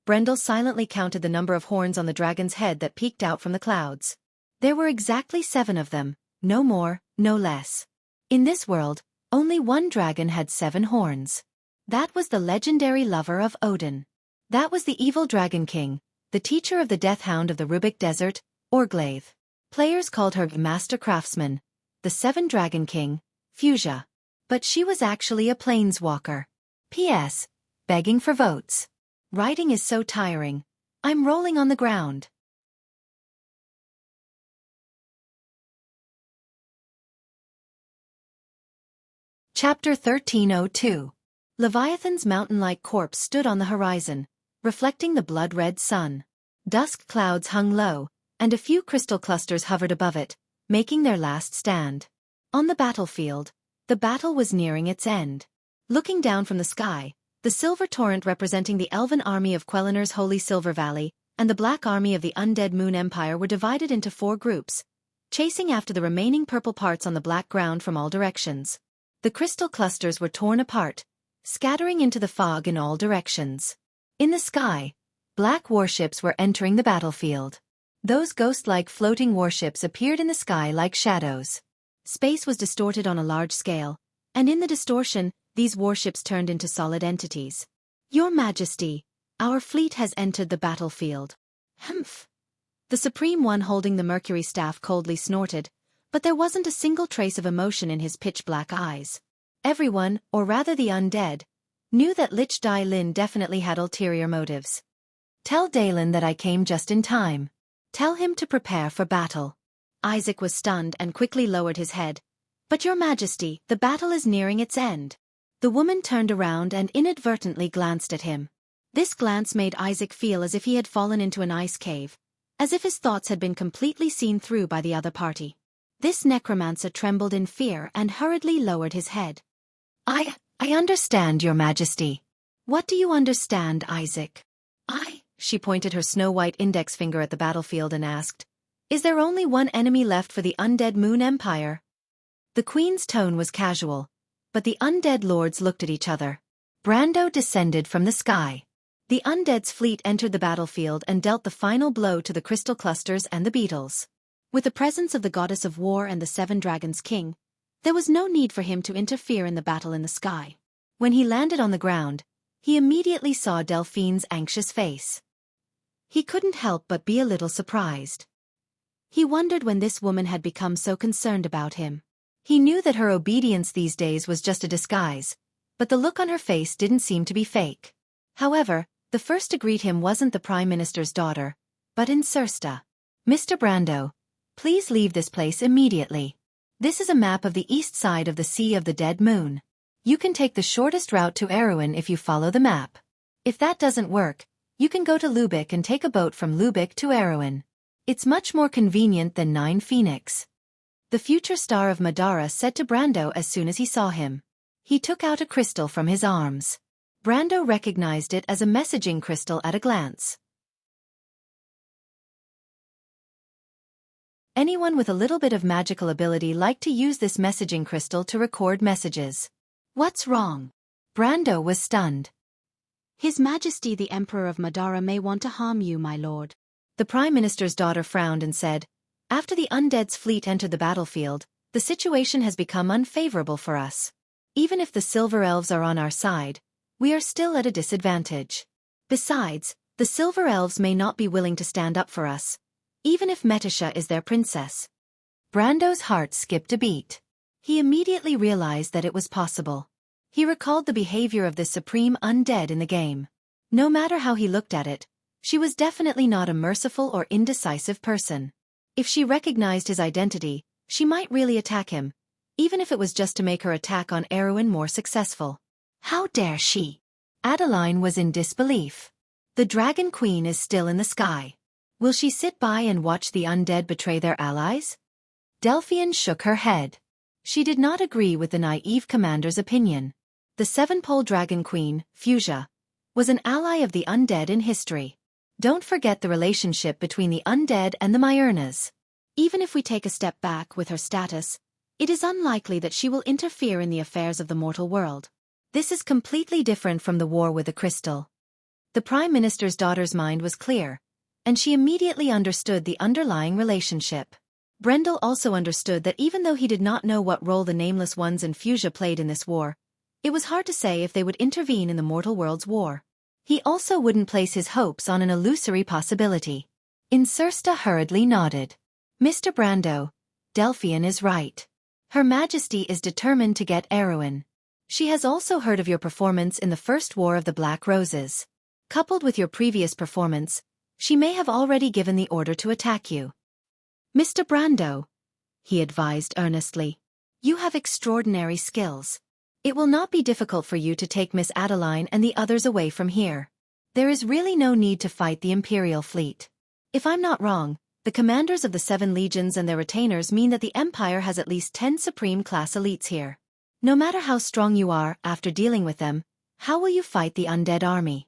Brendel silently counted the number of horns on the dragon's head that peeked out from the clouds. There were exactly 7 of them, no more, no less. In this world, only one dragon had 7 horns. That was the legendary lover of Odin. That was the evil Dragon King, the teacher of the Death Hound of the Rubik Desert, Orglaith. Players called her Master Craftsman, the 7 Dragon King, Fuchsia. But she was actually a planeswalker. P.S. Begging for votes. Writing is so tiring. I'm rolling on the ground. Chapter 1302. Leviathan's mountain-like corpse stood on the horizon, reflecting the blood-red sun. Dusk clouds hung low, and a few crystal clusters hovered above it, making their last stand. On the battlefield, the battle was nearing its end. Looking down from the sky, The Silver Torrent representing the elven army of Quelliner's Holy Silver Valley, and the Black Army of the Undead Moon Empire were divided into 4 groups, chasing after the remaining purple parts on the black ground from all directions. The crystal clusters were torn apart, scattering into the fog in all directions. In the sky, black warships were entering the battlefield. Those ghost-like floating warships appeared in the sky like shadows. Space was distorted on a large scale, and in the distortion, these warships turned into solid entities. Your Majesty, our fleet has entered the battlefield. Humph. The Supreme One holding the Mercury staff coldly snorted, but there wasn't a single trace of emotion in his pitch-black eyes. Everyone, or rather the undead, knew that Lich Dai Lin definitely had ulterior motives. Tell Dalen that I came just in time. Tell him to prepare for battle. Isaac was stunned and quickly lowered his head. But Your Majesty, the battle is nearing its end. The woman turned around and inadvertently glanced at him. This glance made Isaac feel as if he had fallen into an ice cave, as if his thoughts had been completely seen through by the other party. This necromancer trembled in fear and hurriedly lowered his head. I understand, Your Majesty. What do you understand, Isaac? She pointed her snow-white index finger at the battlefield and asked, Is there only one enemy left for the Undead Moon Empire? The Queen's tone was casual, but the undead lords looked at each other. Brando descended from the sky. The undead's fleet entered the battlefield and dealt the final blow to the crystal clusters and the beetles. With the presence of the goddess of war and the 7 dragons king, there was no need for him to interfere in the battle in the sky. When he landed on the ground, he immediately saw Delphine's anxious face. He couldn't help but be a little surprised. He wondered when this woman had become so concerned about him. He knew that her obedience these days was just a disguise, but the look on her face didn't seem to be fake. However, the first to greet him wasn't the Prime Minister's daughter, but Xianxia. Mr. Brando, please leave this place immediately. This is a map of the east side of the Sea of the Dead Moon. You can take the shortest route to Erewhon if you follow the map. If that doesn't work, you can go to Lubeck and take a boat from Lubeck to Erewhon. It's much more convenient than 9 Phoenix. The future star of Madara said to Brando as soon as he saw him. He took out a crystal from his arms. Brando recognized it as a messaging crystal at a glance. Anyone with a little bit of magical ability liked to use this messaging crystal to record messages. What's wrong? Brando was stunned. His Majesty the Emperor of Madara may want to harm you, my lord.
The Prime Minister's daughter frowned and said, After the undead's fleet entered the battlefield, the situation has become unfavorable for us. Even if the Silver Elves are on our side, we are still at a disadvantage. Besides, the Silver Elves may not be willing to stand up for us, even if Metisha is their princess. Brando's heart skipped a beat. He immediately realized that it was possible. He recalled the behavior of the supreme undead in the game. No matter how he looked at it, she was definitely not a merciful or indecisive person. If she recognized his identity, she might really attack him, even if it was just to make her attack on Erewhon more successful. How dare she? Adeline was in disbelief. The Dragon Queen is still in the sky. Will she sit by and watch the undead betray their allies? Delphian shook her head. She did not agree with the naive commander's opinion. The 7-pole Dragon Queen, Wuxia, was an ally of the undead in history. Don't forget the relationship between the undead and the Myurnas. Even if we take a step back with her status, it is unlikely that she will interfere in the affairs of the mortal world. This is completely different from the war with the crystal. The Prime Minister's daughter's mind was clear, and she immediately understood the underlying relationship. Brendel also understood that even though he did not know what role the Nameless Ones and Wuxia played in this war, it was hard to say if they would intervene in the mortal world's war. He also wouldn't place his hopes on an illusory possibility. Xianxia hurriedly nodded. Mr. Brando, Delphian is right. Her Majesty is determined to get Erewhon. She has also heard of your performance in the First War of the Black Roses. Coupled with your previous performance, she may have already given the order to attack you. Mr. Brando, he advised earnestly, you have extraordinary skills. It will not be difficult for you to take Miss Adeline and the others away from here. There is really no need to fight the Imperial fleet. If I'm not wrong, the commanders of the 7 legions and their retainers mean that the Empire has at least 10 supreme class elites here. No matter how strong you are after dealing with them, How will you fight the undead army?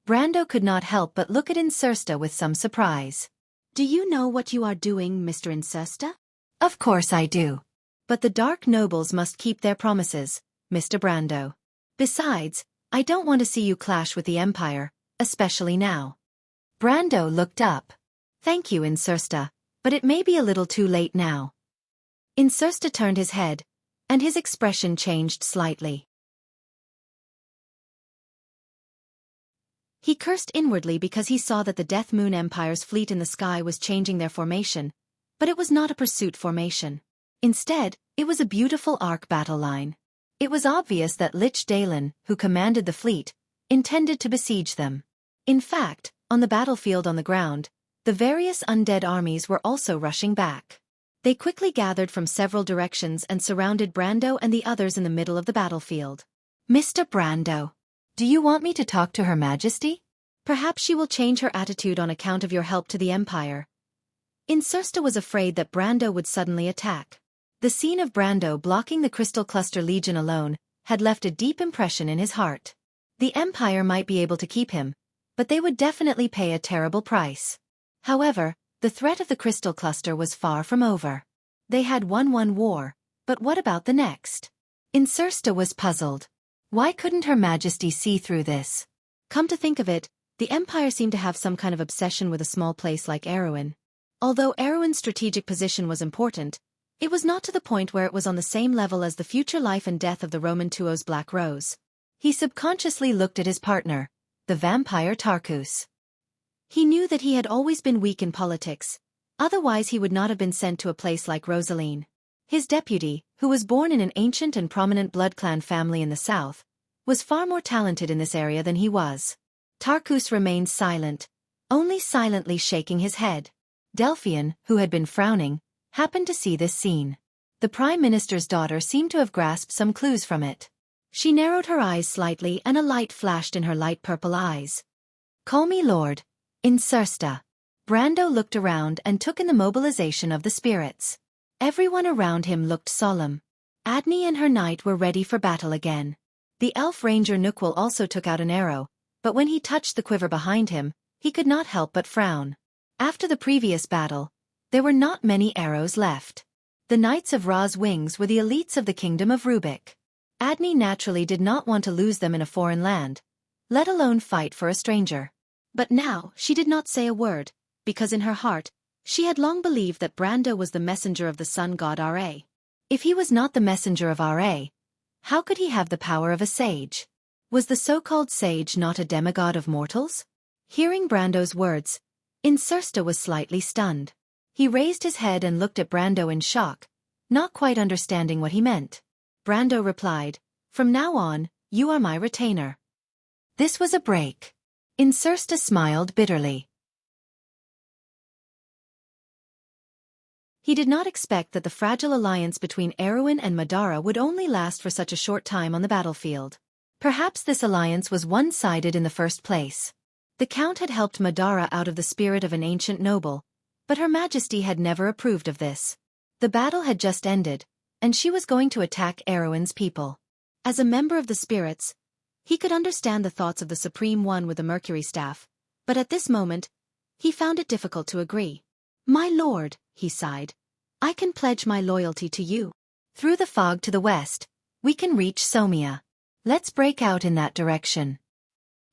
Brando could not help but look at Insursta with some surprise.
Do you know what you are doing, Mr. Insursta?
Of course I do. But the Dark Nobles must keep their promises, Mr. Brando. Besides, I don't want to see you clash with the Empire, especially now. Brando looked up. Thank you, Insursta, but it may be a little too late now. Insursta turned his head, and his expression changed slightly.
He cursed inwardly because he saw that the Death Moon Empire's fleet in the sky was changing their formation, but it was not a pursuit formation. Instead, it was a beautiful arc battle line. It was obvious that Lich Dalen, who commanded the fleet, intended to besiege them. In fact, on the battlefield on the ground, the various undead armies were also rushing back. They quickly gathered from several directions and surrounded Brando and the others in the middle of the battlefield.
Mr. Brando, do you want me to talk to Her Majesty?
Perhaps she will change her attitude on account of your help to the Empire. Insursta was afraid that Brando would suddenly attack. The scene of Brando blocking the Crystal Cluster Legion alone had left a deep impression in his heart. The Empire might be able to keep him, but they would definitely pay a terrible price. However, the threat of the Crystal Cluster was far from over. They had won one war, but what about the next?
Insursta was puzzled. Why couldn't Her Majesty see through this?
Come to think of it, the Empire seemed to have some kind of obsession with a small place like Erewhon. Although Erewhon's strategic position was important, it was not to the point where it was on the same level as the future life and death of the Roman Tuo's Black Rose.
He subconsciously looked at his partner, the vampire Tarkus.
He knew that he had always been weak in politics, otherwise he would not have been sent to a place like Rosaline. His deputy, who was born in an ancient and prominent blood clan family in the south, was far more talented in this area than he was. Tarkus remained silent, only silently shaking his head. Delphian, who had been frowning, happened to see this scene. The Prime Minister's daughter seemed to have grasped some clues from it. She narrowed her eyes slightly and a light flashed in her light purple eyes.
Call me Lord Insursta. Brando looked around and took in the mobilization of the spirits. Everyone around him looked solemn. Adney and her knight were ready for battle again. The elf ranger Nukwal also took out an arrow, but when he touched the quiver behind him, he could not help but frown. After the previous battle, there were not many arrows left. The Knights of Ra's Wings were the elites of the Kingdom of Rubik. Adney naturally did not want to lose them in a foreign land, let alone fight for a stranger.
But now, she did not say a word, because in her heart, she had long believed that Brando was the messenger of the sun god Ra.
If he was not the messenger of Ra, how could he have the power of a sage? Was the so-called sage not a demigod of mortals? Hearing Brando's words, Insursta was slightly stunned. He raised his head and looked at Brando in shock, not quite understanding what he meant. Brando replied, "From now on, you are my retainer." This was a break. Insursta smiled bitterly. He did not expect that the fragile alliance between Erewhon and Madara would only last for such a short time on the battlefield. Perhaps this alliance was one-sided in the first place. The Count had helped Madara out of the spirit of an ancient noble, but Her Majesty had never approved of this. The battle had just ended, and she was going to attack Erewhon's people. As a member of the spirits, he could understand the thoughts of the Supreme One with the Mercury Staff, but at this moment, he found it difficult to agree. "My lord," he sighed, "I can pledge my loyalty to you. Through the fog to the west, we can reach Somia. Let's break out in that direction."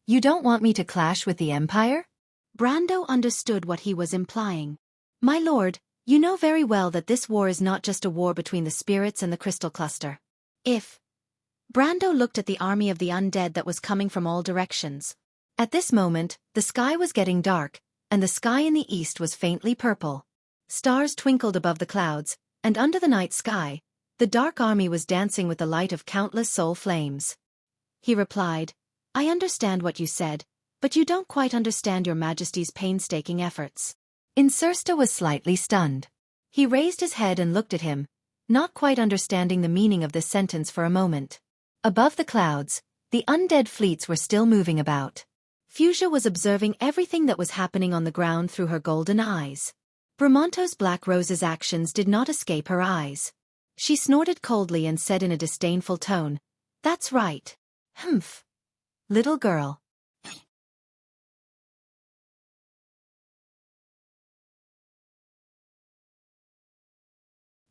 "You don't want me to clash with the Empire?"
Brando understood what he was implying. "My lord, you know very well that this war is not just a war between the spirits and the Crystal Cluster. If..." Brando looked at the army of the undead that was coming from all directions.
At this moment, the sky was getting dark, and the sky in the east was faintly purple. Stars twinkled above the clouds, and under the night sky, the dark army was dancing with the light of countless soul flames.
He replied, "I understand what you said, but you don't quite understand Your Majesty's painstaking efforts."
Insursta was slightly stunned. He raised his head and looked at him, not quite understanding the meaning of this sentence for a moment. Above the clouds, the undead fleets were still moving about. Fuchsia was observing everything that was happening on the ground through her golden eyes. Bramonto's Black Rose's actions did not escape her eyes. She snorted coldly and said in a disdainful tone, "That's right. Humph. Little girl.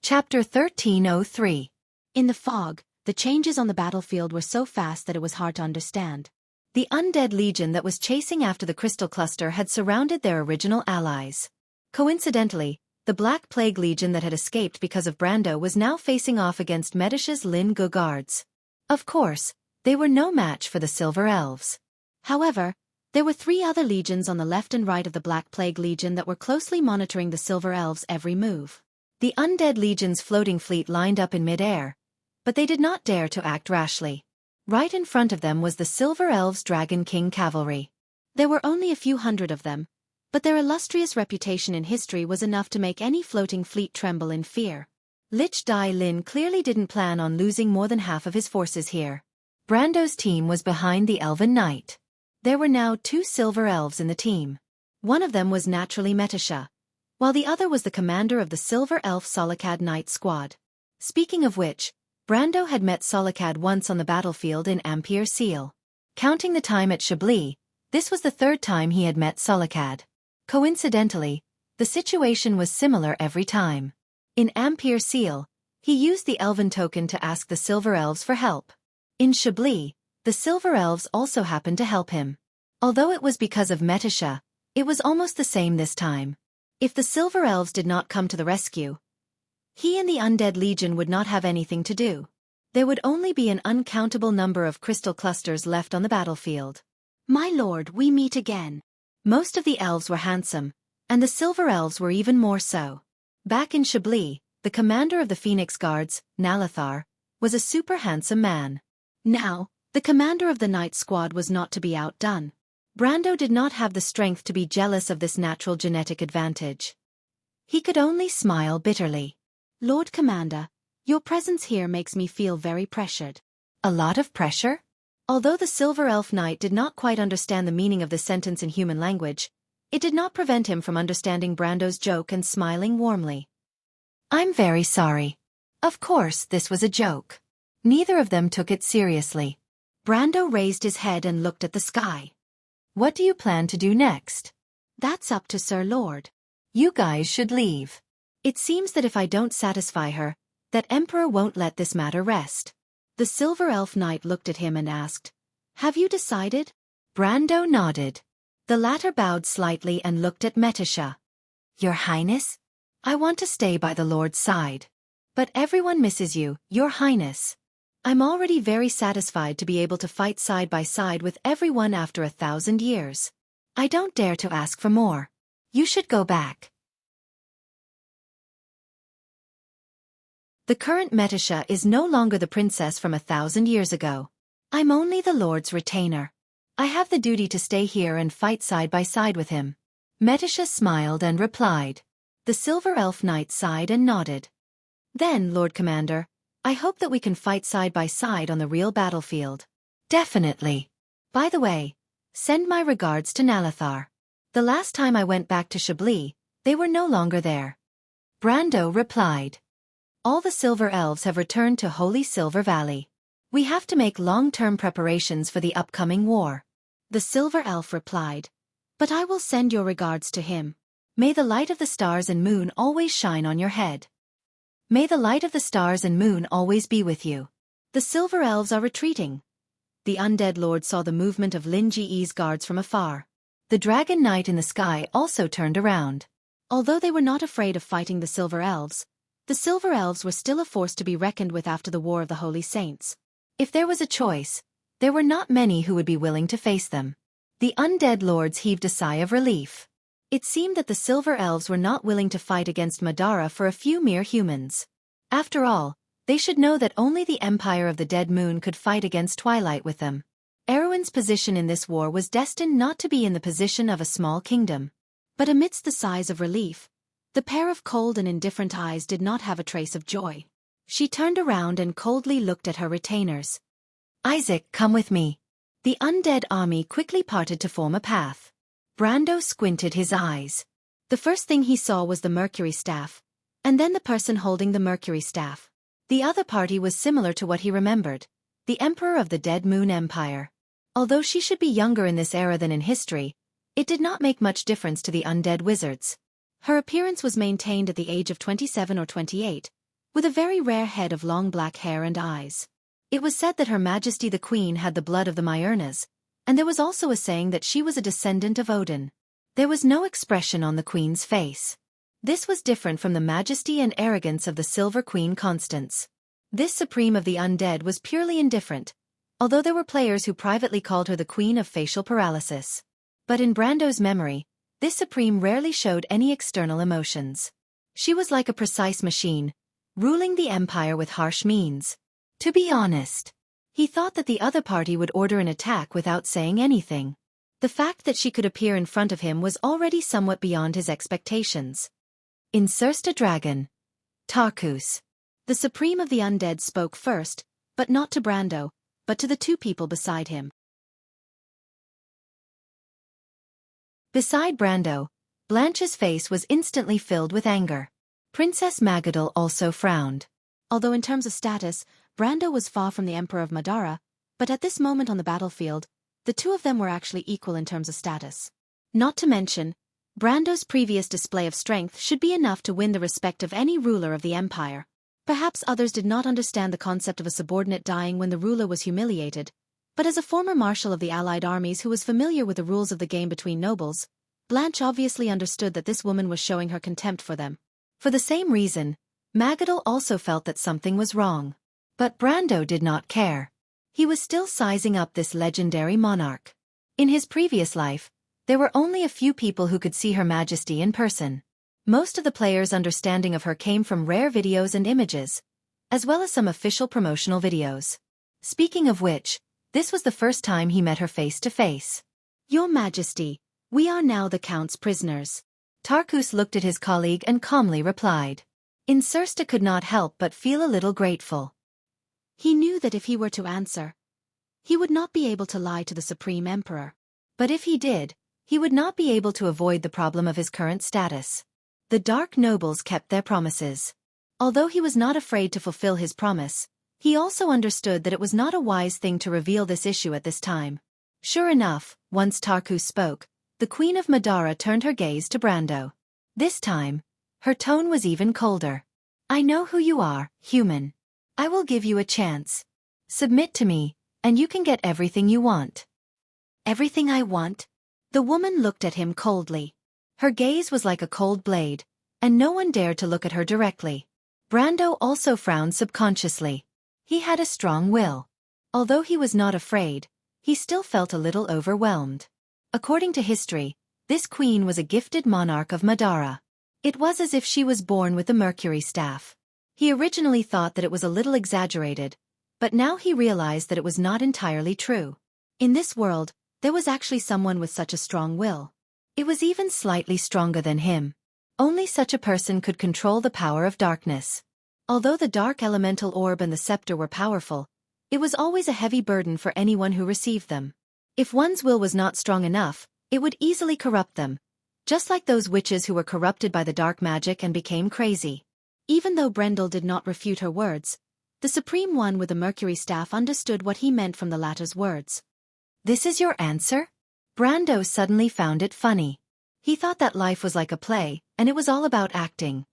Chapter 1303.
In the fog, the changes on the battlefield were so fast that it was hard to understand.
The undead legion that was chasing after the crystal cluster had surrounded their original allies. Coincidentally, the Black Plague Legion that had escaped because of Brando was now facing off against Medicia's Lin Gu guards. Of course, they were no match for the Silver Elves.
However, there were 3 other legions on the left and right of the Black Plague Legion that were closely monitoring the Silver Elves' every move.
The undead legion's floating fleet lined up in mid-air, but they did not dare to act rashly. Right in front of them was the Silver Elves' Dragon King cavalry.
There were only a few hundred of them, but their illustrious reputation in history was enough to make any floating fleet tremble in fear.
Lich Dai Lin clearly didn't plan on losing more than half of his forces here. Brando's team was behind the Elven Knight. There were now 2 Silver Elves in the team. One of them was naturally Metisha, while the other was the commander of the Silver Elf Solakad Knight squad. Speaking of which, Brando had met Solakad once on the battlefield in Ampere Seal. Counting the time at Chablis, this was the 3rd time he had met Solakad. Coincidentally, the situation was similar every time. In Ampere Seal, he used the Elven token to ask the Silver Elves for help. In Chablis, the Silver Elves also happened to help him. Although it was because of Metisha, it was almost the same this time. If the Silver Elves did not come to the rescue, he and the Undead Legion would not have anything to do. There would only be an uncountable number of crystal clusters left on the battlefield.
My lord, we meet again.
Most of the elves were handsome, and the Silver Elves were even more so. Back in Chablis, the commander of the Phoenix Guards, Nalathar, was a super handsome man.
Now, the commander of the Knight Squad was not to be outdone.
Brando did not have the strength to be jealous of this natural genetic advantage. He could only smile bitterly.
Lord Commander, your presence here makes me feel very pressured.
A lot of pressure? Although the Silver Elf Knight did not quite understand the meaning of the sentence in human language, it did not prevent him from understanding Brando's joke and smiling warmly. I'm very sorry. Of course, this was a joke. Neither of them took it seriously.
Brando raised his head and looked at the sky.
What do you plan to do next?
That's up to Sir Lord.
You guys should leave. It seems that if I don't satisfy her, that Emperor won't let this matter rest.
The Silver Elf Knight looked at him and asked, Have you decided?
Brando nodded. The latter bowed slightly and looked at Metisha. Your Highness? I want to stay by the Lord's side. But everyone misses you, Your Highness. I'm already very satisfied to be able to fight side by side with everyone after 1,000 years. I don't dare to ask for more. You should go back. The current Metisha is no longer the princess from 1,000 years ago. I'm only the Lord's retainer. I have the duty to stay here and fight side by side with him. Metisha smiled and replied. The Silver Elf Knight sighed and nodded. Then, Lord Commander, I hope that we can fight side by side on the real battlefield. Definitely. By the way, send my regards to Nalathar. The last time I went back to Chablis, they were no longer there. Brando replied. All the Silver Elves have returned to Holy Silver Valley. We have to make long-term preparations for the upcoming war.
The Silver Elf replied, But I will send your regards to him.
May the light of the stars and moon always shine on your head. May the light of the stars and moon always be with you. The Silver Elves are retreating. The Undead Lord saw the movement of Lin Ji's guards from afar. The Dragon Knight in the sky also turned around.
Although they were not afraid of fighting the Silver Elves, the Silver Elves were still a force to be reckoned with after the War of the Holy Saints.
If there was a choice, there were not many who would be willing to face them. The Undead Lords heaved a sigh of relief. It seemed that the Silver Elves were not willing to fight against Madara for a few mere humans. After all, they should know that only the Empire of the Dead Moon could fight against Twilight with them. Erwin's position in this war was destined not to be in the position of a small kingdom.
But amidst the sighs of relief, the pair of cold and indifferent eyes did not have a trace of joy.
She turned around and coldly looked at her retainers. Isaac, come with me. The undead army quickly parted to form a path. Brando squinted his eyes. The first thing he saw was the Mercury Staff, and then the person holding the Mercury Staff. The other party was similar to what he remembered, the Emperor of the Dead Moon Empire. Although she should be younger in this era than in history, it did not make much difference to the undead wizards.
Her appearance was maintained at the age of 27 or 28, with a very rare head of long black hair and eyes.
It was said that Her Majesty the Queen had the blood of the Myrnas, and there was also a saying that she was a descendant of Odin. There was no expression on the Queen's face. This was different from the majesty and arrogance of the Silver Queen Constance. This Supreme of the Undead was purely indifferent, although there were players who privately called her the Queen of Facial Paralysis. But in Brando's memory, this Supreme rarely showed any external emotions. She was like a precise machine, ruling the Empire with harsh means. To be honest, he thought that the other party would order an attack without saying anything. The fact that she could appear in front of him was already somewhat beyond his expectations. Insursta Dragon. Tarkus.
The Supreme of the Undead spoke first, but not to Brando, but to the two people beside him.
Beside Brando, Blanche's face was instantly filled with anger. Princess Magadal also frowned.
Although in terms of status, Brando was far from the Emperor of Madara, but at this moment on the battlefield, the two of them were actually equal in terms of status. Not to mention, Brando's previous display of strength should be enough to win the respect of any ruler of the Empire. Perhaps others did not understand the concept of a subordinate dying when the ruler was humiliated, but as a former marshal of the allied armies who was familiar with the rules of the game between nobles, Blanche obviously understood that this woman was showing her contempt for them.
For the same reason, Magadal also felt that something was wrong. But Brando did not care. He was still sizing up this legendary monarch. In his previous life, there were only a few people who could see Her Majesty in person. Most of the players' understanding of her came from rare videos and images, as well as some official promotional videos. Speaking of which, this was the first time he met her face to face.
Your Majesty, we are now the Count's prisoners.
Tarkus looked at his colleague and calmly replied. Insursta could not help but feel a little grateful.
He knew that if he were to answer, he would not be able to lie to the Supreme Emperor.
But if he did, he would not be able to avoid the problem of his current status. The Dark Nobles kept their promises. Although he was not afraid to fulfill his promise, he also understood that it was not a wise thing to reveal this issue at this time. Sure enough, once Tarkus spoke, the Queen of Madara turned her gaze to Brando. This time, her tone was even colder. I know who you are, human. I will give you a chance. Submit to me, and you can get everything you want.
Everything I want?
The woman looked at him coldly. Her gaze was like a cold blade, and no one dared to look at her directly. Brando also frowned subconsciously. He had a strong will. Although he was not afraid, he still felt a little overwhelmed. According to history, this queen was a gifted monarch of Madara. It was as if she was born with the Mercury staff. He originally thought that it was a little exaggerated, but now he realized that it was not entirely true. In this world, there was actually someone with such a strong will. It was even slightly stronger than him. Only such a person could control the power of darkness. Although the dark elemental orb and the scepter were powerful, it was always a heavy burden for anyone who received them. If one's will was not strong enough, it would easily corrupt them, just like those witches who were corrupted by the dark magic and became crazy.
Even though Brendel did not refute her words, the Supreme One with the Mercury staff understood what he meant from the latter's words.
This is your answer? Brando suddenly found it funny. He thought that life was like a play, and it was all about acting.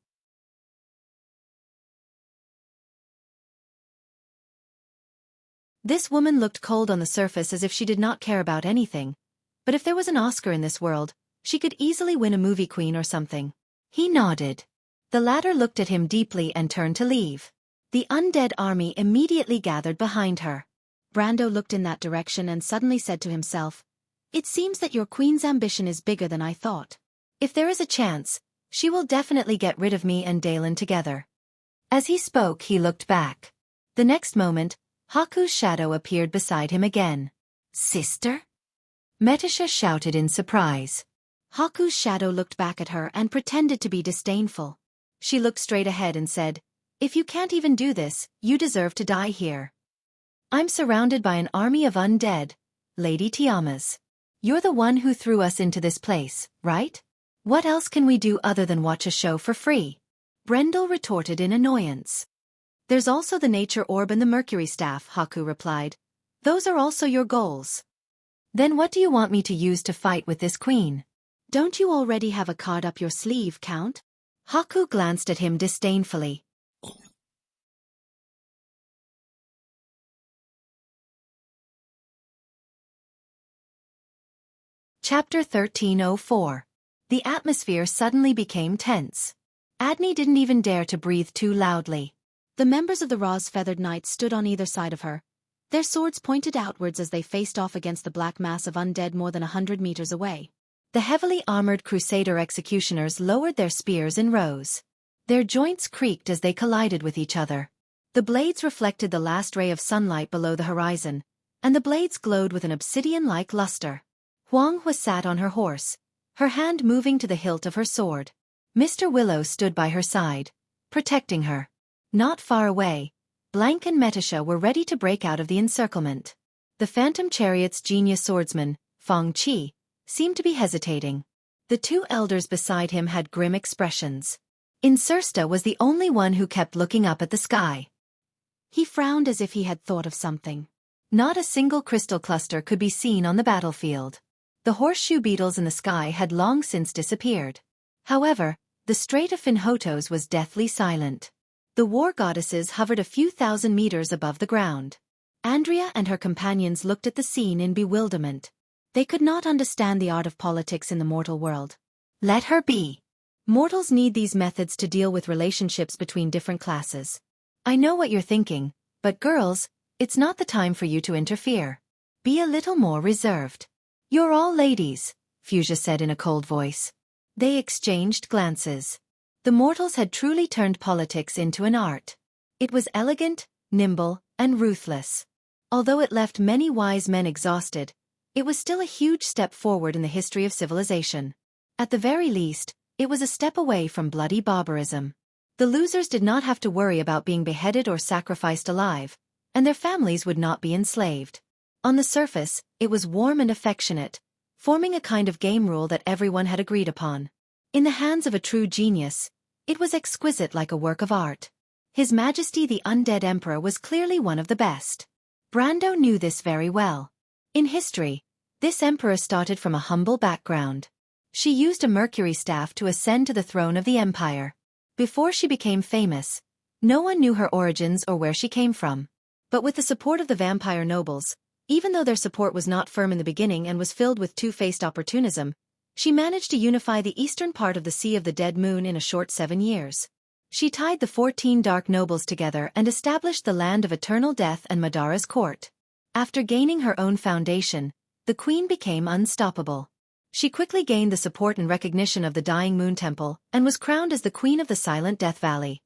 This woman looked cold on the surface as if she did not care about anything, but if there was an Oscar in this world, she could easily win a movie queen or something. He nodded. The latter looked at him deeply and turned to leave. The undead army immediately gathered behind her.
Brando looked in that direction and suddenly said to himself, "It seems that your queen's ambition is bigger than I thought.
If there is a chance, she will definitely get rid of me and Dalen together." As he spoke, he looked back. The next moment, Haku's shadow appeared beside him again. "Sister?" Metasha shouted in surprise.
Haku's shadow looked back at her and pretended to be disdainful.
She looked straight ahead and said, "If you can't even do this, you deserve to die here. I'm surrounded by an army of undead, Lady Tiamas. You're the one who threw us into this place, right? What else can we do other than watch a show for free?" Brendel retorted in annoyance. "There's also the nature orb and the Mercury staff," Haku replied. "Those are also your goals." Then what do you want me to use to fight with this queen?
Don't you already have a card up your sleeve, Count?
Haku glanced at him disdainfully. Chapter 1304. The atmosphere suddenly became tense. Adney didn't even dare to breathe too loudly.
The members of the Ra's feathered knights stood on either side of her, their swords pointed outwards as they faced off against the black mass of undead more than 100 meters away.
The heavily armored crusader executioners lowered their spears in rows. Their joints creaked as they collided with each other. The blades reflected the last ray of sunlight below the horizon, and the blades glowed with an obsidian-like luster. Huang Hua sat on her horse, her hand moving to the hilt of her sword. Mr. Willow stood by her side, protecting her. Not far away, Blank and Metasha were ready to break out of the encirclement. The Phantom Chariot's genius swordsman, Feng Qi, seemed to be hesitating. The two elders beside him had grim expressions. Insursta was the only one who kept looking up at the sky.
He frowned as if he had thought of something.
Not a single crystal cluster could be seen on the battlefield. The horseshoe beetles in the sky had long since disappeared. However, the Strait of Finhotos was deathly silent. The war goddesses hovered a few thousand meters above the ground. Andrea and her companions looked at the scene in bewilderment. They could not understand the art of politics in the mortal world.
Let her be.
Mortals need these methods to deal with relationships between different classes. I know what you're thinking, but girls, it's not the time for you to interfere. Be a little more reserved. You're all ladies, Fuchsia said in a cold voice. They exchanged glances. The mortals had truly turned politics into an art. It was elegant, nimble, and ruthless. Although it left many wise men exhausted, it was still a huge step forward in the history of civilization. At the very least, it was a step away from bloody barbarism. The losers did not have to worry about being beheaded or sacrificed alive, and their families would not be enslaved. On the surface, it was warm and affectionate, forming a kind of game rule that everyone had agreed upon. In the hands of a true genius, it was exquisite like a work of art. His Majesty the Undead Emperor was clearly one of the best. Brando knew this very well. In history, this emperor started from a humble background. She used a mercury staff to ascend to the throne of the empire. Before she became famous, no one knew her origins or where she came from. But with the support of the vampire nobles, even though their support was not firm in the beginning and was filled with two-faced opportunism, she managed to unify the eastern part of the Sea of the Dead Moon in a short 7 years. She tied the 14 dark nobles together and established the Land of Eternal Death and Madara's court. After gaining her own foundation, the queen became unstoppable. She quickly gained the support and recognition of the Dying Moon Temple and was crowned as the Queen of the Silent Death Valley.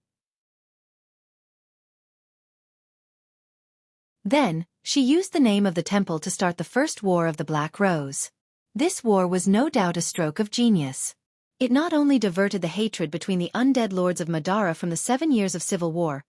Then, she used the name of the temple to start the First War of the Black Rose. This war was no doubt a stroke of genius. It not only diverted the hatred between the undead lords of Madara from the 7 years of civil war,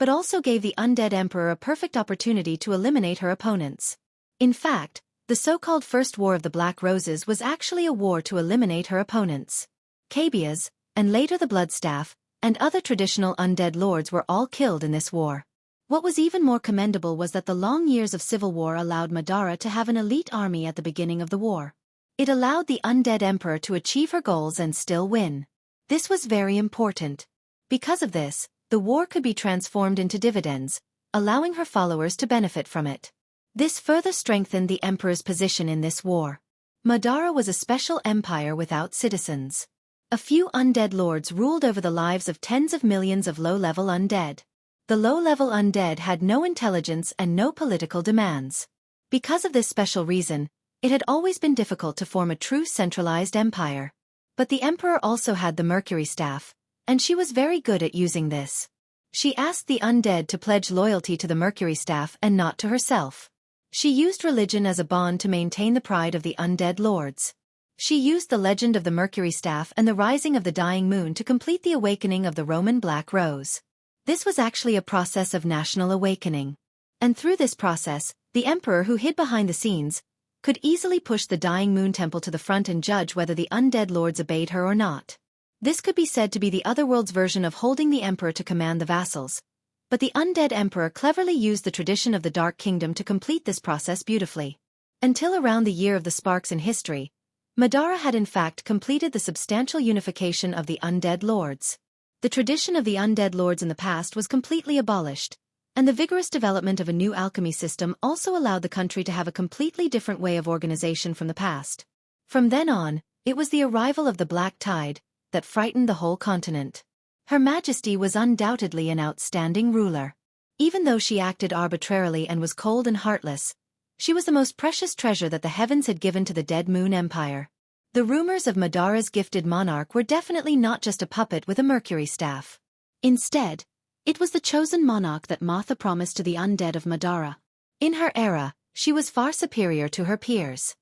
but also gave the undead emperor a perfect opportunity to eliminate her opponents. In fact, the so-called First War of the Black Roses was actually a war to eliminate her opponents. Cabias, and later the Bloodstaff, and other traditional undead lords were all killed in this war. What was even more commendable was that the long years of civil war allowed Madara to have an elite army at the beginning of the war. It allowed the undead emperor to achieve her goals and still win. This was very important. Because of this, the war could be transformed into dividends, allowing her followers to benefit from it. This further strengthened the emperor's position in this war. Madara was a special empire without citizens. A few undead lords ruled over the lives of tens of millions of low-level undead. The low-level undead had no intelligence and no political demands. Because of this special reason, it had always been difficult to form a true centralized empire. But the emperor also had the Mercury Staff, and she was very good at using this. She asked the undead to pledge loyalty to the Mercury Staff and not to herself. She used religion as a bond to maintain the pride of the undead lords. She used the legend of the Mercury Staff and the rising of the dying moon to complete the awakening of the Roman Black Rose. This was actually a process of national awakening. And through this process, the emperor who hid behind the scenes could easily push the Dying Moon Temple to the front and judge whether the undead lords obeyed her or not. This could be said to be the otherworld's version of holding the emperor to command the vassals. But the undead emperor cleverly used the tradition of the Dark Kingdom to complete this process beautifully. Until around the year of the sparks in history, Madara had in fact completed the substantial unification of the undead lords. The tradition of the undead lords in the past was completely abolished, and the vigorous development of a new alchemy system also allowed the country to have a completely different way of organization from the past. From then on, it was the arrival of the Black Tide that frightened the whole continent. Her Majesty was undoubtedly an outstanding ruler. Even though she acted arbitrarily and was cold and heartless, she was the most precious treasure that the heavens had given to the Dead Moon Empire. The rumors of Madara's gifted monarch were definitely not just a puppet with a mercury staff. Instead, it was the chosen monarch that Martha promised to the undead of Madara. In her era, she was far superior to her peers.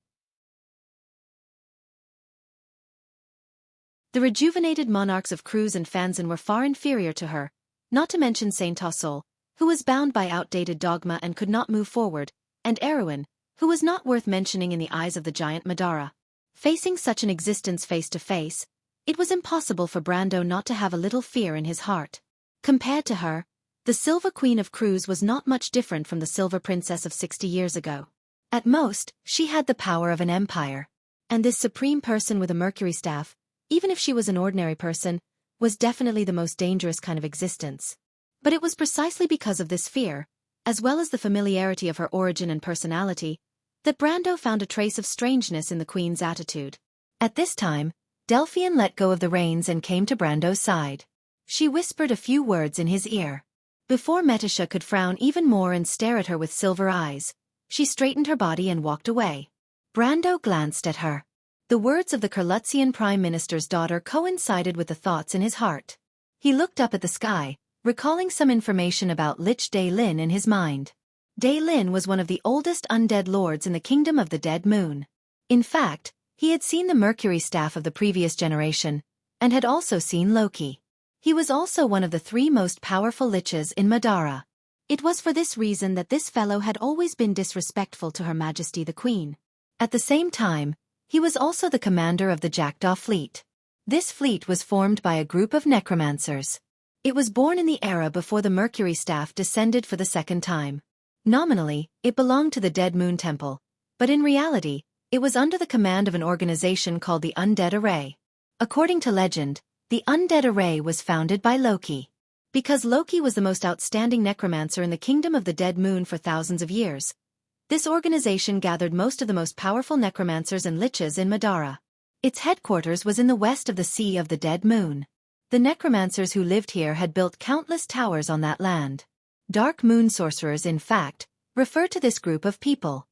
The rejuvenated monarchs of Cruz and Fanzan were far inferior to her, not to mention Saint Tossol, who was bound by outdated dogma and could not move forward, and Erwin, who was not worth mentioning in the eyes of the giant Madara. Facing such an existence face to face, it was impossible for Brando not to have a little fear in his heart. Compared to her, the Silver Queen of Cruz was not much different from the Silver Princess of 60 years ago. At most, she had the power of an empire. And this supreme person with a mercury staff, even if she was an ordinary person, was definitely the most dangerous kind of existence. But it was precisely because of this fear, as well as the familiarity of her origin and personality, that Brando found a trace of strangeness in the Queen's attitude. At this time, Delphian let go of the reins and came to Brando's side. She whispered a few words in his ear. Before Metisha could frown even more and stare at her with silver eyes, she straightened her body and walked away. Brando glanced at her. The words of the Kurlutzian Prime Minister's daughter coincided with the thoughts in his heart. He looked up at the sky, recalling some information about Lich Daylin in his mind. Daylin was one of the oldest undead lords in the Kingdom of the Dead Moon. In fact, he had seen the Mercury Staff of the previous generation, and had also seen Loki. He was also one of the 3 most powerful liches in Madara. It was for this reason that this fellow had always been disrespectful to Her Majesty the Queen. At the same time, he was also the commander of the Jackdaw Fleet. This fleet was formed by a group of necromancers. It was born in the era before the Mercury Staff descended for the second time. Nominally, it belonged to the Dead Moon Temple, but in reality, it was under the command of an organization called the Undead Array. According to legend, the Undead Array was founded by Loki. Because Loki was the most outstanding necromancer in the Kingdom of the Dead Moon for thousands of years, this organization gathered most of the most powerful necromancers and liches in Madara. Its headquarters was in the west of the Sea of the Dead Moon. The necromancers who lived here had built countless towers on that land. Dark moon sorcerers, in fact, refer to this group of people.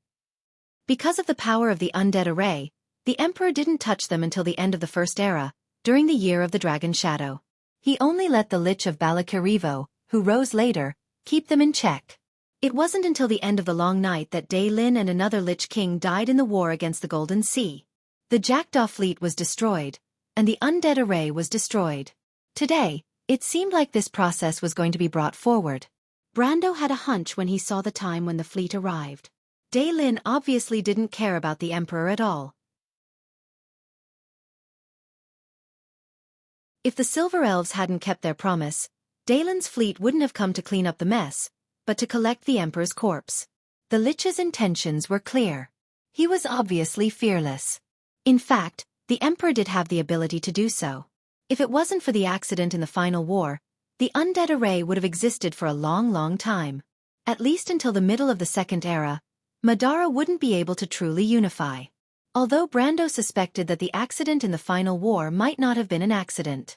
Because of the power of the Undead Array, the Emperor didn't touch them until the end of the First Era, during the Year of the Dragon Shadow. He only let the Lich of Balakirivo, who rose later, keep them in check. It wasn't until the end of the Long Night that Daylin and another Lich King died in the war against the Golden Sea. The Jackdaw Fleet was destroyed, and the Undead Array was destroyed. Today, it seemed like this process was going to be brought forward. Brando had a hunch when he saw the time when the fleet arrived. Daylin obviously didn't care about the Emperor at all. If the Silver Elves hadn't kept their promise, Daylin's fleet wouldn't have come to clean up the mess, but to collect the Emperor's corpse. The Lich's intentions were clear. He was obviously fearless. In fact, the Emperor did have the ability to do so. If it wasn't for the accident in the final war, the Undead Array would have existed for a long time. At least until the middle of the Second Era, Madara wouldn't be able to truly unify. Although Brando suspected that the accident in the final war might not have been an accident.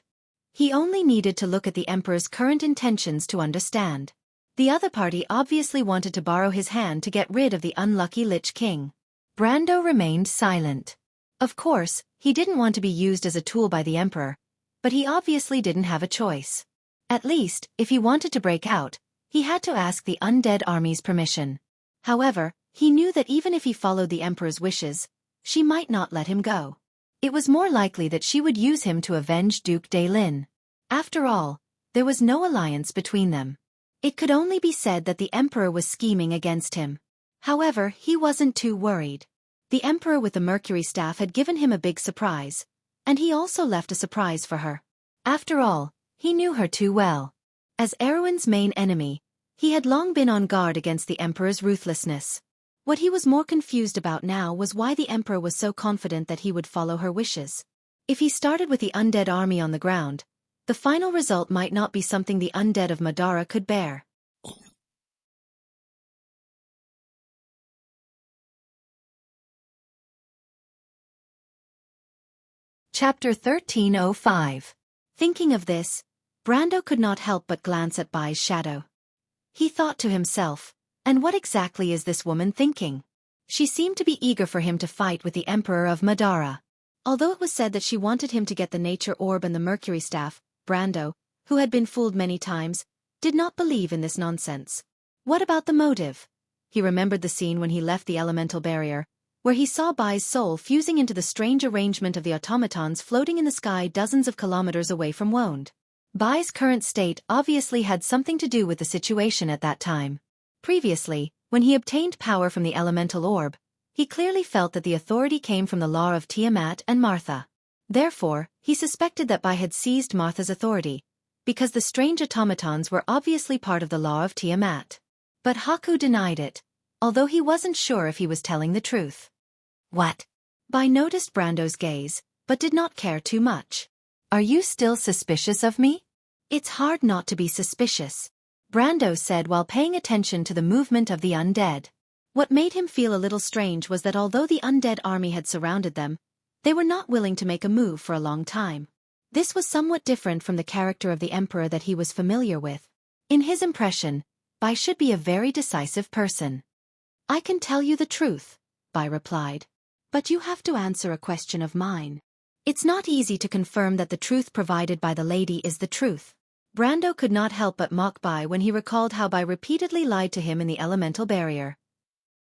He only needed to look at the Emperor's current intentions to understand. The other party obviously wanted to borrow his hand to get rid of the unlucky Lich King. Brando remained silent. Of course, he didn't want to be used as a tool by the Emperor, but he obviously didn't have a choice. At least, if he wanted to break out, he had to ask the undead army's permission. However, he knew that even if he followed the Emperor's wishes, she might not let him go. It was more likely that she would use him to avenge Duke Daylin. After all, there was no alliance between them. It could only be said that the Emperor was scheming against him. However, he wasn't too worried. The Emperor with the Mercury Staff had given him a big surprise, and he also left a surprise for her. After all, he knew her too well. As Erwin's main enemy, he had long been on guard against the Emperor's ruthlessness.
What he was more confused about now was why the Emperor was so confident that he would follow her wishes. If he started with the undead army on the ground, the final result might not be something the undead of Madara could bear.
Chapter 1305.
Thinking of this, Brando could not help but glance at Bai's shadow. He thought to himself, and what exactly is this woman thinking? She seemed to be eager for him to fight with the Emperor of Madara. Although it was said that she wanted him to get the nature orb and the mercury staff, Brando, who had been fooled many times, did not believe in this nonsense. What about the motive? He remembered the scene when he left the elemental barrier, where he saw Bai's soul fusing into the strange arrangement of the automatons floating in the sky dozens of kilometers away from Wonde. Bai's current state obviously had something to do with the situation at that time. Previously, when he obtained power from the elemental orb, he clearly felt that the authority came from the law of Tiamat and Martha. Therefore, he suspected that Bai had seized Martha's authority, because the strange automatons were obviously part of the law of Tiamat. But Haku denied it, although he wasn't sure if he was telling the truth.
What?
Bai noticed Brando's gaze, but did not care too much.
Are you still suspicious of me?
It's hard not to be suspicious, Brando said while paying attention to the movement of the undead. What made him feel a little strange was that although the undead army had surrounded them, they were not willing to make a move for a long time. This was somewhat different from the character of the Emperor that he was familiar with. In his impression, Bai should be a very decisive person. I can tell you the truth, Bai replied. But you have to answer a question of mine. It's not easy to confirm that the truth provided by the lady is the truth. Brando could not help but mock Bai when he recalled how Bai repeatedly lied to him in the elemental barrier.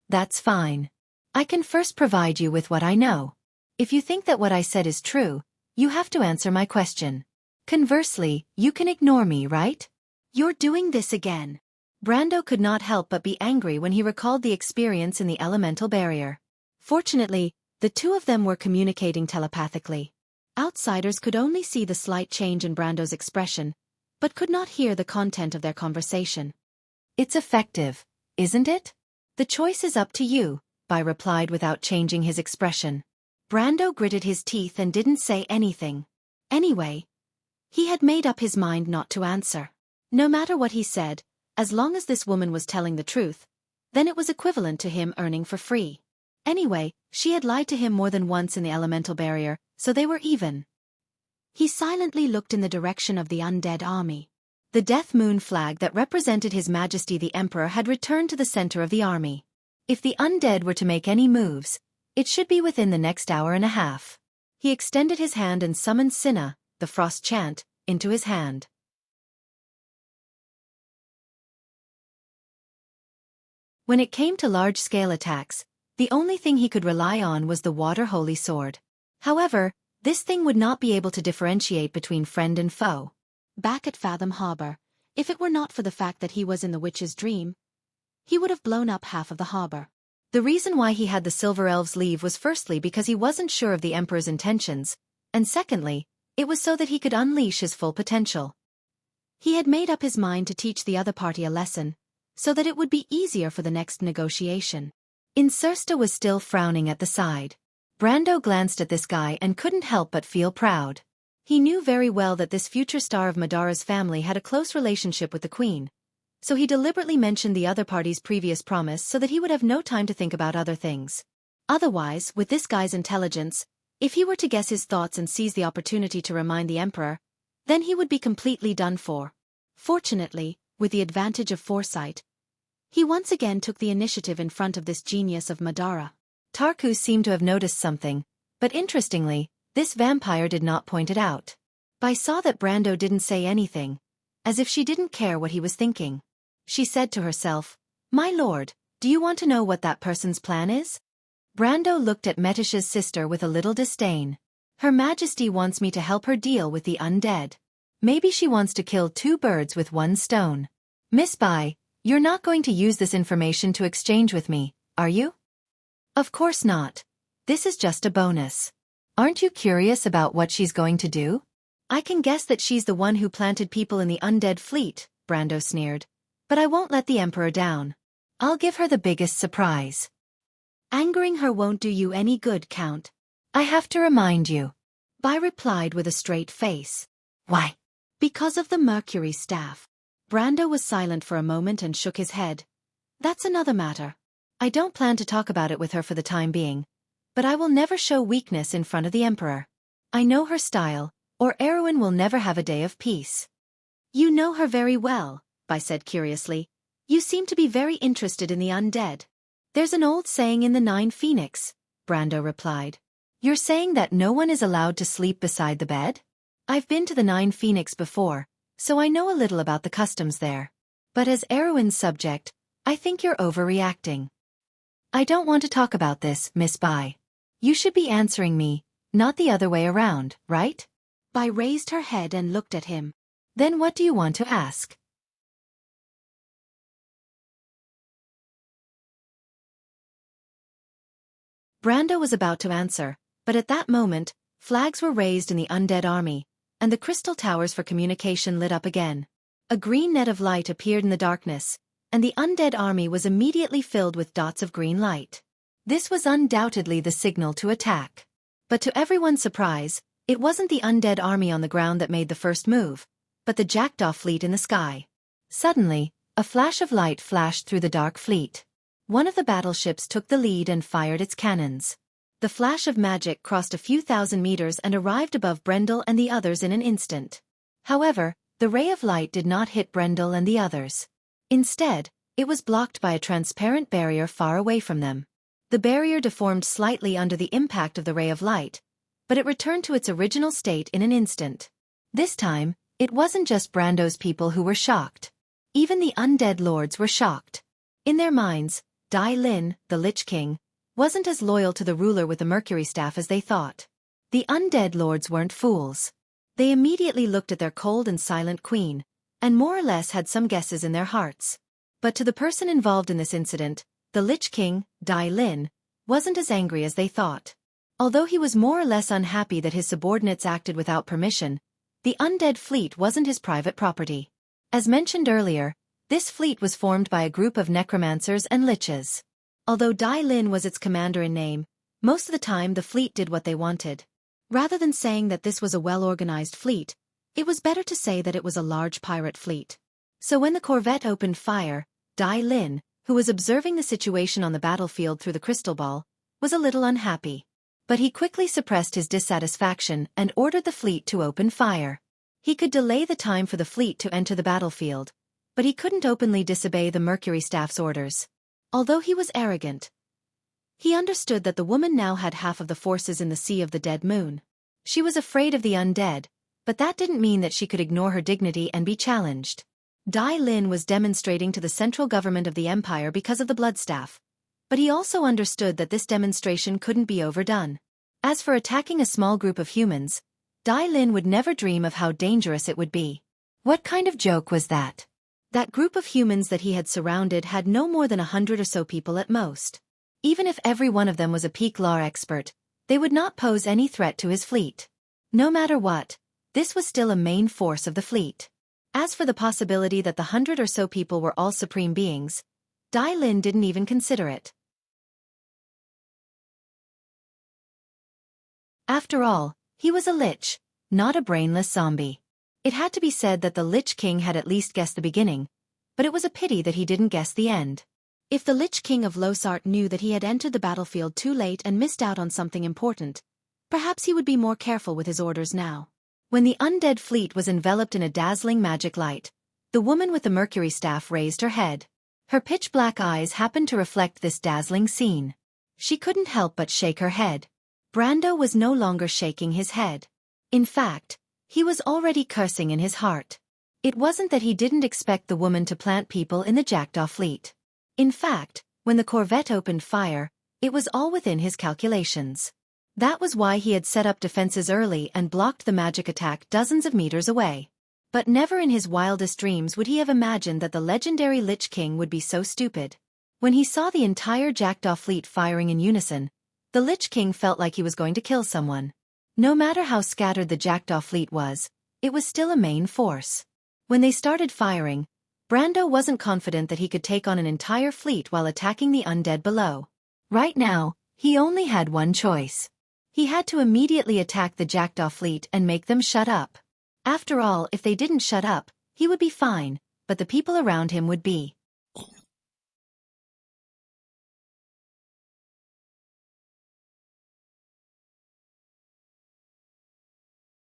That's fine. I can first provide you with what I know. If you think that what I said is true, you have to answer my question. Conversely, you can ignore me, right?
You're doing this again. Brando could not help but be angry when he recalled the experience in the elemental barrier. Fortunately, the two of them were communicating telepathically. Outsiders could only see the slight change in Brando's expression, but could not hear the content of their conversation.
It's effective, isn't it? The choice is up to you, Bai replied without changing his expression.
Brando gritted his teeth and didn't say anything. Anyway, he had made up his mind not to answer. No matter what he said, as long as this woman was telling the truth, then it was equivalent to him earning for free. Anyway, she had lied to him more than once in the elemental barrier, so they were even. He silently looked in the direction of the undead army. The death moon flag that represented His Majesty the Emperor had returned to the center of the army. If the undead were to make any moves, it should be within the next hour and a half. He extended his hand and summoned Sinna, the frost chant, into his hand. When it came to large-scale attacks, the only thing he could rely on was the water holy sword. However, this thing would not be able to differentiate between friend and foe. Back at Fathom Harbor, if it were not for the fact that he was in the witch's dream, he would have blown up half of the harbor. The reason why he had the Silver Elves leave was firstly because he wasn't sure of the Emperor's intentions, and secondly, it was so that he could unleash his full potential. He had made up his mind to teach the other party a lesson, so that it would be easier for the next negotiation. Incersta was still frowning at the side. Brando glanced at this guy and couldn't help but feel proud. He knew very well that this future star of Madara's family had a close relationship with the queen, so he deliberately mentioned the other party's previous promise so that he would have no time to think about other things. Otherwise, with this guy's intelligence, if he were to guess his thoughts and seize the opportunity to remind the Emperor, then he would be completely done for. Fortunately, with the advantage of foresight, he once again took the initiative in front of this genius of Madara. Tarku seemed to have noticed something, but interestingly, this vampire did not point it out. Bai saw that Brando didn't say anything, as if she didn't care what he was thinking. She said to herself, "My lord, do you want to know what that person's plan is?" Brando looked at Metish's sister with a little disdain. Her Majesty wants me to help her deal with the undead. Maybe she wants to kill two birds with one stone. Miss Bai, you're not going to use this information to exchange with me, are you? Of course not. This is just a bonus. Aren't you curious about what she's going to do? I can guess that she's the one who planted people in the undead fleet, Brando sneered. But I won't let the Emperor down. I'll give her the biggest surprise. Angering her won't do you any good, Count.
I have to remind you.
Bai replied with a straight face.
Why?
Because of the Mercury staff. Brando was silent for a moment and shook his head. That's another matter.
I don't plan to talk about it with her for the time being, but I will never show weakness in front of the Emperor. I know her style, or Erwin will never have a day of peace.
You know her very well, Bai said curiously. You seem to be very interested in the undead.
There's an old saying in the Nine Phoenix, Brando replied. You're saying that no one is allowed to sleep beside the bed? I've been to the Nine Phoenix before, so I know a little about the customs there. But as Erwin's subject, I think you're overreacting. I don't want to talk about this, Miss Bai. You should be answering me, not the other way around, right?
Bai raised her head and looked at him.
Then what do you want to ask? Brando was about to answer, but at that moment, flags were raised in the undead army, and the crystal towers for communication lit up again. A green net of light appeared in the darkness, and the undead army was immediately filled with dots of green light. This was undoubtedly the signal to attack. But to everyone's surprise, it wasn't the undead army on the ground that made the first move, but the jackdaw fleet in the sky. Suddenly, a flash of light flashed through the dark fleet. One of the battleships took the lead and fired its cannons. The flash of magic crossed a few thousand meters and arrived above Brendel and the others in an instant. However, the ray of light did not hit Brendel and the others. Instead, it was blocked by a transparent barrier far away from them. The barrier deformed slightly under the impact of the ray of light, but it returned to its original state in an instant. This time, it wasn't just Brando's people who were shocked. Even the undead lords were shocked. In their minds, Dai Lin, the Lich King, wasn't as loyal to the ruler with the Mercury staff as they thought. The undead lords weren't fools. They immediately looked at their cold and silent queen, and more or less had some guesses in their hearts. But to the person involved in this incident, the Lich King, Dai Lin, wasn't as angry as they thought. Although he was more or less unhappy that his subordinates acted without permission, the undead fleet wasn't his private property. As mentioned earlier, this fleet was formed by a group of necromancers and liches. Although Dai Lin was its commander in name, most of the time the fleet did what they wanted. Rather than saying that this was a well-organized fleet, it was better to say that it was a large pirate fleet. So when the corvette opened fire, Dai Lin, who was observing the situation on the battlefield through the crystal ball, was a little unhappy. But he quickly suppressed his dissatisfaction and ordered the fleet to open fire. He could delay the time for the fleet to enter the battlefield, but he couldn't openly disobey the Mercury staff's orders. Although he was arrogant, he understood that the woman now had half of the forces in the Sea of the Dead Moon. She was afraid of the undead, but that didn't mean that she could ignore her dignity and be challenged. Dai Lin was demonstrating to the central government of the empire because of the bloodstaff, but he also understood that this demonstration couldn't be overdone. As for attacking a small group of humans, Dai Lin would never dream of how dangerous it would be. What kind of joke was that? That group of humans that he had surrounded had no more than 100 or so people at most. Even if every one of them was a peak lore expert, they would not pose any threat to his fleet. No matter what, this was still a main force of the fleet. As for the possibility that the 100 or so people were all supreme beings, Dai Lin didn't even consider it. After all, he was a lich, not a brainless zombie. It had to be said that the Lich King had at least guessed the beginning, but it was a pity that he didn't guess the end. If the Lich King of Losart knew that he had entered the battlefield too late and missed out on something important, perhaps he would be more careful with his orders now. When the undead fleet was enveloped in a dazzling magic light, the woman with the Mercury staff raised her head. Her pitch-black eyes happened to reflect this dazzling scene. She couldn't help but shake her head. Brando was no longer shaking his head. In fact, he was already cursing in his heart. It wasn't that he didn't expect the woman to plant people in the jackdaw fleet. In fact, when the corvette opened fire, it was all within his calculations. That was why he had set up defenses early and blocked the magic attack dozens of meters away. But never in his wildest dreams would he have imagined that the legendary Lich King would be so stupid. When he saw the entire jackdaw fleet firing in unison, the Lich King felt like he was going to kill someone. No matter how scattered the jackdaw fleet was, it was still a main force. When they started firing, Brando wasn't confident that he could take on an entire fleet while attacking the undead below. Right now, he only had one choice. He had to immediately attack the Jackdaw fleet and make them shut up. After all, if they didn't shut up, he would be fine, but the people around him would be.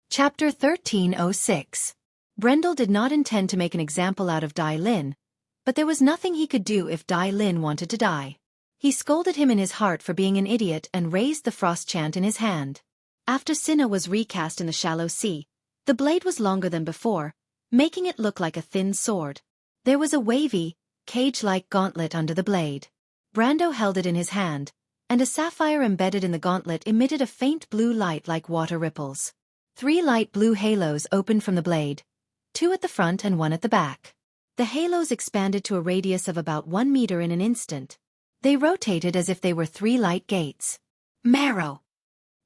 Chapter 1306. Brendel did not intend to make an example out of Dai Lin, but there was nothing he could do if Dai Lin wanted to die. He scolded him in his heart for being an idiot and raised the frost chant in his hand. After Sina was recast in the shallow sea, the blade was longer than before, making it look like a thin sword. There was a wavy, cage-like gauntlet under the blade. Brando held it in his hand, and a sapphire embedded in the gauntlet emitted a faint blue light like water ripples. 3 light blue halos opened from the blade, 2 at the front and 1 at the back. The halos expanded to a radius of about 1 meter in an instant. They rotated as if they were 3 light gates. Marrow!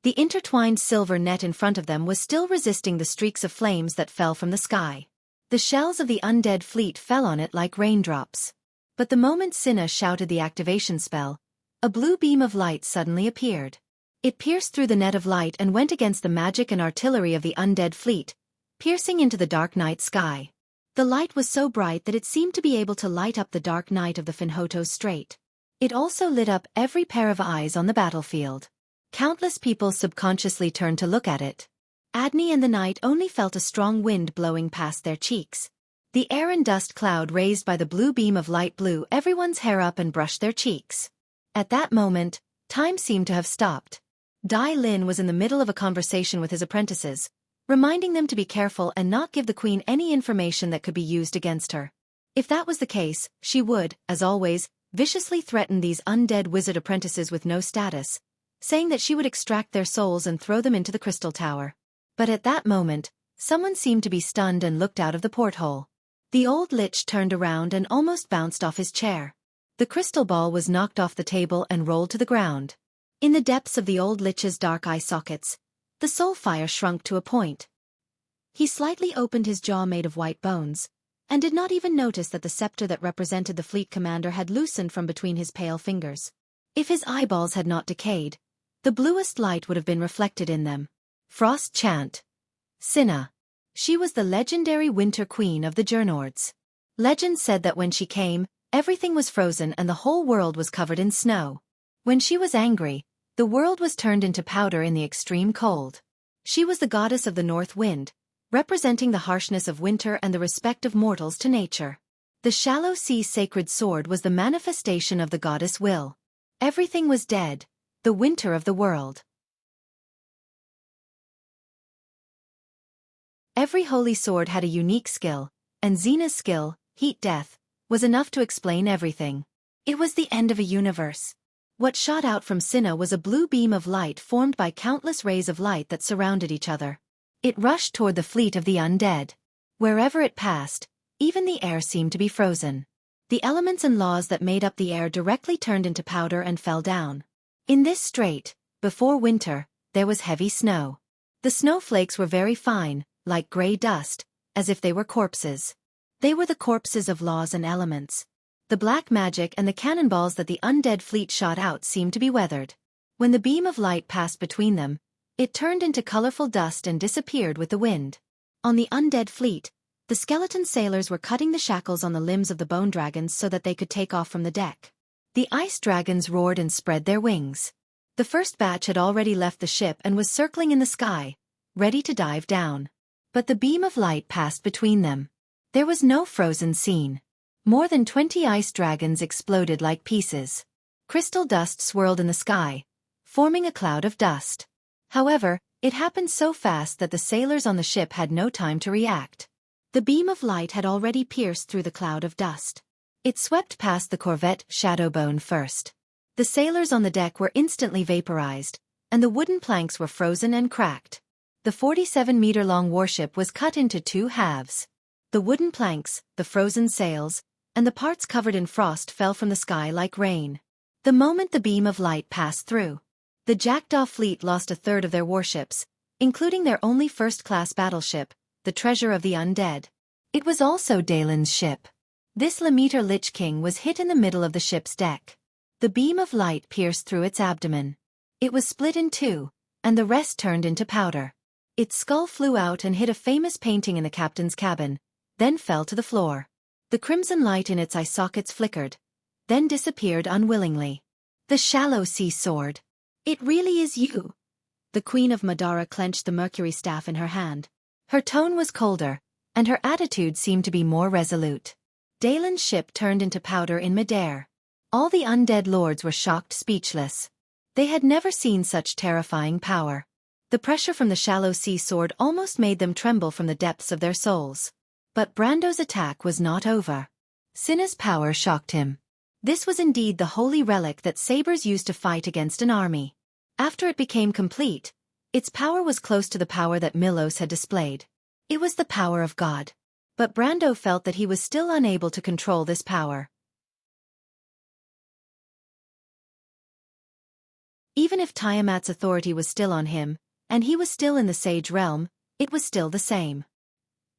The intertwined silver net in front of them was still resisting the streaks of flames that fell from the sky. The shells of the undead fleet fell on it like raindrops. But the moment Sina shouted the activation spell, a blue beam of light suddenly appeared. It pierced through the net of light and went against the magic and artillery of the undead fleet, piercing into the dark night sky. The light was so bright that it seemed to be able to light up the dark night of the Finhoto Strait. It also lit up every pair of eyes on the battlefield. Countless people subconsciously turned to look at it. Adney and the knight only felt a strong wind blowing past their cheeks. The air and dust cloud raised by the blue beam of light blew everyone's hair up and brushed their cheeks. At that moment, time seemed to have stopped. Dai Lin was in the middle of a conversation with his apprentices, reminding them to be careful and not give the queen any information that could be used against her. If that was the case, she would, as always, viciously threaten these undead wizard apprentices with no status, saying that she would extract their souls and throw them into the crystal tower. But at that moment, someone seemed to be stunned and looked out of the porthole. The old lich turned around and almost bounced off his chair. The crystal ball was knocked off the table and rolled to the ground. In the depths of the old lich's dark eye sockets, the soul fire shrunk to a point. He slightly opened his jaw made of white bones, and did not even notice that the scepter that represented the fleet commander had loosened from between his pale fingers. If his eyeballs had not decayed, the bluest light would have been reflected in them. Frost chant. Sina. She was the legendary winter queen of the Jernords. Legend said that when she came, everything was frozen and the whole world was covered in snow. When she was angry, the world was turned into powder in the extreme cold. She was the goddess of the north wind, representing the harshness of winter and the respect of mortals to nature. The shallow sea sacred sword was the manifestation of the goddess will. Everything was dead, the winter of the world. Every holy sword had a unique skill, and Xena's skill, Heat Death, was enough to explain everything. It was the end of a universe. What shot out from Sina was a blue beam of light formed by countless rays of light that surrounded each other. It rushed toward the fleet of the undead. Wherever it passed, even the air seemed to be frozen. The elements and laws that made up the air directly turned into powder and fell down. In this strait, before winter, there was heavy snow. The snowflakes were very fine, like gray dust, as if they were corpses. They were the corpses of laws and elements. The black magic and the cannonballs that the undead fleet shot out seemed to be weathered. When the beam of light passed between them, it turned into colorful dust and disappeared with the wind. On the undead fleet, the skeleton sailors were cutting the shackles on the limbs of the bone dragons so that they could take off from the deck. The ice dragons roared and spread their wings. The first batch had already left the ship and was circling in the sky, ready to dive down. But the beam of light passed between them. There was no frozen scene. More than 20 ice dragons exploded like pieces. Crystal dust swirled in the sky, forming a cloud of dust. However, it happened so fast that the sailors on the ship had no time to react. The beam of light had already pierced through the cloud of dust. It swept past the corvette Shadowbone first. The sailors on the deck were instantly vaporized, and the wooden planks were frozen and cracked. The 47-meter-long warship was cut into 2 halves. The wooden planks, the frozen sails, and the parts covered in frost fell from the sky like rain. The moment the beam of light passed through, the Jackdaw fleet lost a third of their warships, including their only first-class battleship, the Treasure of the Undead. It was also Dalen's ship. This Lemeter Lich King was hit in the middle of the ship's deck. The beam of light pierced through its abdomen. It was split in two, and the rest turned into powder. Its skull flew out and hit a famous painting in the captain's cabin, then fell to the floor. The crimson light in its eye sockets flickered, then disappeared unwillingly. The shallow sea sword. It really is you. The Queen of Madara clenched the mercury staff in her hand. Her tone was colder, and her attitude seemed to be more resolute. Dalen's ship turned into powder in midair. All the undead lords were shocked speechless. They had never seen such terrifying power. The pressure from the shallow sea sword almost made them tremble from the depths of their souls. But Brando's attack was not over. Cinna's power shocked him. This was indeed the holy relic that sabers used to fight against an army. After it became complete, its power was close to the power that Milos had displayed. It was the power of God. But Brando felt that he was still unable to control this power. Even if Tiamat's authority was still on him, and he was still in the sage realm, it was still the same.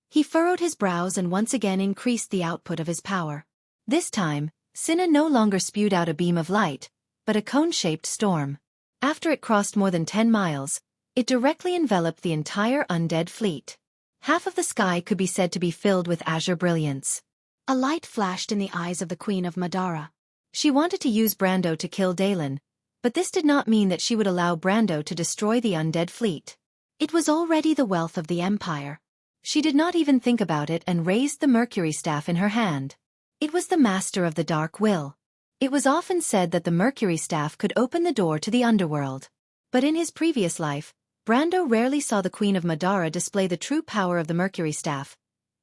He furrowed his brows and once again increased the output of his power. This time, Cinna no longer spewed out a beam of light, but a cone-shaped storm. After it crossed more than 10 miles, it directly enveloped the entire undead fleet. Half of the sky could be said to be filled with azure brilliance. A light flashed in the eyes of the Queen of Madara. She wanted to use Brando to kill Dalen, but this did not mean that she would allow Brando to destroy the undead fleet. It was already the wealth of the Empire. She did not even think about it and raised the mercury staff in her hand. It was the master of the dark will. It was often said that the mercury staff could open the door to the underworld. But in his previous life, Brando rarely saw the Queen of Madara display the true power of the mercury staff,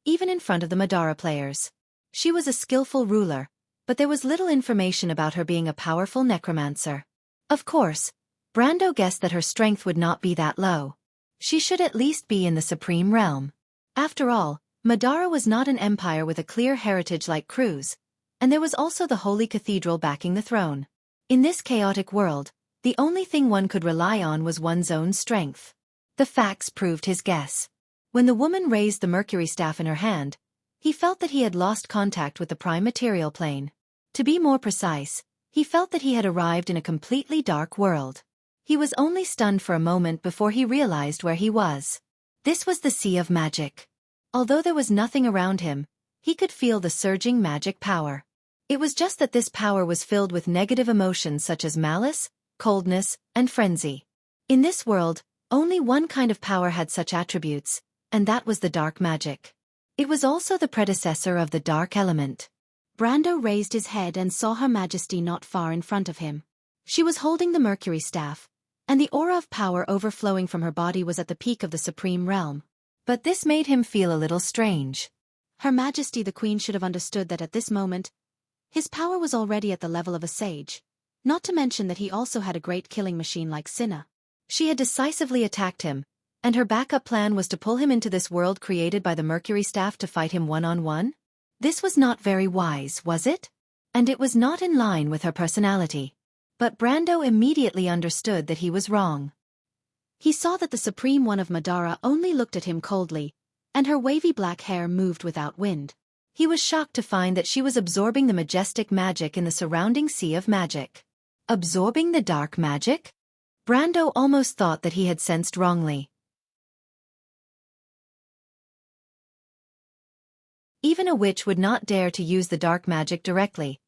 even in front of the Madara players. She was a skillful ruler, but there was little information about her being a powerful necromancer. Of course, Brando guessed that her strength would not be that low. She should at least be in the supreme realm. After all, Madara was not an empire with a clear heritage like Cruz, and there was also the Holy Cathedral backing the throne. In this chaotic world, the only thing one could rely on was one's own strength. The facts proved his guess. When the woman raised the mercury staff in her hand, he felt that he had lost contact with the prime material plane. To be more precise, he felt that he had arrived in a completely dark world. He was only stunned for a moment before he realized where he was. This was the Sea of Magic. Although there was nothing around him, he could feel the surging magic power. It was just that this power was filled with negative emotions such as malice, coldness, and frenzy. In this world, only one kind of power had such attributes, and that was the dark magic. It was also the predecessor of the dark element. Brando raised his head and saw Her Majesty not far in front of him. She was holding the mercury staff, and the aura of power overflowing from her body was at the peak of the supreme realm. But this made him feel a little strange. Her Majesty the Queen should have understood that at this moment, his power was already at the level of a sage, not to mention that he also had a great killing machine like Cinna. She had decisively attacked him, and her backup plan was to pull him into this world created by the mercury staff to fight him one-on-one? This was not very wise, was it? And it was not in line with her personality. But Brando immediately understood that he was wrong. He saw that the Supreme One of Madara only looked at him coldly, and her wavy black hair moved without wind. He was shocked to find that she was absorbing the majestic magic in the surrounding sea of magic. Absorbing the dark magic? Brando almost thought that he had sensed wrongly. Even a witch would not dare to use the dark magic directly,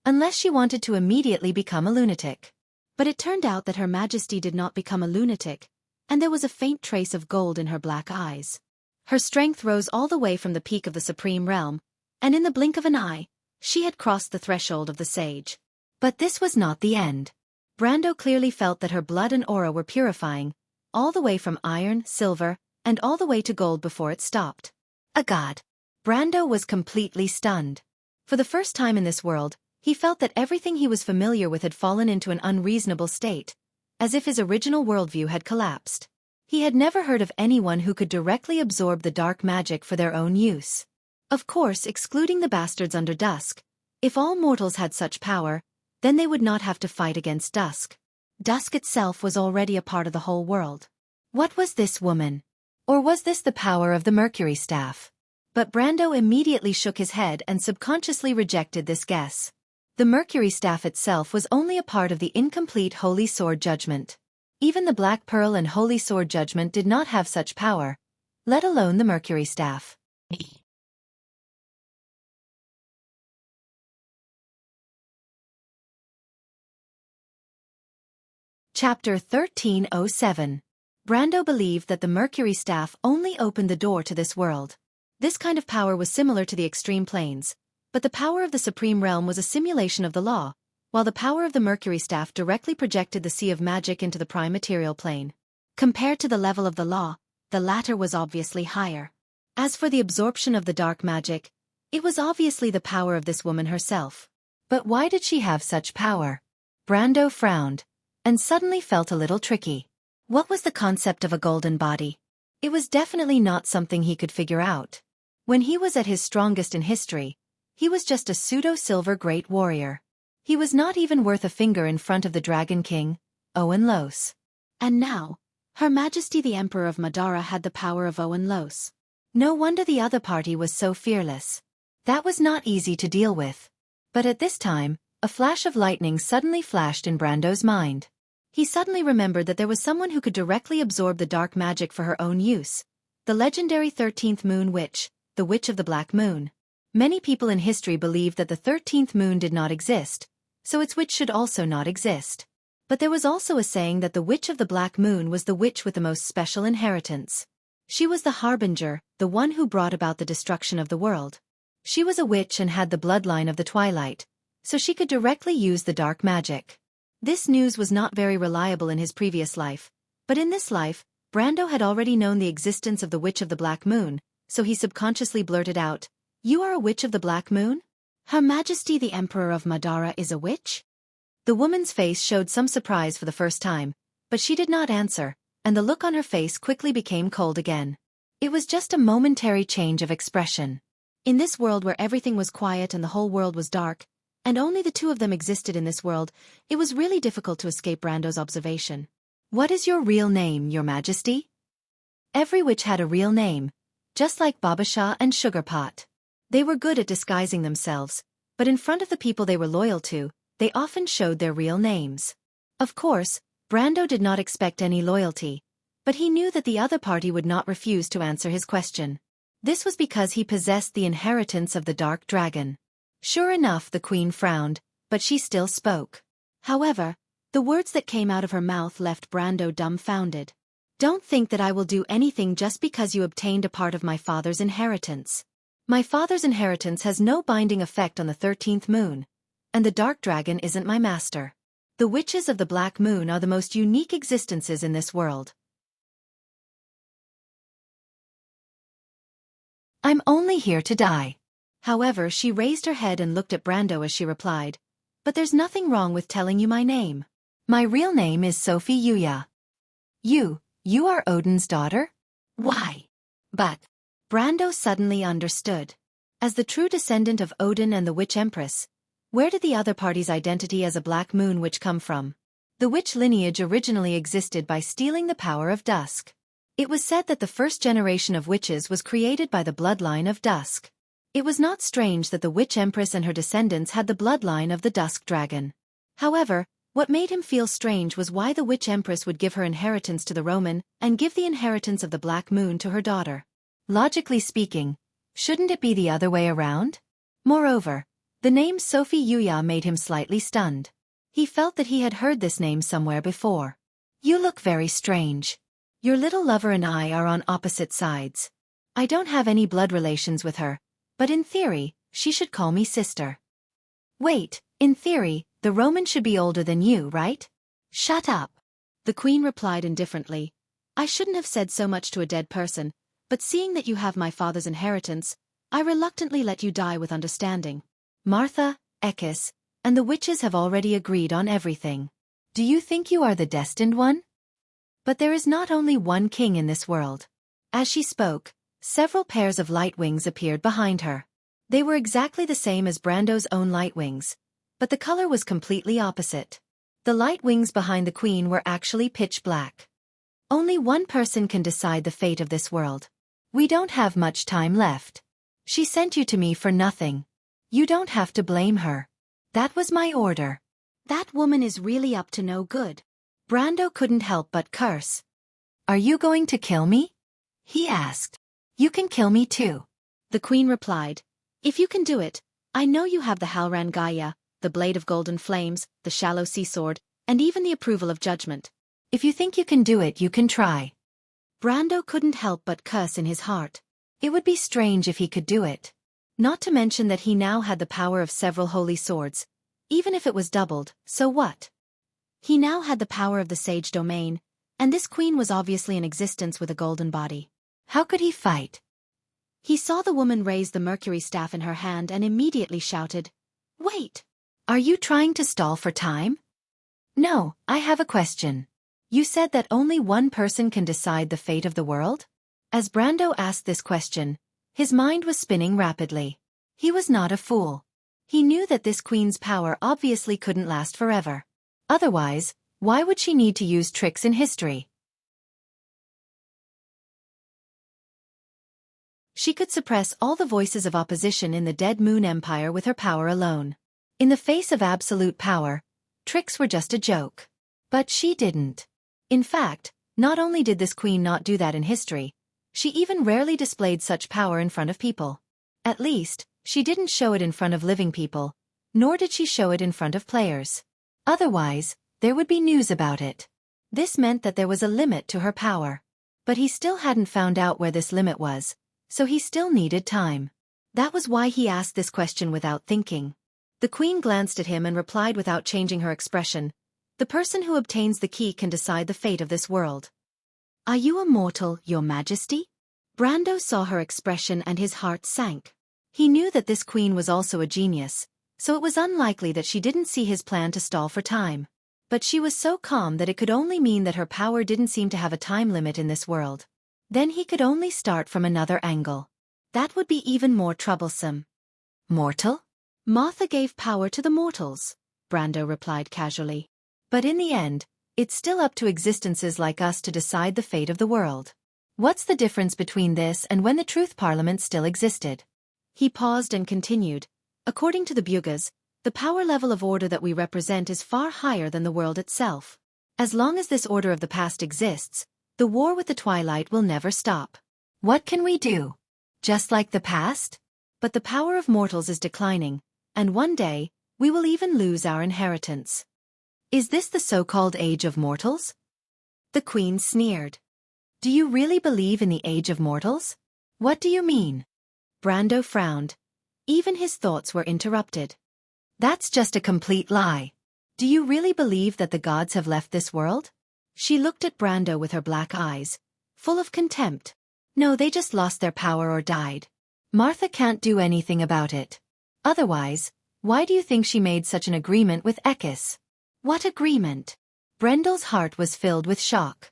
unless she wanted to immediately become a lunatic. But it turned out that Her Majesty did not become a lunatic, and there was a faint trace of gold in her black eyes. Her strength rose all the way from the peak of the supreme realm, and in the blink of an eye, she had crossed the threshold of the sage. But this was not the end. Brando clearly felt that her blood and aura were purifying, all the way from iron, silver, and all the way to gold before it stopped. A god. Brando was completely stunned. For the first time in this world, he felt that everything he was familiar with had fallen into an unreasonable state, as if his original worldview had collapsed. He had never heard of anyone who could directly absorb the dark magic for their own use. Of course, excluding the bastards under Dusk, if all mortals had such power, then they would not have to fight against Dusk. Dusk itself was already a part of the whole world. What was this woman? Or was this the power of the mercury staff? But Brando immediately shook his head and subconsciously rejected this guess. The Mercury Staff itself was only a part of the incomplete Holy Sword Judgment. Even the Black Pearl and Holy Sword Judgment did not have such power, let alone the Mercury Staff. Chapter 1307. Brando believed that the Mercury Staff only opened the door to this world. This kind of power was similar to the extreme planes, but the power of the Supreme Realm was a simulation of the law, while the power of the Mercury Staff directly projected the sea of magic into the prime material plane. Compared to the level of the law, the latter was obviously higher. As for the absorption of the dark magic, it was obviously the power of this woman herself. But why did she have such power? Brando frowned, and suddenly felt a little tricky. What was the concept of a golden body? It was definitely not something he could figure out. When he was at his strongest in history, he was just a pseudo-silver great warrior. He was not even worth a finger in front of the Dragon King, Owen Los.
And now, Her Majesty the Emperor of Madara had the power of Owen Los.
No wonder the other party was so fearless. That was not easy to deal with. But at this time, a flash of lightning suddenly flashed in Brando's mind. He suddenly remembered that there was someone who could directly absorb the dark magic for her own use. The legendary 13th Moon Witch, the Witch of the Black Moon. Many people in history believed that the 13th moon did not exist, so its witch should also not exist. But there was also a saying that the Witch of the Black Moon was the witch with the most special inheritance. She was the harbinger, the one who brought about the destruction of the world. She was a witch and had the bloodline of the twilight, so she could directly use the dark magic. This news was not very reliable in his previous life, but in this life, Brando had already known the existence of the Witch of the Black Moon, so he subconsciously blurted out, "You are a Witch of the Black Moon?
Her Majesty the Emperor of Madara is a witch?"
The woman's face showed some surprise for the first time, but she did not answer, and the look on her face quickly became cold again. It was just a momentary change of expression.
In this world where everything was quiet and the whole world was dark, and only the two of them existed in this world, it was really difficult to escape Brando's observation.
"What is your real name, Your Majesty?" Every witch had a real name, just like Babasha and Sugarpot. They were good at disguising themselves, but in front of the people they were loyal to, they often showed their real names. Of course, Brando did not expect any loyalty, but he knew that the other party would not refuse to answer his question. This was because he possessed the inheritance of the Dark Dragon. Sure enough, the queen frowned, but she still spoke.
However, the words that came out of her mouth left Brando dumbfounded.
"Don't think that I will do anything just because you obtained a part of my father's inheritance. My father's inheritance has no binding effect on the 13th moon, and the Dark Dragon isn't my master. The witches of the Black Moon are the most unique existences in this world. I'm only here to die." However, she raised her head and looked at Brando as she replied, "But there's nothing wrong with telling you my name. My real name is Sophie Yuya." You are Odin's daughter?"
"Why?"
But Brando suddenly understood. As the true descendant of Odin and the Witch Empress, where did the other party's identity as a Black Moon Witch come from? The witch lineage originally existed by stealing the power of dusk. It was said that the first generation of witches was created by the bloodline of dusk. It was not strange that the Witch Empress and her descendants had the bloodline of the Dusk Dragon. However, what made him feel strange was why the Witch Empress would give her inheritance to the Roman and give the inheritance of the Black Moon to her daughter. Logically speaking, shouldn't it be the other way around? Moreover, the name Sophie Yuya made him slightly stunned. He felt that he had heard this name somewhere before. "You look very strange. Your little lover and I are on opposite sides. I don't have any blood relations with her, but in theory, she should call me sister." "Wait, in theory, the Roman should be older than you, right?"
"Shut up," the queen replied indifferently. "I shouldn't have said so much to a dead person, but seeing that you have my father's inheritance, I reluctantly let you die with understanding."
"Martha, Ekis, and the witches have already agreed on everything. Do you think you are the destined one? But there is not only one king in this world." As she spoke, several pairs of light wings appeared behind her. They were exactly the same as Brando's own light wings, but the color was completely opposite. The light wings behind the queen were actually pitch black. "Only one person can decide the fate of this world. We don't have much time left. She sent you to me for nothing. You don't have to blame her." That was my order.
That woman is really up to no good.
Brando couldn't help but curse. Are you going to kill me? He asked. You can kill me too.
The queen replied. If you can do it, I know you have the Halran Gaia, the blade of golden flames, the shallow sea sword, and even the approval of judgment.
If you think you can do it, you can try.
Brando couldn't help but curse in his heart.
It would be strange if he could do it.
Not to mention that he now had the power of several holy swords. Even if it was doubled, so what? He now had the power of the sage domain, and this queen was obviously in existence with a golden body.
How could he fight?
He saw the woman raise the mercury staff in her hand and immediately shouted, "Wait!
Are you trying to stall for time?" No, I have a question. You said that only one person can decide the fate of the world? As Brando asked this question, his mind was spinning rapidly. He was not a fool. He knew that this queen's power obviously couldn't last forever. Otherwise, why would she need to use tricks in history? She could suppress all the voices of opposition in the Dead Moon Empire with her power alone. In the face of absolute power, tricks were just a joke. But she didn't. In fact, not only did this queen not do that in history, she even rarely displayed such power in front of people. At least, she didn't show it in front of living people, nor did she show it in front of players. Otherwise, there would be news about it. This meant that there was a limit to her power. But he still hadn't found out where this limit was, so he still needed time. That was why he asked this question without thinking. The queen glanced at him and replied without changing her expression, "The person who obtains the key can decide the fate of this world." "Are you a mortal, your majesty?" Brando saw her expression and his heart sank. He knew that this queen was also a genius, so it was unlikely that she didn't see his plan to stall for time. But she was so calm that it could only mean that her power didn't seem to have a time limit in this world. Then he could only start from another angle. That would be even more troublesome. "Mortal?"
"Martha gave power to the mortals," Brando replied casually.
"But in the end, it's still up to existences like us to decide the fate of the world. What's the difference between this and when the Truth Parliament still existed?"
He paused and continued. "According to the Bugas, the power level of order that we represent is far higher than the world itself. As long as this order of the past exists, the war with the Twilight will never stop.
What can we do? Just like the past?
But the power of mortals is declining, and one day, we will even lose our inheritance."
Is this the so-called Age of Mortals?
The queen sneered.
Do you really believe in the Age of Mortals? What do you mean?
Brando frowned. Even his thoughts were interrupted.
That's just a complete lie. Do you really believe that the gods have left this world?
She looked at Brando with her black eyes, full of contempt.
No, they just lost their power or died. Martha can't do anything about it. Otherwise, why do you think she made such an agreement with Ekis?
What agreement?
Brendel's heart was filled with shock.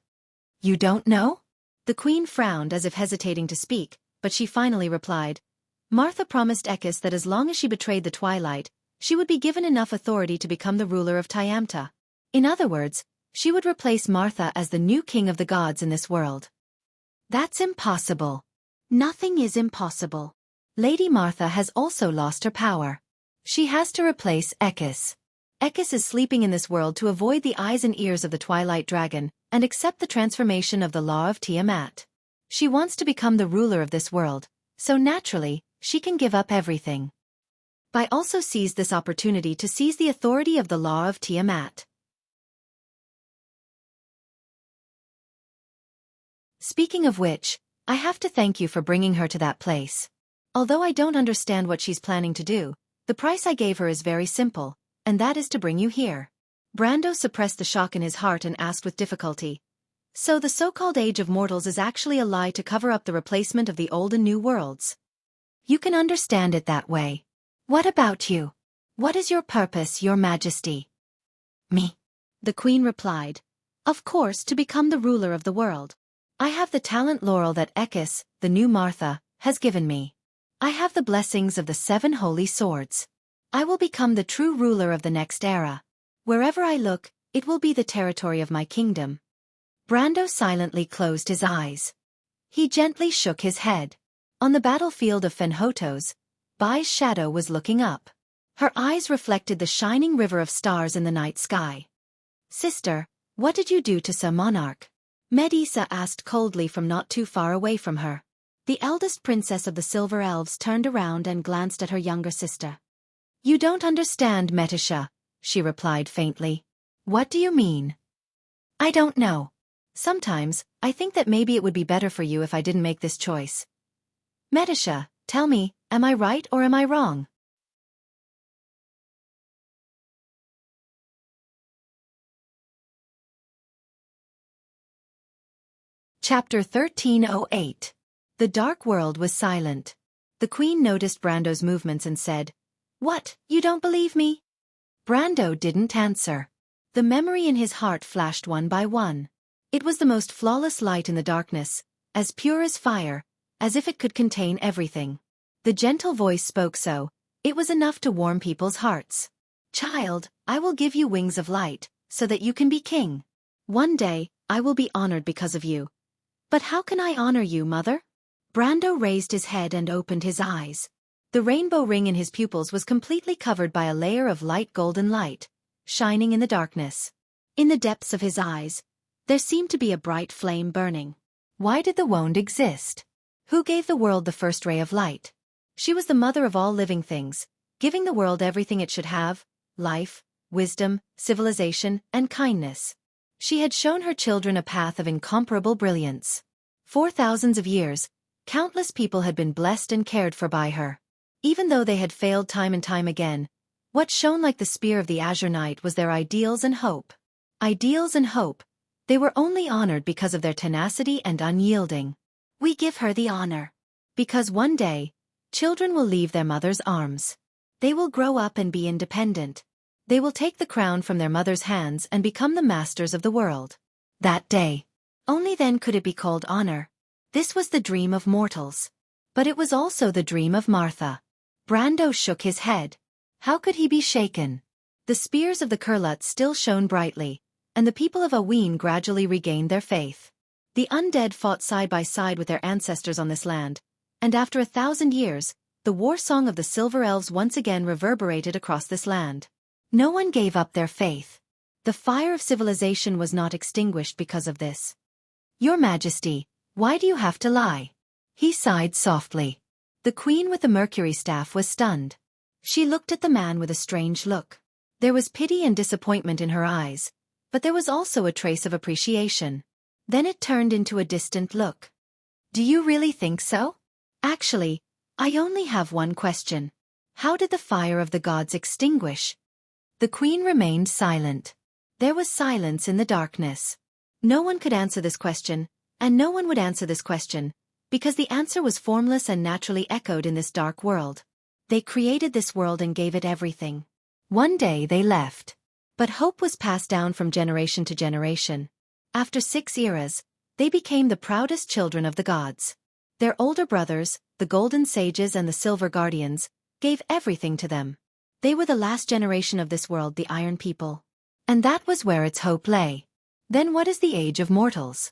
You don't know?
The queen frowned as if hesitating to speak, but she finally replied. Martha promised Ekis that as long as she betrayed the Twilight, she would be given enough authority to become the ruler of Tiamta. In other words, she would replace Martha as the new king of the gods in this world.
That's impossible.
Nothing is impossible.
Lady Martha has also lost her power. She has to replace Ekis. Ekis is sleeping in this world to avoid the eyes and ears of the Twilight Dragon and accept the transformation of the law of Tiamat. She wants to become the ruler of this world, so naturally, she can give up everything. But also seized this opportunity to seize the authority of the law of Tiamat. Speaking of which, I have to thank you for bringing her to that place. Although I don't understand what she's planning to do, the price I gave her is very simple, and that is to bring you here. Brando suppressed the shock in his heart and asked with difficulty. So the so-called Age of Mortals is actually a lie to cover up the replacement of the old and new worlds. You can understand it that way. What about you? What is your purpose, your majesty?
Me. The queen replied. Of course, to become the ruler of the world.
I have the talent laurel that Ekis, the new Martha, has given me. I have the blessings of the 7 holy swords. I will become the true ruler of the next era. Wherever I look, it will be the territory of my kingdom. Brando silently closed his eyes. He gently shook his head. On the battlefield of Fenhotos, Bai's shadow was looking up.
Her eyes reflected the shining river of stars in the night sky. "Sister, what did you do to Sir Monarch?" Medusa asked coldly from not too far away from her. The eldest princess of the Silver Elves turned around and glanced at her younger sister. "You don't understand, Medusa," she replied faintly. "What do you mean?" "I don't know. Sometimes, I think that maybe it would be better for you if I didn't make this choice. Medusa, tell me, am I right or am I wrong?" Chapter 1308. The dark world was silent. The queen noticed Brando's movements and said, "What, you don't believe me?" Brando didn't answer. The memory in his heart flashed one by one. It was the most flawless light in the darkness, as pure as fire, as if it could contain everything. The gentle voice spoke so, it was enough to warm people's hearts. "Child, I will give you wings of light, so that you can be king. One day, I will be honored because of you." "But how can I honor you, mother?" Brando raised his head and opened his eyes. The rainbow ring in his pupils was completely covered by a layer of light golden light, shining in the darkness. In the depths of his eyes, there seemed to be a bright flame burning. Why did the wand exist? Who gave the world the first ray of light? She was the mother of all living things, giving the world everything it should have: life, wisdom, civilization, and kindness. She had shown her children a path of incomparable brilliance. For thousands of years, countless people had been blessed and cared for by her. Even though they had failed time and time again, what shone like the spear of the azure night was their ideals and hope. Ideals and hope. They were only honored because of their tenacity and unyielding. We give her the honor. Because one day, children will leave their mother's arms. They will grow up and be independent. They will take the crown from their mother's hands and become the masters of the world. That day. Only then could it be called honor. This was the dream of mortals. But it was also the dream of Martha. Brando shook his head. How could he be shaken? The spears of the Kurlats still shone brightly, and the people of Aween gradually regained their faith. The undead fought side by side with their ancestors on this land, and after 1,000 years, the war song of the Silver Elves once again reverberated across this land. No one gave up their faith. The fire of civilization was not extinguished because of this. "Your Majesty, why do you have to lie?" He sighed softly. The queen with the mercury staff was stunned. She looked at the man with a strange look. There was pity and disappointment in her eyes, but there was also a trace of appreciation. Then it turned into a distant look. "Do you really think so?" "Actually, I only have one question. How did the fire of the gods extinguish?" The queen remained silent. There was silence in the darkness. No one could answer this question, and no one would answer this question, because the answer was formless and naturally echoed in this dark world. They created this world and gave it everything. One day they left. But hope was passed down from generation to generation. After 6 eras, they became the proudest children of the gods. Their older brothers, the Golden Sages and the Silver Guardians, gave everything to them. They were the last generation of this world, the Iron People. And that was where its hope lay. Then what is the age of mortals?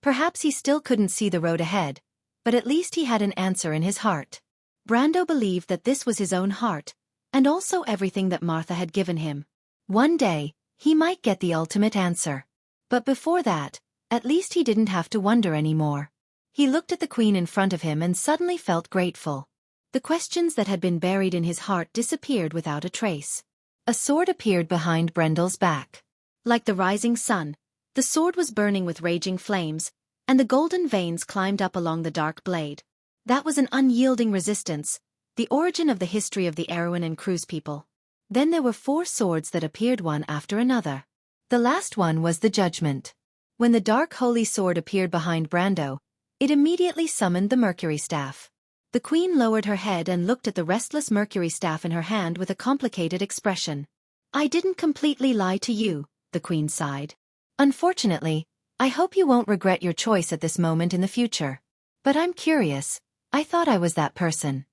Perhaps he still couldn't see the road ahead, but at least he had an answer in his heart. Brando believed that this was his own heart, and also everything that Martha had given him. One day, he might get the ultimate answer. But before that, at least he didn't have to wonder anymore. He looked at the queen in front of him and suddenly felt grateful. The questions that had been buried in his heart disappeared without a trace. A sword appeared behind Brendel's back. Like the rising sun, the sword was burning with raging flames, and the golden veins climbed up along the dark blade. That was an unyielding resistance, the origin of the history of the Erewhon and Cruz people. Then there were 4 swords that appeared one after another. The last one was the Judgment. When the dark holy sword appeared behind Brando, it immediately summoned the Mercury staff. The queen lowered her head and looked at the restless Mercury staff in her hand with a complicated expression. "I didn't completely lie to you," the queen sighed. "Unfortunately, I hope you won't regret your choice at this moment in the future. But I'm curious, I thought I was that person."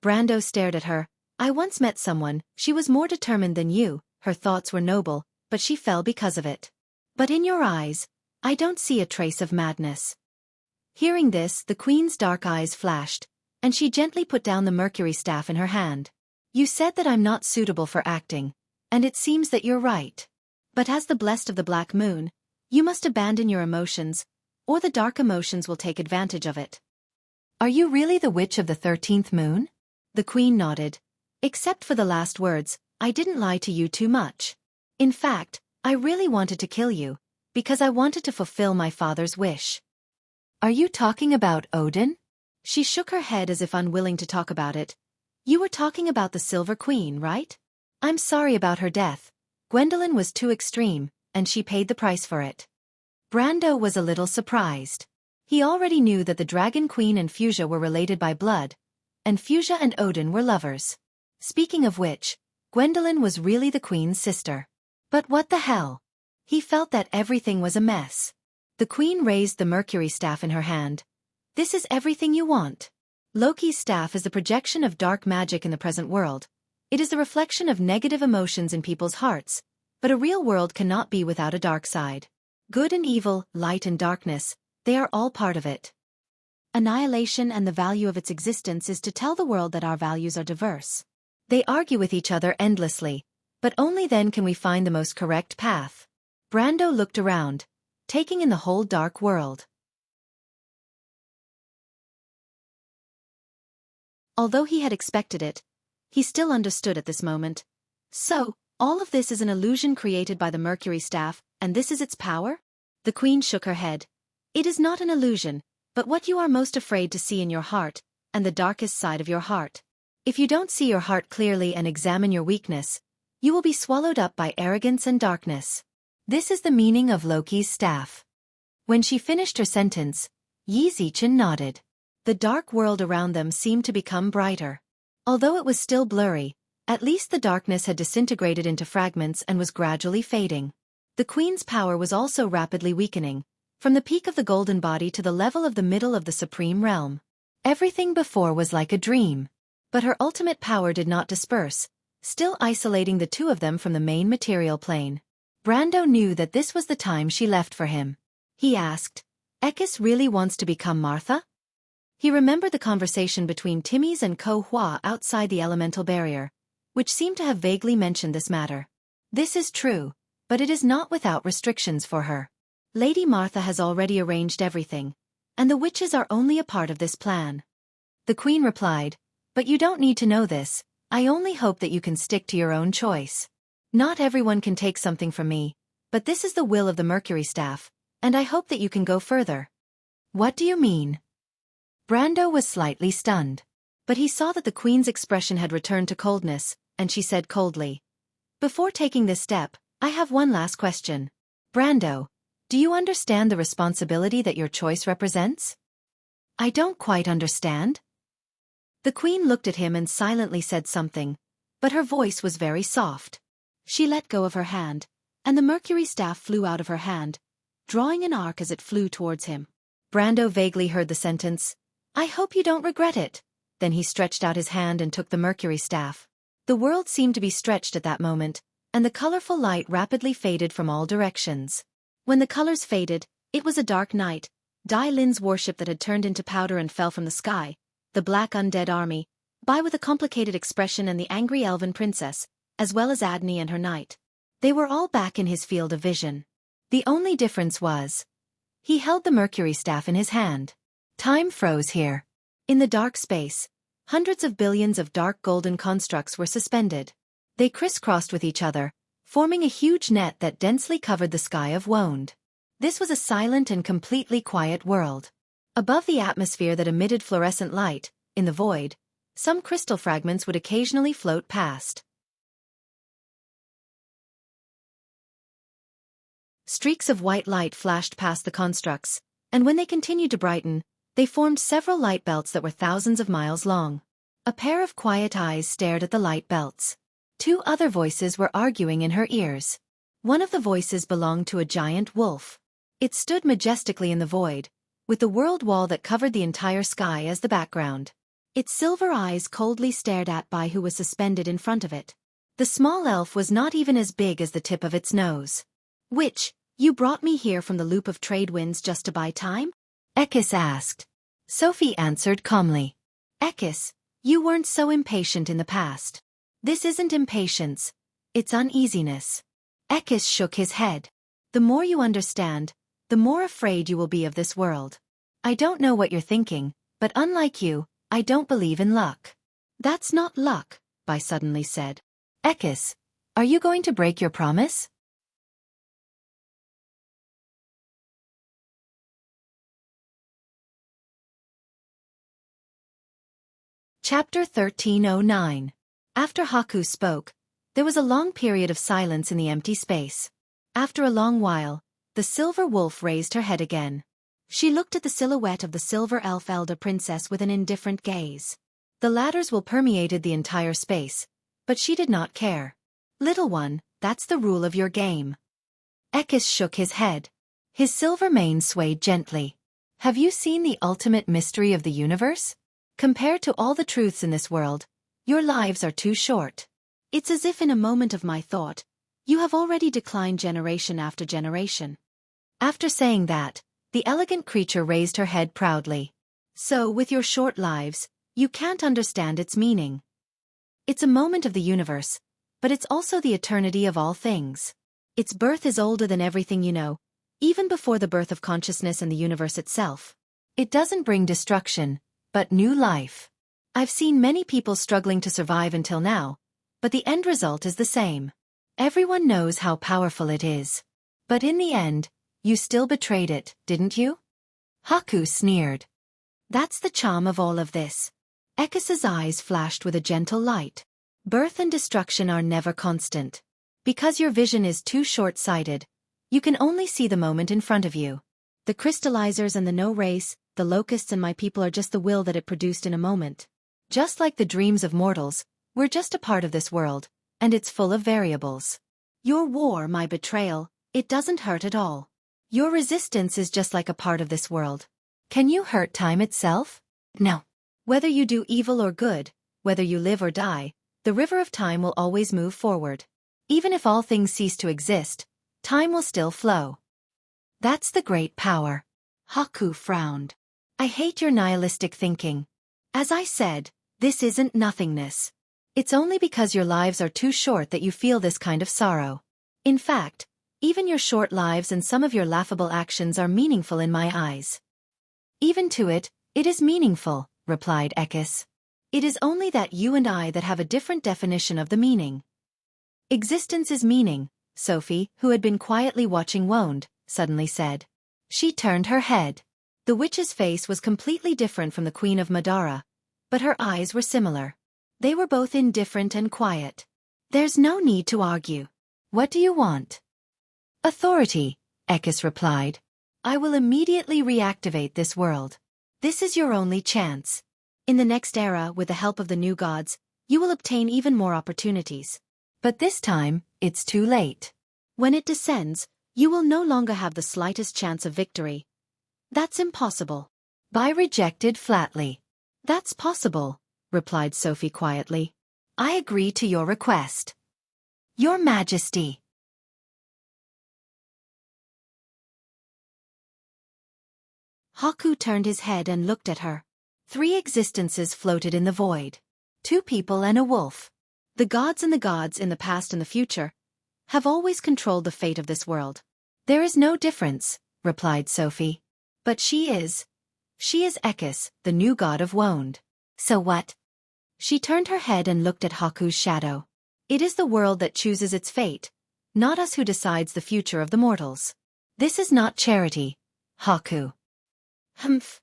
Brando stared at her. "I once met someone, she was more determined than you, her thoughts were noble, but she fell because of it. But in your eyes, I don't see a trace of madness." Hearing this, the queen's dark eyes flashed,
and she gently put down the mercury staff in her hand. You said that I'm not suitable for acting, and it seems that you're right. But as the blessed of the black moon, you must abandon your emotions, or the dark emotions will take advantage of it. Are you really the witch of the 13th moon? The queen nodded. Except for the last words, I didn't lie to you too much. In fact, I really wanted to kill you, because I wanted to fulfill my father's wish. Are you talking about Odin? She shook her head as if unwilling to talk about it. You were talking about the Silver Queen, right? I'm sorry about her death. Gwendolyn was too extreme, and she paid the price for it. Brando was a little surprised. He already knew that the Dragon Queen and Fuchsia were related by blood, and Fuchsia and Odin were lovers. Speaking of which, Gwendolyn was really the Queen's sister. But what the hell? He felt that everything was a mess. The Queen raised the mercury staff in her hand. This is everything you want. Loki's staff is the projection of dark magic in the present world. It is the reflection of negative emotions in people's hearts, but a real world cannot be without a dark side. Good and evil, light and darkness, they are all part of it. Annihilation and the value of its existence is to tell the world that our values are diverse. They argue with each other endlessly, but only then can we find the most correct path. Brando looked around, taking in the whole dark world. Although he had expected it, he still understood at this moment. So, all of this is an illusion created by the mercury staff, and this is its power? The Queen shook her head. It is not an illusion, but what you are most afraid to see in your heart, and the darkest side of your heart. If you don't see your heart clearly and examine your weakness, you will be swallowed up by arrogance and darkness. This is the meaning of Loki's staff. When she finished her sentence, Yi Zichen nodded. The dark world around them seemed to become brighter. Although it was still blurry, at least the darkness had disintegrated into fragments and was gradually fading. The Queen's power was also rapidly weakening, from the peak of the golden body to the level of the middle of the supreme realm. Everything before was like a dream. But her ultimate power did not disperse, still isolating the two of them from the main material plane. Brando knew that this was the time she left for him. He asked, Ekis really wants to become Martha? He remembered the conversation between Timmy's and Ko Hua outside the elemental barrier, which seemed to have vaguely mentioned this matter. This is true, but it is not without restrictions for her. Lady Martha has already arranged everything, and the witches are only a part of this plan. The Queen replied, But you don't need to know this, I only hope that you can stick to your own choice. Not everyone can take something from me, but this is the will of the mercury staff, and I hope that you can go further. What do you mean? Brando was slightly stunned. But he saw that the Queen's expression had returned to coldness, and she said coldly, Before taking this step, I have one last question. Brando, do you understand the responsibility that your choice represents? I don't quite understand. The Queen looked at him and silently said something, but her voice was very soft. She let go of her hand, and the mercury staff flew out of her hand, drawing an arc as it flew towards him. Brando vaguely heard the sentence, I hope you don't regret it. Then he stretched out his hand and took the mercury staff. The world seemed to be stretched at that moment, and the colorful light rapidly faded from all directions. When the colors faded, it was a dark night. Dai Lin's warship that had turned into powder and fell from the sky, the black undead army, Bai with a complicated expression and the angry elven princess, as well as Adney and her knight. They were all back in his field of vision. The only difference was, he held the mercury staff in his hand. Time froze here. In the dark space, hundreds of billions of dark golden constructs were suspended. They crisscrossed with each other, forming a huge net that densely covered the sky of Wonde. This was a silent and completely quiet world. Above the atmosphere that emitted fluorescent light, in the void, some crystal fragments would occasionally float past. Streaks of white light flashed past the constructs, and when they continued to brighten, they formed several light belts that were thousands of miles long. A pair of quiet eyes stared at the light belts. Two other voices were arguing in her ears. One of the voices belonged to a giant wolf. It stood majestically in the void, with the world wall that covered the entire sky as the background. Its silver eyes coldly stared at Bai, who was suspended in front of it. The small elf was not even as big as the tip of its nose. Which, you brought me here from the loop of trade winds just to buy time? Ekis asked. Sophie answered calmly.
Ekis, you weren't so impatient in the past. This isn't impatience. It's uneasiness. Ekis shook his head. The more you understand, the more afraid you will be of this world. I don't know what you're thinking, but unlike you, I don't believe in luck. That's not luck, Bai suddenly said.
Ekis, are you going to break your promise?
Chapter 1309. After Haku spoke, there was a long period of silence in the empty space. After a long while, the silver wolf raised her head again. She looked at the silhouette of the silver elf elder princess with an indifferent gaze. The ladders will permeated the entire space, but she did not care. Little one, that's the rule of your game.
Ekis shook his head. His silver mane swayed gently. Have you seen the ultimate mystery of the universe? Compared to all the truths in this world, your lives are too short.
It's as if in a moment of my thought, you have already declined generation after generation.
After saying that, the elegant creature raised her head proudly.
So, with your short lives, you can't understand its meaning. It's a moment of the universe, but it's also the eternity of all things. Its birth is older than everything you know, even before the birth of consciousness and the universe itself.
It doesn't bring destruction, but new life.
I've seen many people struggling to survive until now, but the end result is the same.
Everyone knows how powerful it is. But in the end, you still betrayed it, didn't you? Haku sneered.
That's the charm of all of this. Ekis's eyes flashed with a gentle light. Birth and destruction are never constant. Because your vision is too short-sighted, you can only see the moment in front of you. The crystallizers and the no race, the locusts and my people are just the will that it produced in a moment.
Just like the dreams of mortals, we're just a part of this world, and it's full of variables.
Your war, my betrayal, it doesn't hurt at all.
Your resistance is just like a part of this world. Can you hurt time itself?
No. Whether you do evil or good, whether you live or die, the river of time will always move forward.
Even if all things cease to exist, time will still flow. That's the great power.
Haku frowned.
I hate your nihilistic thinking.
As I said, this isn't nothingness.
It's only because your lives are too short that you feel this kind of sorrow. In fact, even your short lives and some of your laughable actions are meaningful in my eyes.
Even to it is meaningful, replied Ekis. It is only that you and I that have a different definition of the meaning.
Existence is meaning, Sophie, who had been quietly watching Woned, suddenly said. She turned her head. The witch's face was completely different from the Queen of Madara, but her eyes were similar.
They were both indifferent and quiet.
There's no need to argue. What do you want?
Authority, Ekis replied. I will immediately reactivate this world. This is your only chance. In the next era, with the help of the new gods, you will obtain even more opportunities.
But this time, it's too late.
When it descends, you will no longer have the slightest chance of victory. That's impossible.
Bai rejected flatly.
That's possible, replied Sophie quietly.
I agree to your request. Your Majesty.
Haku turned his head and looked at her.
3 existences floated in the void. 2 people and a wolf.
The gods and the gods in the past and the future have always controlled the fate of this world.
There is no difference, replied Sophie.
But she is
Ekis, the new god of Woned.
So what?
She turned her head and looked at Haku's shadow. It is the world that chooses its fate, not us who decides the future of the mortals. This is not charity, Haku.
Humph.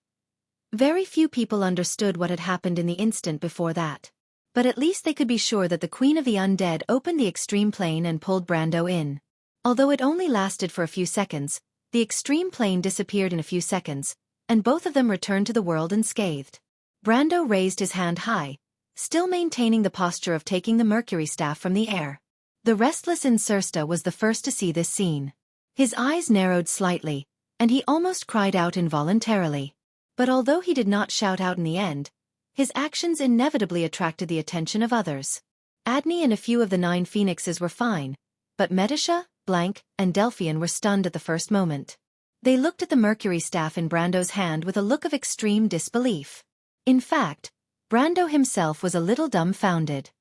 Very few people understood what had happened in the instant before that.
But at least they could be sure that the Queen of the Undead opened the extreme plane and pulled Brando in. Although it only lasted for a few seconds, the extreme plane disappeared in a few seconds, and both of them returned to the world unscathed. Brando raised his hand high, still maintaining the posture of taking the Mercury staff from the air. The restless Insursta was the first to see this scene. His eyes narrowed slightly, and he almost cried out involuntarily. But although he did not shout out in the end, his actions inevitably attracted the attention of others. Adney and a few of the 9 phoenixes were fine, but Metisha, Blank, and Delphian were stunned at the first moment. They looked at the Mercury staff in Brando's hand with a look of extreme disbelief. In fact, Brando himself was a little dumbfounded.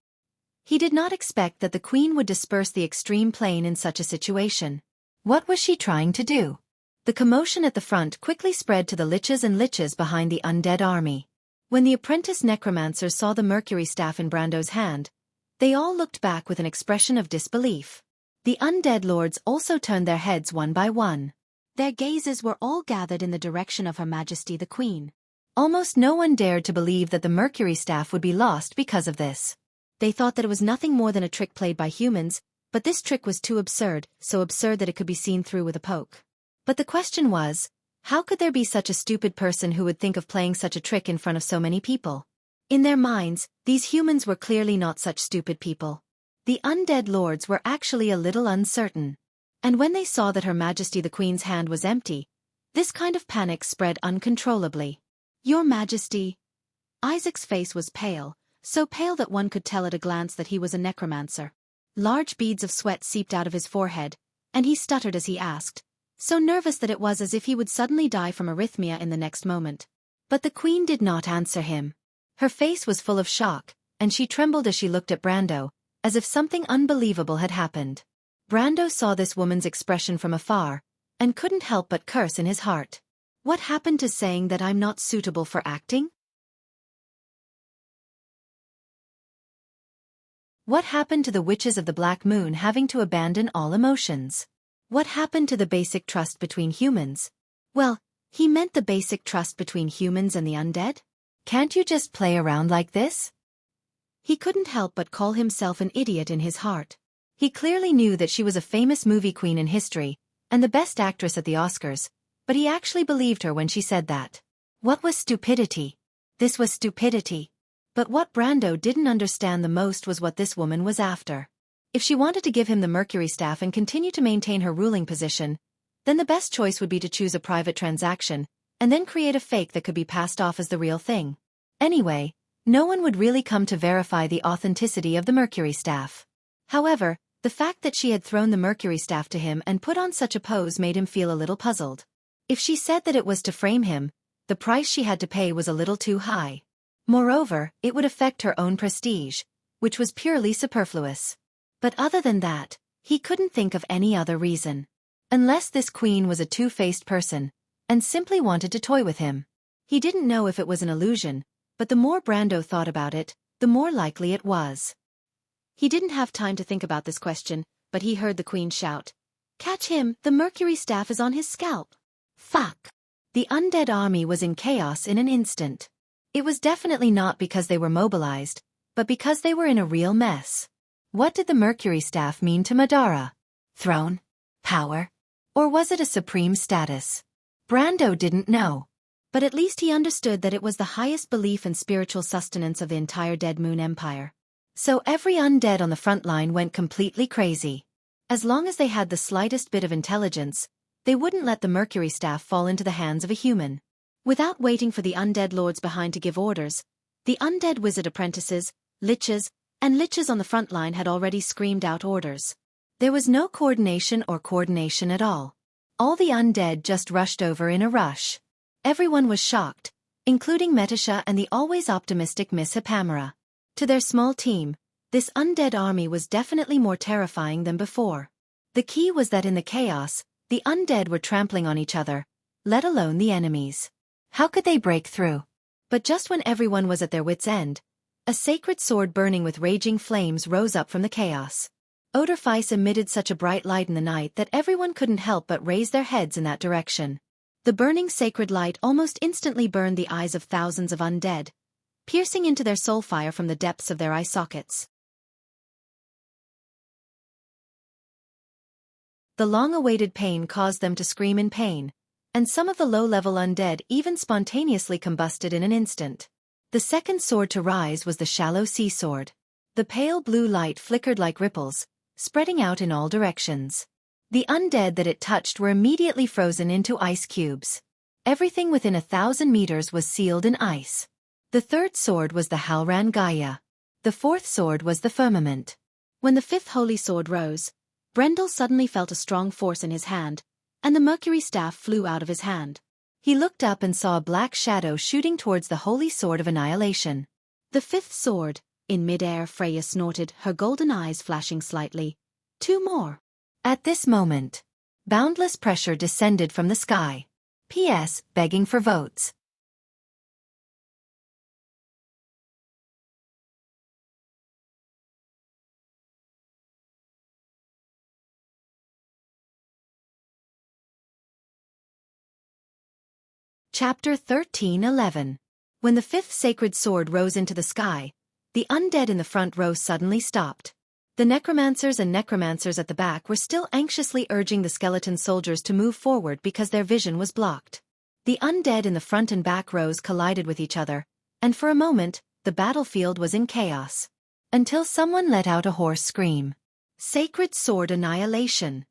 He did not expect that the queen would disperse the extreme plane in such a situation. What was she trying to do? The commotion at the front quickly spread to the liches and liches behind the undead army. When the apprentice necromancers saw the mercury staff in Brando's hand, they all looked back with an expression of disbelief. The undead lords also turned their heads one by one.
Their gazes were all gathered in the direction of Her Majesty the Queen.
Almost no one dared to believe that the mercury staff would be lost because of this.
They thought that it was nothing more than a trick played by humans, but this trick was too absurd, so absurd that it could be seen through with a poke.
But the question was, how could there be such a stupid person who would think of playing such a trick in front of so many people? In their minds, these humans were clearly not such stupid people. The undead lords were actually a little uncertain. And when they saw that Her Majesty the Queen's hand was empty, this kind of panic spread uncontrollably.
Your Majesty. Isaac's face was pale, so pale that one could tell at a glance that he was a necromancer. Large beads of sweat seeped out of his forehead, and he stuttered as he asked, so nervous that it was as if he would suddenly die from arrhythmia in the next moment.
But the queen did not answer him. Her face was full of shock, and she trembled as she looked at Brando, as if something unbelievable had happened. Brando saw this woman's expression from afar, and couldn't help but curse in his heart. What happened to saying that I'm not suitable for acting? What happened to the witches of the Black Moon having to abandon all emotions? What happened to the basic trust between humans?
Well, he meant the basic trust between humans and the undead?
Can't you just play around like this?
He couldn't help but call himself an idiot in his heart.
He clearly knew that she was a famous movie queen in history, and the best actress at the Oscars, but he actually believed her when she said that. What was stupidity? This was stupidity. But what Brando didn't understand the most was what this woman was after. If she wanted to give him the mercury staff and continue to maintain her ruling position, then the best choice would be to choose a private transaction, and then create a fake that could be passed off as the real thing. Anyway, no one would really come to verify the authenticity of the mercury staff. However, the fact that she had thrown the mercury staff to him and put on such a pose made him feel a little puzzled. If she said that it was to frame him, the price she had to pay was a little too high. Moreover, it would affect her own prestige, which was purely superfluous. But other than that, he couldn't think of any other reason. Unless this queen was a two-faced person, and simply wanted to toy with him. He didn't know if it was an illusion, but the more Brando thought about it, the more likely it was.
He didn't have time to think about this question, but he heard the queen shout, "Catch him, the mercury staff is on his scalp."
Fuck! The undead army was in chaos in an instant. It was definitely not because they were mobilized, but because they were in a real mess. What did the mercury staff mean to Madara? Throne? Power? Or was it a supreme status? Brando didn't know.
But at least he understood that it was the highest belief and spiritual sustenance of the entire Dead Moon Empire.
So every undead on the front line went completely crazy. As long as they had the slightest bit of intelligence, they wouldn't let the mercury staff fall into the hands of a human.
Without waiting for the undead lords behind to give orders, the undead wizard apprentices, liches, and liches on the front line had already screamed out orders.
There was no coordination at all. All the undead just rushed over in a rush. Everyone was shocked, including Metasha and the always optimistic Miss Hipamara. To their small team, this undead army was definitely more terrifying than before. The key was that in the chaos, the undead were trampling on each other, let alone the enemies. How could they break through? But just when everyone was at their wits' end, a sacred sword burning with raging flames rose up from the chaos. Odorfice emitted such a bright light in the night that everyone couldn't help but raise their heads in that direction. The burning sacred light almost instantly burned the eyes of thousands of undead, piercing into their soul fire from the depths of their eye sockets. The long-awaited pain caused them to scream in pain, and some of the low-level undead even spontaneously combusted in an instant. The second sword to rise was the shallow sea sword. The pale blue light flickered like ripples, spreading out in all directions. The undead that it touched were immediately frozen into ice cubes. Everything within 1,000 meters was sealed in ice. The third sword was the Halran Gaia. The fourth sword was the firmament.
When the fifth holy sword rose, Brendel suddenly felt a strong force in his hand, and the mercury staff flew out of his hand.
He looked up and saw a black shadow shooting towards the holy sword of annihilation.
The fifth sword. In midair, Freya snorted, her golden eyes flashing slightly. 2 more.
At this moment, boundless pressure descended from the sky. P.S. Begging for votes. Chapter 13:11. When the fifth sacred sword rose into the sky, the undead in the front row suddenly stopped. The necromancers at the back were still anxiously urging the skeleton soldiers to move forward because their vision was blocked. The undead in the front and back rows collided with each other, and for a moment, the battlefield was in chaos. Until someone let out a hoarse scream. Sacred sword annihilation.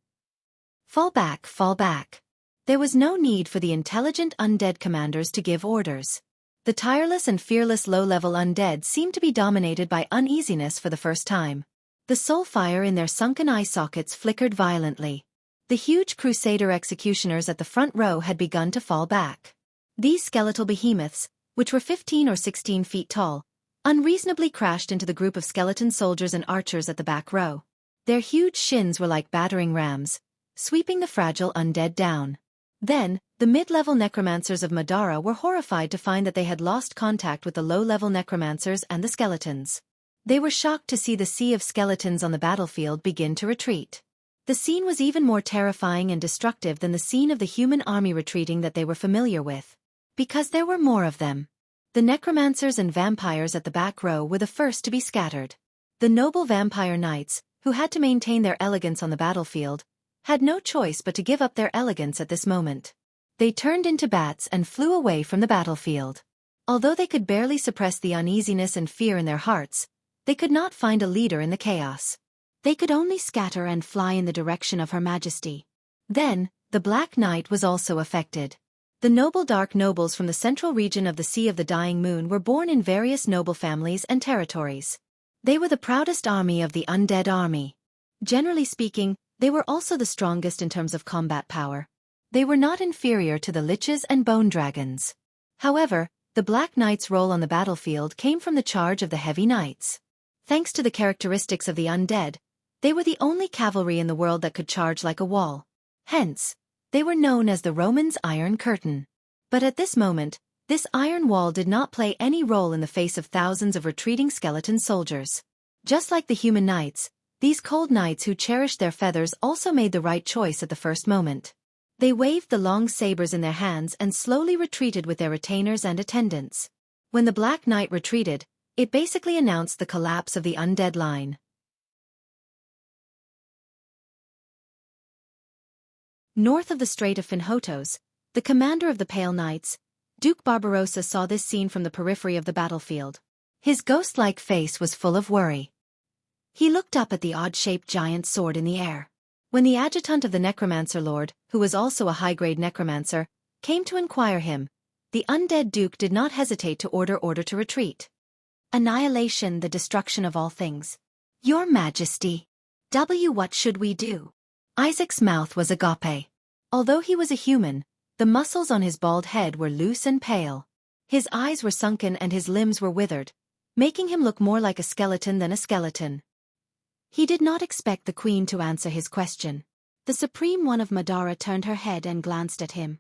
Fall back, fall back. There was no need for the intelligent undead commanders to give orders. The tireless and fearless low-level undead seemed to be dominated by uneasiness for the first time. The soul fire in their sunken eye sockets flickered violently. The huge crusader executioners at the front row had begun to fall back. These skeletal behemoths, which were 15 or 16 feet tall, unreasonably crashed into the group of skeleton soldiers and archers at the back row. Their huge shins were like battering rams, sweeping the fragile undead down. Then, the mid-level necromancers of Madara were horrified to find that they had lost contact with the low-level necromancers and the skeletons. They were shocked to see the sea of skeletons on the battlefield begin to retreat. The scene was even more terrifying and destructive than the scene of the human army retreating that they were familiar with. Because there were more of them. The necromancers and vampires at the back row were the first to be scattered. The noble vampire knights, who had to maintain their elegance on the battlefield, had no choice but to give up their elegance at this moment. They turned into bats and flew away from the battlefield. Although they could barely suppress the uneasiness and fear in their hearts, they could not find a leader in the chaos. They could only scatter and fly in the direction of Her Majesty. Then, the Black Knight was also affected. The noble dark nobles from the central region of the Sea of the Dying Moon were born in various noble families and territories. They were the proudest army of the undead army. Generally speaking, they were also the strongest in terms of combat power. They were not inferior to the liches and bone dragons. However, the Black Knight's role on the battlefield came from the charge of the heavy knights. Thanks to the characteristics of the undead, they were the only cavalry in the world that could charge like a wall. Hence, they were known as the Romans' Iron Curtain. But at this moment, this iron wall did not play any role in the face of thousands of retreating skeleton soldiers. Just like the human knights, these cold knights who cherished their feathers also made the right choice at the first moment. They waved the long sabers in their hands and slowly retreated with their retainers and attendants. When the Black Knight retreated, it basically announced the collapse of the undead line. North of the Strait of Finhotos, the commander of the Pale Knights, Duke Barbarossa, saw this scene from the periphery of the battlefield. His ghost-like face was full of worry. He looked up at the odd-shaped giant sword in the air. When the adjutant of the necromancer lord, who was also a high-grade necromancer, came to inquire him, the undead duke did not hesitate to order to retreat. Annihilation, the destruction of all things. Your Majesty. What should we do? Isaac's mouth was agape. Although he was a human, the muscles on his bald head were loose and pale. His eyes were sunken and his limbs were withered, making him look more like a skeleton than a skeleton. He did not expect the queen to answer his question. The Supreme One of Madara turned her head and glanced at him.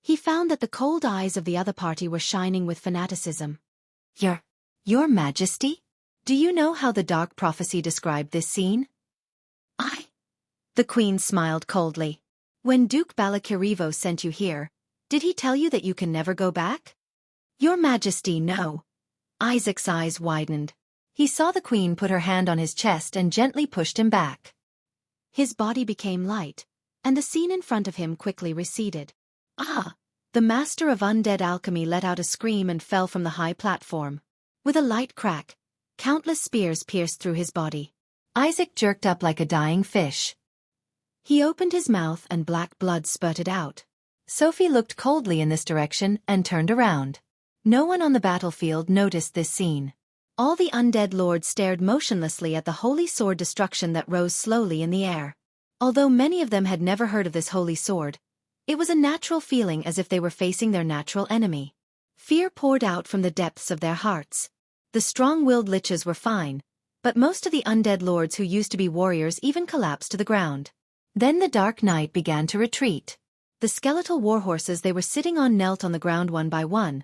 He found that the cold eyes of the other party were shining with fanaticism. Your Majesty? Do you know how the dark prophecy described this scene? The queen smiled coldly. When Duke Balakirevo sent you here, did he tell you that you can never go back? Your Majesty, no. Isaac's eyes widened. He saw the queen put her hand on his chest and gently pushed him back. His body became light, and the scene in front of him quickly receded. The master of undead alchemy let out a scream and fell from the high platform. With a light crack, countless spears pierced through his body. Isaac jerked up like a dying fish. He opened his mouth and black blood spurted out. Sophie looked coldly in this direction and turned around. No one on the battlefield noticed this scene. All the undead lords stared motionlessly at the holy sword destruction that rose slowly in the air. Although many of them had never heard of this holy sword, it was a natural feeling as if they were facing their natural enemy. Fear poured out from the depths of their hearts. The strong-willed liches were fine, but most of the undead lords who used to be warriors even collapsed to the ground. Then the dark night began to retreat. The skeletal warhorses they were sitting on knelt on the ground one by one,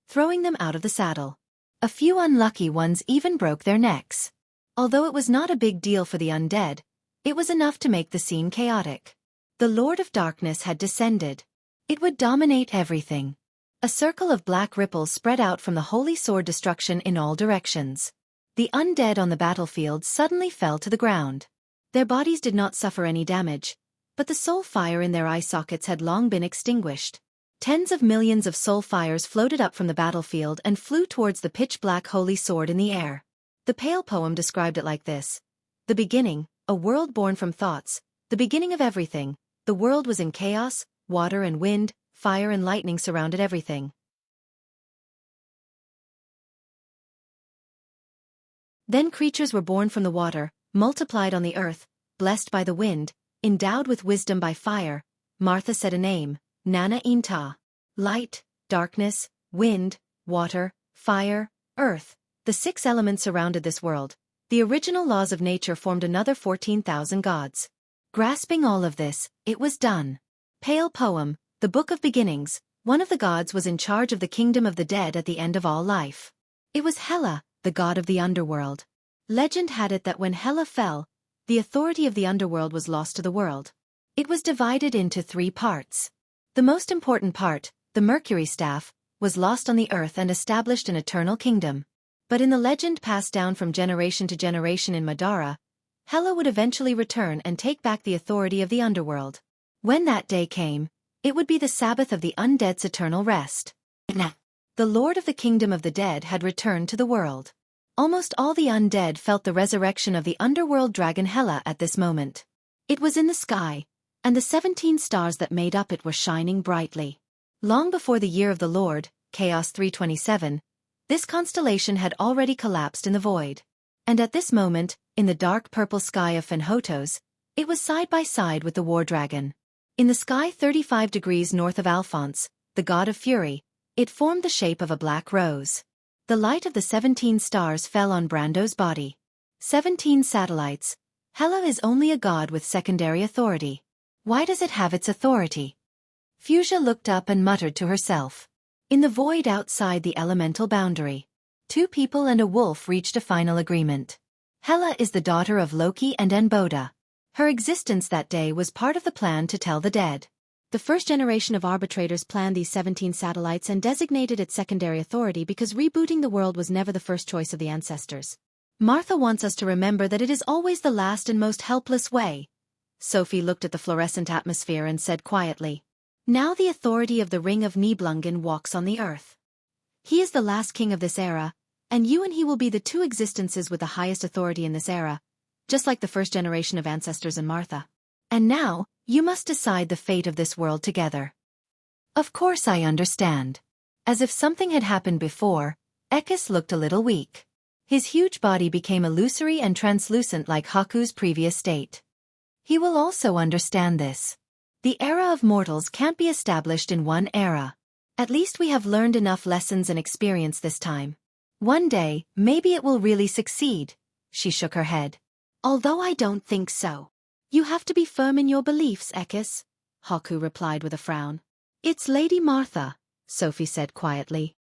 throwing them out of the saddle. A few unlucky ones even broke their necks. Although it was not a big deal for the undead, it was enough to make the scene chaotic. The Lord of Darkness had descended. It would dominate everything. A circle of black ripples spread out from the holy sword destruction in all directions. The undead on the battlefield suddenly fell to the ground. Their bodies did not suffer any damage, but the soul fire in their eye sockets had long been extinguished. Tens of millions of soul fires floated up from the battlefield and flew towards the pitch-black holy sword in the air. The Pale poem described it like this. The beginning, a world born from thoughts, the beginning of everything. The world was in chaos, water and wind, fire and lightning surrounded everything. Then creatures were born from the water, multiplied on the earth, blessed by the wind, endowed with wisdom by fire. Martha said a name, Nana Inta. Light, darkness, wind, water, fire, earth. The 6 elements surrounded this world. The original laws of nature formed another 14,000 gods. Grasping all of this, it was done. Pale poem, the Book of Beginnings. One of the gods was in charge of the kingdom of the dead at the end of all life. It was Hela, the god of the underworld. Legend had it that when Hela fell, the authority of the underworld was lost to the world. It was divided into 3 parts. The most important part, the Mercury staff, was lost on the earth and established an eternal kingdom. But in the legend passed down from generation to generation in Madara, Hela would eventually return and take back the authority of the underworld. When that day came, it would be the Sabbath of the undead's eternal rest. The Lord of the Kingdom of the Dead had returned to the world. Almost all the undead felt the resurrection of the underworld dragon Hela at this moment. It was in the sky, and the 17 stars that made up it were shining brightly. Long before the year of the Lord, Chaos 327, this constellation had already collapsed in the void. And at this moment, in the dark purple sky of Fenhotos, it was side by side with the war dragon. In the sky 35 degrees north of Alphonse, the god of fury, it formed the shape of a black rose. The light of the 17 stars fell on Brando's body. 17 satellites. Hela is only a god with secondary authority. Why does it have its authority? Fuchsia looked up and muttered to herself. In the void outside the elemental boundary, 2 people and a wolf reached a final agreement. Hela is the daughter of Loki and Enboda. Her existence that day was part of the plan to tell the dead. The first generation of arbitrators planned these 17 satellites and designated its secondary authority because rebooting the world was never the first choice of the ancestors. Martha wants us to remember that it is always the last and most helpless way. Sophie looked at the fluorescent atmosphere and said quietly, "Now the authority of the Ring of Nibelungen walks on the earth. He is the last king of this era, and you and he will be the 2 existences with the highest authority in this era, just like the first generation of ancestors and Martha. And now, you must decide the fate of this world together." Of course I understand. As if something had happened before, Ekis looked a little weak. His huge body became illusory and translucent like Haku's previous state. He will also understand this. The era of mortals can't be established in one era. At least we have learned enough lessons and experience this time. One day, maybe it will really succeed. She shook her head. Although I don't think so. You have to be firm in your beliefs, Ekis, Haku replied with a frown. It's Lady Martha, Sophie said quietly.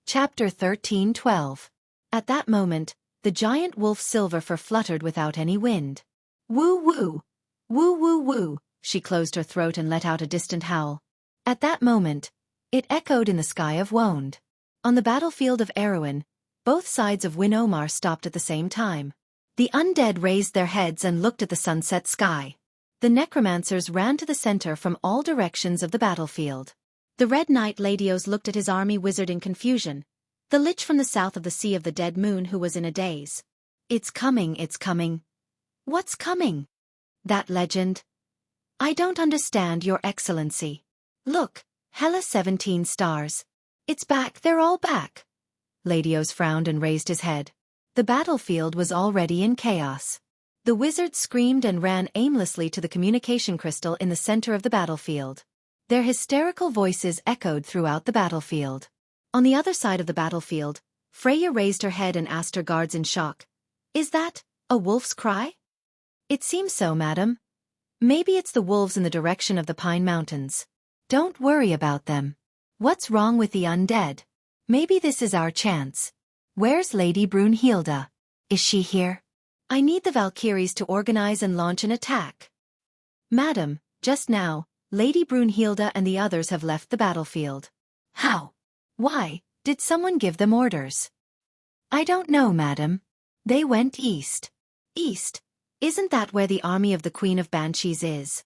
Chapter 13:12. At that moment, the giant wolf Silverfur fluttered without any wind. Woo woo! Woo woo woo! She closed her throat and let out a distant howl. At that moment, it echoed in the sky of Wonde. On the battlefield of Erewhon, both sides of Win Omar stopped at the same time. The undead raised their heads and looked at the sunset sky. The necromancers ran to the center from all directions of the battlefield. The Red Knight Ladios looked at his army wizard in confusion, the lich from the south of the Sea of the Dead Moon who was in a daze. It's coming, it's coming. What's coming? That legend? I don't understand, Your Excellency. Look, Hela 17 stars. It's back, they're all back. Ladios frowned and raised his head. The battlefield was already in chaos. The wizards screamed and ran aimlessly to the communication crystal in the center of the battlefield. Their hysterical voices echoed throughout the battlefield. On the other side of the battlefield, Freya raised her head and asked her guards in shock, "Is that a wolf's cry?" "It seems so, madam. Maybe it's the wolves in the direction of the Pine Mountains. Don't worry about them. What's wrong with the undead? Maybe this is our chance. Where's Lady Brunhilde? Is she here? I need the Valkyries to organize and launch an attack." "Madam, just now, Lady Brunhilde and the others have left the battlefield." "How? Why? Did someone give them orders?" "I don't know, madam. They went east." "East? Isn't that where the army of the Queen of Banshees is?"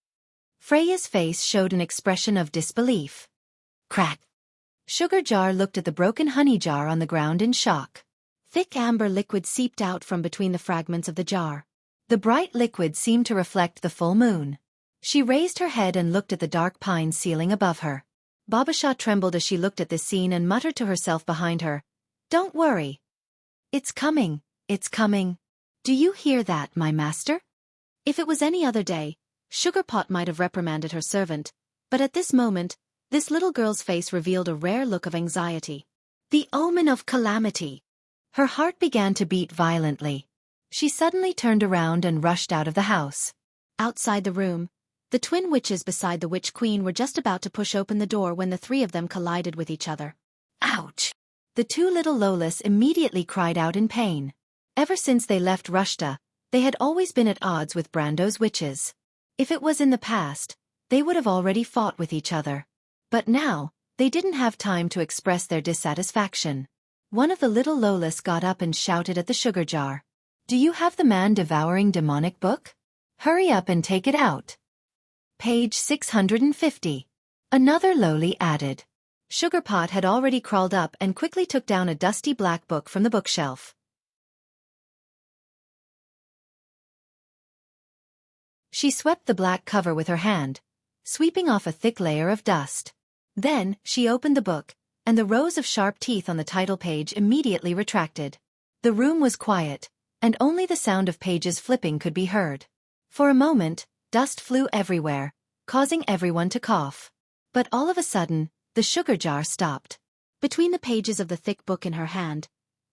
Freya's face showed an expression of disbelief. Crack! Sugar Jar looked at the broken honey jar on the ground in shock. Thick amber liquid seeped out from between the fragments of the jar. The bright liquid seemed to reflect the full moon. She raised her head and looked at the dark pine ceiling above her. Babasha trembled as she looked at this scene and muttered to herself behind her, "Don't worry. It's coming, it's coming. Do you hear that, my master?" If it was any other day, Sugarpot might have reprimanded her servant, but at this moment, this little girl's face revealed a rare look of anxiety. The omen of calamity! Her heart began to beat violently. She suddenly turned around and rushed out of the house. Outside the room, the twin witches beside the Witch Queen were just about to push open the door when the three of them collided with each other. Ouch! The two little Lolas immediately cried out in pain. Ever since they left Rushta, they had always been at odds with Brando's witches. If it was in the past, they would have already fought with each other. But now, they didn't have time to express their dissatisfaction. One of the little Lolas got up and shouted at the sugar jar, "Do you have the man-devouring demonic book? Hurry up and take it out." Page 650. Another Loli added. Sugarpot had already crawled up and quickly took down a dusty black book from the bookshelf. She swept the black cover with her hand, sweeping off a thick layer of dust. Then, she opened the book, and the rows of sharp teeth on the title page immediately retracted. The room was quiet, and only the sound of pages flipping could be heard. For a moment, dust flew everywhere, causing everyone to cough. But all of a sudden, the sugar jar stopped. Between the pages of the thick book in her hand,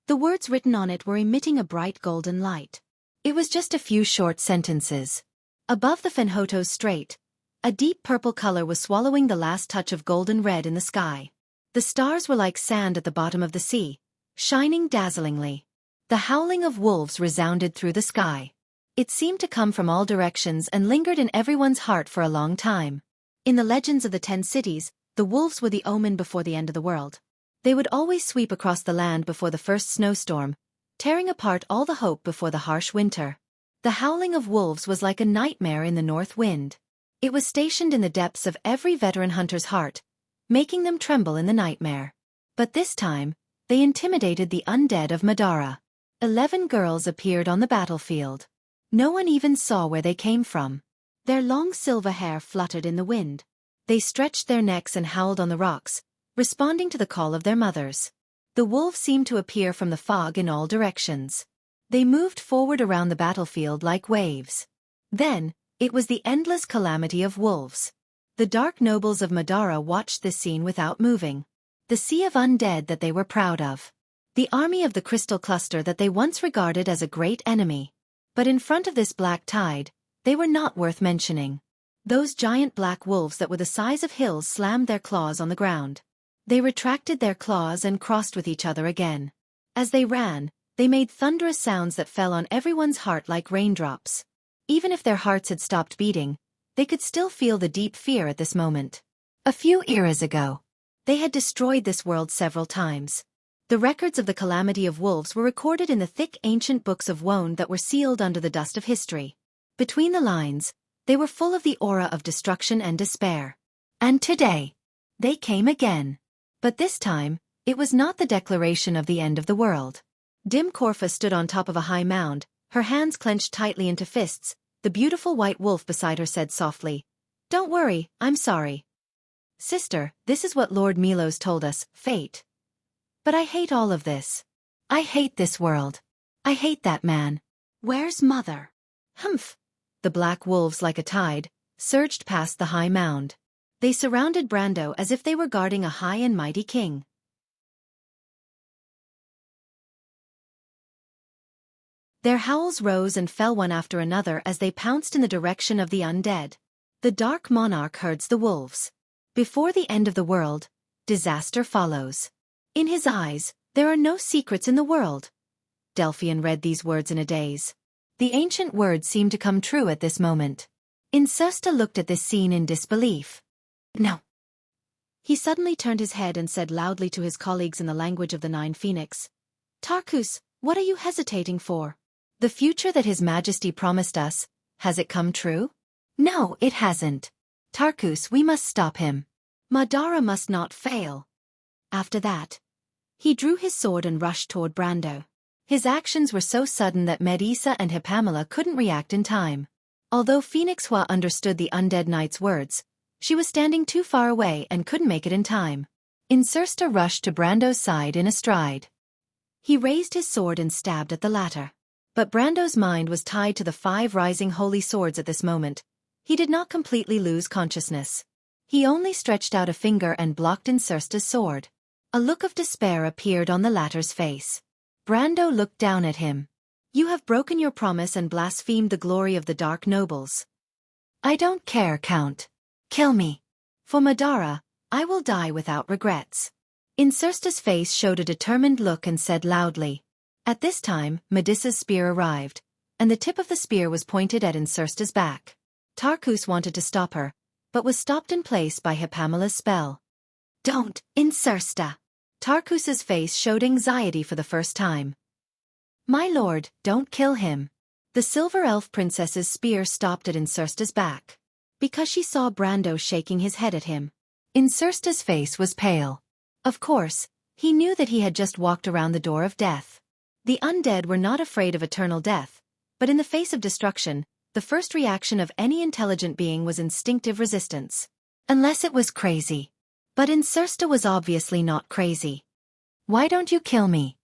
the words written on it were emitting a bright golden light. It was just a few short sentences. Above the Fenhoto's Strait, a deep purple color was swallowing the last touch of golden red in the sky. The stars were like sand at the bottom of the sea, shining dazzlingly. The howling of wolves resounded through the sky. It seemed to come from all directions and lingered in everyone's heart for a long time. In the legends of the 10 cities, the wolves were the omen before the end of the world. They would always sweep across the land before the first snowstorm, tearing apart all the hope before the harsh winter. The howling of wolves was like a nightmare in the north wind. It was stationed in the depths of every veteran hunter's heart, making them tremble in the nightmare. But this time, they intimidated the undead of Madara. 11 girls appeared on the battlefield. No one even saw where they came from. Their long silver hair fluttered in the wind. They stretched their necks and howled on the rocks, responding to the call of their mothers. The wolves seemed to appear from the fog in all directions. They moved forward around the battlefield like waves. Then, it was the endless calamity of wolves. The dark nobles of Madara watched this scene without moving. The sea of undead that they were proud of. The army of the Crystal Cluster that they once regarded as a great enemy. But in front of this black tide, they were not worth mentioning. Those giant black wolves that were the size of hills slammed their claws on the ground. They retracted their claws and crossed with each other again. As they ran, they made thunderous sounds that fell on everyone's heart like raindrops. Even if their hearts had stopped beating, they could still feel the deep fear at this moment. A few eras ago, they had destroyed this world several times. The records of the calamity of wolves were recorded in the thick ancient books of Wone that were sealed under the dust of history. Between the lines, they were full of the aura of destruction and despair. And today, they came again. But this time, it was not the declaration of the end of the world. Dim Corfa stood on top of a high mound, her hands clenched tightly into fists. The beautiful white wolf beside her said softly, "Don't worry, I'm sorry. Sister, this is what Lord Milos told us, fate. But I hate all of this. I hate this world. I hate that man.
Where's mother?
Humph. The black wolves, like a tide, surged past the high mound. They surrounded Brando as if they were guarding a high and mighty king. Their howls rose and fell one after another as they pounced in the direction of the undead. The Dark Monarch herds the wolves. Before the end of the world, disaster follows. In his eyes, there are no secrets in the world. Delphian read these words in a daze. The ancient words seemed to come true at this moment. Xianxia looked at this scene in disbelief. No. He suddenly turned his head and said loudly to his colleagues in the language of the Nine Phoenix, Tarkus, what are you hesitating for? The future that His Majesty promised us, has it come true? No, it hasn't. Tarkus, we must stop him. Madara must not fail. After that, he drew his sword and rushed toward Brando. His actions were so sudden that Medusa and Hippamela couldn't react in time. Although Phoenix Hua understood the undead knight's words, she was standing too far away and couldn't make it in time. Xianxia rushed to Brando's side in a stride. He raised his sword and stabbed at the latter. But Brando's mind was tied to the 5 rising holy swords at this moment. He did not completely lose consciousness. He only stretched out a finger and blocked Xianxia's sword. A look of despair appeared on the latter's face. Brando looked down at him. You have broken your promise and blasphemed the glory of the Dark Nobles. I don't care, Count. Kill me. For Madara, I will die without regrets. Xianxia's face showed a determined look and said loudly. At this time, Medusa's spear arrived, and the tip of the spear was pointed at Xianxia's back. Tarkus wanted to stop her, but was stopped in place by Hippamela's spell. Don't, Xianxia. Tarkus's face showed anxiety for the first time. My lord, don't kill him. The Silver Elf Princess's spear stopped at Xianxia's back. Because she saw Brando shaking his head at him. Xianxia's face was pale. Of course, he knew that he had just walked around the door of death. The undead were not afraid of eternal death, but in the face of destruction, the first reaction of any intelligent being was instinctive resistance. Unless it was crazy. But Xianxia was obviously not crazy. Why don't you kill me?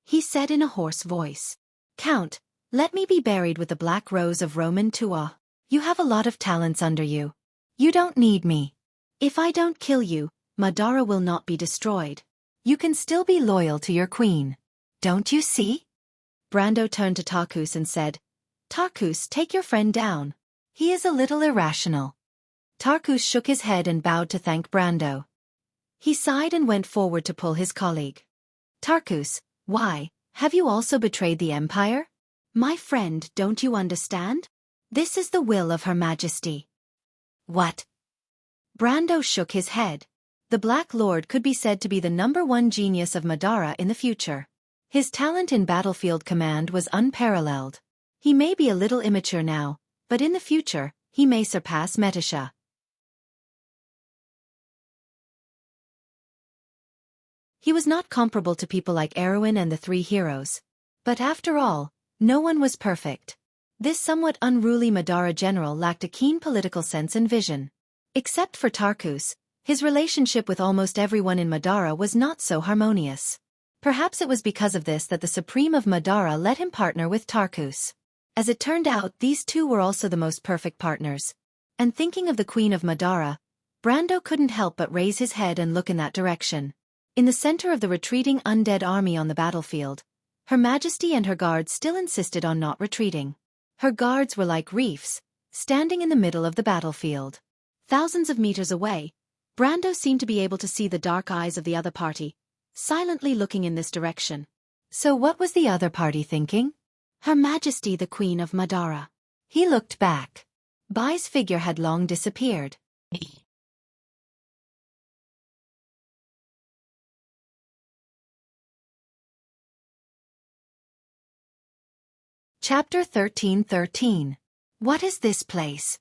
He said in a hoarse voice. Count, let me be buried with the Black Rose of Roman Tua. You have a lot of talents under you. You don't need me. If I don't kill you, Madara will not be destroyed. You can still be loyal to your queen. Don't you see? Brando turned to Tarkus and said, Tarkus, take your friend down. He is a little irrational. Tarkus shook his head and bowed to thank Brando. He sighed and went forward to pull his colleague. Tarkus, why, have you also betrayed the Empire? My friend, don't you understand? This is the will of Her Majesty. What? Brando shook his head. The Black Lord could be said to be the #1 genius of Madara in the future. His talent in battlefield command was unparalleled. He may be a little immature now, but in the future, he may surpass Medusa. He was not comparable to people like Erwin and the 3 heroes. But after all, no one was perfect. This somewhat unruly Madara general lacked a keen political sense and vision. Except for Tarkus, his relationship with almost everyone in Madara was not so harmonious. Perhaps it was because of this that the Supreme of Madara let him partner with Tarkus. As it turned out, these two were also the most perfect partners. And thinking of the Queen of Madara, Brando couldn't help but raise his head and look in that direction. In the center of the retreating undead army on the battlefield, Her Majesty and her guards still insisted on not retreating. Her guards were like reefs, standing in the middle of the battlefield. Thousands of meters away, Brando seemed to be able to see the dark eyes of the other party, silently looking in this direction. So what was the other party thinking? Her Majesty the Queen of Madara. He looked back. Bai's figure had long disappeared. Chapter 13:13. What is this place?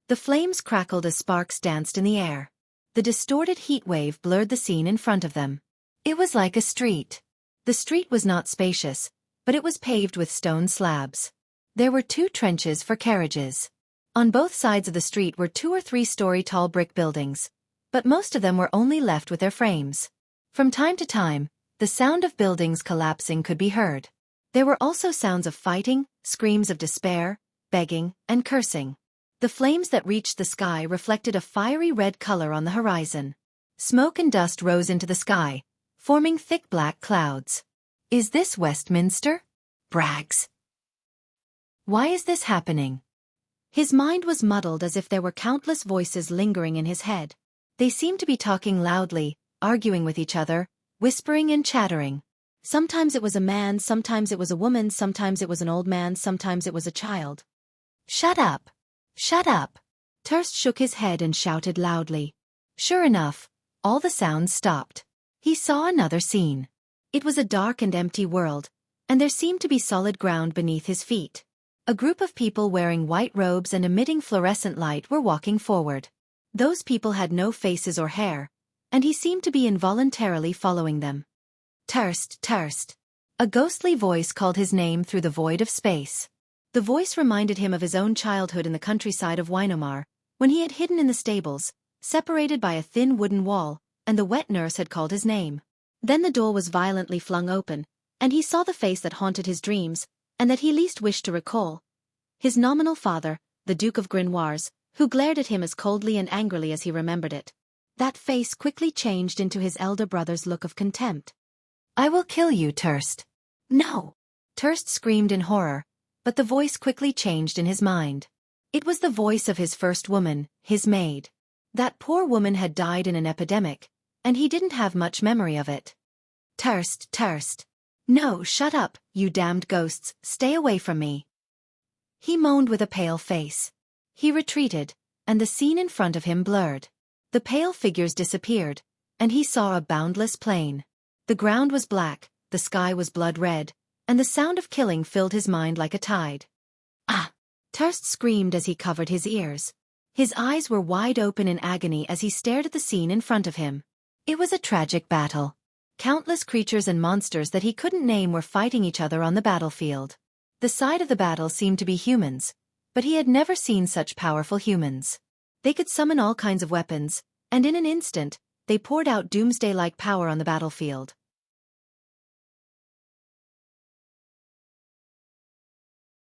The flames crackled as sparks danced in the air. The distorted heat wave blurred the scene in front of them. It was like a street. The street was not spacious, but it was paved with stone slabs. There were 2 trenches for carriages. On both sides of the street were 2 or 3-story tall brick buildings, but most of them were only left with their frames. From time to time, the sound of buildings collapsing could be heard. There were also sounds of fighting, screams of despair, begging, and cursing. The flames that reached the sky reflected a fiery red color on the horizon. Smoke and dust rose into the sky, forming thick black clouds. Is this Westminster? Brags. Why is this happening?
His mind was muddled as if there were countless voices lingering in his head.
They seemed to be talking loudly, arguing with each other, whispering and chattering.
Sometimes it was a man, sometimes it was a woman, sometimes it was an old man, sometimes it was a child.
Shut up! Shut up!
Terst shook his head and shouted loudly.
Sure enough, all the sounds stopped. He saw another scene.
It was a dark and empty world, and there seemed to be solid ground beneath his feet.
A group of people wearing white robes and emitting fluorescent light were walking forward.
Those people had no faces or hair, and he seemed to be involuntarily following them.
Terst, Terst. A ghostly voice called his name through the void of space.
The voice reminded him of his own childhood in the countryside of Weinomar, when he had hidden in the stables, separated by a thin wooden wall, and the wet nurse had called his name. Then the door was violently flung open, and he saw the face that haunted his dreams, and that he least wished to recall. His nominal father, the Duke of Grenoires, who glared at him as coldly and angrily as he remembered it. That face quickly changed into his elder brother's look of contempt.
I will kill you, Terst.
No!
Terst screamed in horror, but the voice quickly changed in his mind. It was the voice of his first woman, his maid. That poor woman had died in an epidemic, and he didn't have much memory of it. Terst, Terst.
No, shut up, you damned ghosts, stay away from me.
He moaned with a pale face. He retreated, and the scene in front of him blurred. The pale figures disappeared, and he saw a boundless plain. The ground was black, the sky was blood red, and the sound of killing filled his mind like a tide.
Ah!
Terst screamed as he covered his ears. His eyes were wide open in agony as he stared at the scene in front of him. It was a tragic battle. Countless creatures and monsters that he couldn't name were fighting each other on the battlefield. The side of the battle seemed to be humans, but he had never seen such powerful humans. They could summon all kinds of weapons, and in an instant, they poured out doomsday-like power on the battlefield.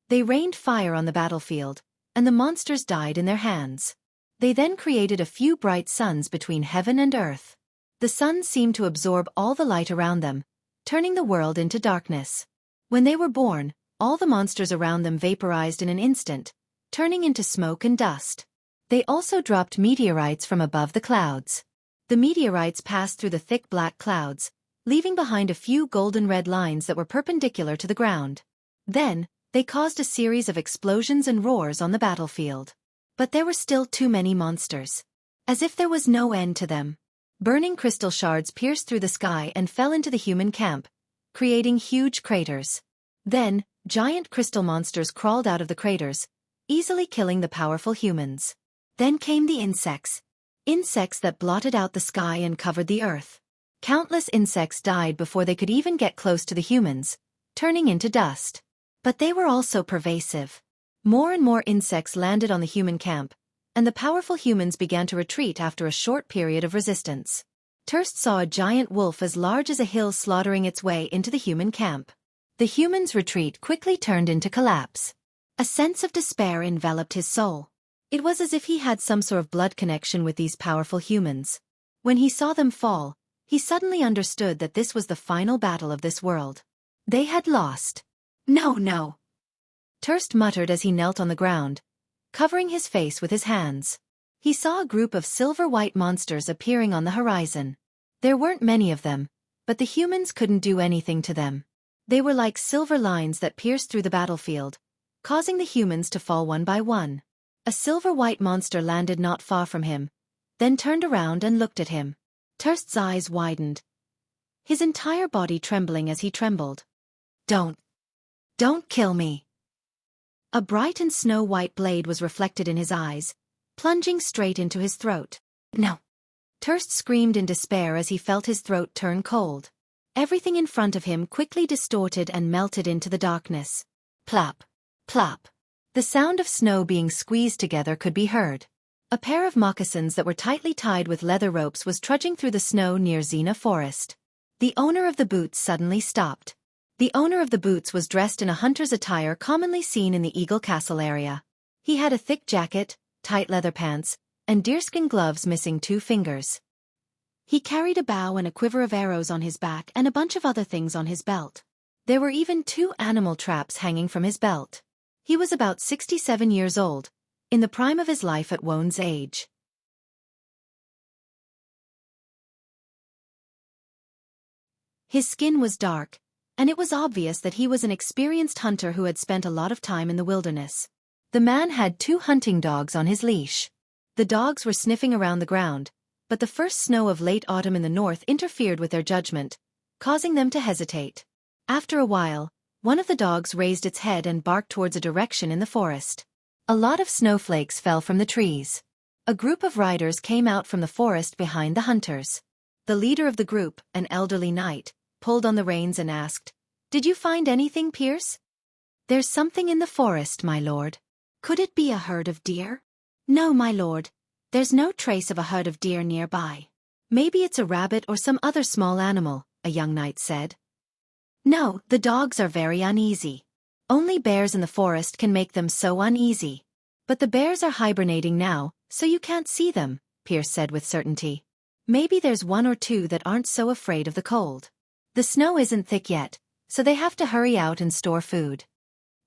They rained fire on the battlefield, and the monsters died in their hands. They then created a few bright suns between heaven and earth. The suns seemed to absorb all the light around them, turning the world into darkness. When they were born, all the monsters around them vaporized in an instant, turning into smoke and dust. They also dropped meteorites from above the clouds. The meteorites passed through the thick black clouds, leaving behind a few golden-red lines that were perpendicular to the ground. Then, they caused a series of explosions and roars on the battlefield. But there were still too many monsters. As if there was no end to them. Burning crystal shards pierced through the sky and fell into the human camp, creating huge craters. Then, giant crystal monsters crawled out of the craters, easily killing the powerful humans. Then came the insects. Insects that blotted out the sky and covered the earth. Countless insects died before they could even get close to the humans, turning into dust. But they were also pervasive. More and more insects landed on the human camp, and the powerful humans began to retreat after a short period of resistance. Terst saw a giant wolf as large as a hill slaughtering its way into the human camp. The humans' retreat quickly turned into collapse. A sense of despair enveloped his soul. It was as if he had some sort of blood connection with these powerful humans. When he saw them fall, he suddenly understood that this was the final battle of this world. They had lost.
No, no!
Terst muttered as he knelt on the ground, covering his face with his hands. He saw a group of silver-white monsters appearing on the horizon. There weren't many of them, but the humans couldn't do anything to them. They were like silver lines that pierced through the battlefield, causing the humans to fall one by one. A silver-white monster landed not far from him, then turned around and looked at him. Terst's eyes widened, his entire body trembling as he trembled. Don't kill me. A bright and snow-white blade was reflected in his eyes, plunging straight into his throat. No! Terst screamed in despair as he felt his throat turn cold. Everything in front of him quickly distorted and melted into the darkness. Plop! Plop! The sound of snow being squeezed together could be heard. A pair of moccasins that were tightly tied with leather ropes was trudging through the snow near Xena Forest. The owner of the boots suddenly stopped. The owner of the boots was dressed in a hunter's attire commonly seen in the Eagle Castle area. He had a thick jacket, tight leather pants, and deerskin gloves missing 2 fingers.
He carried a bow and a quiver of arrows on his back and a bunch of other things on his belt.
There were even 2 animal traps hanging from his belt. He was about 67 years old, in the prime of his life at Won's age.
His skin was dark, and it was obvious that he was an experienced hunter who had spent a lot of time in the wilderness.
The man had 2 hunting dogs on his leash. The dogs were sniffing around the ground, but the first snow of late autumn in the north interfered with their judgment, causing them to hesitate. After a while, one of the dogs raised its head and barked towards a direction in the forest. A lot of snowflakes fell from the trees. A group of riders came out from the forest behind the hunters. The leader of the group, an elderly knight, pulled on the reins and asked, "Did you find anything, Pierce?"
"There's something in the forest, my lord." "Could it be a herd of deer?" "No, my lord. There's no trace of a herd of deer nearby."
"Maybe it's a rabbit or some other small animal," a young knight said.
"No, the dogs are very uneasy."
"Only bears in the forest can make them so uneasy." "But the bears are hibernating now, so you can't see them," Pierce said with certainty. "Maybe there's 1 or 2 that aren't so afraid of the cold. The snow isn't thick yet, so they have to hurry out and store food."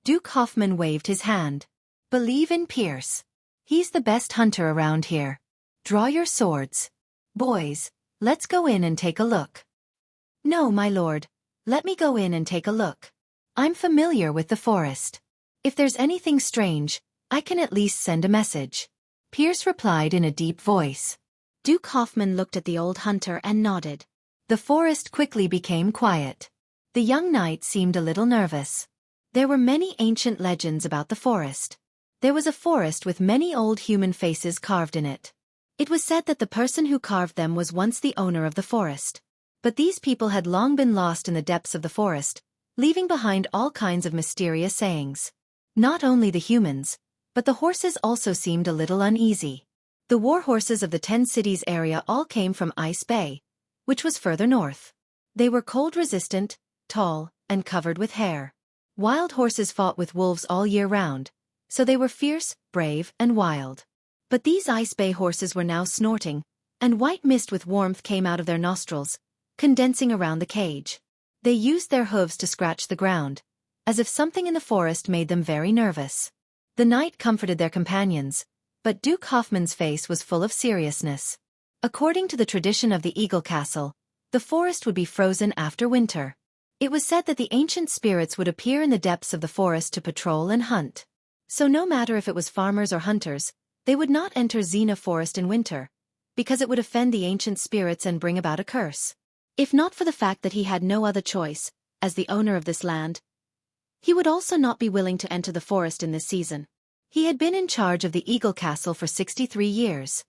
Duke Hoffman waved his hand. "Believe in Pierce. He's the best hunter around here. Draw your swords. Boys, let's go in and take a look." "No, my lord. Let me go in and take a look. I'm familiar with the forest. If there's anything strange, I can at least send a message," Pierce replied in a deep voice.
Duke Hoffman looked at the old hunter and nodded.
The forest quickly became quiet. The young knight seemed a little nervous. There were many ancient legends about the forest. There was a forest with many old human faces carved in it. It was said that the person who carved them was once the owner of the forest. But these people had long been lost in the depths of the forest, leaving behind all kinds of mysterious sayings. Not only the humans, but the horses also seemed a little uneasy. The war horses of the 10 cities area all came from Ice Bay, which was further north. They were cold-resistant, tall, and covered with hair. Wild horses fought with wolves all year round, so they were fierce, brave, and wild. But these Ice Bay horses were now snorting, and white mist with warmth came out of their nostrils, condensing around the cage. They used their hooves to scratch the ground, as if something in the forest made them very nervous. The knight comforted their companions, but Duke Hoffman's face was full of seriousness. According to the tradition of the Eagle Castle, the forest would be frozen after winter. It was said that the ancient spirits would appear in the depths of the forest to patrol and hunt. So no matter if it was farmers or hunters, they would not enter Xena Forest in winter, because it would offend the ancient spirits and bring about a curse. If not for the fact that he had no other choice, as the owner of this land, he would also not be willing to enter the forest in this season. He had been in charge of the Eagle Castle for 63 years.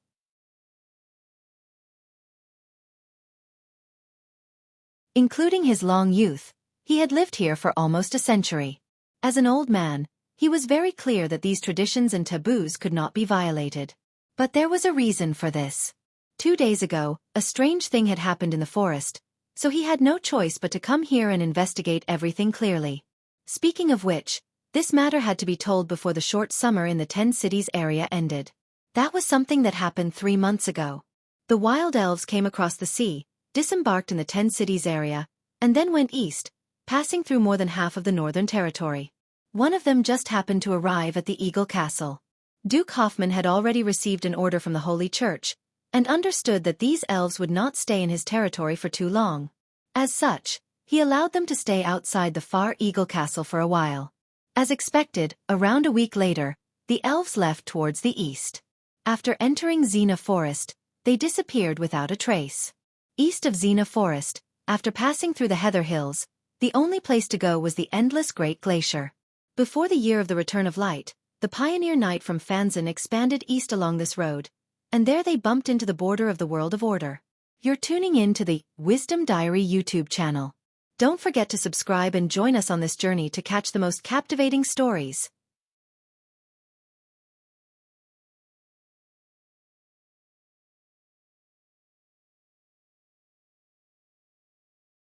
Including his long youth, he had lived here for almost a century. As an old man, he was very clear that these traditions and taboos could not be violated. But there was a reason for this. 2 days ago, a strange thing had happened in the forest, so he had no choice but to come here and investigate everything clearly. Speaking of which, this matter had to be told before the short summer in the 10 cities area ended. That was something that happened 3 months ago. The wild elves came across the sea, disembarked in the 10 cities area, and then went east, passing through more than half of the northern territory. One of them just happened to arrive at the Eagle Castle. Duke Hoffman had already received an order from the Holy Church, and understood that these elves would not stay in his territory for too long. As such, he allowed them to stay outside the far Eagle Castle for a while. As expected, around a week later, the elves left towards the east. After entering Xena Forest, they disappeared without a trace. East of Xena Forest, after passing through the Heather Hills, the only place to go was the endless Great Glacier. Before the year of the return of light, the pioneer knight from Fanzan expanded east along this road, and there they bumped into the border of the World of Order. You're tuning in to the Wisdom Diary YouTube channel. Don't forget to subscribe and join us on this journey to catch the most captivating stories.